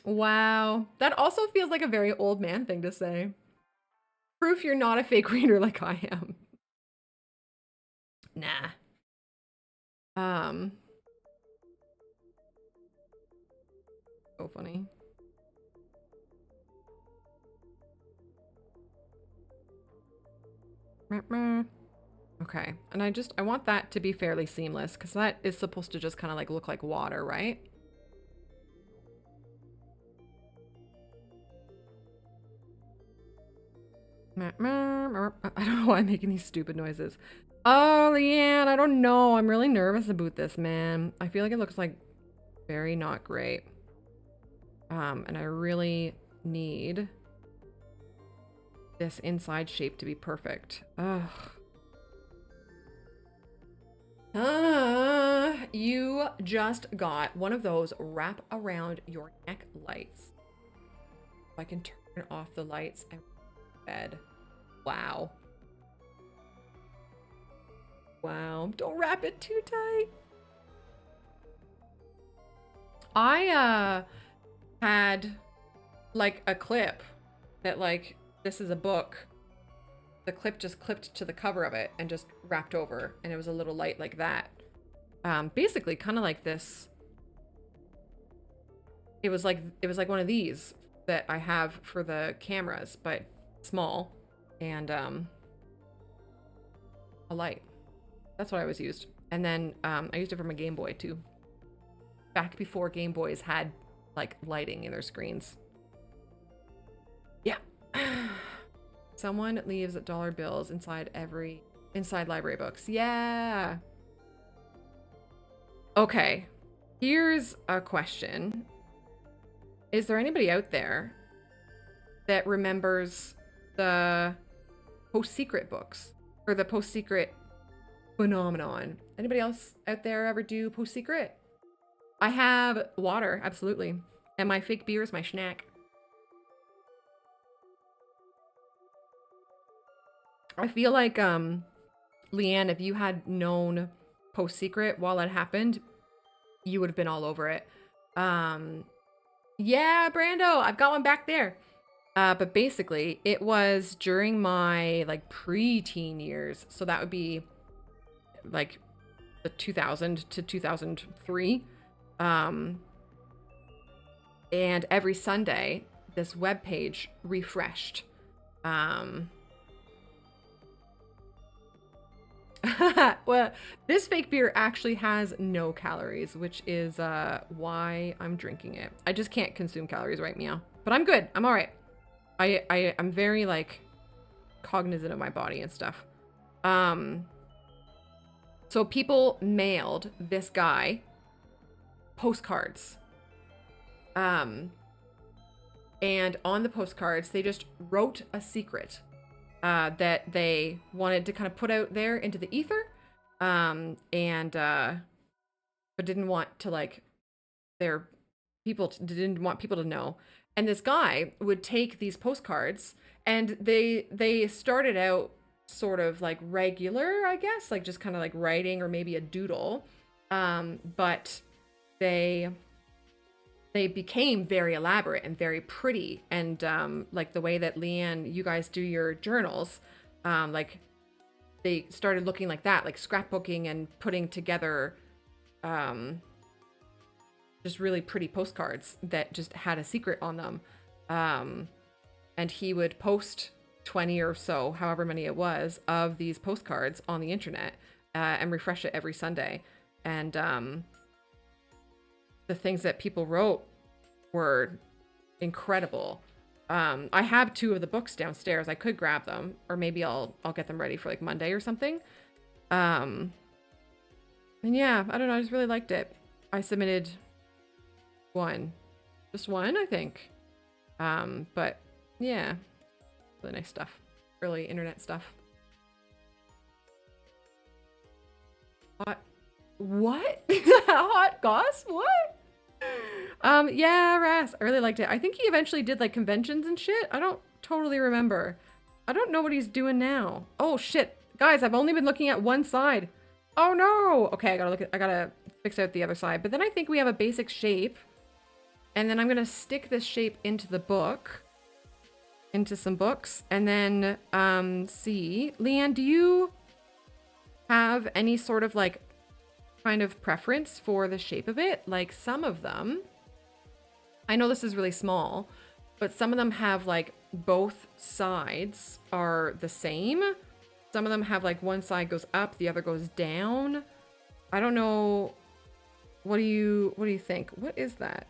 Wow. That also feels like a very old man thing to say. Proof you're not a fake reader like I am. Nah. So funny. Okay, and I want that to be fairly seamless because that is supposed to just kind of like look like water, right? I don't know why I'm making these stupid noises. Oh, Leanne, I don't know. I'm really nervous about this, man. I feel like it looks like very not great. And I really need this inside shape to be perfect. Ugh. You just got one of those wrap around your neck lights. I can turn off the lights and bed. Wow. Wow. Don't wrap it too tight. I had like a clip that like this is a book. The clip just clipped to the cover of it and just wrapped over, and it was a little light like that. Basically kind of like this. It was like one of these that I have for the cameras, but small, and a light. That's what I was used. And then I used it for my Game Boy too. Back before Game Boys had like lighting in their screens. Yeah. Someone leaves dollar bills inside library books. Yeah. Okay. Here's a question. Is there anybody out there that remembers the post-secret books or the post-secret phenomenon? Anybody else out there ever do post-secret? I have water, absolutely. And my fake beer is my snack. I feel like, Leanne, if you had known post-secret while it happened, you would have been all over it. Yeah, Brando, I've got one back there. But basically, it was during my, like, pre-teen years. So that would be, like, the 2000 to 2003. And every Sunday, this webpage refreshed. Well, this fake beer actually has no calories, which is why I'm drinking it. I just can't consume calories, right, meow? But I'm good. I'm all right. I'm very like cognizant of my body and stuff. So people mailed this guy postcards. And on the postcards, they just wrote a secret. That they wanted to kind of put out there into the ether, but didn't want to like didn't want people to know. And this guy would take these postcards, and they started out sort of like regular, I guess, like just kind of like writing or maybe a doodle, but they became very elaborate and very pretty, and like the way that Leanne, you guys do your journals, like they started looking like that, like scrapbooking and putting together just really pretty postcards that just had a secret on them. And he would post 20 or so, however many it was, of these postcards on the internet and refresh it every Sunday. And the things that people wrote were incredible. I have 2 of the books downstairs. I could grab them, or maybe I'll get them ready for like Monday or something. And yeah, I don't know. I just really liked it. I submitted just one, I think. But yeah, really nice stuff. Early internet stuff. What? Hot goss? What? Yeah, Ras. I really liked it. I think he eventually did like conventions and shit. I don't totally remember. I don't know what he's doing now. Oh shit. Guys, I've only been looking at one side. Oh no. Okay, I gotta fix out the other side. But then I think we have a basic shape. And then I'm gonna stick this shape into the book. Into some books. And then see. Leanne, do you have any sort of like kind of preference for the shape of it? Like some of them, I know this is really small, but some of them have like both sides are the same. Some of them have like one side goes up, the other goes down. I don't know. What do you think? What is that?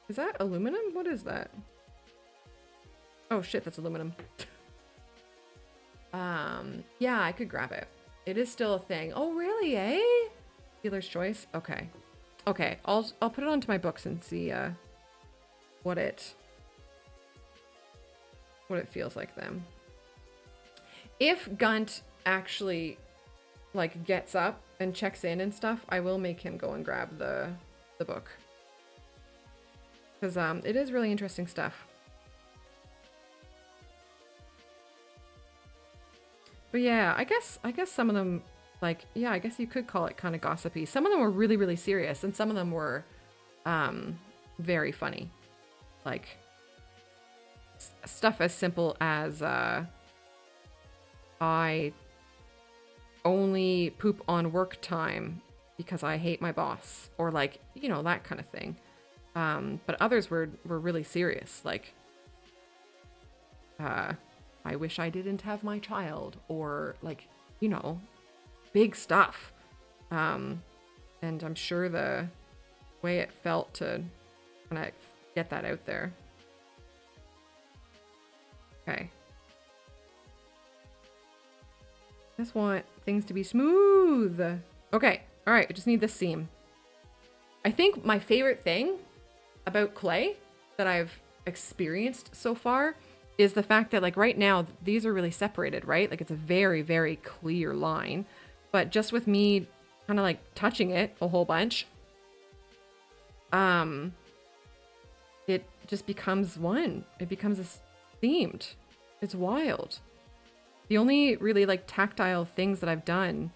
Is that aluminum? What is that? Oh shit, that's aluminum. Yeah, I could grab it. It is still a thing. Oh really, eh? Dealer's choice. Okay. Okay, I'll put it onto my books and see what it feels like then. If Gunt actually like gets up and checks in and stuff, I will make him go and grab the book. Because it is really interesting stuff. But yeah, I guess some of them, like, yeah, I guess you could call it kind of gossipy. Some of them were really, really serious, and some of them were very funny. Like, stuff as simple as I only poop on work time because I hate my boss, or like, you know, that kind of thing. But others were really serious, like I wish I didn't have my child, or like, you know, big stuff. And I'm sure the way it felt to kind of get that out there. Okay. Just want things to be smooth. Okay. All right. I just need this seam. I think my favorite thing about clay that I've experienced so far is the fact that, like, right now these are really separated, right? Like, it's a very, very clear line, but just with me kind of like touching it a whole bunch, it just becomes one. It becomes themed. It's wild. The only really like tactile things that I've done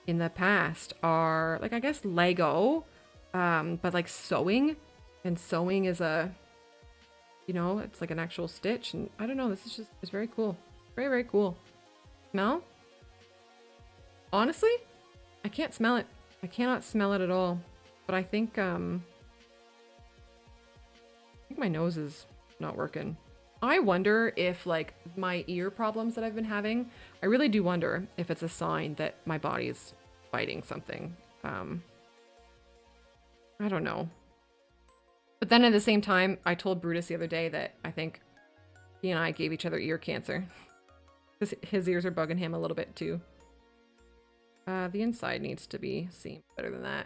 in the past are like, I guess, Lego, but like sewing, and sewing is a, you know, it's like an actual stitch, and I don't know, this is just, it's very cool. Very, very cool. Smell? Honestly, I can't smell it. I cannot smell it at all. But I think my nose is not working. I wonder if, like, my ear problems that I've been having, I really do wonder if it's a sign that my body's fighting something. I don't know. But then at the same time, I told Brutus the other day that I think he and I gave each other ear cancer. Because his ears are bugging him a little bit too. The inside needs to be seen better than that.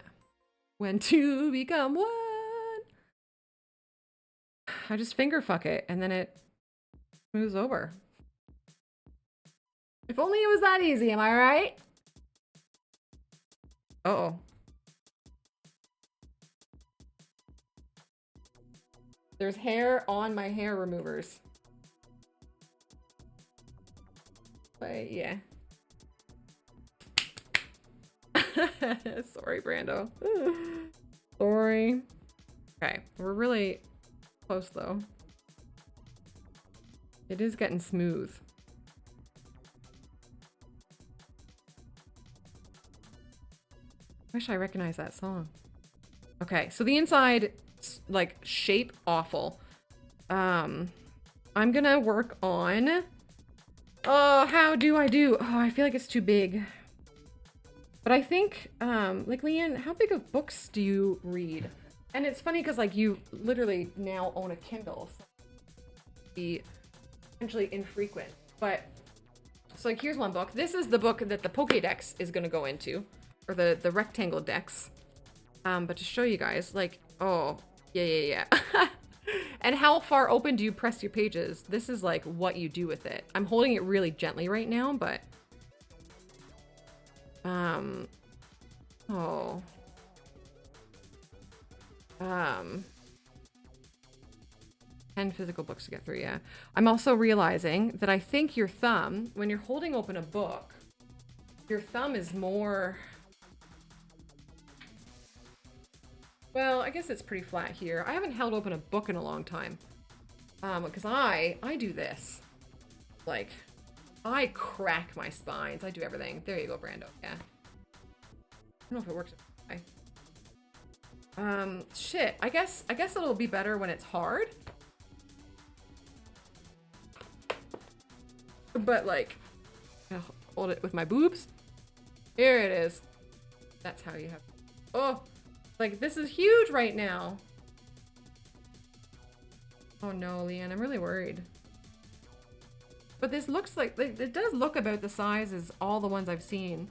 When two become one. I just finger fuck it and then it moves over. If only it was that easy, am I right? Uh-oh. There's hair on my hair removers. But yeah. Sorry, Brando. Sorry. Okay, we're really close though. It is getting smooth. Wish I recognized that song. Okay, so the inside, like, shape awful. I'm gonna work on, oh, how do I do? Oh, I feel like it's too big. But I think, like, Leanne, how big of books do you read? And it's funny because, like, you literally now own a Kindle, so be potentially infrequent. But so, like, here's one book. This is the book that the Pokédex is gonna go into, or the rectangle decks. But to show you guys, like, oh, yeah. And how far open do you press your pages? This is like what you do with it. I'm holding it really gently right now, but oh. 10 physical books to get through, yeah. I'm also realizing that I think your thumb, when you're holding open a book, your thumb is more, well, I guess it's pretty flat here. I haven't held open a book in a long time. Because I do this. Like, I crack my spines. I do everything. There you go, Brando. Yeah. I don't know if it works. Okay. Shit. I guess it'll be better when it's hard. But, like, I'll hold it with my boobs. Here it is. That's how you have. Oh, like this is huge right now. Oh no, Leanne, I'm really worried. But this looks like, it does look about the size as all the ones I've seen.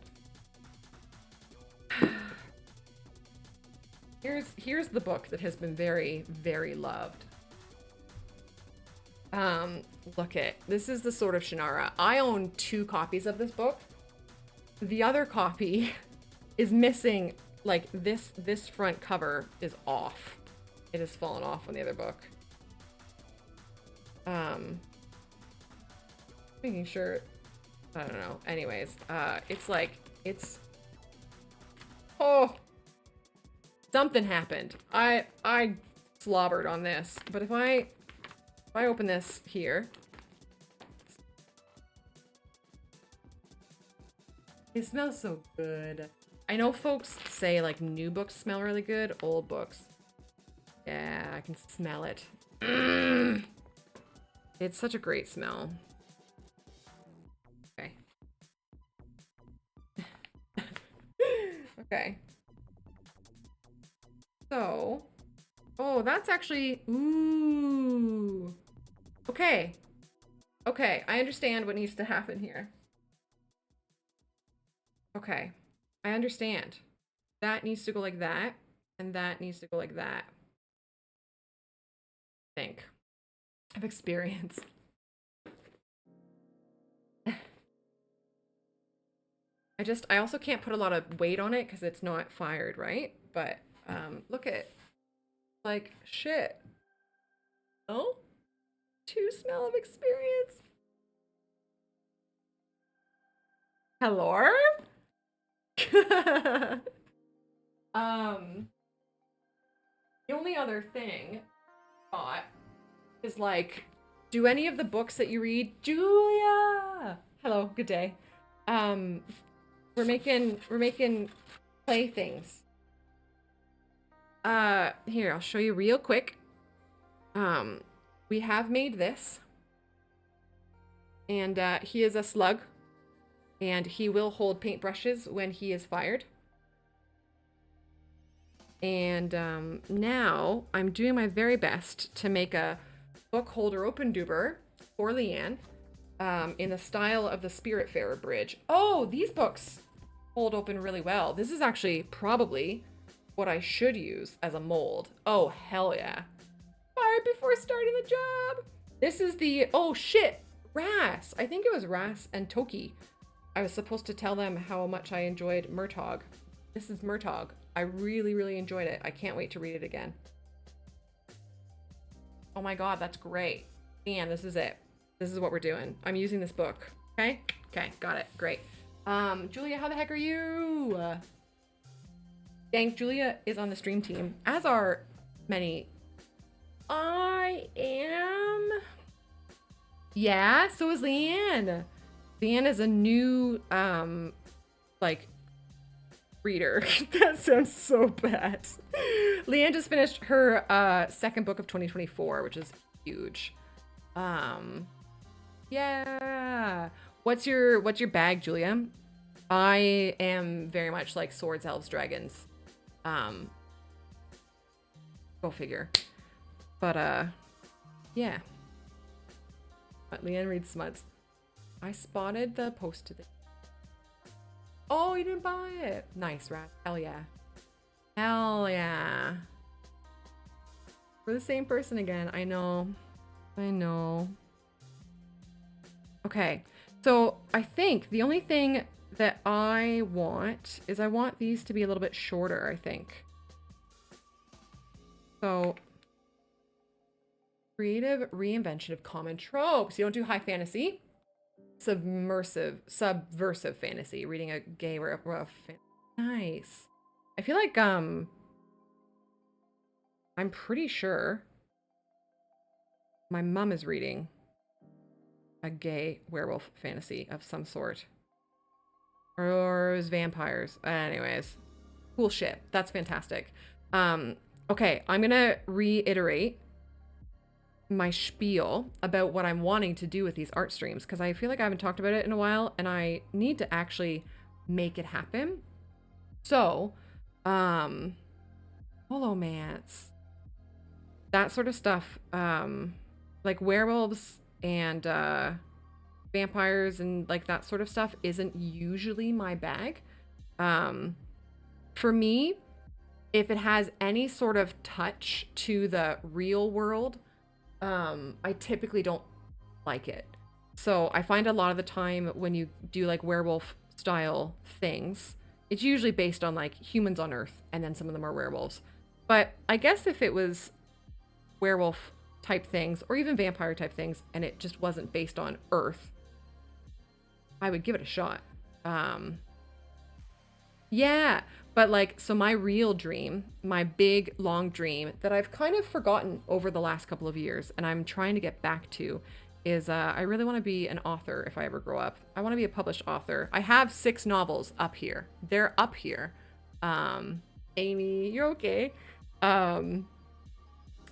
Here's the book that has been very, very loved. Look it. This is the Sword of Shannara. I own 2 copies of this book. The other copy is missing, like this front cover is off. It has fallen off on the other book. Making sure, I don't know. Anyways, it's like, oh, something happened. I slobbered on this, but if I open this here, it smells so good. I know folks say like new books smell really good, old books. Yeah, I can smell it. It's such a great smell. Okay. Okay. So, oh, that's actually, ooh. Okay. Okay, I understand what needs to happen here. Okay, I understand. That needs to go like that, and that needs to go like that. I think. I've experienced. I also can't put a lot of weight on it because it's not fired, right? But look at, like, shit. Oh, 2 smell of experience. Hello? The only other thing I thought is like, do any of the books that you read, Julia? Hello, good day. We're making playthings. Here, I'll show you real quick. We have made this. And he is a slug. And he will hold paintbrushes when he is fired. And now I'm doing my very best to make a book holder open doober for Leanne in the style of the Spiritfarer bridge. Oh, these books hold open really well. This is actually probably what I should use as a mold. Oh, hell yeah. Fired before starting the job. This is the, oh shit, Ras. I think it was Ras and Toki. I was supposed to tell them how much I enjoyed Murtog. This is Murtog. I really, really enjoyed it. I can't wait to read it again. Oh my god, that's great. And this is it. This is what we're doing. I'm using this book. Okay? Okay, got it. Great. Julia, how the heck are you? Dang, Julia is on the stream team, as are many. I am. Yeah, so is Leanne. Leanne is a new, like, reader. That sounds so bad. Leanne just finished her second book of 2024, which is huge. Yeah. What's your bag, Julia? I am very much like swords, elves, dragons. Go figure. But yeah. But Leanne reads smuts. I spotted the post to the. Oh, you didn't buy it. Nice, Rat. Hell yeah. Hell yeah. We're the same person again. I know. I know. Okay. So I think the only thing that I want is I want these to be a little bit shorter, I think. So creative reinvention of common tropes. You don't do high fantasy. Subversive fantasy, reading a gay rough nice. I feel like I'm pretty sure my mom is reading a gay werewolf fantasy of some sort, or it was vampires. Anyways, cool shit. That's fantastic. Okay, I'm gonna reiterate my spiel about what I'm wanting to do with these art streams, because I feel like I haven't talked about it in a while and I need to actually make it happen. So, holomance, that sort of stuff, like werewolves and vampires and like that sort of stuff isn't usually my bag. For me, if it has any sort of touch to the real world, I typically don't like it. So I find a lot of the time when you do like werewolf style things, it's usually based on like humans on Earth, and then some of them are werewolves. But I guess if it was werewolf type things or even vampire type things and it just wasn't based on Earth, I would give it a shot. Yeah, but like, so my real dream, my big long dream that I've kind of forgotten over the last couple of years and I'm trying to get back to is I really want to be an author if I ever grow up. I want to be a published author. I have 6 novels up here. They're up here. Amy, you're okay. And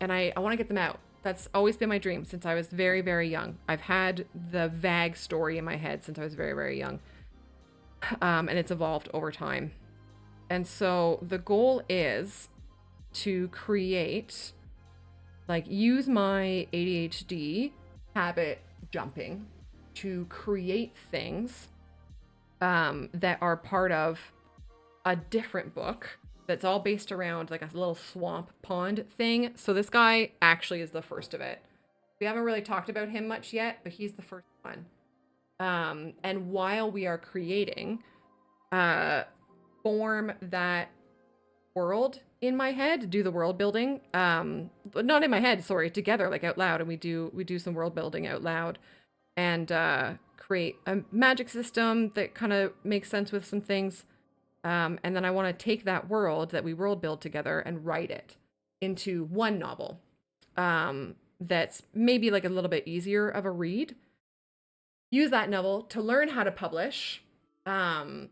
I want to get them out. That's always been my dream since I was very, very young. I've had the vague story in my head since I was very, very young. And it's evolved over time. And so the goal is to create, like, use my ADHD habit jumping to create things that are part of a different book that's all based around like a little swamp pond thing. So this guy actually is the first of it. We haven't really talked about him much yet, but he's the first one. And while we are creating, form that world in my head, do the world building, but not in my head, sorry, together, like out loud. And we do some world building out loud and create a magic system that kind of makes sense with some things. And then I want to take that world that we world build together and write it into one novel that's maybe like a little bit easier of a read. Use that novel to learn how to publish, and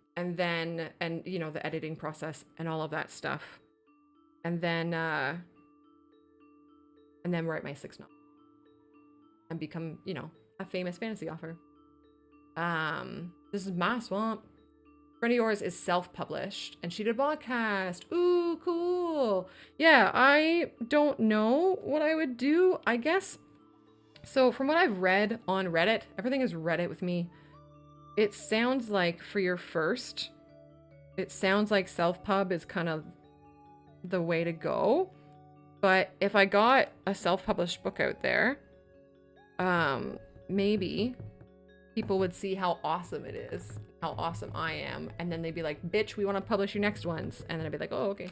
you know, the editing process and all of that stuff. And then write my 6th novel and become, you know, a famous fantasy author. This is my swamp. Friend of yours is self-published and she did a podcast. Ooh, cool. Yeah, I don't know what I would do, I guess. So from what I've read on Reddit, everything is Reddit with me. It sounds like for your first, it sounds like self-pub is kind of the way to go. But if I got a self-published book out there, maybe people would see how awesome it is, how awesome I am, and then they'd be like, bitch, we want to publish your next ones. And then I'd be like, oh, okay.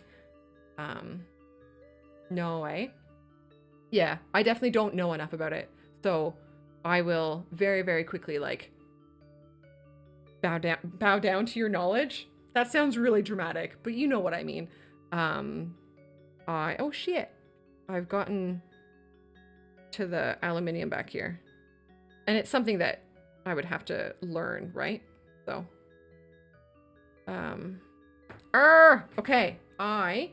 No way. Yeah, I definitely don't know enough about it. So I will very, very quickly, like, bow down to your knowledge. That sounds really dramatic, but you know what I mean. Oh shit. I've gotten to the aluminium back here. And it's something that I would have to learn, right? So, okay. I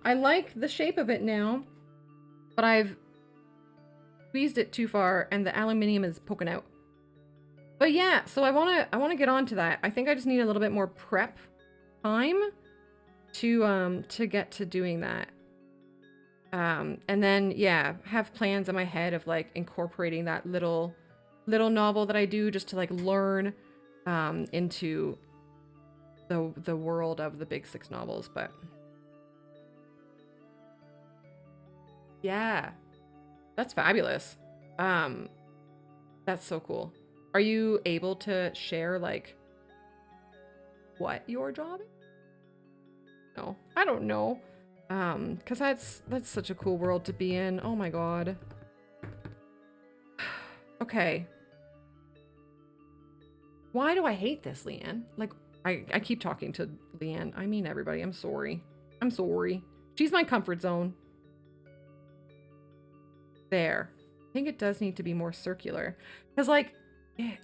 like the shape of it now, but I've squeezed it too far and the aluminium is poking out. But yeah, so I want to get on to that. I think I just need a little bit more prep time to get to doing that. And then yeah, have plans in my head of like incorporating that little novel that I do just to like learn into the world of the big 6 novels. But yeah, that's fabulous. That's so cool. Are you able to share like what your job is? No, I don't know. Cause that's such a cool world to be in. Oh my god. Okay. Why do I hate this, Leanne? Like, I keep talking to Leanne. I mean everybody. I'm sorry. I'm sorry. She's my comfort zone. There. I think it does need to be more circular. Cause like,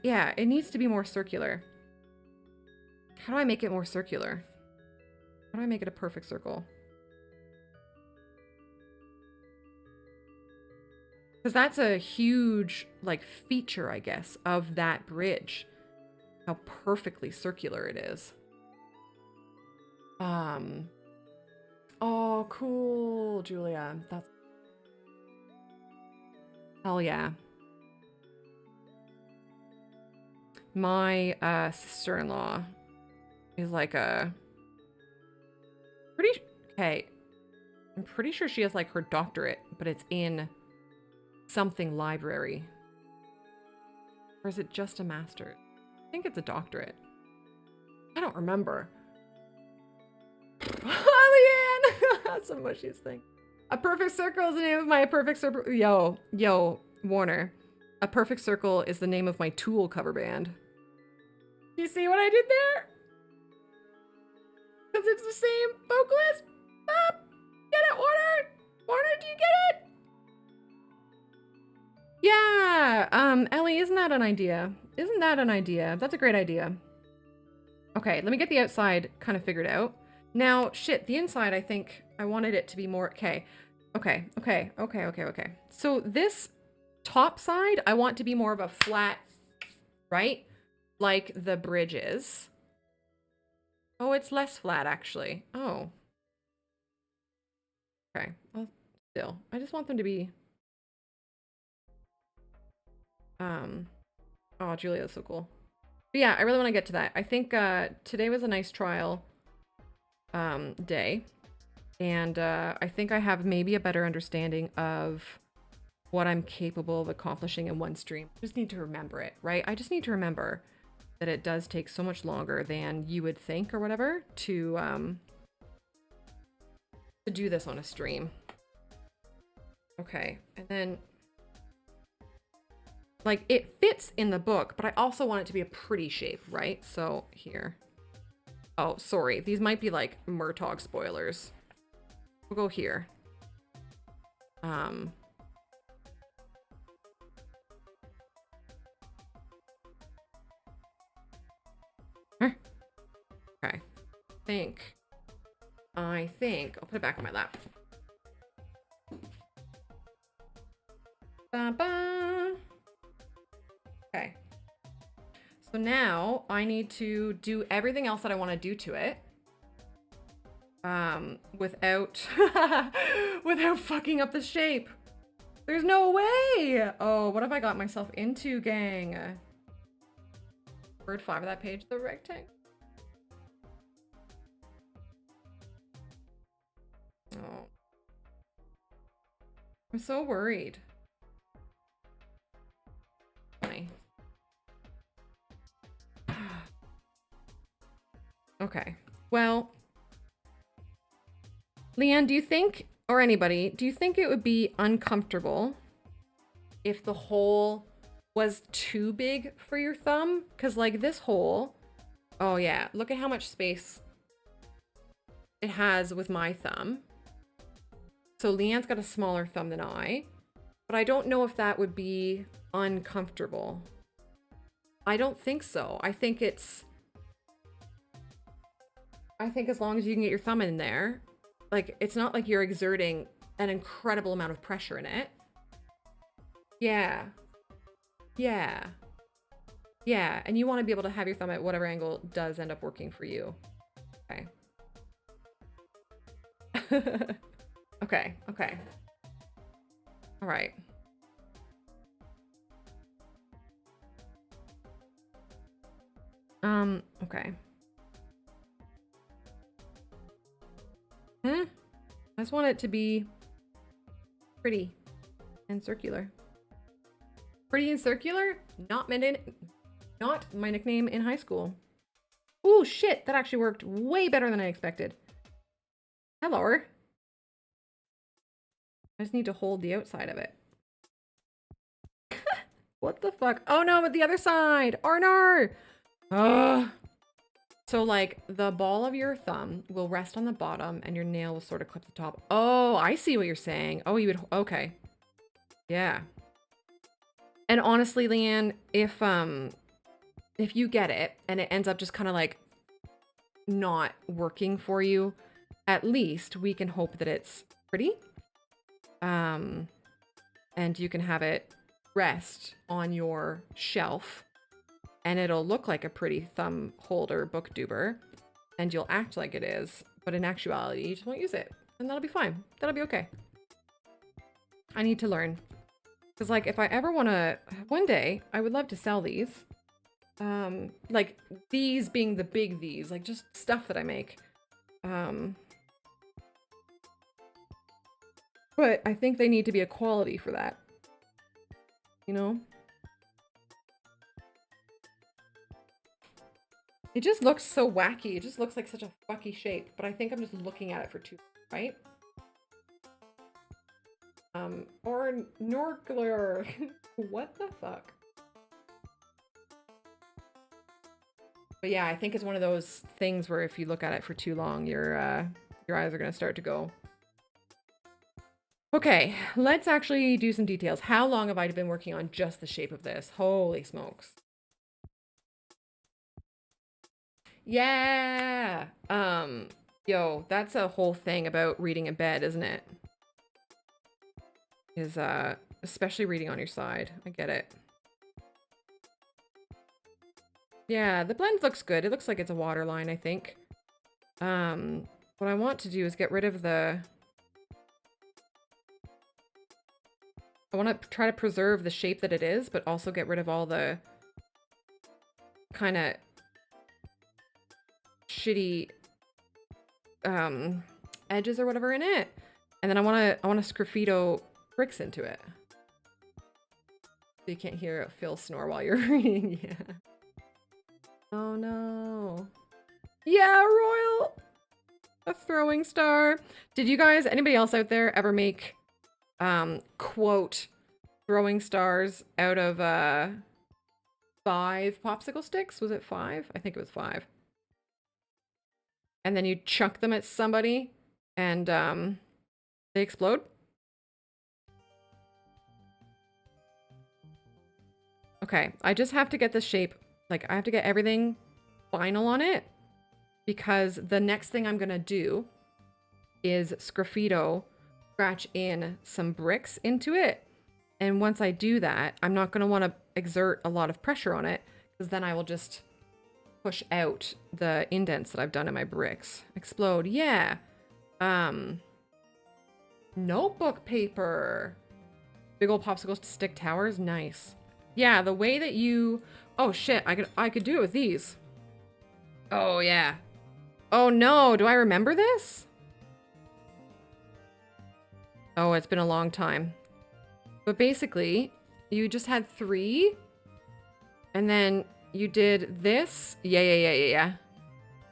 yeah, it needs to be more circular. How do I make it more circular? How do I make it a perfect circle? Because that's a huge, like, feature, I guess, of that bridge. How perfectly circular it is. Oh, cool, Julia. That's... Hell yeah. My sister-in-law is like a... Okay. I'm pretty sure she has like her doctorate, but it's in something library. Or is it just a master's? I think it's a doctorate. I don't remember. Leanne! That's the mushiest thing. A perfect circle is the name of my perfect circle. Yo, Warner. A perfect circle is the name of my Tool cover band. You see what I did there? Because it's the same vocalist. Stop! Get it, Warner? Warner, do you get it? Yeah, Ellie, isn't that an idea? Isn't that an idea? That's a great idea. Okay, let me get the outside kind of figured out. Now, shit, the inside, I think I wanted it to be more... Okay. So this top side, I want to be more of a flat, right? Like the bridge is. Oh, it's less flat, actually. Oh. Okay. Well, still. I just want them to be... Oh, Julia, that's so cool. But yeah, I really want to get to that. I think today was a nice trial day. And I think I have maybe a better understanding of what I'm capable of accomplishing in one stream. I just need to remember it, right? I just need to remember that it does take so much longer than you would think or whatever to do this on a stream. Okay, and then like it fits in the book, but I also want it to be a pretty shape, right? So here. Oh, sorry. These might be like Murtaugh spoilers. We'll go here. Okay. I think I'll put it back on my lap. Ba-ba. Okay. So now I need to do everything else that I want to do to it. Without without fucking up the shape. There's no way. Oh, what have I got myself into, gang? Word 5 of that page, the rectangle. Oh. I'm so worried. Funny. Okay. Well, Leanne, do you think, or anybody, do you think it would be uncomfortable if the hole was too big for your thumb? Because like this hole, oh yeah, look at how much space it has with my thumb. So Leanne's got a smaller thumb than I, but I don't know if that would be uncomfortable. I don't think so. I think as long as you can get your thumb in there, like, it's not like you're exerting an incredible amount of pressure in it. Yeah. Yeah. Yeah, and you want to be able to have your thumb at whatever angle does end up working for you. Okay. Okay, okay. All right. Okay. I just want it to be pretty and circular. Pretty and circular? Not my nickname in high school. Ooh, shit, that actually worked way better than I expected. Hello. I just need to hold the outside of it. What the fuck? Oh no, but the other side! Arnar! Ugh. So like the ball of your thumb will rest on the bottom and your nail will sort of clip the top. Oh, I see what you're saying. Oh, you would, okay. Yeah. And honestly, Leanne, if you get it and it ends up just kind of like not working for you, at least we can hope that it's pretty. and you can have it rest on your shelf, and it'll look like a pretty thumb holder book duber, and you'll act like it is, but in actuality, you just won't use it, and that'll be fine. That'll be okay. I need to learn. Because, like, if I ever want to... One day, I would love to sell these. Like, these being the big these. Like, just stuff that I make. But I think they need to be a quality for that. You know? It just looks so wacky. It just looks like such a fucky shape. But I think I'm just looking at it for too long, right? Or Norgler. What the fuck? But yeah, I think it's one of those things where if you look at it for too long, your eyes are gonna start to go. Okay, let's actually do some details. How long have I been working on just the shape of this? Holy smokes. Yeah! Yo, that's a whole thing about reading in bed, isn't it? Is, especially reading on your side. I get it. Yeah, the blend looks good. It looks like it's a waterline, I think. What I want to do is get rid of the... I want to try to preserve the shape that it is, but also get rid of all the kind of shitty edges or whatever in it. And then I want to sgraffito bricks into it. So you can't hear Phil snore while you're reading. Yeah. Oh no. Yeah, Royal! A throwing star. Did you guys, anybody else out there ever make quote throwing stars out of 5 popsicle sticks? Was it 5? I think it was 5. And then you chuck them at somebody and they explode? Okay, I just have to get the shape, like I have to get everything final on it, because the next thing I'm gonna do is sgraffito, scratch in some bricks into it. And once I do that, I'm not gonna wanna exert a lot of pressure on it, because then I will just push out the indents that I've done in my bricks. Explode, yeah. Notebook paper. Big old popsicle stick towers, nice. Yeah, the way that you... Oh shit, I could do it with these. Oh yeah. Oh no, do I remember this? Oh, it's been a long time. But basically, you just had 3. And then you did this. Yeah.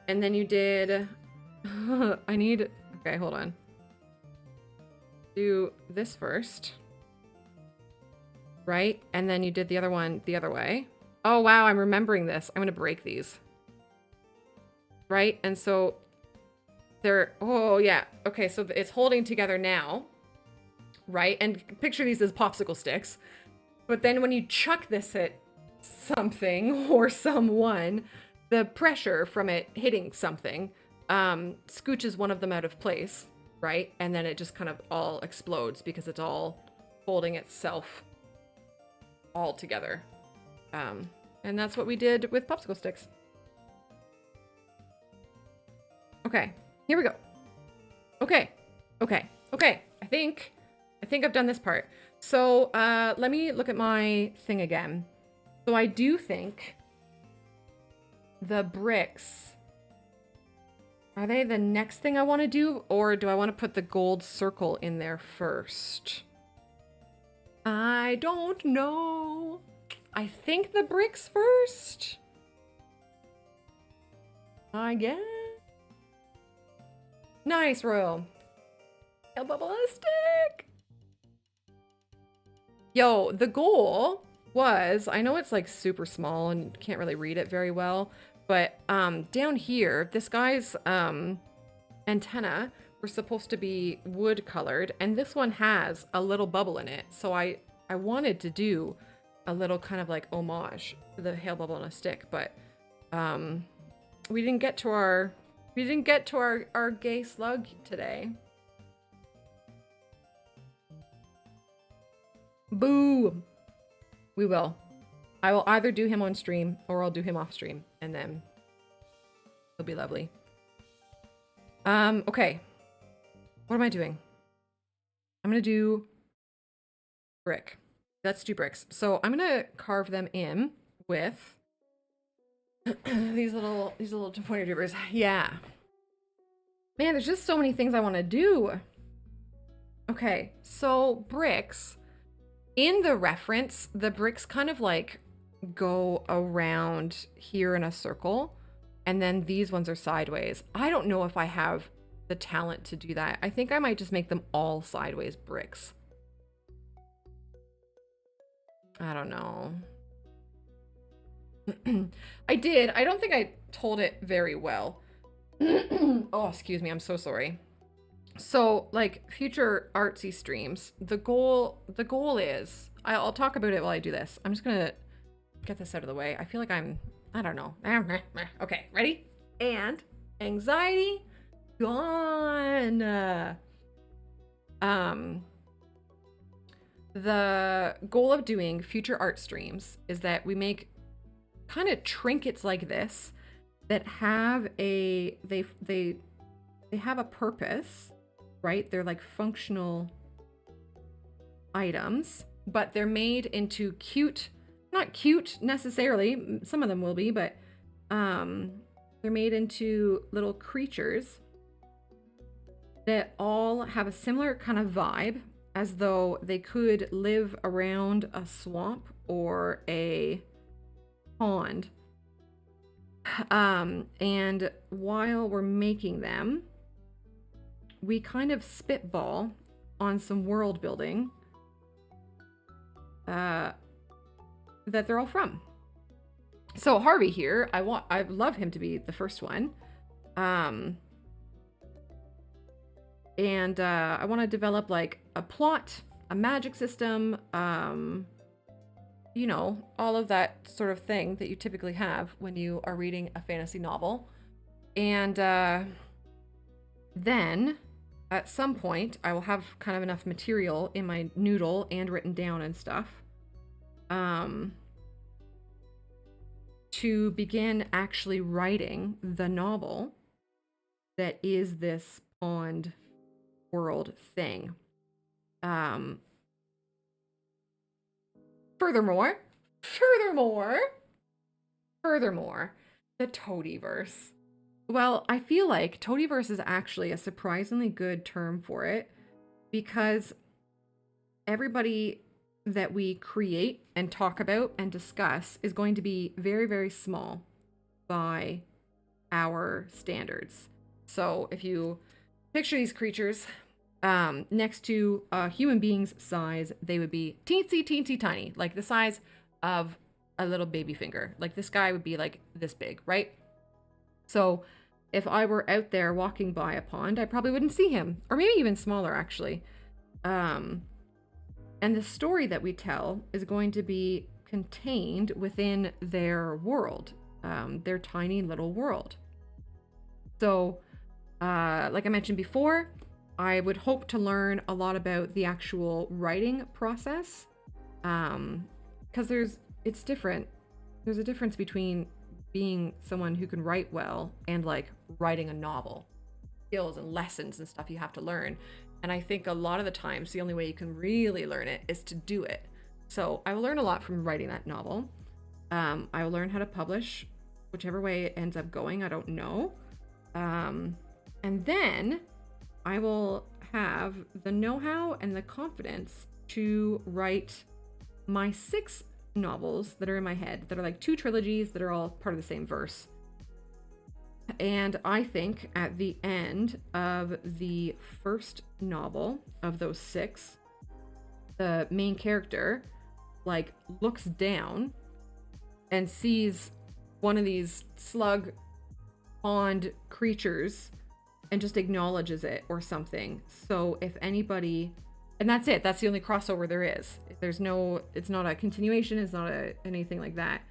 And then you did... I need... Okay, hold on. Do this first. Right? And then you did the other one the other way. Oh, wow, I'm remembering this. I'm going to break these. Right? And so they're... Oh, yeah. Okay, so it's holding together now. Right? And picture these as popsicle sticks. But then when you chuck this at something or someone, the pressure from it hitting something scooches one of them out of place. Right? And then it just kind of all explodes because it's all holding itself all together. And that's what we did with popsicle sticks. Okay, here we go. Okay. I think I've done this part. So let me look at my thing again. So I do think the bricks, are they the next thing I want to do, or do I want to put the gold circle in there first? I don't know. I think the bricks first. I guess. Nice, Royal. A bubble on a stick. Yo, the goal was, I know it's like super small and can't really read it very well, but down here, this guy's antenna were supposed to be wood colored, and this one has a little bubble in it. So I wanted to do a little kind of like homage to the hail bubble on a stick, but we didn't get to our gay slug today. Boo. We will. I will either do him on stream or I'll do him off stream, and then it'll be lovely. Okay. What am I doing? I'm gonna do brick. Let's do bricks. So I'm gonna carve them in with these little pointer drivers. Yeah. Man, there's just so many things I want to do. Okay, so bricks. In the reference, the bricks kind of like go around here in a circle, and then these ones are sideways. I don't know if I have the talent to do that. I think I might just make them all sideways bricks. I don't know. I did. I don't think I told it very well. Oh, excuse me. I'm so sorry. So, like, future artsy streams, the goal is, I'll talk about it while I do this. I'm just gonna get this out of the way. I feel like I don't know. Okay, ready? And anxiety gone. The goal of doing future art streams is that we make kind of trinkets like this that have they have a purpose, right? They're like functional items, but they're made into cute, not cute necessarily, some of them will be, but they're made into little creatures that all have a similar kind of vibe, as though they could live around a swamp or a pond. And while we're making them, we kind of spitball on some world building that they're all from. So Harvey here, I love him to be the first one. And I want to develop like a plot, a magic system, you know, all of that sort of thing that you typically have when you are reading a fantasy novel. And then at some point I will have kind of enough material in my noodle and written down and stuff to begin actually writing the novel that is this pond world thing. Furthermore, the toadieverse. Well, I feel like toadieverse is actually a surprisingly good term for it, because everybody that we create and talk about and discuss is going to be very, very small by our standards. So if you picture these creatures next to a human being's size, they would be teensy, teensy tiny, like the size of a little baby finger. Like this guy would be like this big, right? So if I were out there walking by a pond, I probably wouldn't see him, or maybe even smaller actually. And the story that we tell is going to be contained within their world, their tiny little world. So like I mentioned before, I would hope to learn a lot about the actual writing process, because it's different. There's a difference between being someone who can write well and like writing a novel. Skills and lessons and stuff you have to learn. And I think a lot of the times the only way you can really learn it is to do it. So I will learn a lot from writing that novel. I will learn how to publish, whichever way it ends up going, I don't know. And then I will have the know-how and the confidence to write my 6 novels that are in my head, that are like 2 trilogies that are all part of the same verse. And I think at the end of the first novel of those 6, the main character like looks down and sees one of these slug pond creatures and just acknowledges it or something. So if anybody, and that's it, that's the only crossover there is. There's no, it's not a continuation, it's not anything like that.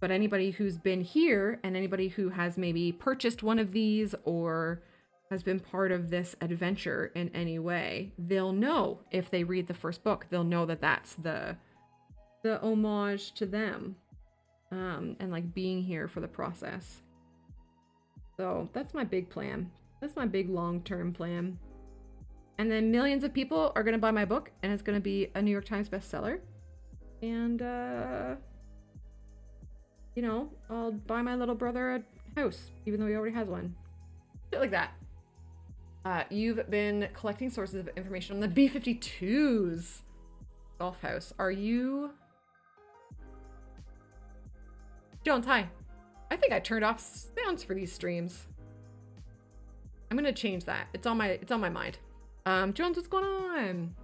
But anybody who's been here and anybody who has maybe purchased one of these or has been part of this adventure in any way, they'll know. If they read the first book, they'll know that that's the homage to them, and like being here for the process. So that's my big plan. That's my big long-term plan. And then millions of people are gonna buy my book, and it's gonna be a New York Times bestseller. And you know, I'll buy my little brother a house, even though he already has one. Shit like that. You've been collecting sources of information on the B-52's golf house. Are you... Jones, hi. I think I turned off sounds for these streams. I'm gonna change that. It's on my mind. Jones, what's going on?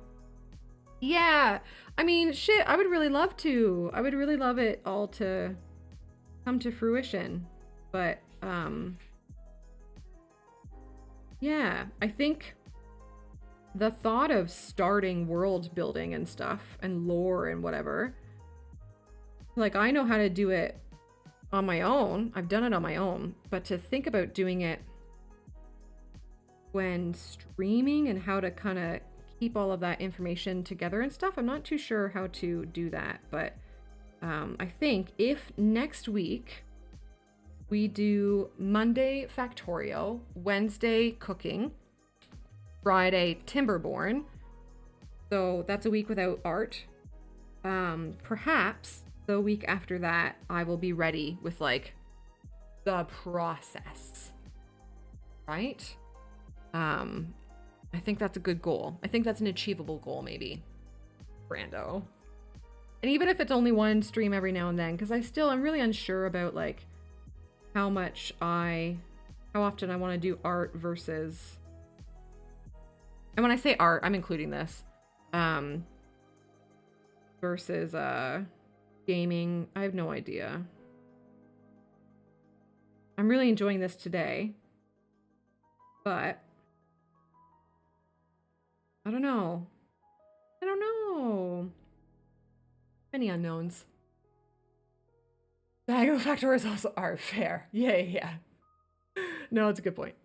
Yeah, I mean, shit, I would really love to. I would really love it all to come to fruition. But, yeah, I think the thought of starting world building and stuff and lore and whatever, like, I know how to do it on my own. I've done it on my own, but to think about doing it when streaming and how to kind of keep all of that information together and stuff, I'm not too sure how to do that. But I think if next week we do Monday Factorio, Wednesday Cooking, Friday Timberborn, so that's a week without art, perhaps the week after that I will be ready with like the process, right? I think that's a good goal. I think that's an achievable goal, maybe, Brando. And even if it's only one stream every now and then, because I'm really unsure about like how often I want to do art versus, and when I say art, I'm including this, versus gaming. I have no idea. I'm really enjoying this today, but I don't know. Many unknowns. Diagonal factors also are fair. Yeah. No, it's a good point.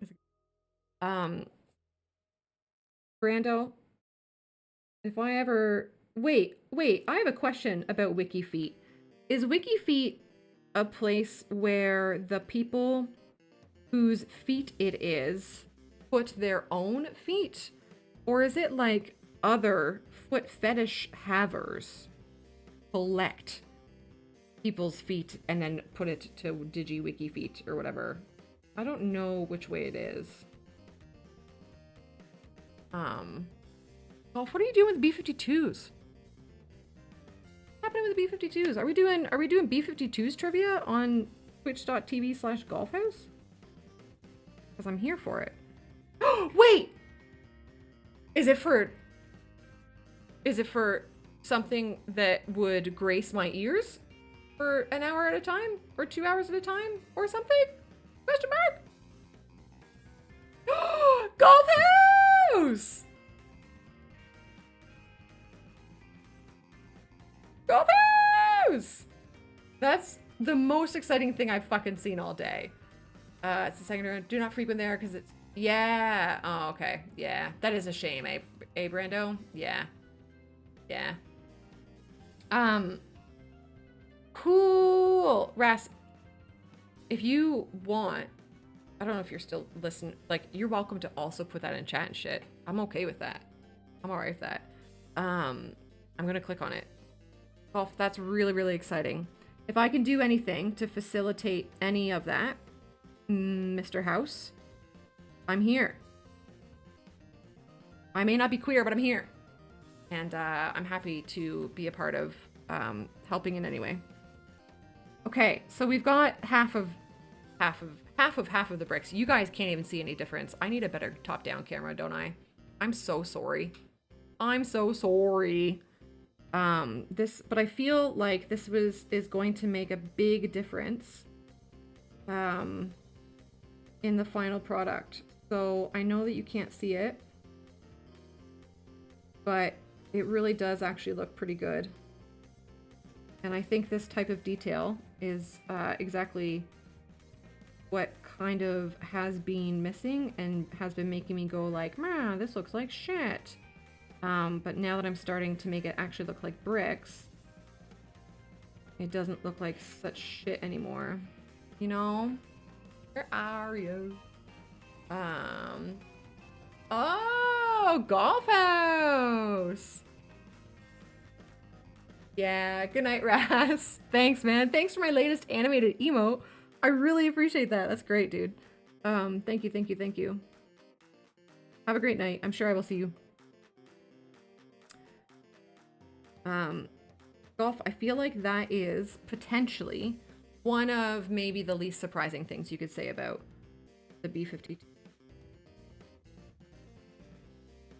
Brando, if I ever... Wait, I have a question about WikiFeet. Is WikiFeet a place where the people whose feet it is put their own feet? Or is it like other foot fetish havers collect people's feet and then put it to DigiWikiFeet or whatever? I don't know which way it is. Golf, what are you doing with B-52s? What's happening with the B-52s? Are we doing B-52s trivia on twitch.tv/golfhouse? Because I'm here for it. Wait! Is it for something that would grace my ears for an hour at a time? Or 2 hours at a time? Or something? Question mark? Golf house! Golf house! That's the most exciting thing I've fucking seen all day. It's the second round. Do not frequent there because it's... Yeah. Oh, okay. Yeah. That is a shame, eh, Brando? Yeah. Cool. Ras, if you want, I don't know if you're still listening, like, you're welcome to also put that in chat and shit. I'm okay with that. I'm alright with that. I'm gonna click on it. Oh, that's really, really exciting. If I can do anything to facilitate any of that, Mr. House, I'm here. I may not be queer, but I'm here. And I'm happy to be a part of helping in any way. Okay, so we've got half of the bricks. You guys can't even see any difference. I need a better top-down camera, don't I? I'm so sorry. I'm so sorry. But I feel like this is going to make a big difference in the final product. So I know that you can't see it, but it really does actually look pretty good. And I think this type of detail is exactly what kind of has been missing and has been making me go like, man, this looks like shit. But now that I'm starting to make it actually look like bricks, it doesn't look like such shit anymore. You know? Where are you? Oh, golf house. Yeah, good night, Ras. Thanks, man. Thanks for my latest animated emote. I really appreciate that. That's great, dude. Thank you, thank you, thank you. Have a great night. I'm sure I will see you. Golf, I feel like that is potentially one of maybe the least surprising things you could say about the B52.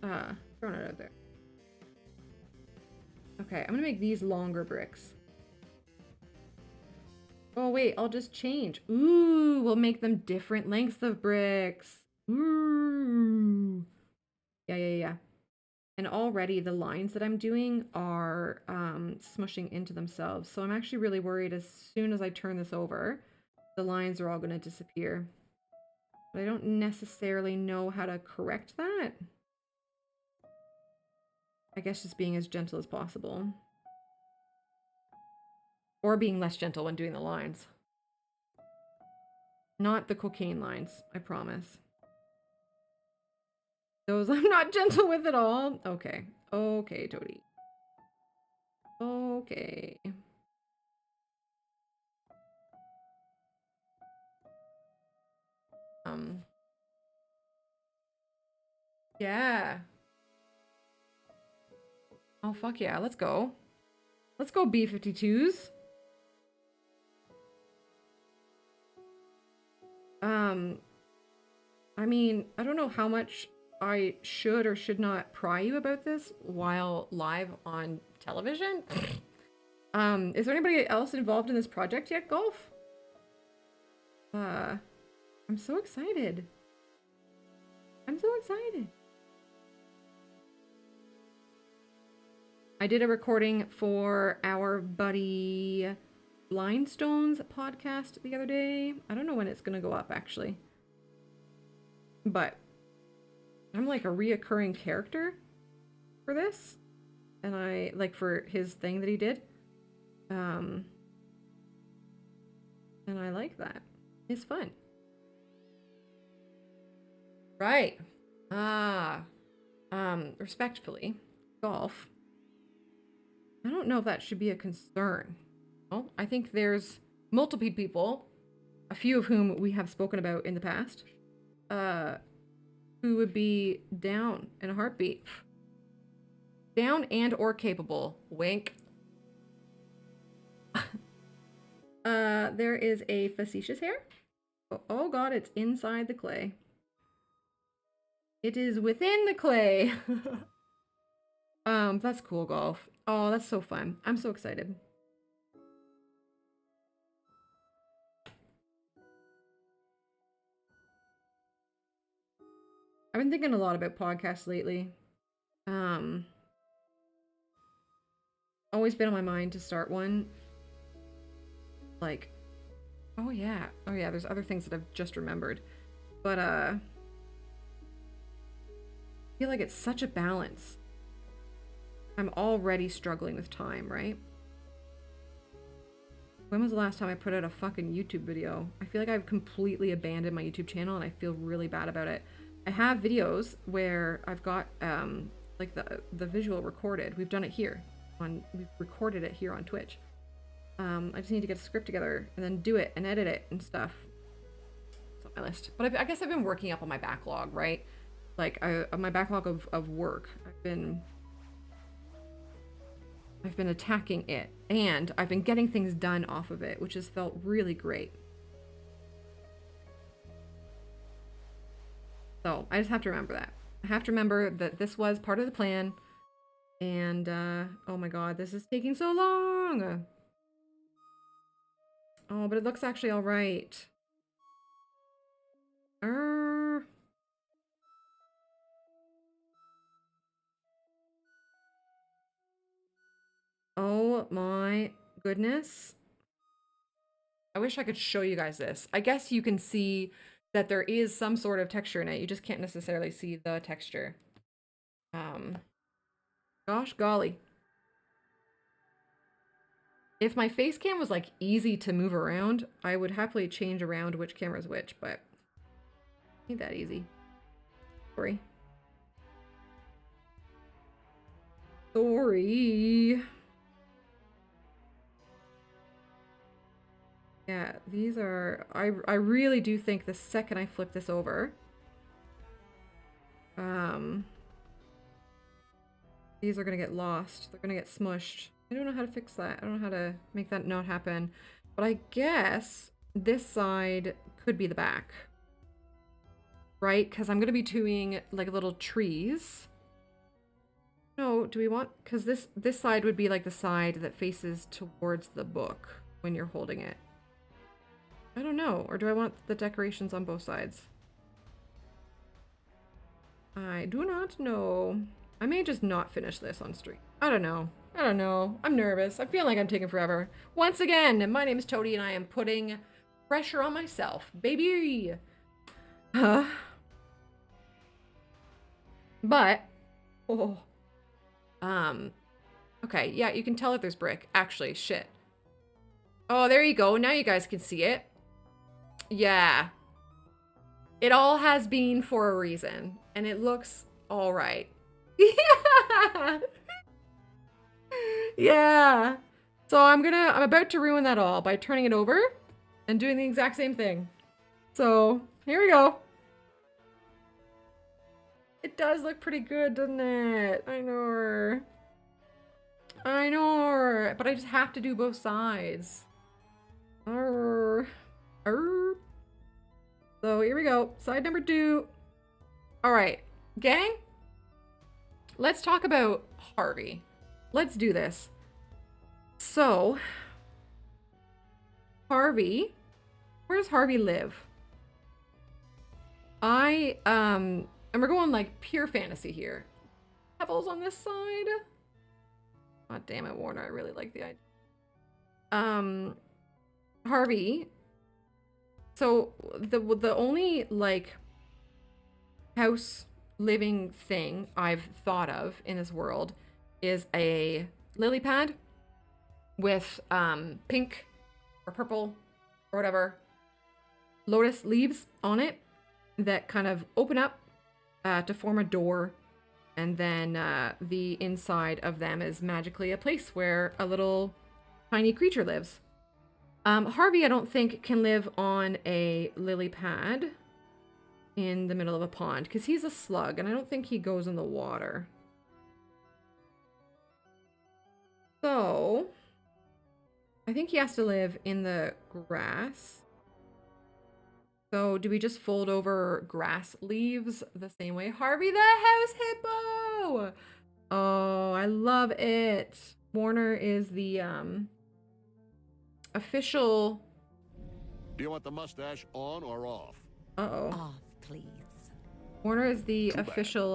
Throwing it out there. Okay, I'm gonna make these longer bricks. Oh wait, I'll just change. Ooh, we'll make them different lengths of bricks. Ooh. Yeah. And already the lines that I'm doing are smushing into themselves. So I'm actually really worried as soon as I turn this over, the lines are all going to disappear. But I don't necessarily know how to correct that. I guess just being as gentle as possible. Or being less gentle when doing the lines. Not the cocaine lines, I promise. Those I'm not gentle with at all. Okay. Okay, Toadie. Okay. Yeah. Oh, fuck yeah. Let's go. Let's go, B52s. I mean, I don't know how much I should or should not pry you about this while live on television. Is there anybody else involved in this project yet, Golf? I'm so excited. I'm so excited. I did a recording for our buddy Blindstone's podcast the other day. I don't know when it's gonna go up, actually. But I'm like a reoccurring character for this. And I, like, for his thing that he did. And I like that. It's fun. Right. Respectfully, Golf. I don't know if that should be a concern. Well, I think there's multiple people, a few of whom we have spoken about in the past, who would be down in a heartbeat. Down and or capable. Wink. There is a facetious hair. Oh god, it's inside the clay. It is within the clay. That's cool, Golf. Oh, that's so fun. I'm so excited. I've been thinking a lot about podcasts lately. Always been on my mind to start one. Like, oh yeah, there's other things that I've just remembered. But, I feel like it's such a balance. I'm already struggling with time, right? When was the last time I put out a fucking YouTube video? I feel like I've completely abandoned my YouTube channel and I feel really bad about it. I have videos where I've got like the visual recorded. We've done it here. We've recorded it here on Twitch. I just need to get a script together and then do it and edit it and stuff. It's on my list. But I guess I've been working up on my backlog, right? Like my backlog of work. I've been attacking it, and I've been getting things done off of it, which has felt really great. So I just have to remember that. I have to remember that this was part of the plan, and oh my god, this is taking so long. Oh, but it looks actually all right. Oh my goodness. I wish I could show you guys this. I guess you can see that there is some sort of texture in it. You just can't necessarily see the texture. Gosh golly. If my face cam was like easy to move around, I would happily change around which camera is which, but ain't that easy. Sorry. Sorry. Yeah, these are, I really do think the second I flip this over, these are gonna get lost. They're gonna get smushed. I don't know how to fix that. I don't know how to make that not happen. But I guess this side could be the back. Right? Because I'm gonna be doing like little trees. No, do we want, because this side would be like the side that faces towards the book when you're holding it. I don't know. Or do I want the decorations on both sides? I do not know. I may just not finish this on stream. I don't know. I don't know. I'm nervous. I feel like I'm taking forever. Once again, my name is Toadie and I am putting pressure on myself. Baby! But, oh. Okay, yeah, you can tell that there's brick. Actually, shit. Oh, there you go. Now you guys can see it. Yeah. It all has been for a reason. And it looks all right. Yeah. Yeah. So I'm about to ruin that all by turning it over and doing the exact same thing. So here we go. It does look pretty good, doesn't it? I know. I know. But I just have to do both sides. So here we go. Side number 2. All right, gang. Let's talk about Harvey. Let's do this. So, Harvey, where does Harvey live? And we're going like pure fantasy here. Pebbles on this side. God damn it, Warner, I really like the idea. Harvey. So the only like house living thing I've thought of in this world is a lily pad with pink or purple or whatever lotus leaves on it that kind of open up to form a door, and then the inside of them is magically a place where a little tiny creature lives. Harvey, I don't think, can live on a lily pad in the middle of a pond because he's a slug and I don't think he goes in the water. So I think he has to live in the grass. So do we just fold over grass leaves the same way? Harvey the house hippo! Oh, I love it. Warner is the official. Do you want the mustache on or off? Uh-oh. Off, please. Warner is the official,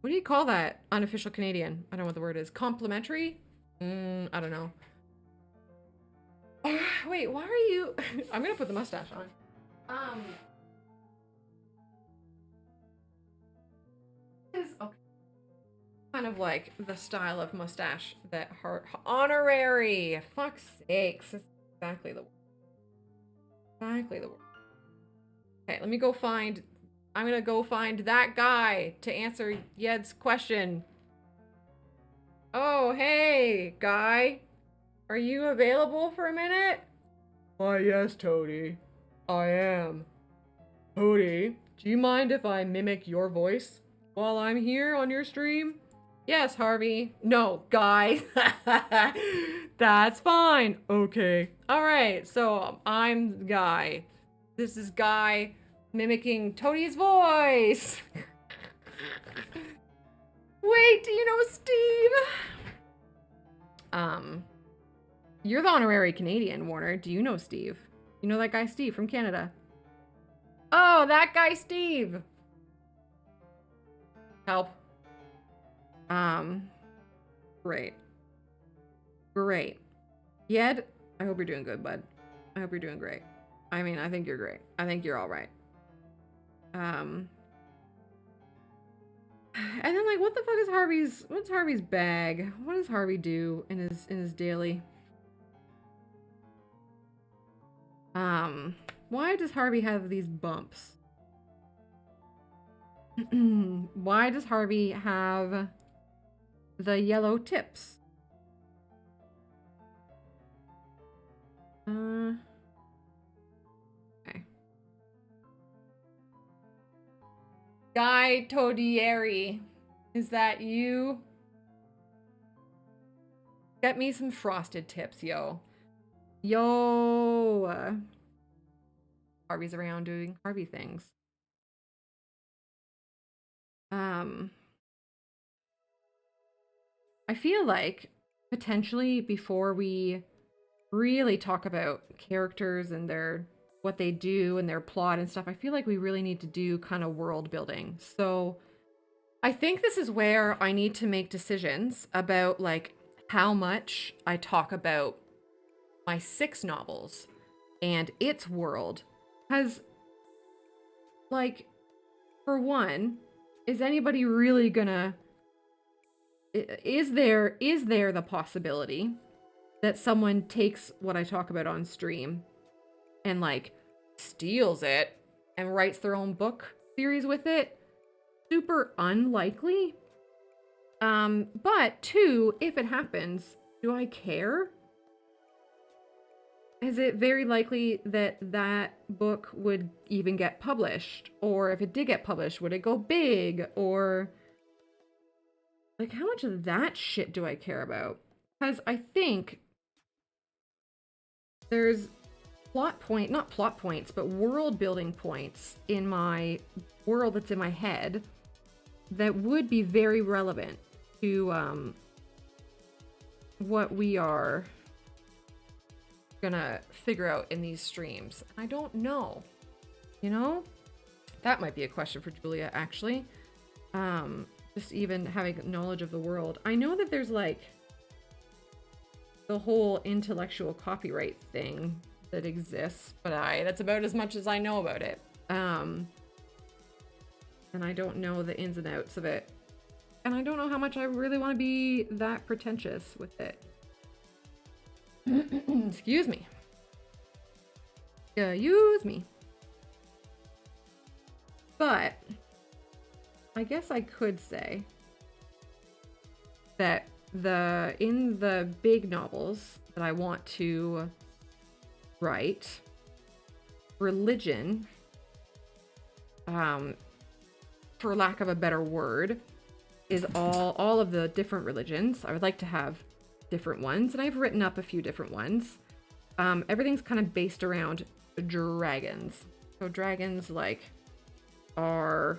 what do you call that? Unofficial Canadian. I don't know what the word is. Complimentary? I don't know. Wait, why are you... I'm gonna put the mustache on. Is okay. Kind of like the style of mustache that honorary. Fuck's sakes. This is exactly the word. Exactly the word. Okay, let me go find... I'm gonna go find that guy to answer Yed's question. Oh, hey, guy. Are you available for a minute? Why, yes, Toadie. I am. Toadie, do you mind if I mimic your voice while I'm here on your stream? Yes, Harvey. No, Guy. That's fine. Okay. All right, so I'm Guy. This is Guy mimicking Toadie's voice. Wait, do you know Steve? You're the honorary Canadian, Warner. Do you know Steve? You know that guy Steve from Canada? Oh, that guy Steve. Help. Great. Great. Yed, I hope you're doing good, bud. I hope you're doing great. I mean, I think you're great. I think you're all right. And then like, what the fuck is what's Harvey's bag? What does Harvey do in his daily? Why does Harvey have these bumps? Why does Harvey have the yellow tips? Okay. Guy Toadiezzz, is that you? Get me some frosted tips, yo. Yo. Harvey's around doing Harvey things. I feel like potentially before we really talk about characters and what they do and their plot and stuff, I feel like we really need to do kind of world building. So I think this is where I need to make decisions about like how much I talk about my 6 novels and its world. Because, like, for one, is anybody really gonna... Is there the possibility that someone takes what I talk about on stream and, like, steals it and writes their own book series with it? Super unlikely. But 2, if it happens, do I care? Is it very likely that that book would even get published? Or if it did get published, would it go big? Or like, how much of that shit do I care about? Because I think there's not plot points, but world building points in my world that's in my head that would be very relevant to what we are gonna figure out in these streams. I don't know, you know, that might be a question for Julia, actually. Just even having knowledge of the world. I know that there's like the whole intellectual copyright thing that exists, but that's about as much as I know about it. And I don't know the ins and outs of it, and I don't know how much I really want to be that pretentious with it. Excuse me. Use me. But I guess I could say that in the big novels that I want to write, religion, for lack of a better word, is all of the different religions. I would like to have different ones, and I've written up a few different ones. Everything's kind of based around dragons. So dragons, like, they're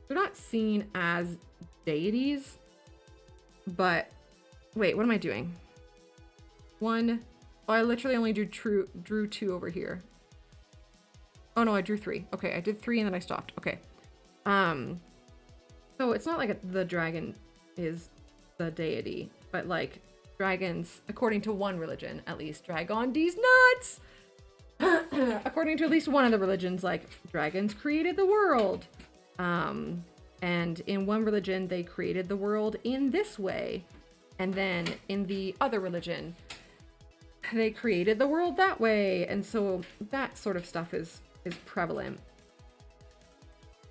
not seen as deities, but wait, what am I doing? Oh, I literally only drew 2 over here. Oh no, I drew 3. Okay, I did 3 and then I stopped. Okay. So it's not like the dragon is the deity, but like dragons, according to one religion, at least, drag on these nuts. According to at least one of the religions, like, dragons created the world. And in one religion, they created the world in this way. And then in the other religion, they created the world that way. And so that sort of stuff is prevalent.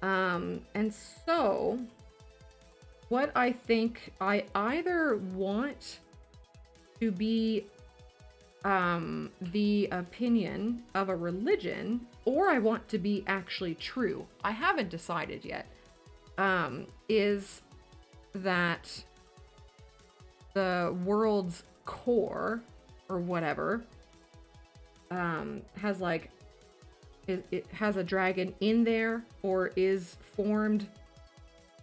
And so what I think I either want to be the opinion of a religion, or I want to be actually true. I haven't decided yet. Is that the world's core or whatever has like it has a dragon in there, or is formed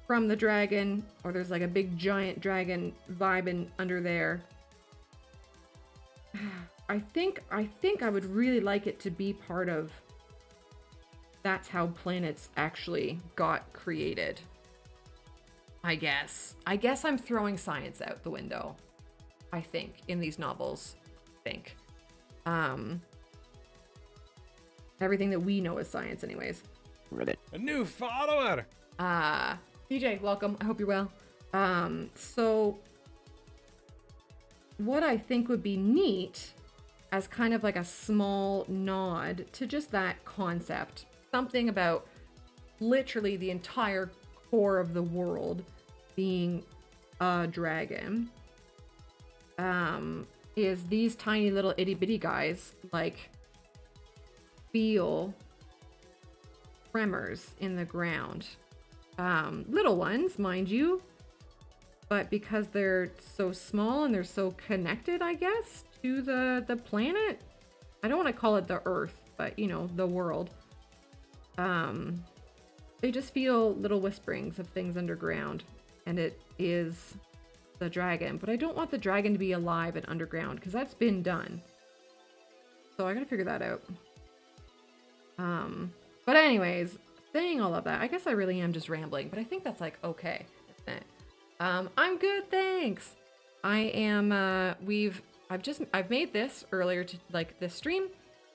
from the dragon, or there's like a big giant dragon vibing under there. I think I would really like it to be part of that's how planets actually got created. I guess I'm throwing science out the window, I think, in these novels. everything that we know as science anyways. A new follower. DJ, welcome. I hope you're well. So what I think would be neat as kind of like a small nod to just that concept, something about literally the entire core of the world being a dragon, is these tiny little itty bitty guys like feel tremors in the ground. Little ones, mind you, but because they're so small and they're so connected, I guess, to the planet. I don't want to call it the Earth, but you know, the world. They just feel little whisperings of things underground, and it is the dragon. But I don't want the dragon to be alive and underground because that's been done. So I gotta figure that out. But anyways, saying all of that, I guess I really am just rambling, but I think that's like okay, isn't it? I'm good, thanks. I am. I've made this earlier to like this stream,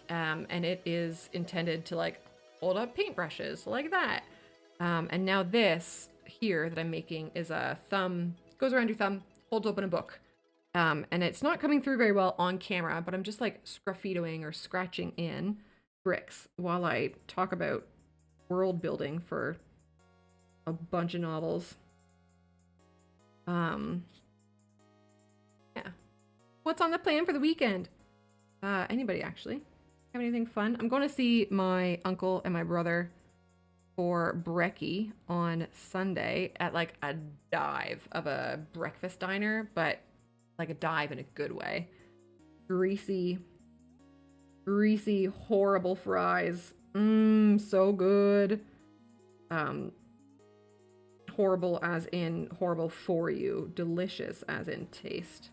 and it is intended to like hold up paintbrushes like that. And now this here that I'm making is a thumb, goes around your thumb, holds open a book. And it's not coming through very well on camera, but I'm just like scruffitoing or scratching in bricks while I talk about world building for a bunch of novels. Yeah. What's on the plan for the weekend? Anybody actually have anything fun? I'm going to see my uncle and my brother for brekkie on Sunday at like a dive of a breakfast diner, but like a dive in a good way. Greasy, horrible fries. So good. Horrible as in horrible for you. Delicious as in taste.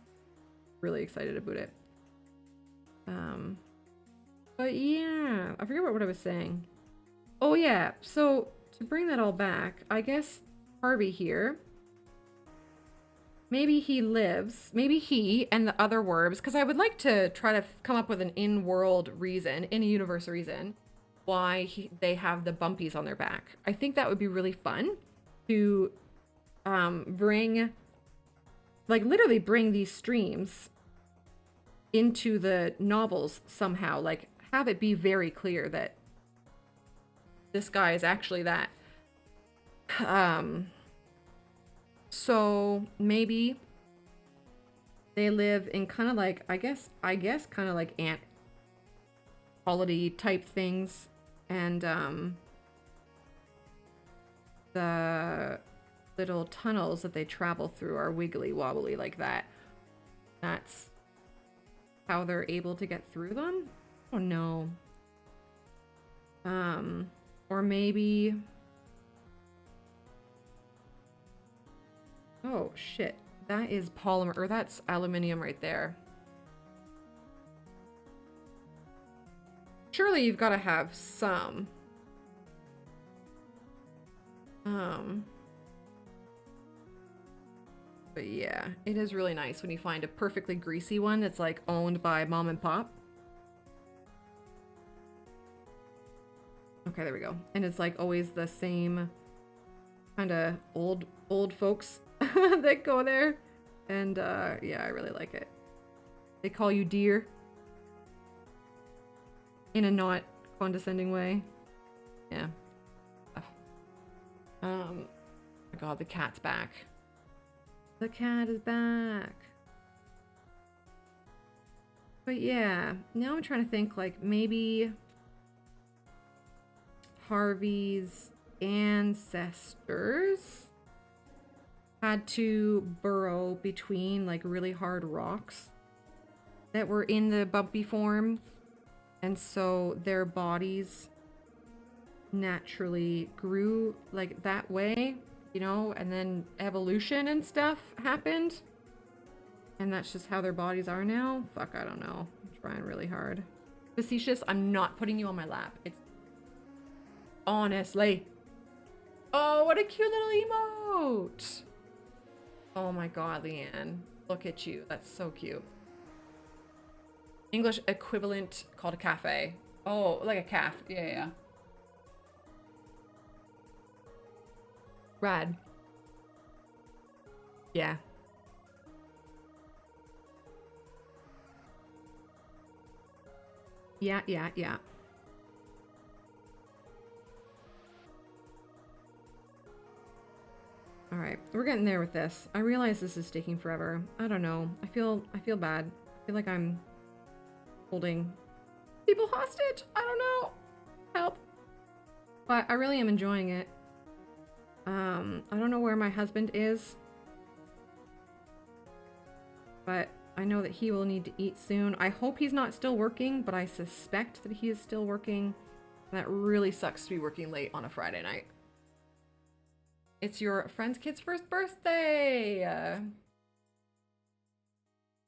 Really excited about it. But yeah, I forget what I was saying. Oh yeah, so to bring that all back, I guess Harvey here, maybe he and the other Werbs, because I would like to try to come up with an in-world reason, in-universe reason, why they have the bumpies on their back. I think that would be really fun to bring, like literally bring these streams into the novels somehow, like have it be very clear that this guy is actually that. So maybe they live in kind of like, I guess kind of like ant colony type things, and the little tunnels that they travel through are wiggly wobbly like that. That's how they're able to get through them? I don't know. Or maybe... Oh, shit. That is polymer, or that's aluminium right there. Surely you've got to have some. But yeah, it is really nice when you find a perfectly greasy one that's like owned by mom and pop. Okay, there we go. And it's like always the same kind of old folks that go there. And yeah, I really like it. They call you dear in a not condescending way. Yeah. Oh my god, the cat's back. The cat is back. But yeah, now I'm trying to think like maybe Harvey's ancestors had to burrow between like really hard rocks that were in the bumpy form, and so their bodies naturally grew like that way, you know, and then evolution and stuff happened, and that's just how their bodies are now. Fuck, I don't know. I'm trying really hard. Facetious, I'm not putting you on my lap. It's honestly. Oh, what a cute little emote. Oh my god, Leanne. Look at you. That's so cute. English equivalent called a cafe. Oh, like a calf. Yeah, yeah. Rad. Yeah. Yeah, yeah, yeah. All right, we're getting there with this. I realize this is taking forever. I don't know. I feel bad. I feel like I'm holding people hostage. I don't know. Help. But I really am enjoying it. I don't know where my husband is, but I know that he will need to eat soon. I hope he's not still working, but I suspect that he is still working. That really sucks to be working late on a Friday night. It's your friend's kid's first birthday.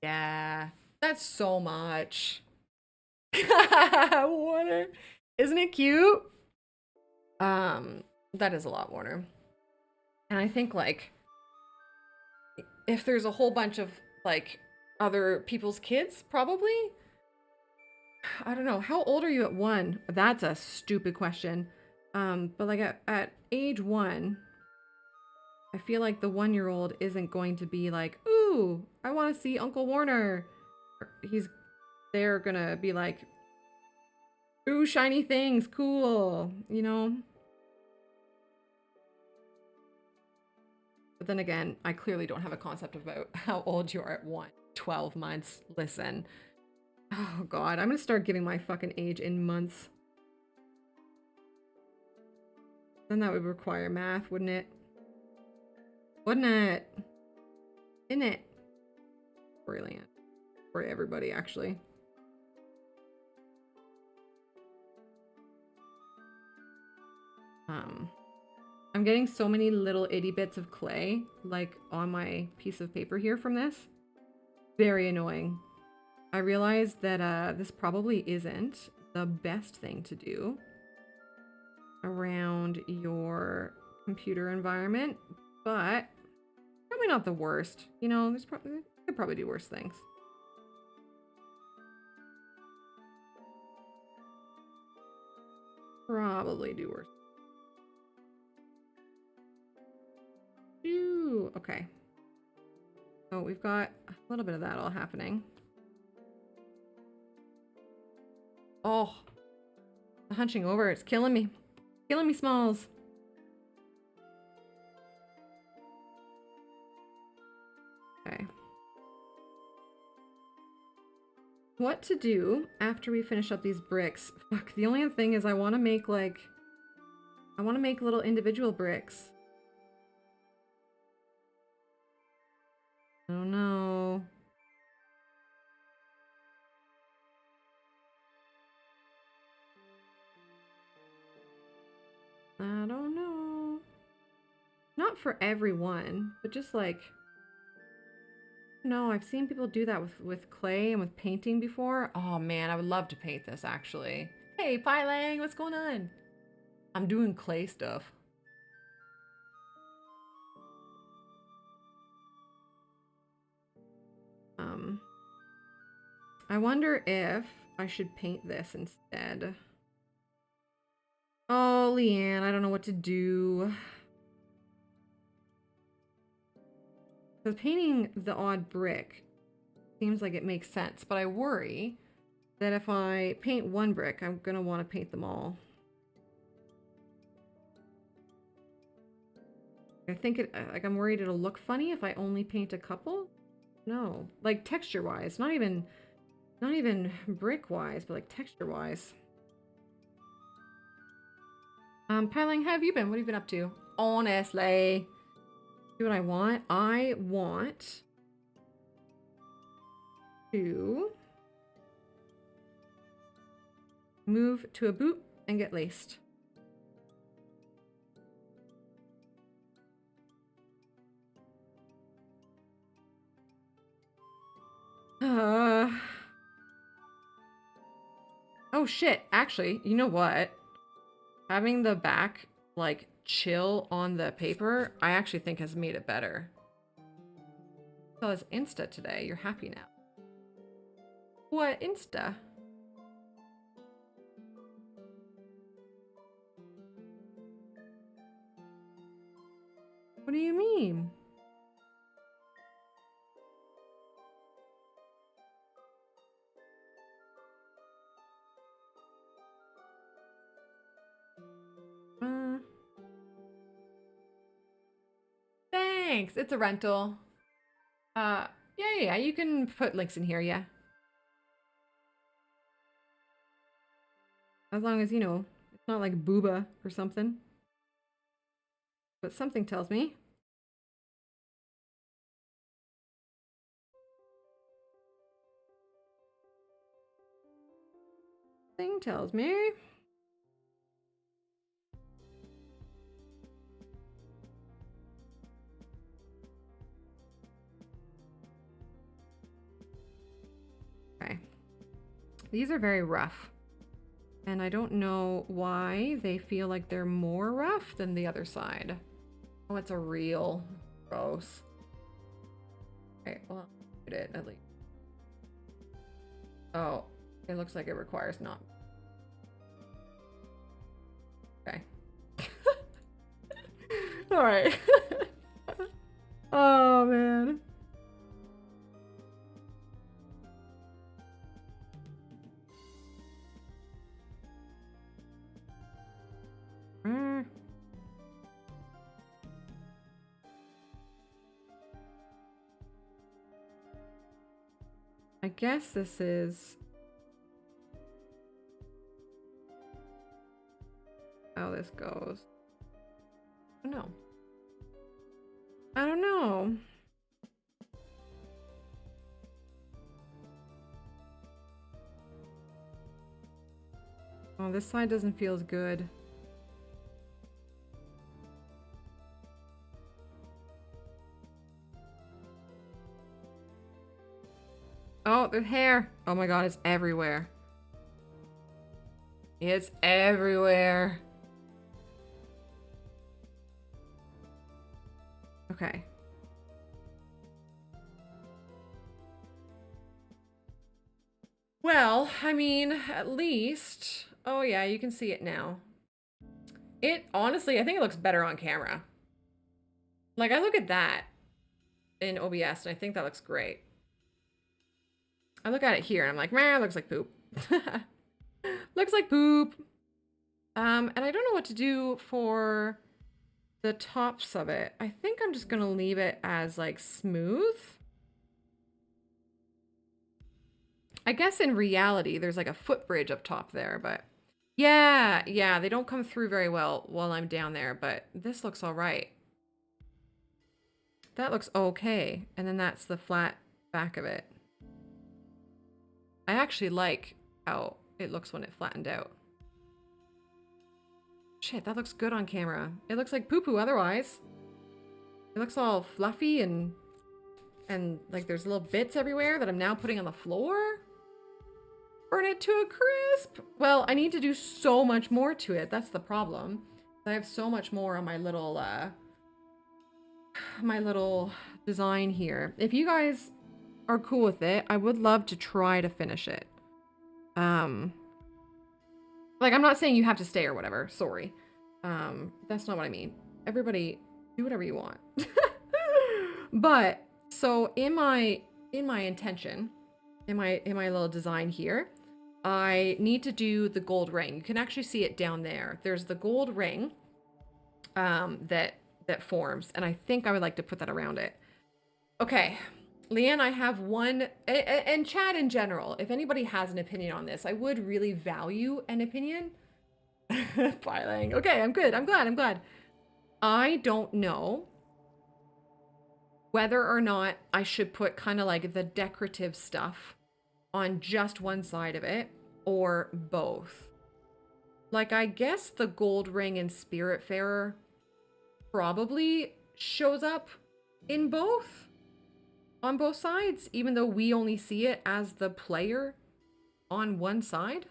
Yeah, that's so much. Warner, isn't it cute? That is a lot, Warner. And I think like if there's a whole bunch of like other people's kids, probably. I don't know. How old are you at 1? That's a stupid question. But like at age 1, I feel like the 1-year-old isn't going to be like, ooh, I want to see Uncle Warner. They're gonna be like, ooh, shiny things, cool, you know? But then again, I clearly don't have a concept about how old you are at 1. 12 months. Listen. Oh god, I'm gonna start giving my fucking age in months. Then that would require math, wouldn't it? Wouldn't it? Isn't it? Brilliant. For everybody, actually. I'm getting so many little itty bits of clay, like, on my piece of paper here from this. Very annoying. I realized that this probably isn't the best thing to do around your computer environment, but probably not the worst. You know, could probably do worse things. Probably do worse. Ooh, okay. So we've got a little bit of that all happening. Oh, the hunching over, it's killing me. Killing me, Smalls. Okay. What to do after we finish up these bricks? Fuck, the only thing is I want to make little individual bricks. Oh no. I don't know. Not for everyone, but just like... No, I've seen people do that with clay and with painting before. Oh man, I would love to paint this actually. Hey, Pylang, what's going on? I'm doing clay stuff. I wonder if I should paint this instead. Oh, Leanne, I don't know what to do. Because painting the odd brick seems like it makes sense, but I worry that if I paint one brick, I'm going to want to paint them all. I think I'm worried it'll look funny if I only paint a couple. No, like texture-wise, not even brick-wise, but like texture-wise. Pyling, how have you been? What have you been up to? Honestly. See what I want? I want to move to a boot and get laced. Oh shit, actually, you know what? Having the back, like, chill on the paper, I actually think has made it better. So it's Insta today, you're happy now. What Insta? same. Thanks. It's a rental. Yeah, you can put links in here, yeah. As long as, you know, it's not like booba or something. But something tells me. Thing tells me. Okay. These are very rough. And I don't know why they feel like they're more rough than the other side. Oh, it's a real gross. Okay, well, get it at least. Oh, it looks like it requires not. Okay. All right. Oh, man. I guess this is how this goes. I don't know. I don't know. Oh, this side doesn't feel as good. Oh, the hair. Oh my god, it's everywhere. It's everywhere. Okay. Well, I mean, at least... Oh yeah, you can see it now. It, honestly, I think it looks better on camera. Like, I look at that in OBS, and I think that looks great. I look at it here, and I'm like, man, it looks like poop. Looks like poop. And I don't know what to do for the tops of it. I think I'm just gonna leave it as, like, smooth. I guess in reality, there's, like, a footbridge up top there, but... Yeah, they don't come through very well while I'm down there, but this looks all right. That looks okay. And then that's the flat back of it. I actually like how it looks when it flattened out. Shit, that looks good on camera. It looks like poo-poo otherwise. It looks all fluffy and like there's little bits everywhere that I'm now putting on the floor. Burn it to a crisp. Well, I need to do so much more to it. That's the problem. I have so much more on my little design here. If you guys are cool with it, I would love to try to finish it. Like, I'm not saying you have to stay or whatever. Sorry. That's not what I mean. Everybody do whatever you want. But so in my intention, in my little design here, I need to do the gold ring. You can actually see it down there. There's the gold ring that forms, and I think I would like to put that around it. Okay, Leanne, I have one, and chat in general, if anybody has an opinion on this, I would really value an opinion. Filing. Okay, I'm good. I'm glad. I don't know whether or not I should put kind of like the decorative stuff on just one side of it or both. Like, I guess the gold ring in Spiritfarer probably shows up in both, on both sides, even though we only see it as the player on one side.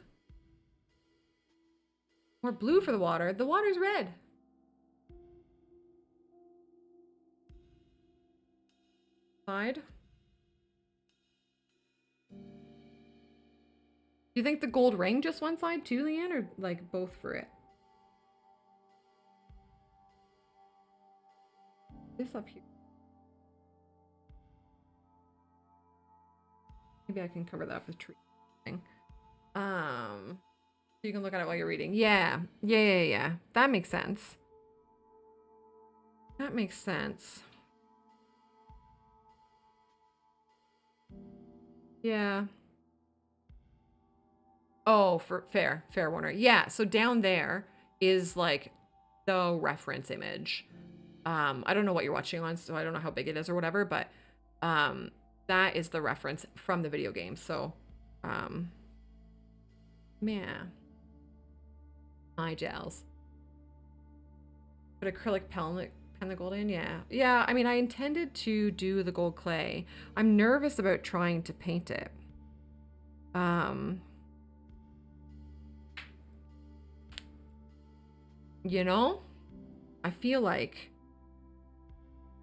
Or blue for the water. The water's red. Side. Do you think the gold ring just one side too, Leanne, or like both for it? this up here. Maybe I can cover that up with tree. So you can look at it while you're reading. Yeah. That makes sense. That makes sense. Yeah. Oh, for fair, Warner. Yeah, so down there is like the reference image. I don't know what you're watching on, so I don't know how big it is or whatever, but that is the reference from the video game. So yeah. Eye gels. But acrylic pen the gold in, yeah. Yeah, I mean, I intended to do the gold clay. I'm nervous about trying to paint it. You know, I feel like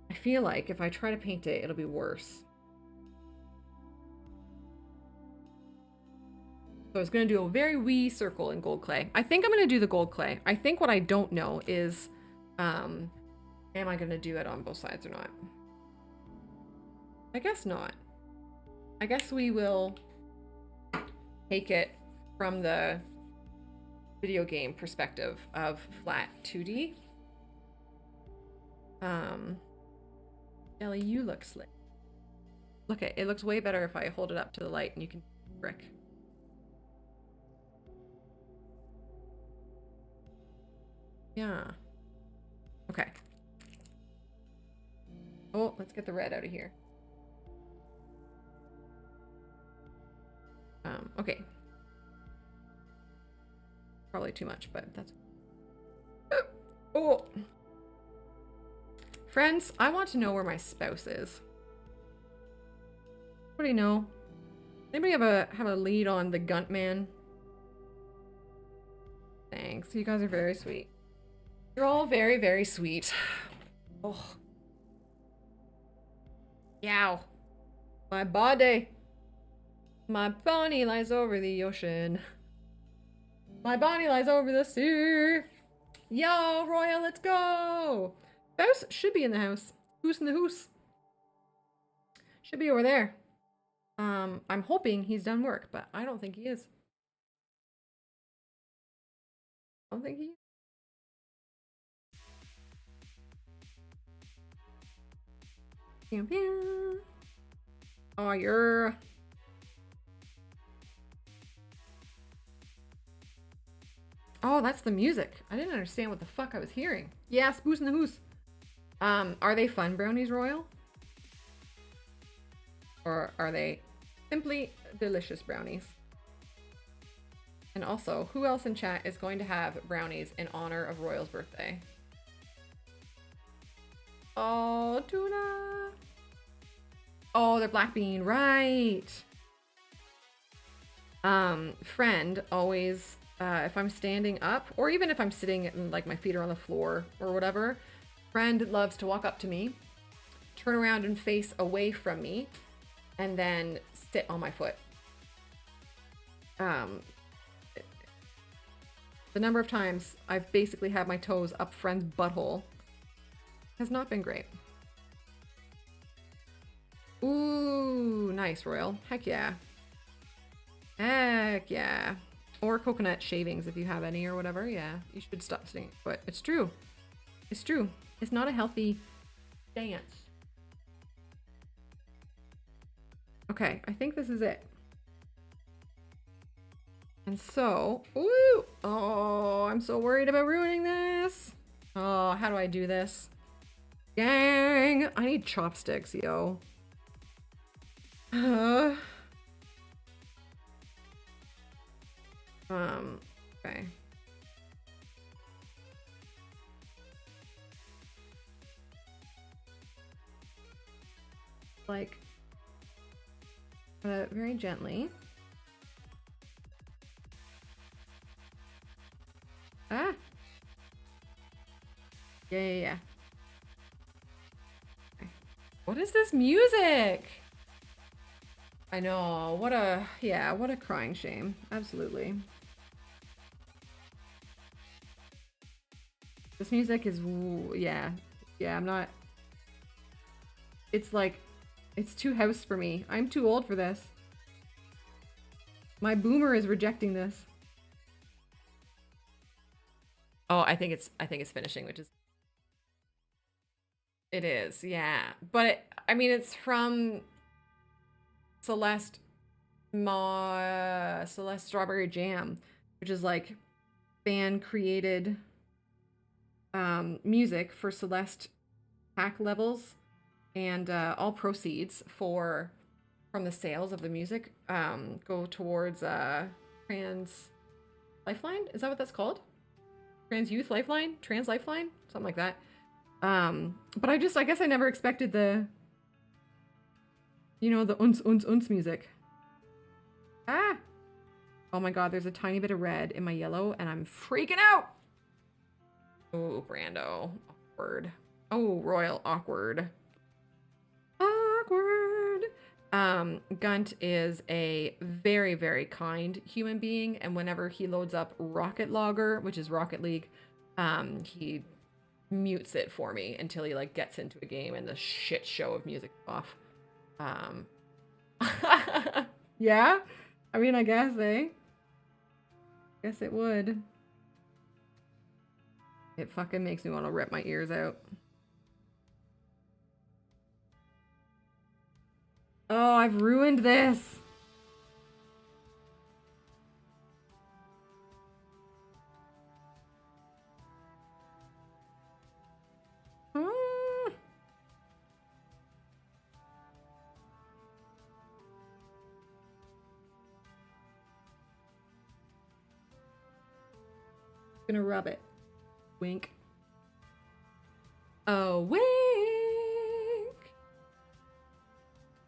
if I try to paint it, it'll be worse. So I was going to do a very wee circle in gold clay. I think I'm going to do the gold clay. I think what I don't know is, am I going to do it on both sides or not? I guess not. I guess we will take it from the video game perspective of flat 2D. Ellie, you look slick. Look at it, looks way better if I hold it up to the light and you can brick. Yeah. Okay. Oh, let's get the red out of here. Okay. Probably too much, but that's... Oh! Friends, I want to know where my spouse is. What do you know? Anybody have a lead on the Gunt Man? Thanks. You guys are very sweet. You're all very, very sweet. Oh. Yow. My body. My body lies over the ocean. My body lies over the sea. Yo, Royal, let's go. Spouse should be in the house. Who's in the house? Should be over there. I'm hoping he's done work, but I don't think he is. I don't think he is. Pew, pew. Oh, you're... Oh, that's the music. I didn't understand what the fuck I was hearing. Yeah, Spoos in the Hoos. Are they fun brownies, Royal? Or are they simply delicious brownies? And also, who else in chat is going to have brownies in honor of Royal's birthday? Oh, tuna. Oh, they're black bean, right. Friend always, if I'm standing up, or even if I'm sitting and like my feet are on the floor or whatever, friend loves to walk up to me, turn around and face away from me, and then sit on my foot. The number of times I've basically had my toes up friend's butthole has not been great. Ooh, nice, Royal. Heck yeah. Heck yeah. Or coconut shavings if you have any or whatever. Yeah, you should stop sitting. But it's true. It's true. It's not a healthy stance. Okay, I think this is it. And so, ooh, oh, I'm so worried about ruining this. Oh, how do I do this? Dang, I need chopsticks, yo. Okay. Like, very gently. Ah. Yeah. Okay. What is this music? I know. What a crying shame. Absolutely. This music is, yeah, I'm not it's like, it's too house for me. I'm too old for this. My boomer is rejecting this. Oh, I think it's finishing, which is, it is, yeah. But I mean, it's from Celeste Strawberry Jam, which is like fan created music for Celeste pack levels, and all proceeds from the sales of the music go towards Trans Lifeline. Is that what that's called? Trans Youth Lifeline? Trans Lifeline? Something like that. But I guess I never expected the, you know, the uns music. Ah! Oh my god, there's a tiny bit of red in my yellow and I'm freaking out! Oh, Brando. Awkward. Oh, Royal Awkward. Awkward! Gunt is a very, very kind human being, and whenever he loads up Rocket Logger, which is Rocket League, he mutes it for me until he like gets into a game and the shit show of music is off. Yeah? I mean, I guess, eh? Guess it would. It fucking makes me want to rip my ears out. Oh, I've ruined this. Ah. Gonna rub it. Wink. Oh, wink.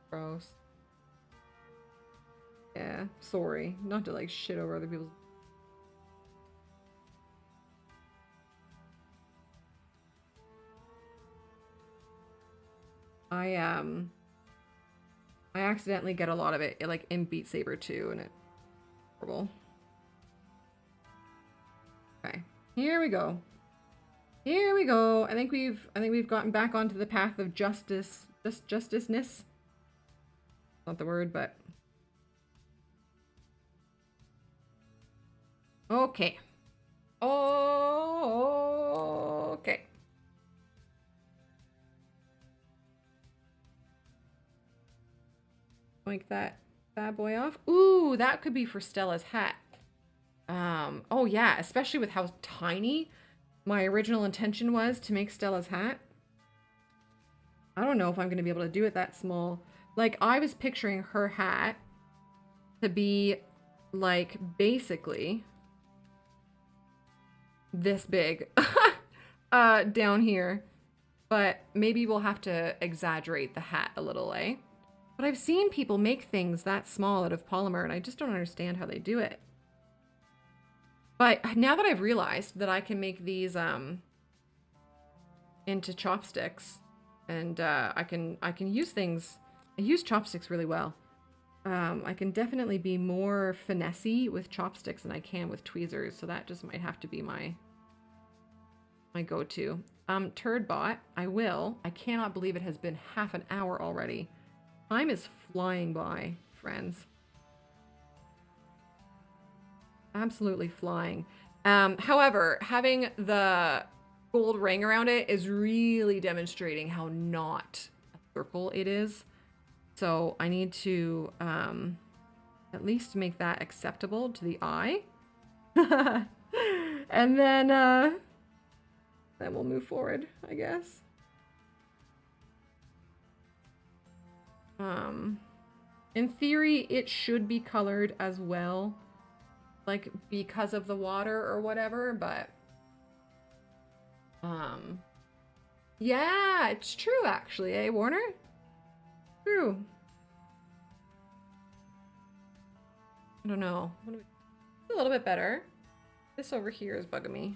Gross. Yeah, sorry. Not to like shit over other people's. I accidentally get a lot of it like in Beat Saber too, and it's horrible. Okay, here we go. Here we go. I think we've gotten back onto the path of justice, justiceness. Not the word, but okay. Oh, okay. Like that bad boy off. Ooh, that could be for Stella's hat. Oh yeah, especially with how tiny my original intention was to make Stella's hat. I don't know if I'm going to be able to do it that small. Like, I was picturing her hat to be, like, basically this big down here. But maybe we'll have to exaggerate the hat a little, eh? But I've seen people make things that small out of polymer, and I just don't understand how they do it. But now that I've realized that I can make these into chopsticks, and I can use things. I use chopsticks really well. I can definitely be more finessey with chopsticks than I can with tweezers, so that just might have to be my go-to. Turdbot, I will. I cannot believe it has been half an hour already. Time is flying by, friends. Absolutely flying. However, having the gold ring around it is really demonstrating how not a circle it is. So I need to at least make that acceptable to the eye. And then we'll move forward, I guess. In theory, it should be colored as well, like because of the water or whatever, but yeah, it's true actually, eh, Warner? True. I don't know. A little bit better. This over here is bugging me.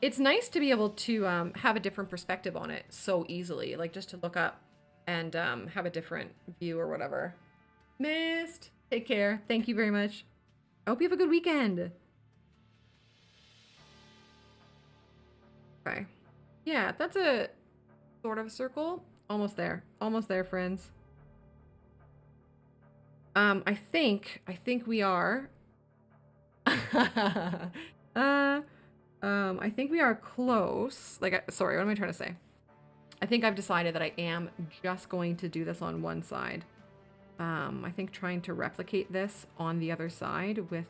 It's nice to be able to have a different perspective on it so easily, like just to look up and have a different view or whatever. Mist, take care. Thank you very much. I hope you have a good weekend. Okay. Yeah, that's a sort of a circle. Almost there. Almost there, friends. I think we are. I think we are close. Like, sorry, what am I trying to say? I think I've decided that I am just going to do this on one side. I think trying to replicate this on the other side with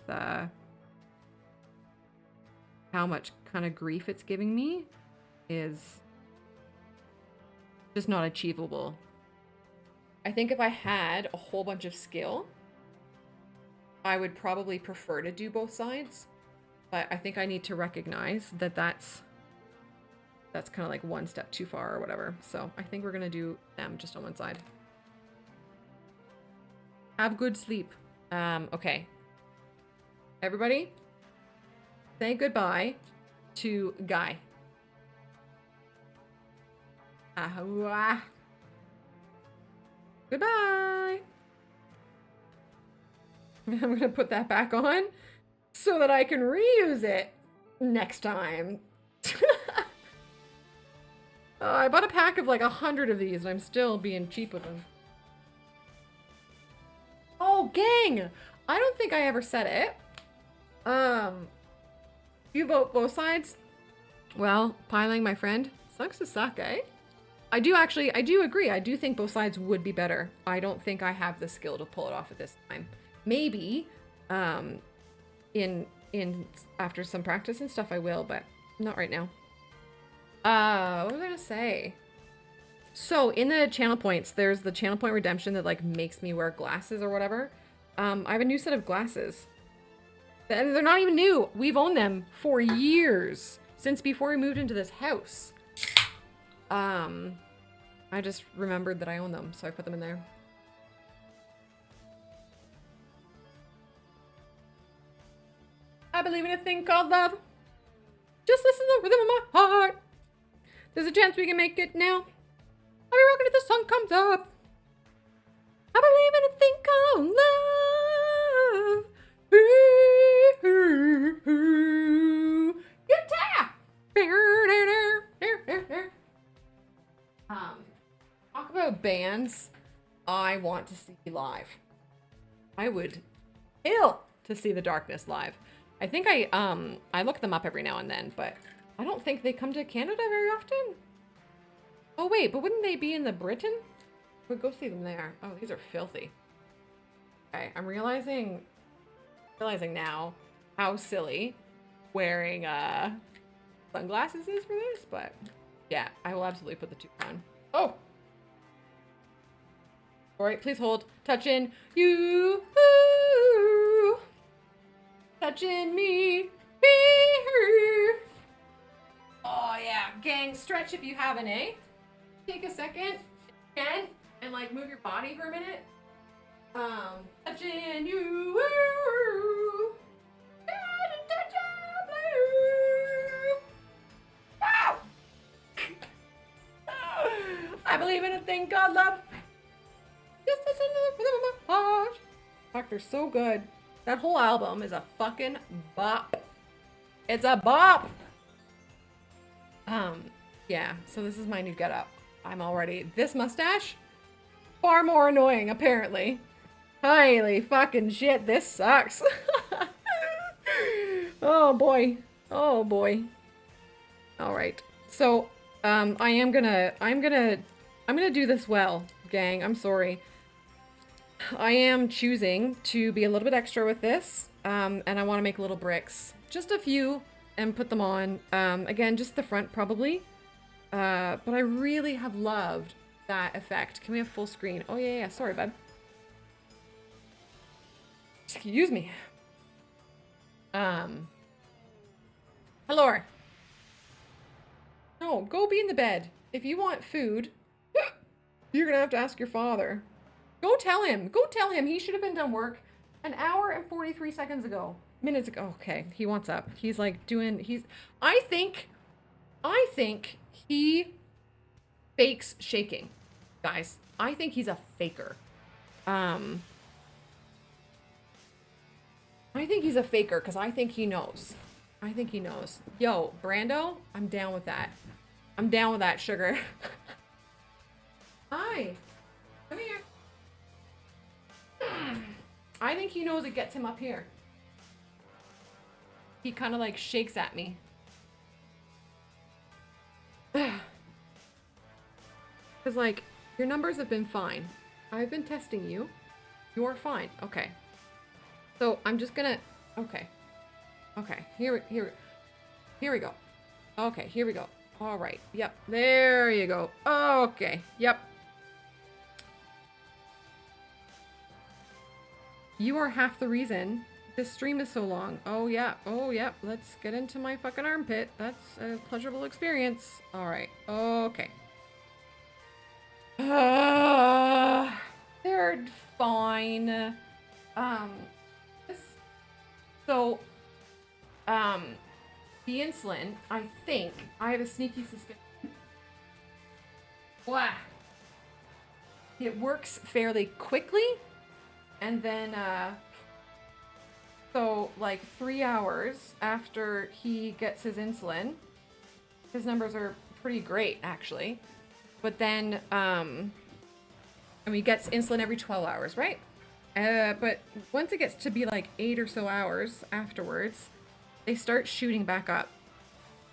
how much kind of grief it's giving me is just not achievable. I think if I had a whole bunch of skill, I would probably prefer to do both sides. But I think I need to recognize that that's kind of like one step too far or whatever. So I think we're going to do them just on one side. Have good sleep. Okay. Everybody, say goodbye to Guy. Goodbye. I'm going to put that back on so that I can reuse it next time. I bought a pack of like 100 of these and I'm still being cheap with them. Oh, gang! I don't think I ever said it. You vote both sides? Well, piling my friend sucks to suck, eh? I do agree. I do think both sides would be better. I don't think I have the skill to pull it off at this time. Maybe, in after some practice and stuff I will, but not right now. What was I gonna say? So in the channel points, there's the channel point redemption that like makes me wear glasses or whatever. I have a new set of glasses. And they're not even new. We've owned them for years, since before we moved into this house. I just remembered that I own them, so I put them in there. I believe in a thing called love. Just listen to the rhythm of my heart. There's a chance we can make it now. I'll be rocking if the sun comes up. I believe in a thing called love. Talk about bands I want to see live. I would kill to see The Darkness live. I think I look them up every now and then, but I don't think they come to Canada very often. Oh wait, but wouldn't they be in the Britain? We'd go see them there. Oh, these are filthy. Okay, I'm realizing now how silly wearing sunglasses is for this, but yeah, I will absolutely put the two on. Oh! Alright, please hold. Touching you. Touching me. Oh yeah, gang, stretch if you haven't, eh? Take a second, again, and like move your body for a minute. Touching you. I believe in a thing called love. Just listen to the rhythm of my heart. Fuck, they're so good. That whole album is a fucking bop. It's a bop. Yeah, so this is my new getup. I'm already, this mustache, far more annoying, apparently. Holy fucking shit, this sucks. Oh boy. Oh boy. Alright. So, I'm gonna do this well, gang. I'm sorry. I am choosing to be a little bit extra with this, and I want to make little bricks. Just a few, and put them on. Again, just the front, probably. But I really have loved that effect. Can we have full screen? Oh, yeah, sorry, bud. Excuse me. Hello. No, go be in the bed. If you want food, you're gonna have to ask your father. Go tell him. Go tell him. He should have been done work an hour and 43 seconds ago. Minutes ago. Okay, he wants up. He's like doing, I think he fakes shaking. Guys, I think he's a faker. I think he's a faker because I think he knows. I think he knows. Yo, Brando, I'm down with that. I'm down with that, sugar. Hi. Come here. I think he knows it gets him up here. He kind of like shakes at me. Because like, your numbers have been fine. I've been testing you. You're fine. Okay. So I'm just gonna, okay. Okay, here we go. Okay, here we go. All right. Yep. There you go. Okay. Yep. You are half the reason this stream is so long. Oh, yeah. Oh, yeah. Let's get into my fucking armpit. That's a pleasurable experience. All right. Okay. They're fine. So, the insulin, I think, I have a sneaky suspicion. Wow. It works fairly quickly, and then, so, like, 3 hours after he gets his insulin, his numbers are pretty great, actually. But then, I mean, he gets insulin every 12 hours, right? But once it gets to be like 8 or so hours afterwards, they start shooting back up.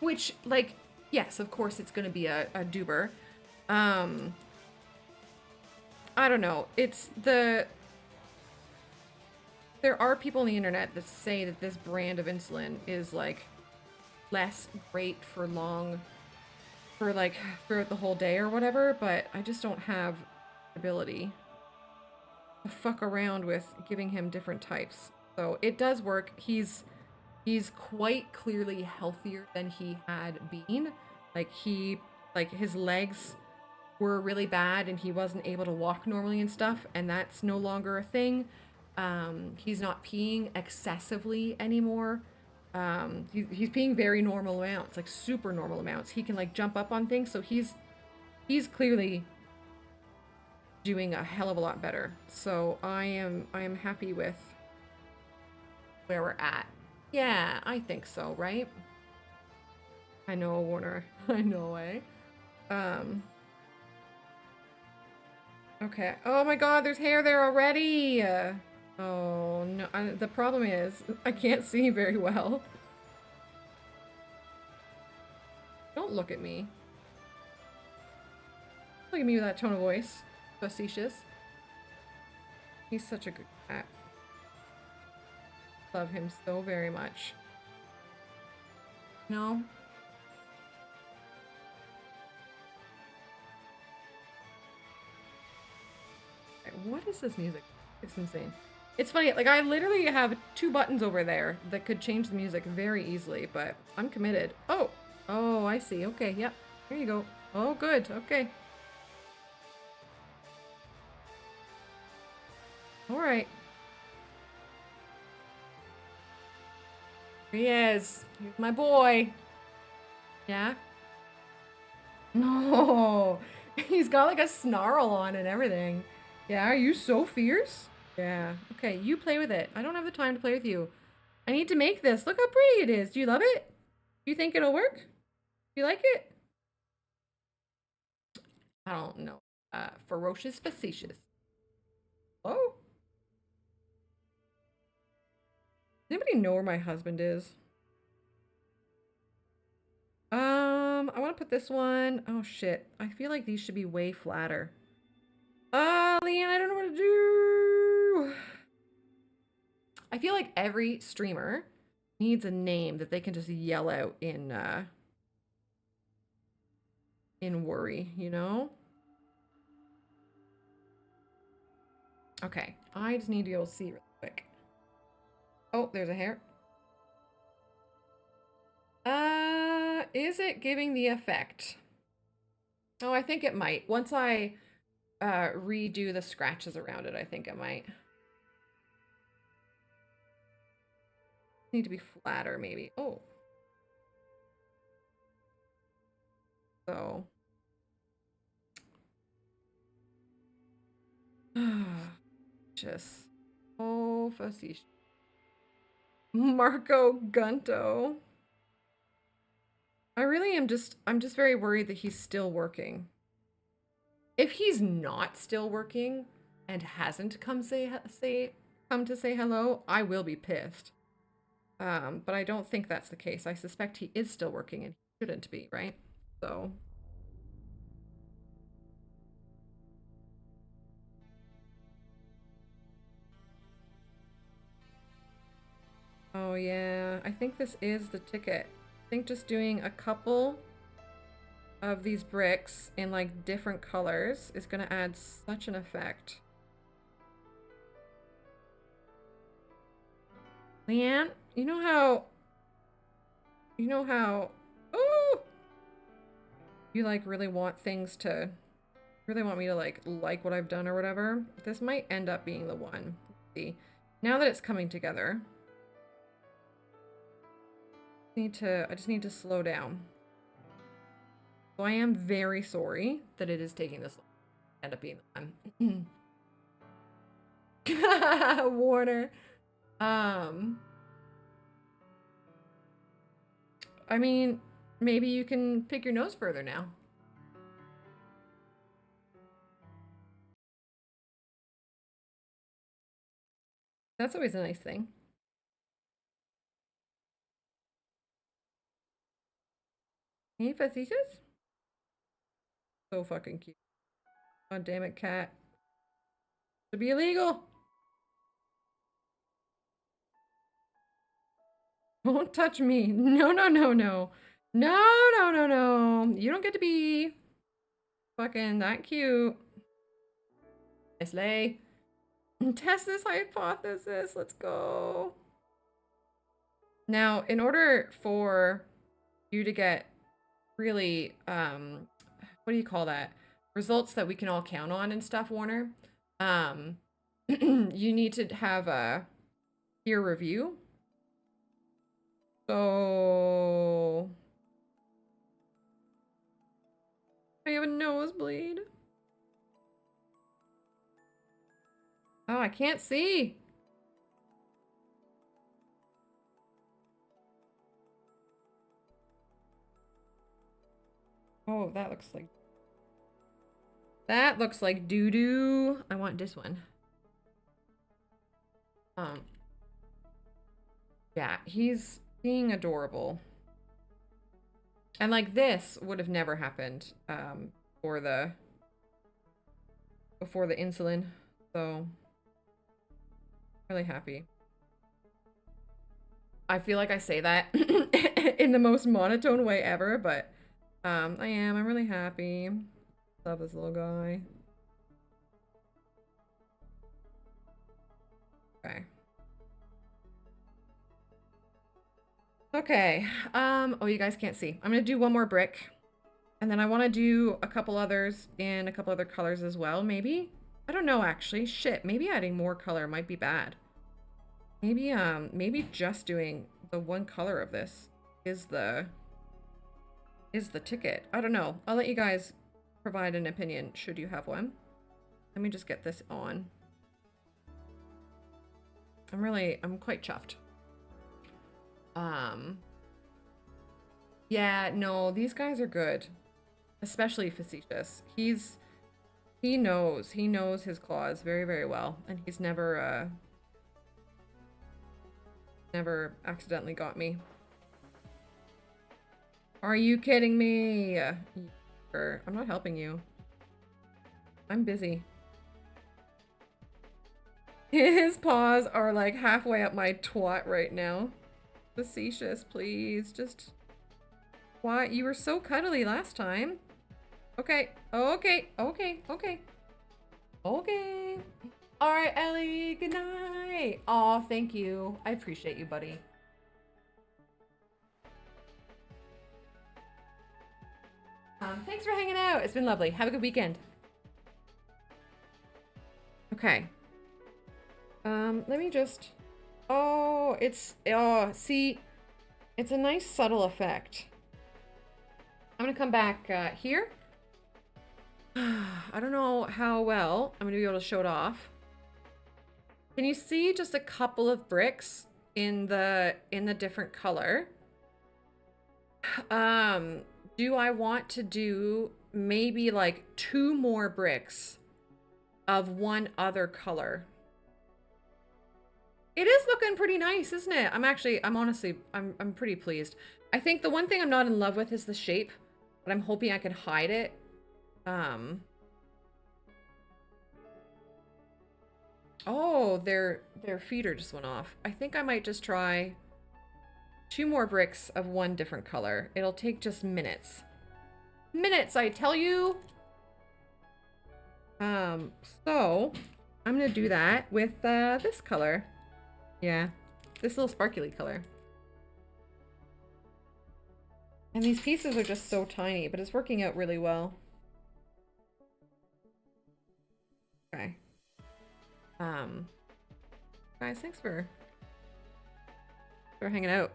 Which, like, yes, of course it's going to be a doober. I don't know. It's the... There are people on the internet that say that this brand of insulin is, like, less great for like, throughout the whole day or whatever, but I just don't have ability to fuck around with giving him different types. So it does work. He's quite clearly healthier than he had been. Like, his legs were really bad and he wasn't able to walk normally and stuff, and that's no longer a thing. He's not peeing excessively anymore. He's peeing very normal amounts, like super normal amounts. He can like jump up on things, so he's clearly doing a hell of a lot better. So I am happy with where we're at. Yeah, I think so, right? I know, Warner. I know, eh? Okay. Oh my god, there's hair there already! Oh, no. The problem is, I can't see very well. Don't look at me. Look at me with that tone of voice. Facetious. He's such a good cat. Love him so very much. No? What is this music? It's insane. It's funny, like, I literally have 2 buttons over there that could change the music very easily, but I'm committed. Oh! Oh, I see. Okay, yep. There you go. Oh, good. Okay. Alright. Here he is. Here's my boy. Yeah? No! He's got, like, a snarl on and everything. Yeah, are you so fierce? Yeah. Okay, you play with it. I don't have the time to play with you. I need to make this. Look how pretty it is. Do you love it? Do you think it'll work? Do you like it? I don't know. Ferocious facetious. Oh? Does anybody know where my husband is? I want to put this one. Oh shit. I feel like these should be way flatter. Leanne, I don't know what to do. I feel like every streamer needs a name that they can just yell out in worry, you know? Okay, I just need to go see real quick. Oh, there's a hair. Is it giving the effect? Oh, I think it might. Once I redo the scratches around it, I think it might. Need to be flatter, maybe. Oh. So. Just. Oh, facetious. Marco Gunto. I really am I'm just very worried that he's still working. If he's not still working and hasn't come come to say hello, I will be pissed. But I don't think that's the case. I suspect he is still working and he shouldn't be, right? So. Oh yeah, I think this is the ticket. I think just doing a couple of these bricks in like different colors is gonna add such an effect. Leanne, you know how, oh, you like really want things to, really want me to like what I've done or whatever. This might end up being the one. Let's see. Now that it's coming together, I just need to slow down. So I am very sorry that it is taking this long to end up being the one. Warner. I mean, maybe you can pick your nose further now. That's always a nice thing. Hey, facetious? So fucking cute. God damn it, cat. Should be illegal. Don't touch me. No, no, no, no. No, no, no, no. You don't get to be fucking that cute. Nice lay. Test this hypothesis. Let's go. Now, in order for you to get really, what do you call that? Results that we can all count on and stuff, Warner. You need to have a peer review. So I have a nosebleed. Oh, I can't see. Oh, that looks like doo-doo. I want this one. Yeah, he's being adorable. And like this would have never happened before the insulin. So really happy. I feel like I say that in the most monotone way ever, but I'm really happy. Love this little guy. Okay. Okay. Oh, you guys can't see. I'm gonna do one more brick. And then I want to do a couple others in a couple other colors as well, maybe? I don't know, actually. Shit, maybe adding more color might be bad. Maybe, maybe just doing the one color of this is the ticket. I don't know. I'll let you guys provide an opinion should you have one. Let me just get this on. I'm quite chuffed. Yeah, no, these guys are good. Especially Facetious. He knows his claws very, very well. And he's never accidentally got me. Are you kidding me? I'm not helping you. I'm busy. His paws are like halfway up my twat right now. Facetious, please. Just... Why? You were so cuddly last time. Okay. Okay. Okay. Okay. Okay. All right, Ellie. Good night. Aw, thank you. I appreciate you, buddy. Thanks for hanging out. It's been lovely. Have a good weekend. Okay. Let me just... Oh, it's... Oh, see... It's a nice subtle effect. I'm gonna come back here. I don't know how well I'm gonna be able to show it off. Can you see just a couple of bricks in the different color? Do I want to do maybe like 2 more bricks of one other color. It is looking pretty nice, isn't it? I'm pretty pleased. I think the one thing I'm not in love with is the shape, but I'm hoping I can hide it. Oh, their feeder just went off. I think I might just try 2 more bricks of one different color. It'll take just minutes. Minutes, I tell you. So I'm gonna do that with this color. Yeah, this little sparkly color. And these pieces are just so tiny, but it's working out really well. Okay. Guys, thanks for hanging out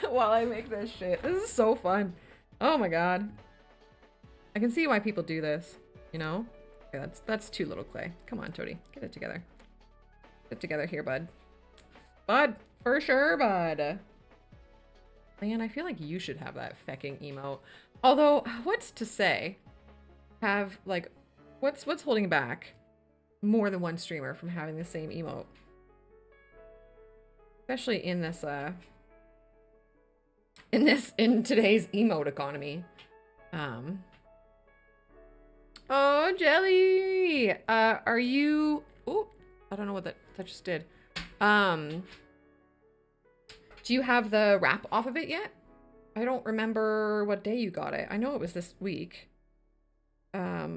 while I make this shit. This is so fun. Oh my god. I can see why people do this, you know? Okay, that's too little clay. Come on, Toadie. Get it together. Get it together here, bud. Bud! For sure, bud. Man, I feel like you should have that fecking emote. Although, what's to say? Have, like, what's holding back more than one streamer from having the same emote? Especially in this, in today's emote economy. Oh, Jelly! Are you... Oh, I don't know what that just did. Do you have the wrap off of it yet? I don't remember what day you got it. I know it was this week. I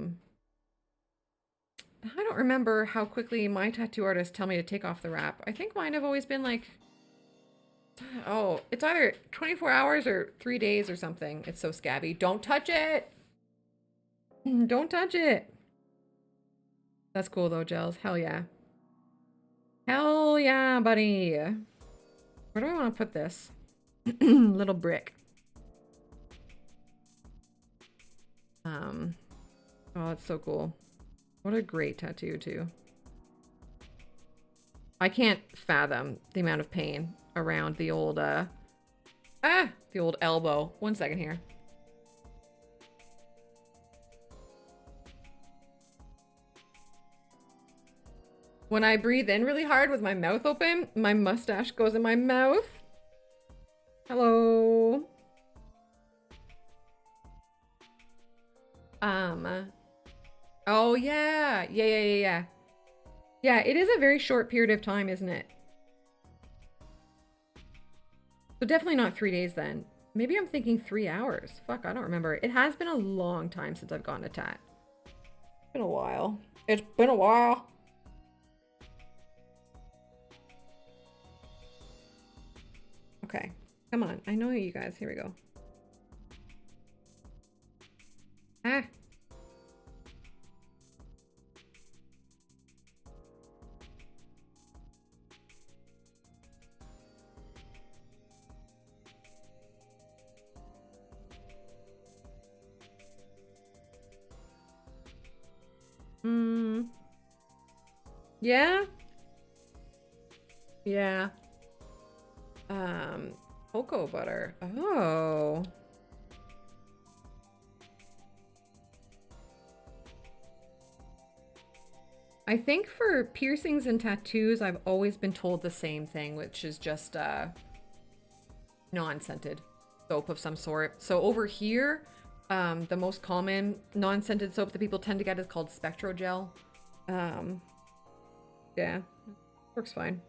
don't remember how quickly my tattoo artists tell me to take off the wrap. I think mine have always been like... Oh, it's either 24 hours or 3 days or something. It's so scabby. Don't touch it! Don't touch it! That's cool though, Gels. Hell yeah. Hell yeah, buddy! Where do I want to put this? Little brick. Oh, it's so cool. What a great tattoo, too. I can't fathom the amount of pain around the old, the old elbow. 1 second here. When I breathe in really hard with my mouth open, my mustache goes in my mouth. Hello. Oh, yeah. Yeah, it is a very short period of time, isn't it? So definitely not 3 days then. Maybe I'm thinking 3 hours. Fuck, I don't remember. It has been a long time since I've gotten a tat. It's been a while. It's been a while. Okay, come on. I know you guys. Here we go. Ah. Yeah? Yeah. Cocoa butter. Oh. I think for piercings and tattoos, I've always been told the same thing, which is just non-scented soap of some sort. So over here, the most common non-scented soap that people tend to get is called Spectro Gel. Yeah, works fine.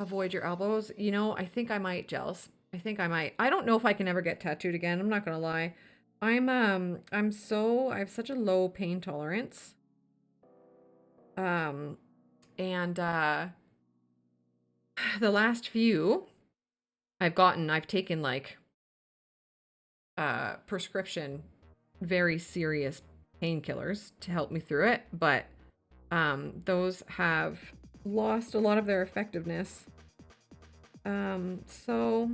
Avoid your elbows. You know, I think I might, Gels. I think I might. I don't know if I can ever get tattooed again. I'm not gonna lie. I have such a low pain tolerance. The last few I've taken like prescription, very serious painkillers to help me through it, but those have lost a lot of their effectiveness. So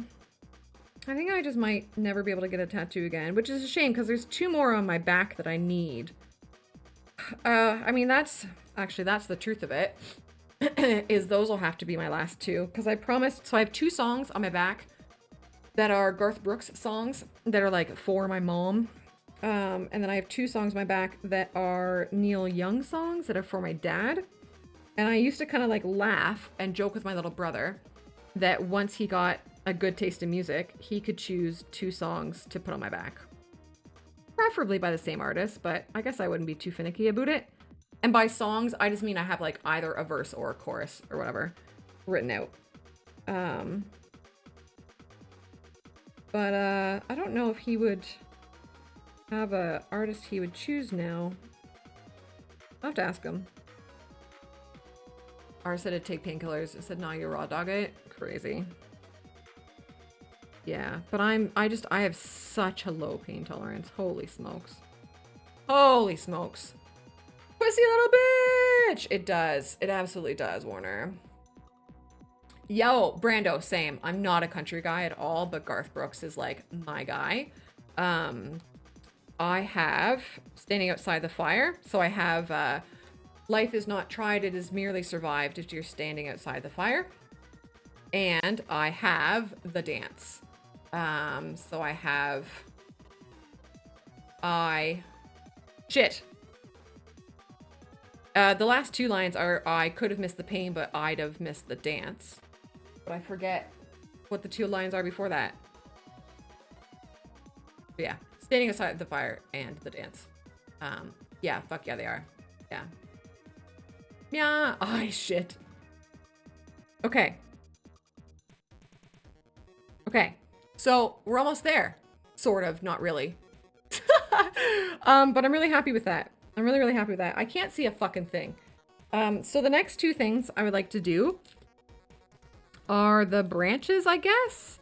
I think I just might never be able to get a tattoo again, which is a shame because there's 2 more on my back that I need. I mean, that's the truth of it. Is those will have to be my last 2 because I promised. So I have 2 songs on my back that are Garth Brooks songs that are like for my mom. And then I have 2 songs on my back that are Neil Young songs that are for my dad. And I used to kind of like laugh and joke with my little brother that once he got a good taste in music, he could choose 2 songs to put on my back. Preferably by the same artist, but I guess I wouldn't be too finicky about it. And by songs, I just mean I have like either a verse or a chorus or whatever written out. But I don't know if he would have a artist he would choose now. I'll have to ask him. R said it'd take painkillers. I said, nah, you raw dog it. Crazy. Yeah, but I have such a low pain tolerance. Holy smokes. Holy smokes. Pussy little bitch! It does. It absolutely does, Warner. Yo, Brando, same. I'm not a country guy at all, but Garth Brooks is like my guy. I have Standing Outside the Fire. So I have Life is Not Tried, It Is Merely Survived If You're Standing Outside the Fire. And I have The Dance. So I have shit. The last 2 lines are I could have missed the pain, but I'd have missed the dance. But I forget what the 2 lines are before that. But yeah, Standing Outside the Fire and The Dance. Yeah, fuck yeah, they are. Yeah. Yeah. Oh, shit. Okay. Okay. So we're almost there. Sort of, not really. But I'm really happy with that. I'm really, really happy with that. I can't see a fucking thing. So the next 2 things I would like to do are the branches, I guess.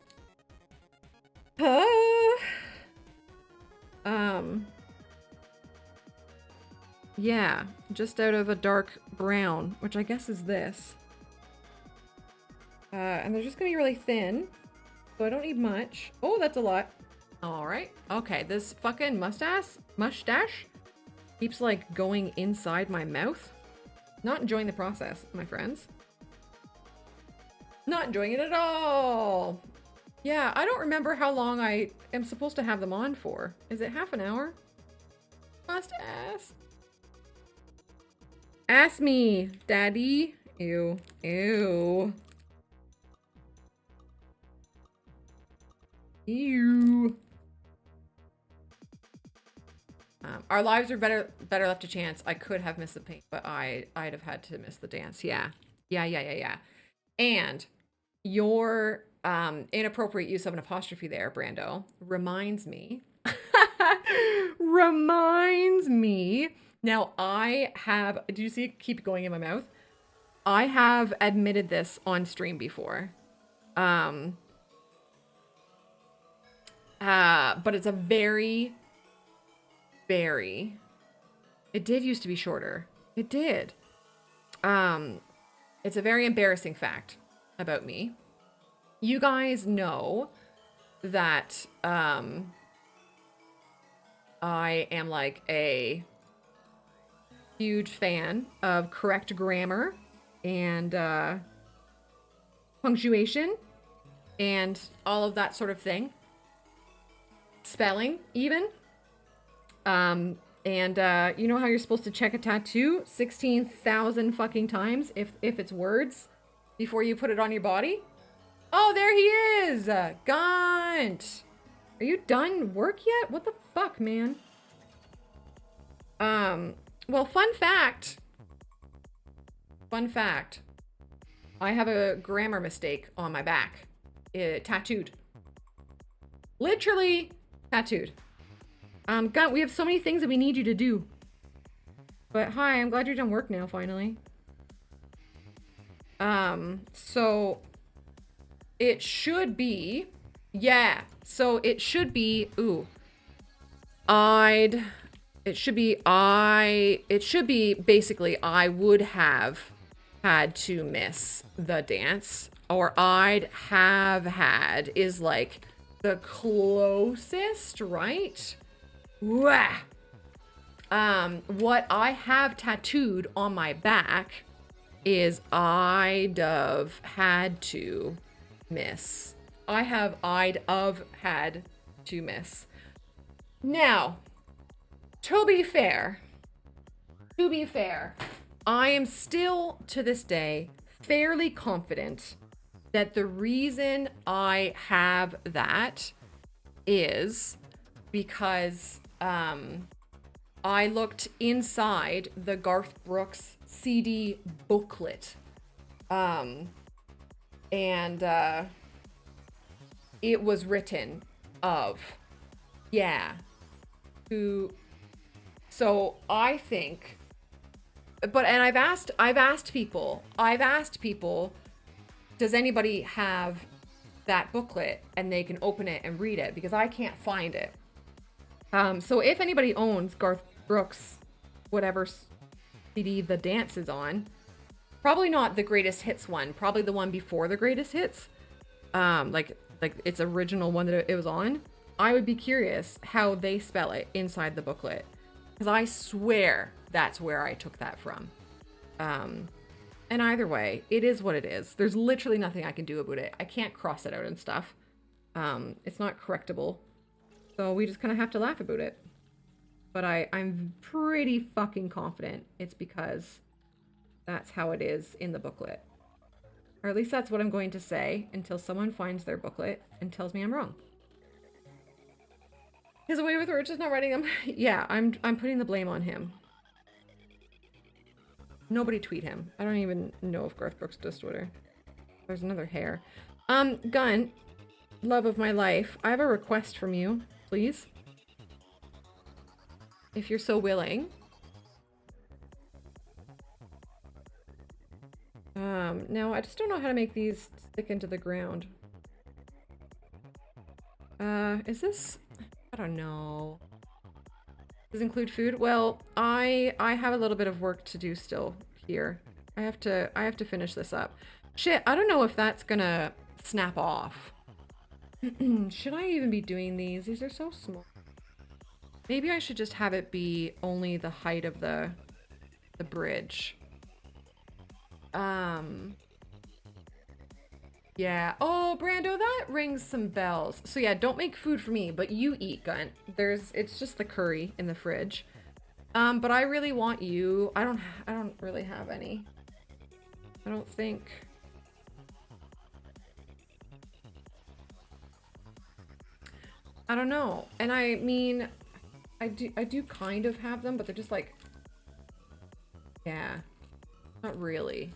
Yeah, just out of a dark brown, which I guess is this. And they're just gonna be really thin, so I don't need much. Oh, that's a lot. All right. Okay, this fucking mustache keeps like going inside my mouth. Not enjoying the process, my friends. Not enjoying it at all. Yeah, I don't remember how long I am supposed to have them on for. Is it half an hour? Must ask. Ask me, daddy. Ew. Ew. Ew. Our lives are better left to chance. I could have missed the paint, but I'd have had to miss the dance. Yeah. Yeah. And your inappropriate use of an apostrophe there, Brando, reminds me. Reminds me. Now, I have... Do you see it keep going in my mouth? I have admitted this on stream before. But it's a very... It did used to be shorter. It did. It's a very embarrassing fact about me. You guys know that I am like a huge fan of correct grammar and punctuation and all of that sort of thing. Spelling, even. And you know how you're supposed to check a tattoo 16,000 fucking times if it's words before you put it on your body? Oh, there he is! Gaunt! Are you done work yet? What the fuck, man? Well, fun fact. I have a grammar mistake on my back. Tattooed. Literally tattooed. Gaunt, we have so many things that we need you to do. But hi, I'm glad you're done work now, finally. So it should be, yeah. So it should be, it should be basically I would have had to miss the dance, or I'd have had is like the closest, right? Wah. What I have tattooed on my back is I'd have had to miss. I'd have had to miss. Now, To be fair, I am still, to this day, fairly confident that the reason I have that is because I looked inside the Garth Brooks CD booklet. And it was written of, yeah, who, so I think, but, and I've asked people, does anybody have that booklet and they can open it and read it, because I can't find it. So if anybody owns Garth Brooks, whatever CD The Dance is on, probably not the greatest hits one, probably the one before the greatest hits, like its original one that it was on. I would be curious how they spell it inside the booklet, because I swear that's where I took that from. And either way, it is what it is. There's literally nothing I can do about it. I can't cross it out and stuff. It's not correctable. So we just kind of have to laugh about it. But I'm pretty fucking confident it's because that's how it is in the booklet. Or at least that's what I'm going to say until someone finds their booklet and tells me I'm wrong. His away with words, just not writing them. Yeah, I'm putting the blame on him. Nobody tweet him. I don't even know if Garth Brooks does Twitter. There's another hair. Gun, love of my life, I have a request from you, please. If you're so willing. Now I just don't know how to make these stick into the ground. Is this, I don't know. Does it include food? Well, I have a little bit of work to do still here. I have to finish this up. Shit, I don't know if that's gonna snap off. Should I even be doing these? These are so small. Maybe I should just have it be only the height of the bridge. Yeah. Oh, Brando, that rings some bells. So yeah, don't make food for me, but you eat, Gun. It's just the curry in the fridge. But I really want you. I don't really have any. I don't think. I don't know. And I mean, I do kind of have them, but they're just like, yeah, not really.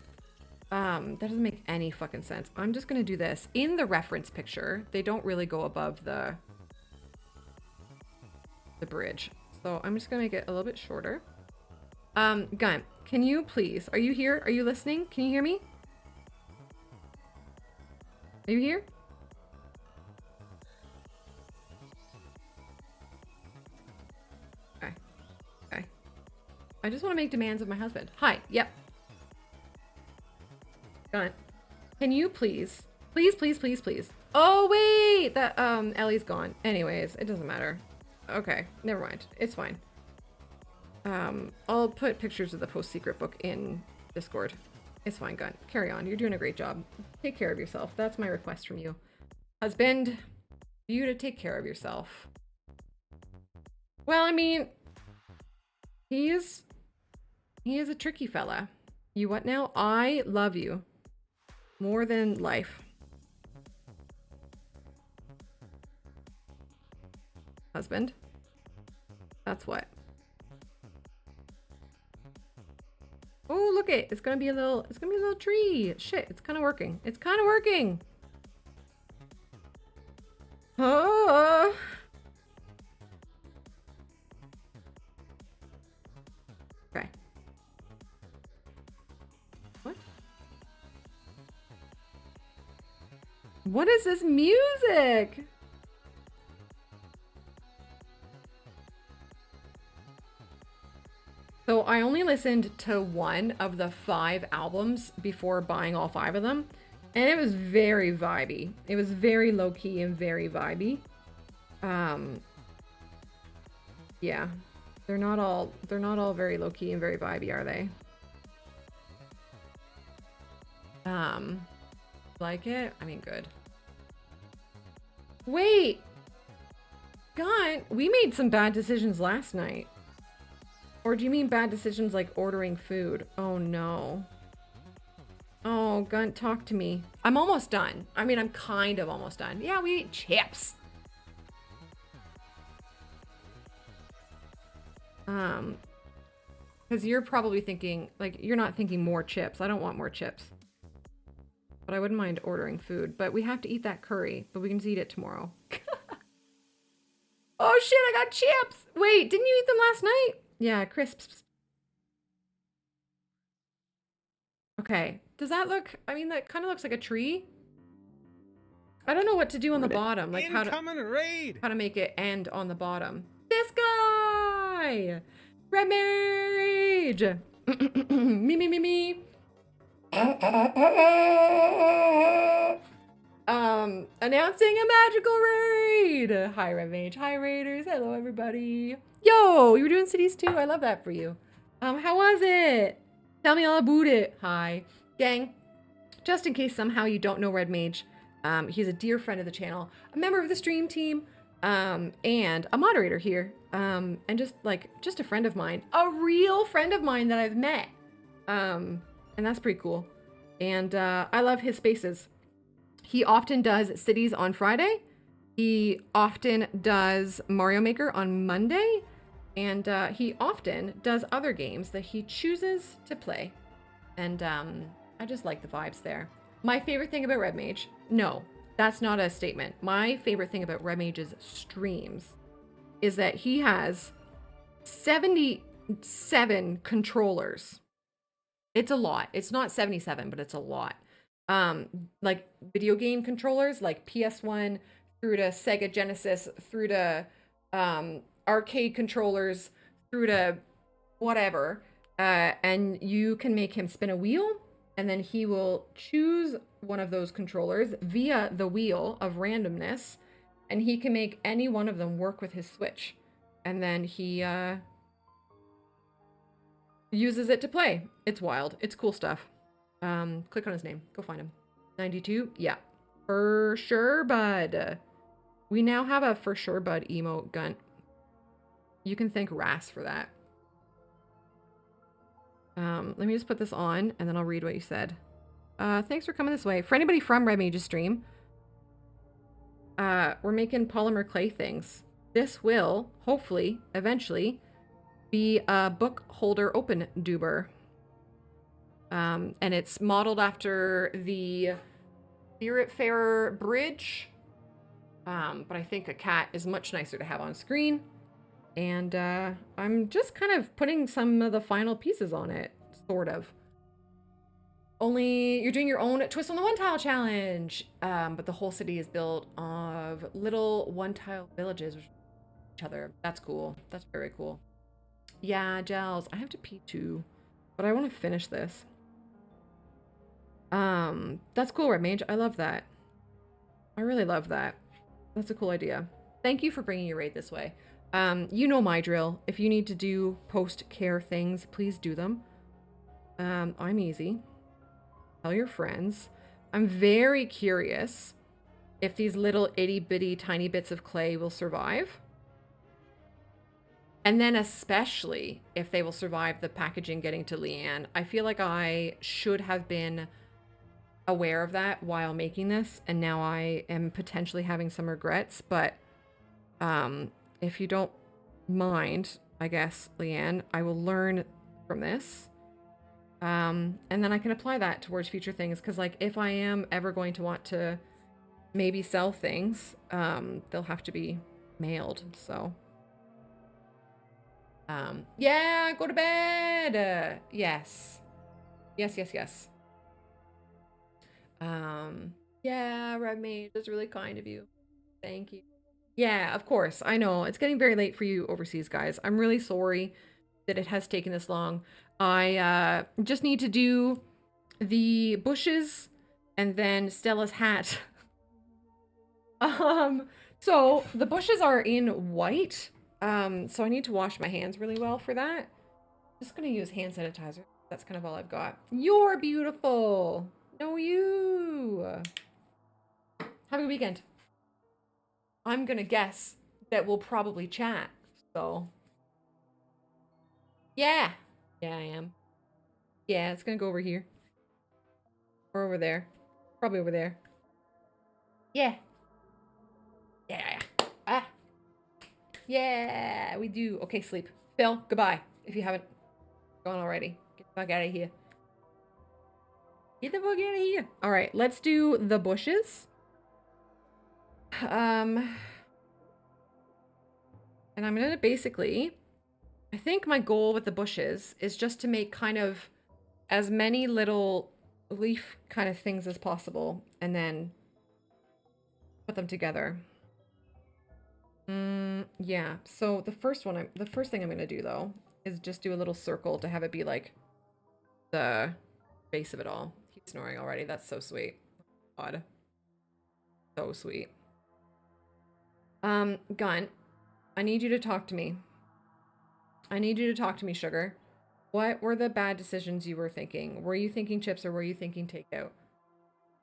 That doesn't make any fucking sense. I'm just gonna do this. In the reference picture, they don't really go above the bridge. So I'm just gonna make it a little bit shorter. Gun, can you please, are you here? Are you listening? Can you hear me? Are you here? Okay. Okay. I just want to make demands of my husband. Hi. Yep. Gun, can you please, please. Oh wait, that Ellie's gone. Anyways, it doesn't matter. Okay, never mind. It's fine. I'll put pictures of the post secret book in Discord. It's fine, Gun. Carry on. You're doing a great job. Take care of yourself. That's my request from you, husband. You to take care of yourself. Well, I mean, he is a tricky fella. You what now? I love you. More than life. Husband. That's what. Oh, look it. It's gonna be a little tree. Shit, it's kind of working. It's kind of working. Oh. Okay. What? What is this music? So I only listened to one of the 5 albums before buying all 5 of them, and it was very vibey. It was very low-key and very vibey. Yeah. They're not all very low-key and very vibey, are they? Like it? I mean, good. Wait! God, we made some bad decisions last night. Or do you mean bad decisions like ordering food? Oh no. Oh, Gunt, talk to me. I'm almost done. I mean, I'm kind of almost done. Yeah, we eat chips. Because you're probably thinking, like, you're not thinking more chips. I don't want more chips. But I wouldn't mind ordering food. But we have to eat that curry. But we can just eat it tomorrow. Oh shit, I got chips! Wait, didn't you eat them last night? Yeah, crisps. Okay, does that look, I mean, that kind of looks like a tree. I don't know what to do on the bottom. Like how to make it end on the bottom. This guy! Red Mage! me. Announcing a magical raid! Hi, Red Mage. Hi, Raiders. Hello, everybody. Yo, you were doing cities too? I love that for you. How was it? Tell me all about it. Hi. Gang, just in case somehow you don't know Red Mage, he's a dear friend of the channel, a member of the stream team, and a moderator here, and just a friend of mine. A real friend of mine that I've met. And that's pretty cool. And I love his spaces. He often does cities on Friday. He often does Mario Maker on Monday. And he often does other games that he chooses to play. And I just like the vibes there. My favorite thing about Red Mage, no, that's not a statement. My favorite thing about Red Mage's streams is that he has 77 controllers. It's a lot. It's not 77, but it's a lot. Like video game controllers, like PS1 through to Sega Genesis, through to arcade controllers, through to whatever. And you can make him spin a wheel, and then he will choose one of those controllers via the wheel of randomness, and he can make any one of them work with his Switch. And then he uses it to play. It's wild. It's cool stuff. Click on his name. Go find him. 92? Yeah. For sure, bud. We now have a for sure, bud emote, Gunt. You can thank Ras for that. Let me just put this on, and then I'll read what you said. Thanks for coming this way. For anybody from Red Mage's stream, we're making polymer clay things. This will, hopefully, eventually, be a book holder open doober. And it's modeled after the Spiritfarer bridge. But I think a cat is much nicer to have on screen. And I'm just kind of putting some of the final pieces on it, sort of. Only you're doing your own twist on the one tile challenge. But the whole city is built of little one tile villages with each other. That's cool. That's very cool. Yeah, gels. I have to pee too, but I want to finish this. That's cool, Red Mage. I love that. I really love that. That's a cool idea. Thank you for bringing your raid this way. You know my drill. If you need to do post-care things, please do them. I'm easy. Tell your friends. I'm very curious if these little itty-bitty tiny bits of clay will survive. And then especially if they will survive the packaging getting to Leanne. I feel like I should have been aware of that while making this, and now I am potentially having some regrets. But if you don't mind, I guess, Leanne, I will learn from this. And then I can apply that towards future things. Because, like, if I am ever going to want to maybe sell things, they'll have to be mailed. So, yeah, go to bed. Yes. Yes. Yeah, Red Mage, that's really kind of you. Thank you. Yeah, of course. I know. It's getting very late for you overseas, guys. I'm really sorry that it has taken this long. I just need to do the bushes and then Stella's hat. So the bushes are in white. So I need to wash my hands really well for that. Just gonna use hand sanitizer. That's kind of all I've got. You're beautiful. No, you. Have a good weekend. I'm gonna guess that we'll probably chat, so Yeah. Yeah, I am. Yeah, it's gonna go over here. Or over there. Probably over there. Yeah. Yeah. Ah. Yeah, we do. Okay, sleep. Phil, goodbye. If you haven't gone already. Get the fuck out of here. Get the fuck out of here. All right, let's do the bushes. And I'm gonna basically, I think my goal with the bushes is just to make kind of as many little leaf kind of things as possible and then put them together. Yeah, so the first thing I'm gonna do though is just do a little circle to have it be like the base of it all. He's snoring already. That's so sweet. God. So sweet. Gunt, I need you to talk to me. I need you to talk to me, sugar. What were the bad decisions you were thinking? Were you thinking chips or were you thinking takeout?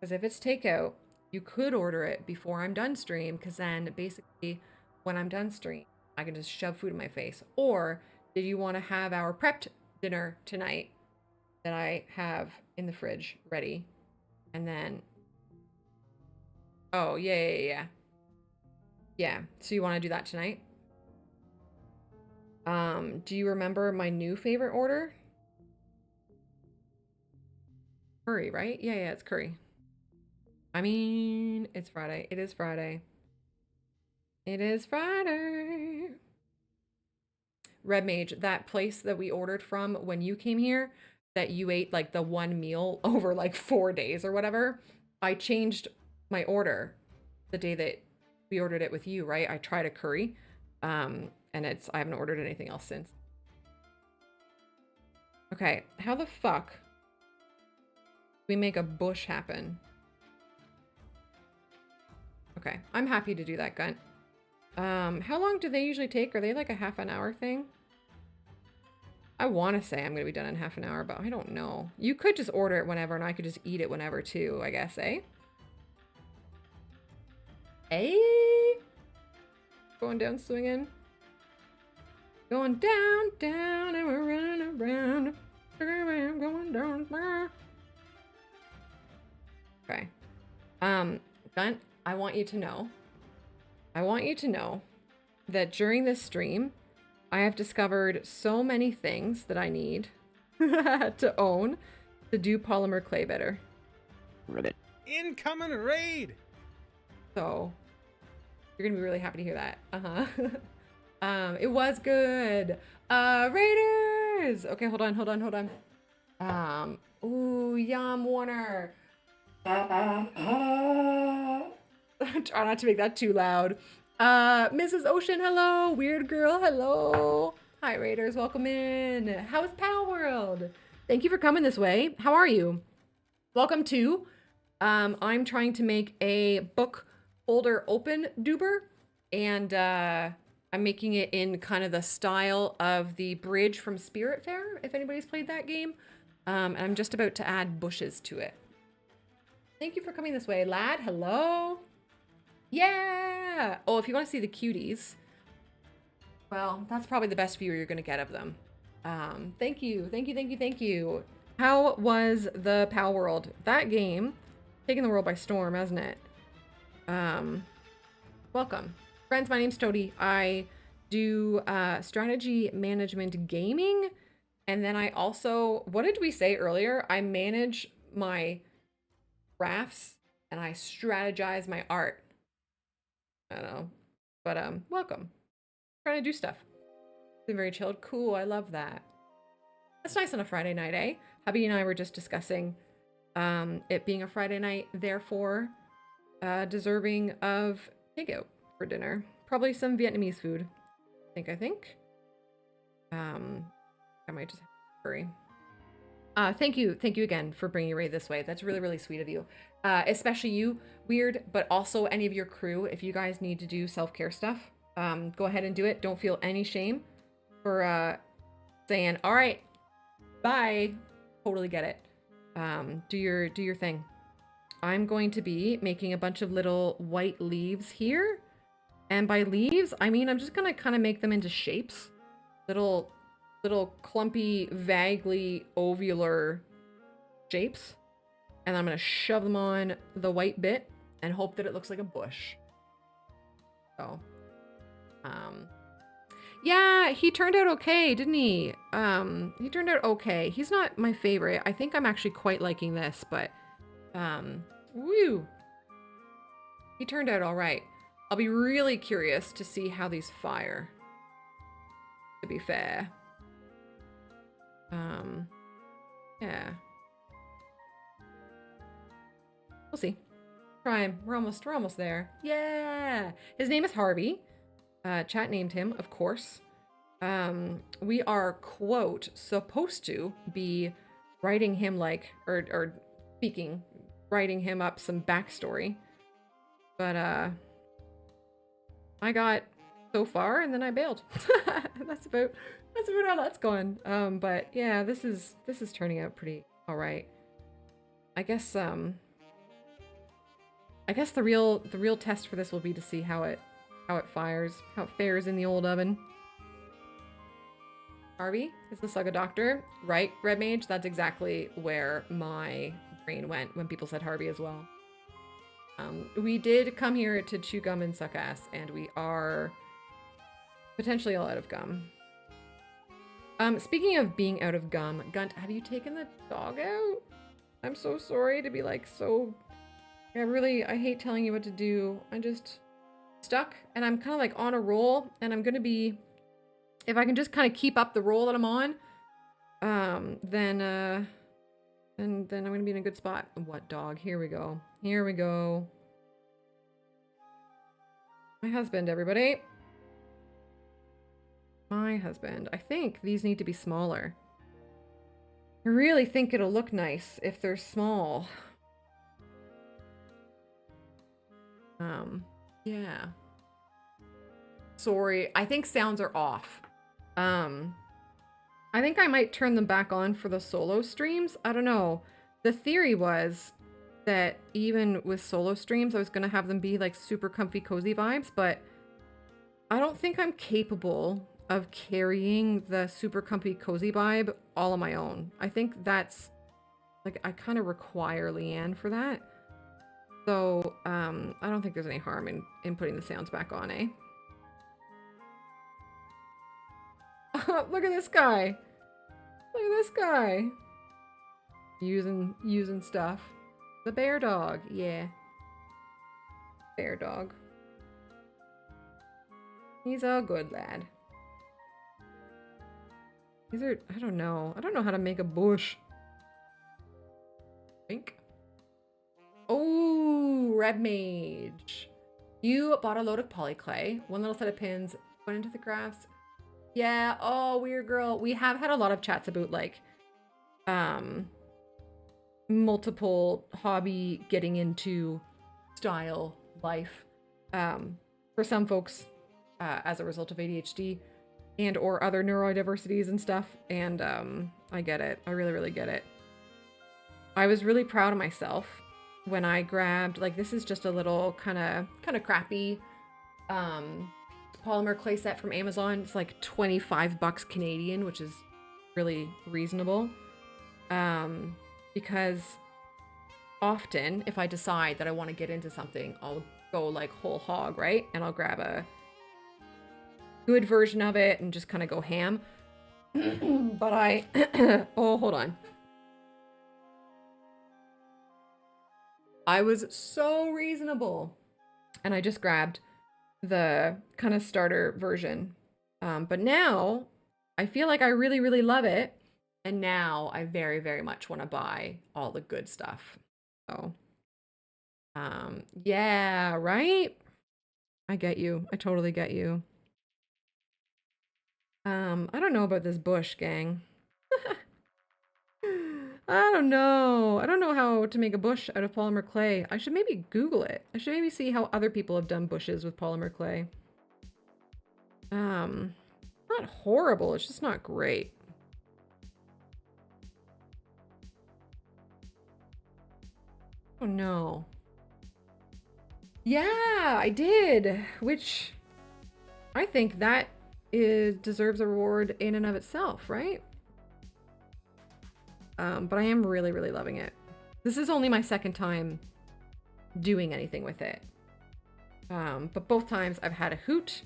Because if it's takeout, you could order it before I'm done stream, because then basically when I'm done stream, I can just shove food in my face. Or did you want to have our prepped dinner tonight that I have in the fridge ready? And then, oh, yeah. Yeah, so you want to do that tonight? Do you remember my new favorite order? Curry, right? Yeah, it's curry. I mean, it's Friday. It is Friday. It is Friday. Red Mage, that place that we ordered from when you came here, that you ate like the one meal over like 4 days or whatever, I changed my order the day that we ordered it with you, right? I tried a curry, and I haven't ordered anything else since. Okay, how the fuck do we make a bush happen? Okay, I'm happy to do that, Gunt. How long do they usually take? Are they like a half an hour thing? I want to say I'm going to be done in half an hour, but I don't know. You could just order it whenever, and I could just eat it whenever too, I guess, eh? Eh? Going down swinging. Going down, and we're running around. I'm going down. Okay. Gunt, I want you to know that during this stream, I have discovered so many things that I need to own to do polymer clay better. Ribbit. Incoming raid! So, you're gonna be really happy to hear that. It was good. Raiders! Okay, hold on. Ooh, yum, Warner. Try not to make that too loud. Mrs. Ocean, hello. Weird Girl, hello. Hi, Raiders, welcome in. How's Pal World? Thank you for coming this way. How are you? Welcome to, I'm trying to make a book holder open duber, and I'm making it in kind of the style of the bridge from Spiritfarer, if anybody's played that game. And I'm just about to add bushes to it. Thank you for coming this way, lad. Hello. Yeah. Oh, if you want to see the cuties, well, that's probably the best view you're going to get of them. Thank you. How was the Pal World? That game, taking the world by storm, hasn't it? Welcome. Friends, my name's Toadie. I do strategy management gaming. And then I also, what did we say earlier? I manage my crafts and I strategize my art. I don't know. But welcome. Trying to do stuff. Been very chilled. Cool, I love that. That's nice on a Friday night, eh? Hubby and I were just discussing it being a Friday night, therefore deserving of takeout for dinner. Probably some Vietnamese food. I think. I might just have curry. Thank you again for bringing your raid this way. That's really, really sweet of you. Especially you, Weird, but also any of your crew. If you guys need to do self-care stuff, go ahead and do it. Don't feel any shame for saying, all right, bye. Totally get it. Do your thing. I'm going to be making a bunch of little white leaves here. And by leaves, I mean I'm just gonna kind of make them into shapes. Little little clumpy, vaguely ovular shapes. And I'm going to shove them on the white bit and hope that it looks like a bush. So, yeah, he turned out okay, didn't he? He turned out okay. He's not my favorite. I think I'm actually quite liking this, but, woo. He turned out all right. I'll be really curious to see how these fire, to be fair. Yeah. We'll see. Try him. We're almost there. Yeah. His name is Harvey. Chat named him, of course. We are, quote, supposed to be writing him like, or speaking, writing him up some backstory. But, I got so far and then I bailed. That's about how that's going. But yeah, this is turning out pretty all right. I guess the real test for this will be to see how it fares in the old oven. Harvey is the Saga Doctor, right? Red Mage. That's exactly where my brain went when people said Harvey as well. We did come here to chew gum and suck ass, and we are potentially all out of gum. Speaking of being out of gum, Gunt, have you taken the dog out? I'm so sorry to be like so... Yeah, really, I hate telling you what to do. I'm just stuck, and I'm kind of like on a roll, and I'm gonna be... If I can just kind of keep up the roll that I'm on, then I'm gonna be in a good spot. What dog? Here we go. Here we go. My husband, everybody. My husband. I think these need to be smaller. I really think it'll look nice if they're small. Yeah. Sorry, I think sounds are off. I think I might turn them back on for the solo streams. I don't know. The theory was that even with solo streams, I was gonna have them be like super comfy, cozy vibes, but I don't think I'm capable of carrying the super comfy, cozy vibe all on my own. I think that's like, I kind of require Leanne for that. So, I don't think there's any harm in putting the sounds back on, eh? Look at this guy. Look at this guy. Using stuff. The bear dog, yeah. Bear dog. He's a good lad. These are, I don't know how to make a bush. Think. Oh, Red Mage. You bought a load of polyclay, one little set of pins, went into the grass. Yeah, oh, weird girl. We have had a lot of chats about like, multiple hobby getting into style life. For some folks, as a result of ADHD and or other neurodiversities and stuff. And I get it. I really, really get it. I was really proud of myself when I grabbed, like, this is just a little kind of crappy polymer clay set from Amazon. It's like 25 bucks Canadian, which is really reasonable. Because often if I decide that I want to get into something, I'll go like whole hog, right? And I'll grab a good version of it and just kind of go ham. But I, oh, hold on. I was so reasonable and I just grabbed the kind of starter version. But now I feel like I really, really love it. And now I very, very much want to buy all the good stuff. So, yeah, right? I get you. I totally get you. I don't know about this bush, gang. I don't know. I don't know how to make a bush out of polymer clay. I should maybe Google it. I should maybe see how other people have done bushes with polymer clay. Not horrible. It's just not great. Oh no. Yeah, I did. Which I think that deserves a reward in and of itself, right? But I am really, really loving it. This is only my second time doing anything with it. But both times I've had a hoot.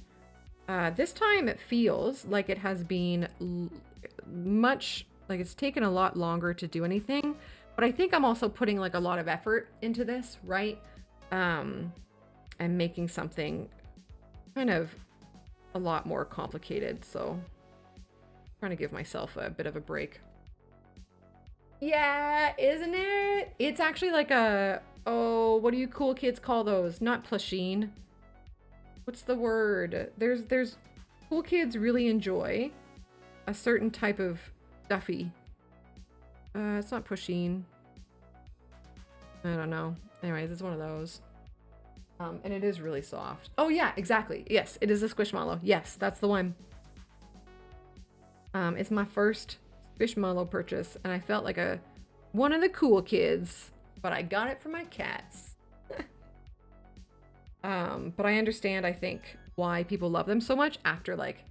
This time it feels like it has been like it's taken a lot longer to do anything. But I think I'm also putting like a lot of effort into this, right? And making something kind of a lot more complicated. So I'm trying to give myself a bit of a break. Yeah, isn't it? It's actually like a, oh, what do you cool kids call those? Not plushine. What's the word? There's cool kids really enjoy a certain type of stuffy. It's not pushine. I don't know. Anyways, it's one of those. And it is really soft. Oh yeah, exactly. Yes, it is a Squishmallow. Yes, that's the one. It's my first Squishmallow purchase, and I felt like one of the cool kids, but I got it for my cats. But I understand, I think, why people love them so much after like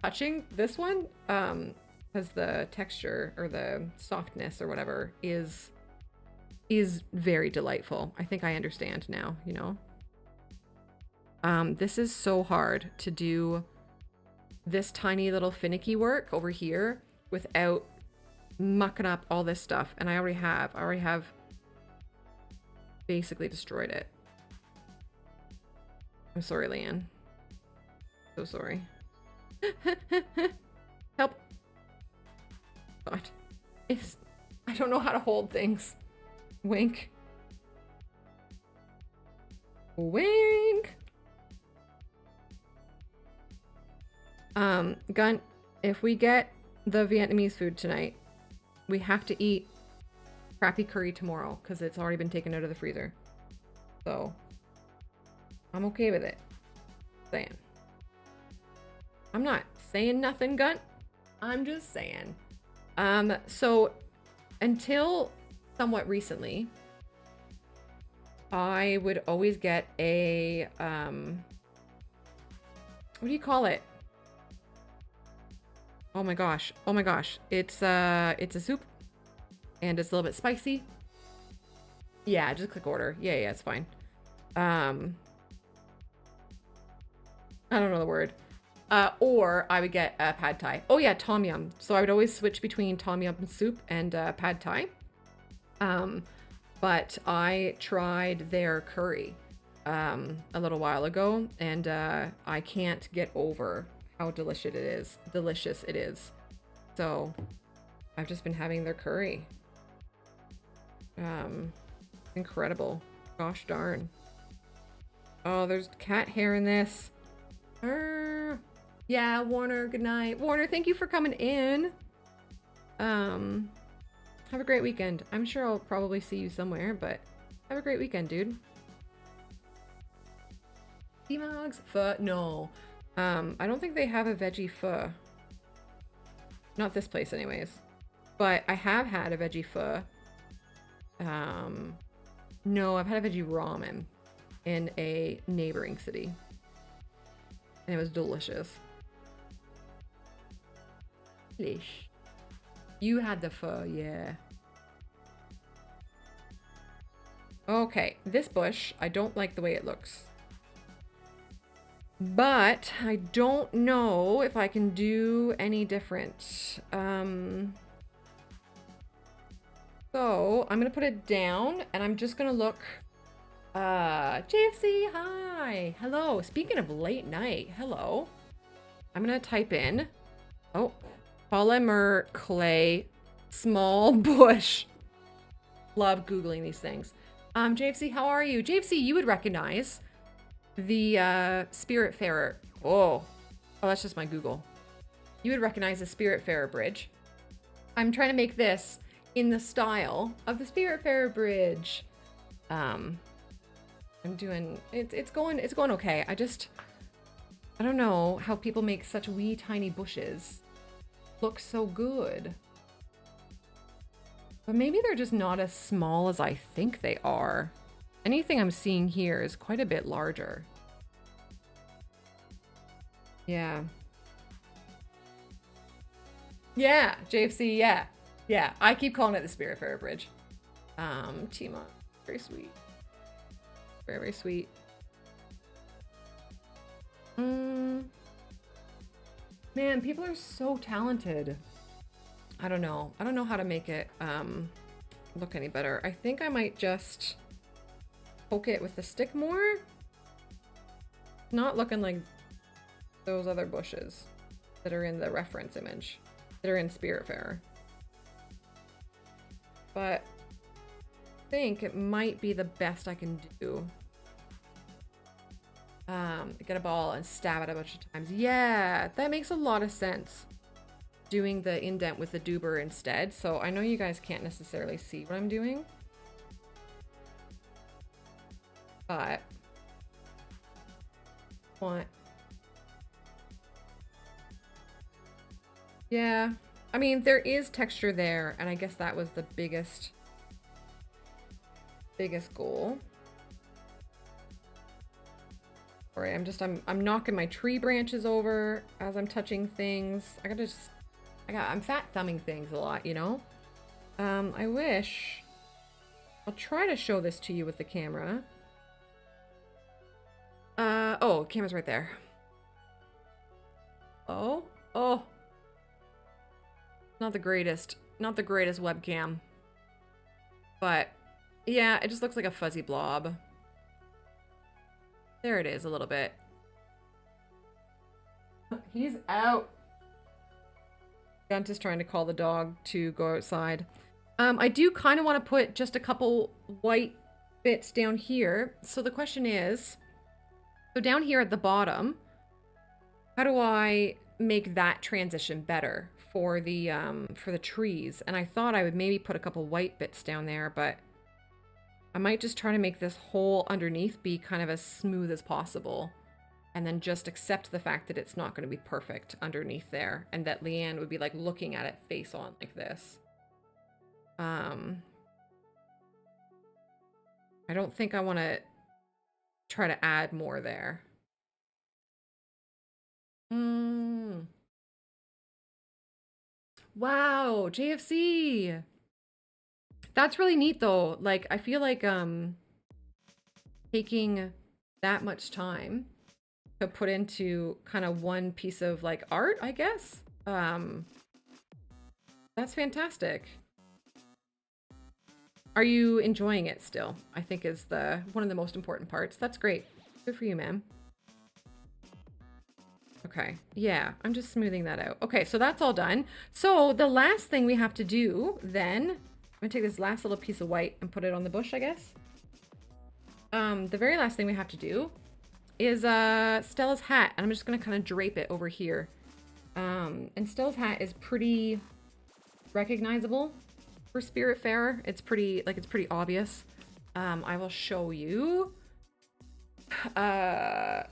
touching this one, because the texture or the softness or whatever is very delightful. I think I understand now, you know. This is so hard to do this tiny little finicky work over here without mucking up all this stuff, and I already have basically destroyed it. I'm sorry, Leanne. So sorry. Help. God. I don't know how to hold things. Wink. Wink. Gunt, if we get the Vietnamese food tonight, we have to eat crappy curry tomorrow because it's already been taken out of the freezer. So I'm okay with it. Saying. I'm not saying nothing, Gunt. I'm just saying. So until somewhat recently, I would always get a what do you call it? Oh my gosh. Oh my gosh. It's a soup and it's a little bit spicy. Yeah, just click order. Yeah, it's fine. I don't know the word. Or I would get pad thai. Oh yeah, tom yum. So I would always switch between tom yum soup and pad thai. But I tried their curry a little while ago, and I can't get over how delicious it is. So I've just been having their curry. Incredible. Gosh darn. Oh, there's cat hair in this. Yeah, Warner, good night. Warner, thank you for coming in. Have a great weekend. I'm sure I'll probably see you somewhere, but have a great weekend, dude. T-Mugs? Pho? No. I don't think they have a veggie pho. Not this place anyways. But I have had a veggie pho. No, I've had a veggie ramen in a neighboring city. And it was delicious. Delish. You had the pho, yeah. Okay, this bush, I don't like the way it looks. But I don't know if I can do any different. So I'm gonna put it down and I'm just gonna look. JFC, hi. Hello. Speaking of late night, hello. I'm gonna type in, oh, Polymer clay small bush. Love Googling these things. JFC, how are you? JFC, you would recognize the Spiritfarer. Oh, that's just my Google. You would recognize the Spiritfarer bridge. I'm trying to make this in the style of the Spiritfarer bridge. I'm doing, it's going okay. I don't know how people make such wee tiny bushes look so good. But maybe they're just not as small as I think they are. Anything I'm seeing here is quite a bit larger. Yeah, Yeah, JFC, yeah. Yeah, I keep calling it the Spiritfarer Bridge. Tima, very sweet. Very, very sweet. Man, people are so talented. I don't know. I don't know how to make it look any better. I think I might just poke it with the stick more. Not looking like those other bushes that are in the reference image, that are in Spiritfarer. But I think it might be the best I can do. Get a ball and stab it a bunch of times. Yeah, that makes a lot of sense. Doing the indent with the doober instead. So I know you guys can't necessarily see what I'm doing. But what? Yeah. I mean, there is texture there, and I guess that was the biggest goal. Alright, I'm knocking my tree branches over as I'm touching things. I'm fat thumbing things a lot, you know? I wish... I'll try to show this to you with the camera. Oh, camera's right there. Oh. Not the greatest webcam. But, yeah, it just looks like a fuzzy blob. There it is, a little bit. He's out. Dentist trying to call the dog to go outside. I do kind of want to put just a couple white bits down here. So the question is, so down here at the bottom, how do I make that transition better for the trees? And I thought I would maybe put a couple white bits down there, but I might just try to make this hole underneath be kind of as smooth as possible. And then just accept the fact that it's not going to be perfect underneath there. And that Leanne would be like looking at it face on like this. I don't think I want to try to add more there. Wow, JFC! That's really neat though. Like, I feel like taking that much time to put into kind of one piece of like art, I guess. That's fantastic. Are you enjoying it still? I think is one of the most important parts. That's great. Good for you, ma'am. Okay, yeah, I'm just smoothing that out. Okay, so that's all done. So the last thing we have to do then, I'm gonna take this last little piece of white and put it on the bush, I guess. The very last thing we have to do is Stella's hat, and I'm just gonna kind of drape it over here. And Stella's hat is pretty recognizable for Spiritfarer. It's pretty obvious. I will show you.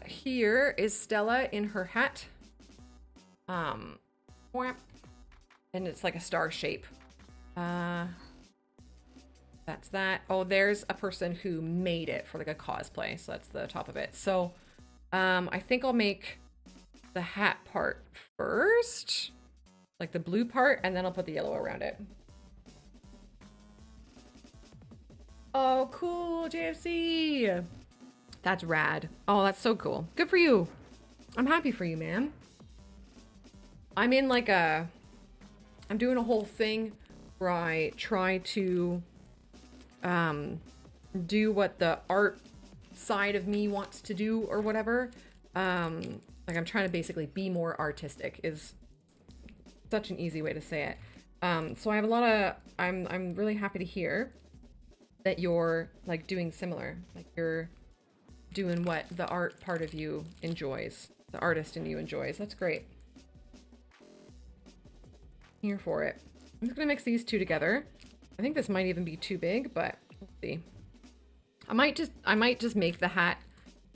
Here is Stella in her hat. And it's like a star shape. That's that. Oh, there's a person who made it for like a cosplay. So that's the top of it. So, I think I'll make the hat part first, like the blue part, and then I'll put the yellow around it. Oh, cool, JFC. That's rad. Oh, that's so cool. Good for you. I'm happy for you, man. I'm in like I'm doing a whole thing where I try to do what the art side of me wants to do or whatever. Like I'm trying to basically be more artistic is such an easy way to say it. So I have a lot of, I'm really happy to hear that you're like doing similar, like you're doing what the art part of you enjoys, the artist in you enjoys. That's great. Here for it. I'm just gonna mix these two together. I think this might even be too big, but we'll see. I might just make the hat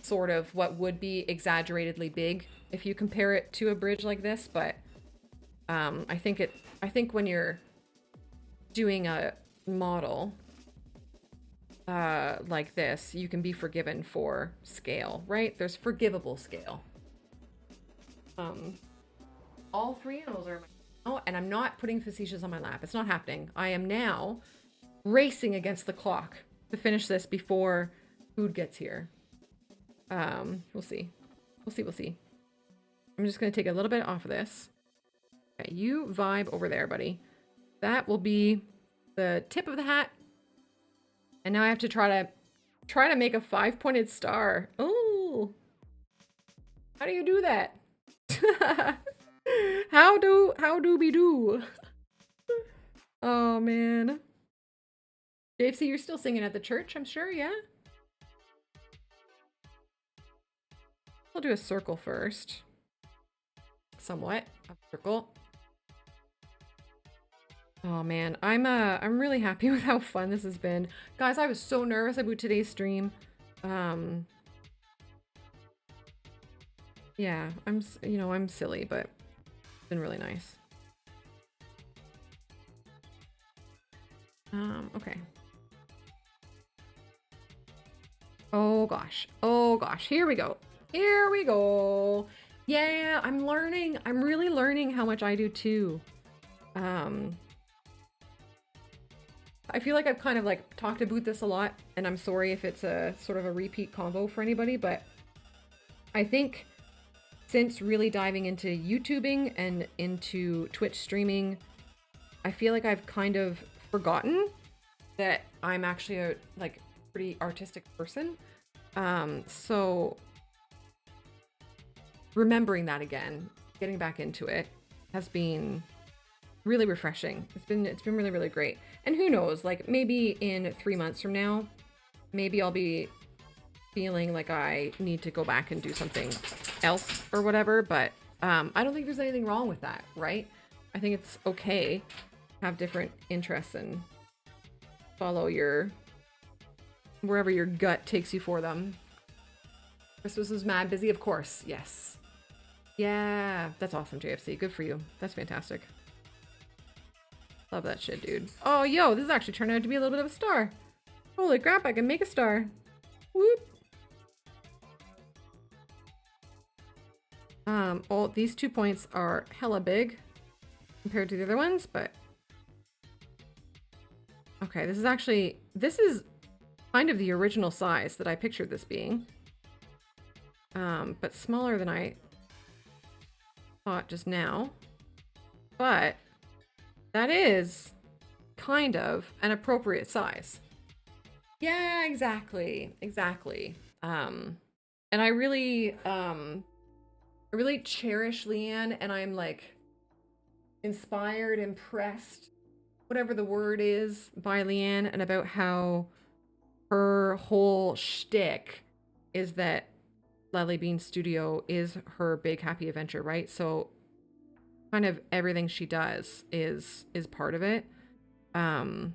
sort of what would be exaggeratedly big if you compare it to a bridge like this, but I think when you're doing a model like this, you can be forgiven for scale, right? There's forgivable scale. All three animals are Oh, and I'm not putting facetious on my lap. It's not happening. I am now racing against the clock to finish this before food gets here. We'll see. We'll see. I'm just going to take a little bit off of this. Okay, you vibe over there, buddy. That will be the tip of the hat. And now I have to try to make a 5-pointed star. Oh. How do you do that? How do we do? Oh man. JFC, you're still singing at the church, I'm sure, yeah? I'll do a circle first. Somewhat. A circle. Oh man, I'm really happy with how fun this has been. Guys, I was so nervous about today's stream. Yeah, I'm silly, but it's been really nice. Okay. Oh gosh, here we go. Yeah, I'm learning. I'm really learning how much I do too. I feel like I've kind of like talked about this a lot, and I'm sorry if it's a sort of a repeat convo for anybody, but I think since really diving into YouTubing and into Twitch streaming, I feel like I've kind of forgotten that I'm actually a like pretty artistic person. So remembering that again, getting back into it has been really refreshing. It's been really, really great. And who knows, like maybe in 3 months from now, maybe I'll be feeling like I need to go back and do something else or whatever, but I don't think there's anything wrong with that, right? I think it's okay to have different interests and follow wherever your gut takes you for them. Christmas was mad busy, of course. Yes. Yeah, that's awesome, JFC. Good for you. That's fantastic. Love that shit, dude. Oh, yo, this has actually turned out to be a little bit of a star. Holy crap, I can make a star. Whoop. Oh, these 2 points are hella big compared to the other ones, but okay, this is kind of the original size that I pictured this being. But smaller than I thought just now. But that is kind of an appropriate size. Yeah, exactly. And I really cherish Leanne, and I'm like inspired, impressed, whatever the word is, by Leanne, and about how her whole shtick is that Lovely Bean Studio is her big happy adventure, right? So kind of everything she does is part of it. And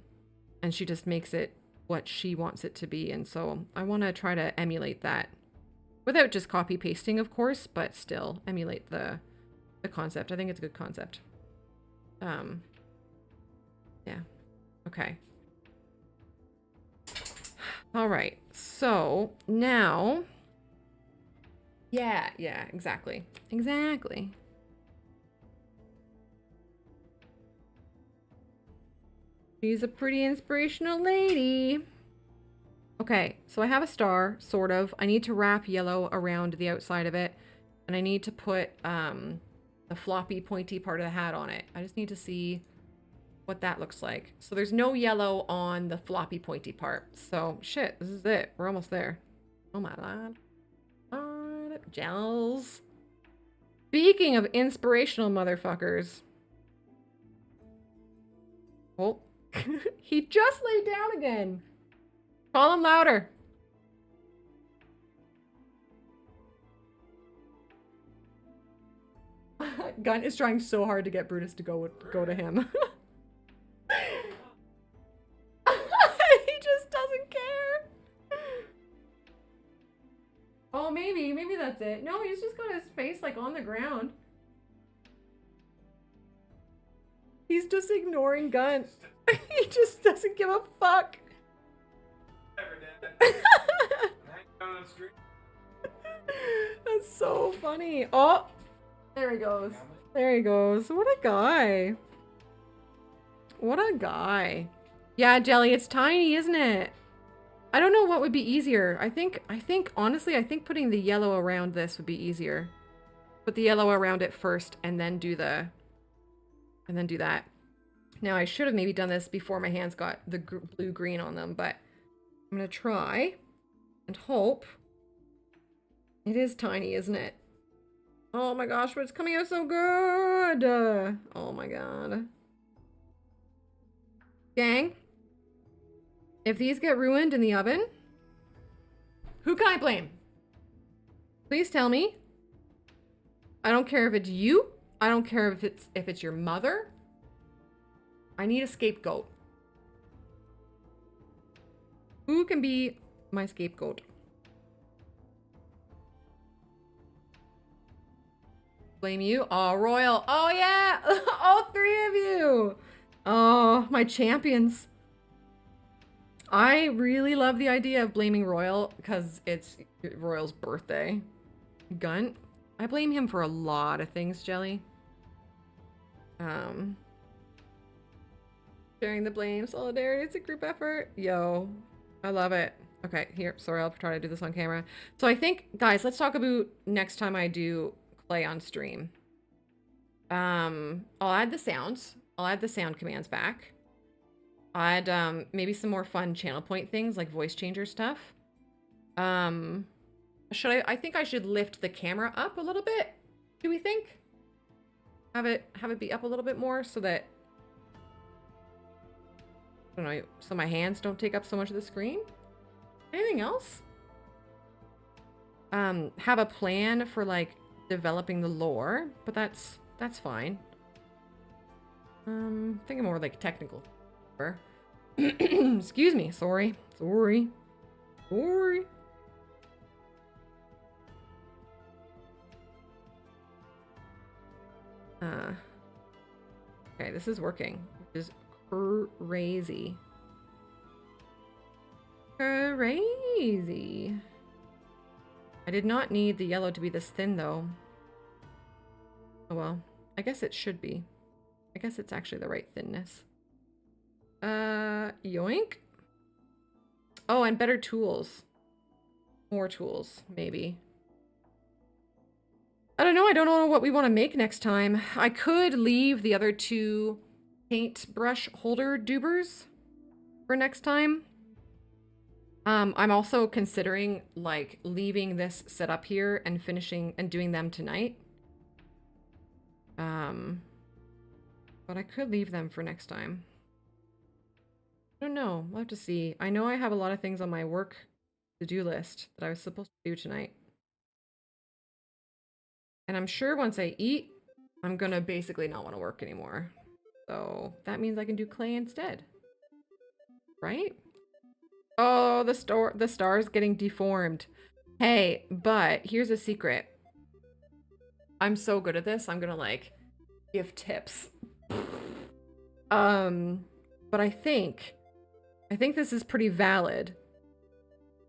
she just makes it what she wants it to be. And so I want to try to emulate that without just copy pasting, of course, but still emulate the concept. I think it's a good concept. Yeah. Okay. All right. So now, yeah, exactly. She's a pretty inspirational lady. Okay, so I have a star, sort of. I need to wrap yellow around the outside of it, and I need to put the floppy, pointy part of the hat on it. I just need to see what that looks like. So there's no yellow on the floppy, pointy part. So, shit, this is it. We're almost there. Oh my lord. Gels. Speaking of inspirational motherfuckers. Oh. He just laid down again. Call him louder. Gun is trying so hard to get Brutus to go to him. He just doesn't care. Oh, maybe that's it. No, he's just got his face like on the ground. He's just ignoring Gun. He just doesn't give a fuck. That's so funny. Oh, there he goes. There he goes. What a guy. What a guy. Yeah, Jelly, it's tiny, isn't it? I don't know what would be easier. I think, honestly, I think putting the yellow around this would be easier. Put the yellow around it first and then do that. Now, I should have maybe done this before my hands got the blue-green on them, but I'm going to try and hope. It is tiny, isn't it? Oh my gosh, but it's coming out so good. Oh my god. Gang, if these get ruined in the oven, who can I blame? Please tell me. I don't care if it's you. I don't care if it's your mother. I need a scapegoat. Who can be my scapegoat? Blame you? Oh, Royal. Oh, yeah. All three of you. Oh, my champions. I really love the idea of blaming Royal because it's Royal's birthday. Gunt. I blame him for a lot of things, Jelly. Sharing the blame. Solidarity. It's a group effort. Yo. I love it. Okay, here. Sorry, I'll try to do this on camera. So I think, guys, let's talk about next time I do play on stream. I'll add the sounds. I'll add the sound commands back. I'll add maybe some more fun channel point things like voice changer stuff. I think I should lift the camera up a little bit. Do we think? Have it be up a little bit more so that I don't know, so my hands don't take up so much of the screen. Anything else? Have a plan for like developing the lore, but that's fine. Thinking more like technical. Excuse me. Sorry. Okay, this is working, which is crazy. Crazy. I did not need the yellow to be this thin, though. Oh well. I guess it should be. I guess it's actually the right thinness. Yoink. Oh, and better tools. More tools, maybe. I don't know. I don't know what we want to make next time. I could leave the other two paintbrush holder dubers for next time. I'm also considering like leaving this set up here and finishing and doing them tonight. But I could leave them for next time. I don't know. We'll have to see. I know I have a lot of things on my work to-do list that I was supposed to do tonight. And I'm sure once I eat, I'm gonna basically not want to work anymore. So that means I can do clay instead. Right? Oh, the star's getting deformed. Hey, but here's a secret. I'm so good at this, I'm gonna like give tips. But I think this is pretty valid.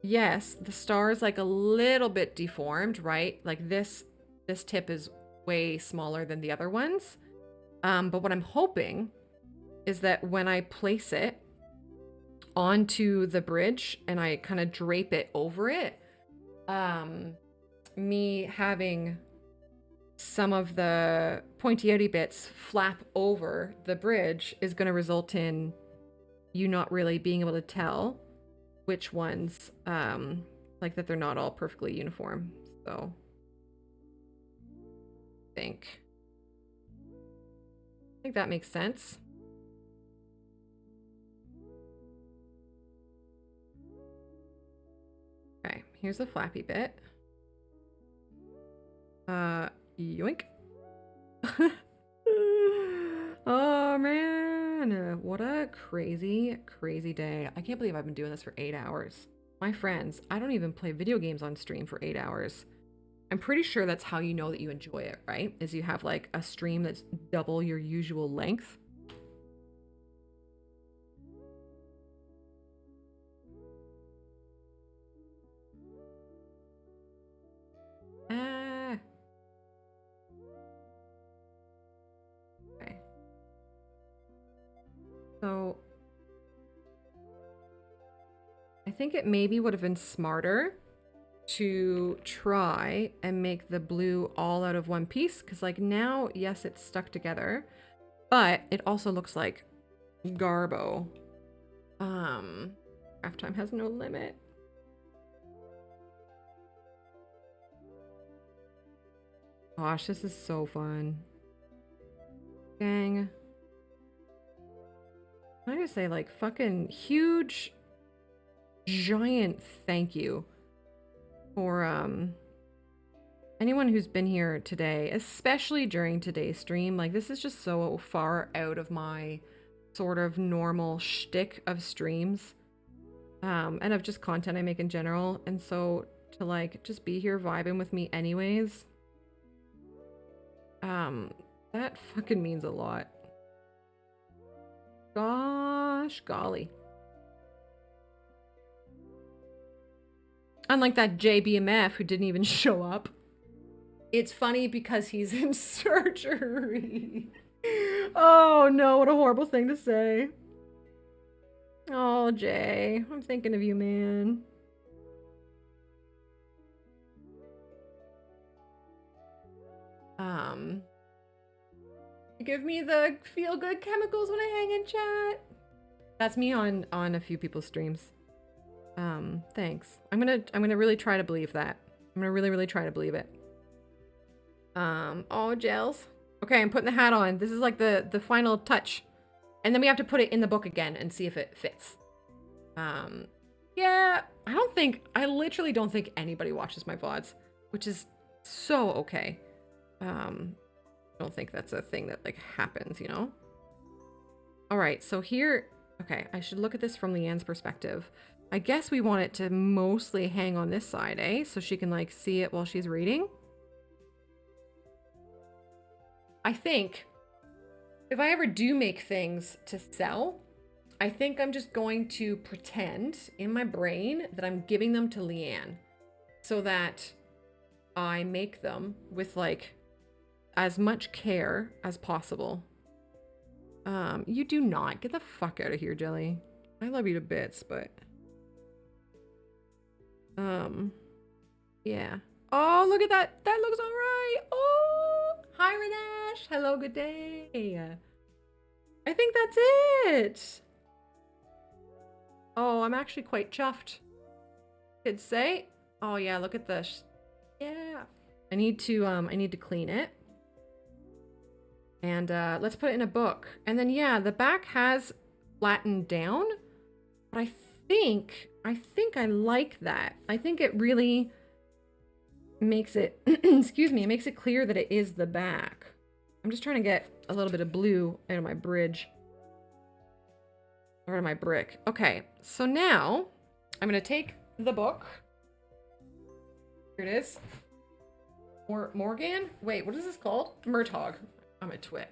Yes, the star is like a little bit deformed, right? Like this tip is way smaller than the other ones. But what I'm hoping is that when I place it onto the bridge and I kind of drape it over it, me having some of the pointy-outy bits flap over the bridge is going to result in you not really being able to tell which ones, like that they're not all perfectly uniform. So I think that makes sense. Okay, here's the flappy bit. Yoink. Oh man, what a crazy day. I can't believe I've been doing this for 8 hours. My friends, I don't even play video games on stream for 8 hours. I'm pretty sure that's how you know that you enjoy it, right? Is you have like a stream that's double your usual length. I think it maybe would have been smarter to try and make the blue all out of one piece, because like now, yes, it's stuck together, but it also looks like garbo. Craft time has no limit. Gosh, this is so fun. Gang. I just say like fucking huge, giant thank you for anyone who's been here today, especially during today's stream. Like this is just so far out of my sort of normal shtick of streams, and of just content I make in general. And so to like just be here vibing with me anyways, that fucking means a lot. Gosh golly. Unlike that JBMF who didn't even show up. It's funny because he's in surgery. Oh no, what a horrible thing to say. Oh, Jay, I'm thinking of you, man. Give me the feel-good chemicals when I hang in chat. That's me on a few people's streams. Thanks. I'm gonna really try to believe that. I'm gonna really try to believe it. Oh, gels. Okay, I'm putting the hat on. This is like the final touch. And then we have to put it in the book again and see if it fits. Yeah, I literally don't think anybody watches my VODs, which is so okay. I don't think that's a thing that like happens, you know? All right, so here, okay, I should look at this from Leanne's perspective. I guess we want it to mostly hang on this side, eh? So she can like see it while she's reading. I think if I ever do make things to sell, I think I'm just going to pretend in my brain that I'm giving them to Leanne so that I make them with like as much care as possible. You do not. Get the fuck out of here, Jelly. I love you to bits, but yeah. Oh, look at that. That looks all right. Oh, hi, Renash. Hello, good day. I think that's it. Oh, I'm actually quite chuffed. Could say. Oh yeah, look at this. Yeah. I need to clean it. And let's put it in a book. And then yeah, the back has flattened down, but I think I like that. I think it really makes it excuse me, it makes it clear that it is the back. I'm just trying to get a little bit of blue out of my bridge. Or my brick. Okay, so now I'm gonna take the book. Here it is. Morgan? Wait, what is this called? Murtaugh. I'm a twit.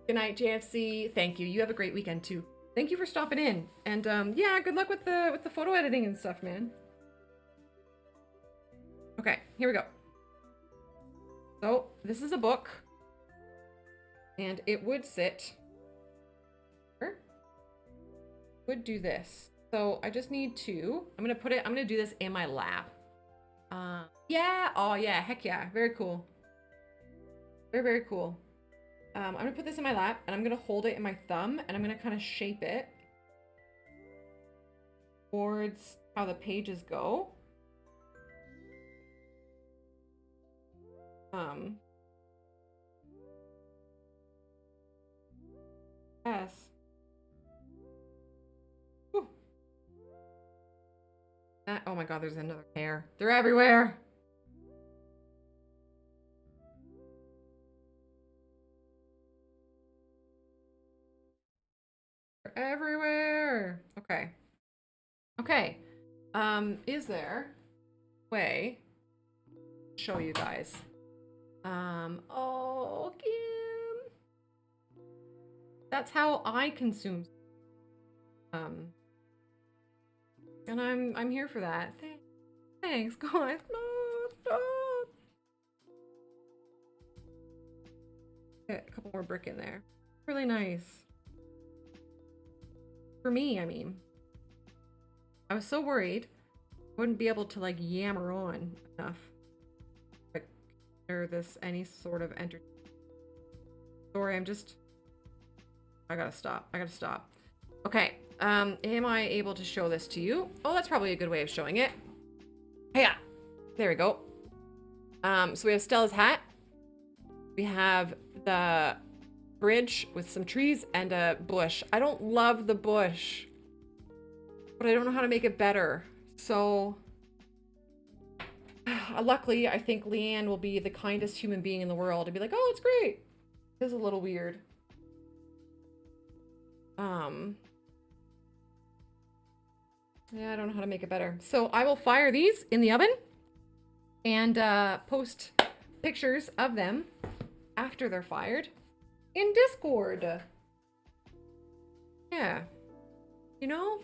Good night, JFC. Thank you. You have a great weekend too. Thank you for stopping in. And yeah, good luck with the photo editing and stuff, man. Okay, here we go. So this is a book, and it would sit. Would do this. So I just need to. I'm gonna do this in my lab. Yeah. Oh yeah. Heck yeah. Very cool. Very cool. I'm gonna put this in my lap and I'm gonna hold it in my thumb and I'm gonna kind of shape it towards how the pages go. Yes. Whew. Oh my god, there's another hair. They're everywhere. Everywhere. Okay. Okay. Is there a way to show you guys? Oh, Kim. That's how I consume. And I'm here for that. Thanks, guys. No, stop. Get a couple more brick in there. Really nice. For me, I mean. I was so worried I wouldn't be able to like yammer on enough. Like, or this any sort of entertainment. Sorry, I gotta stop. I gotta stop. Okay. Am I able to show this to you? Oh, that's probably a good way of showing it. Yeah. There we go. So we have Stella's hat. We have the bridge with some trees and a bush. I don't love the bush, but I don't know how to make it better. So luckily, I think Leanne will be the kindest human being in the world and be like, oh, it's great. It is a little weird. Yeah, I don't know how to make it better. So I will fire these in the oven and post pictures of them after they're fired in Discord. Yeah. You know?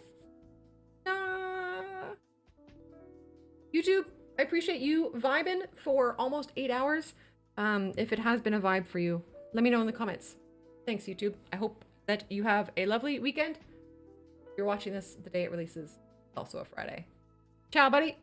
YouTube, I appreciate you vibing for almost 8 hours. If it has been a vibe for you, let me know in the comments. Thanks, YouTube. I hope that you have a lovely weekend. If you're watching this the day it releases, also a Friday. Ciao, buddy.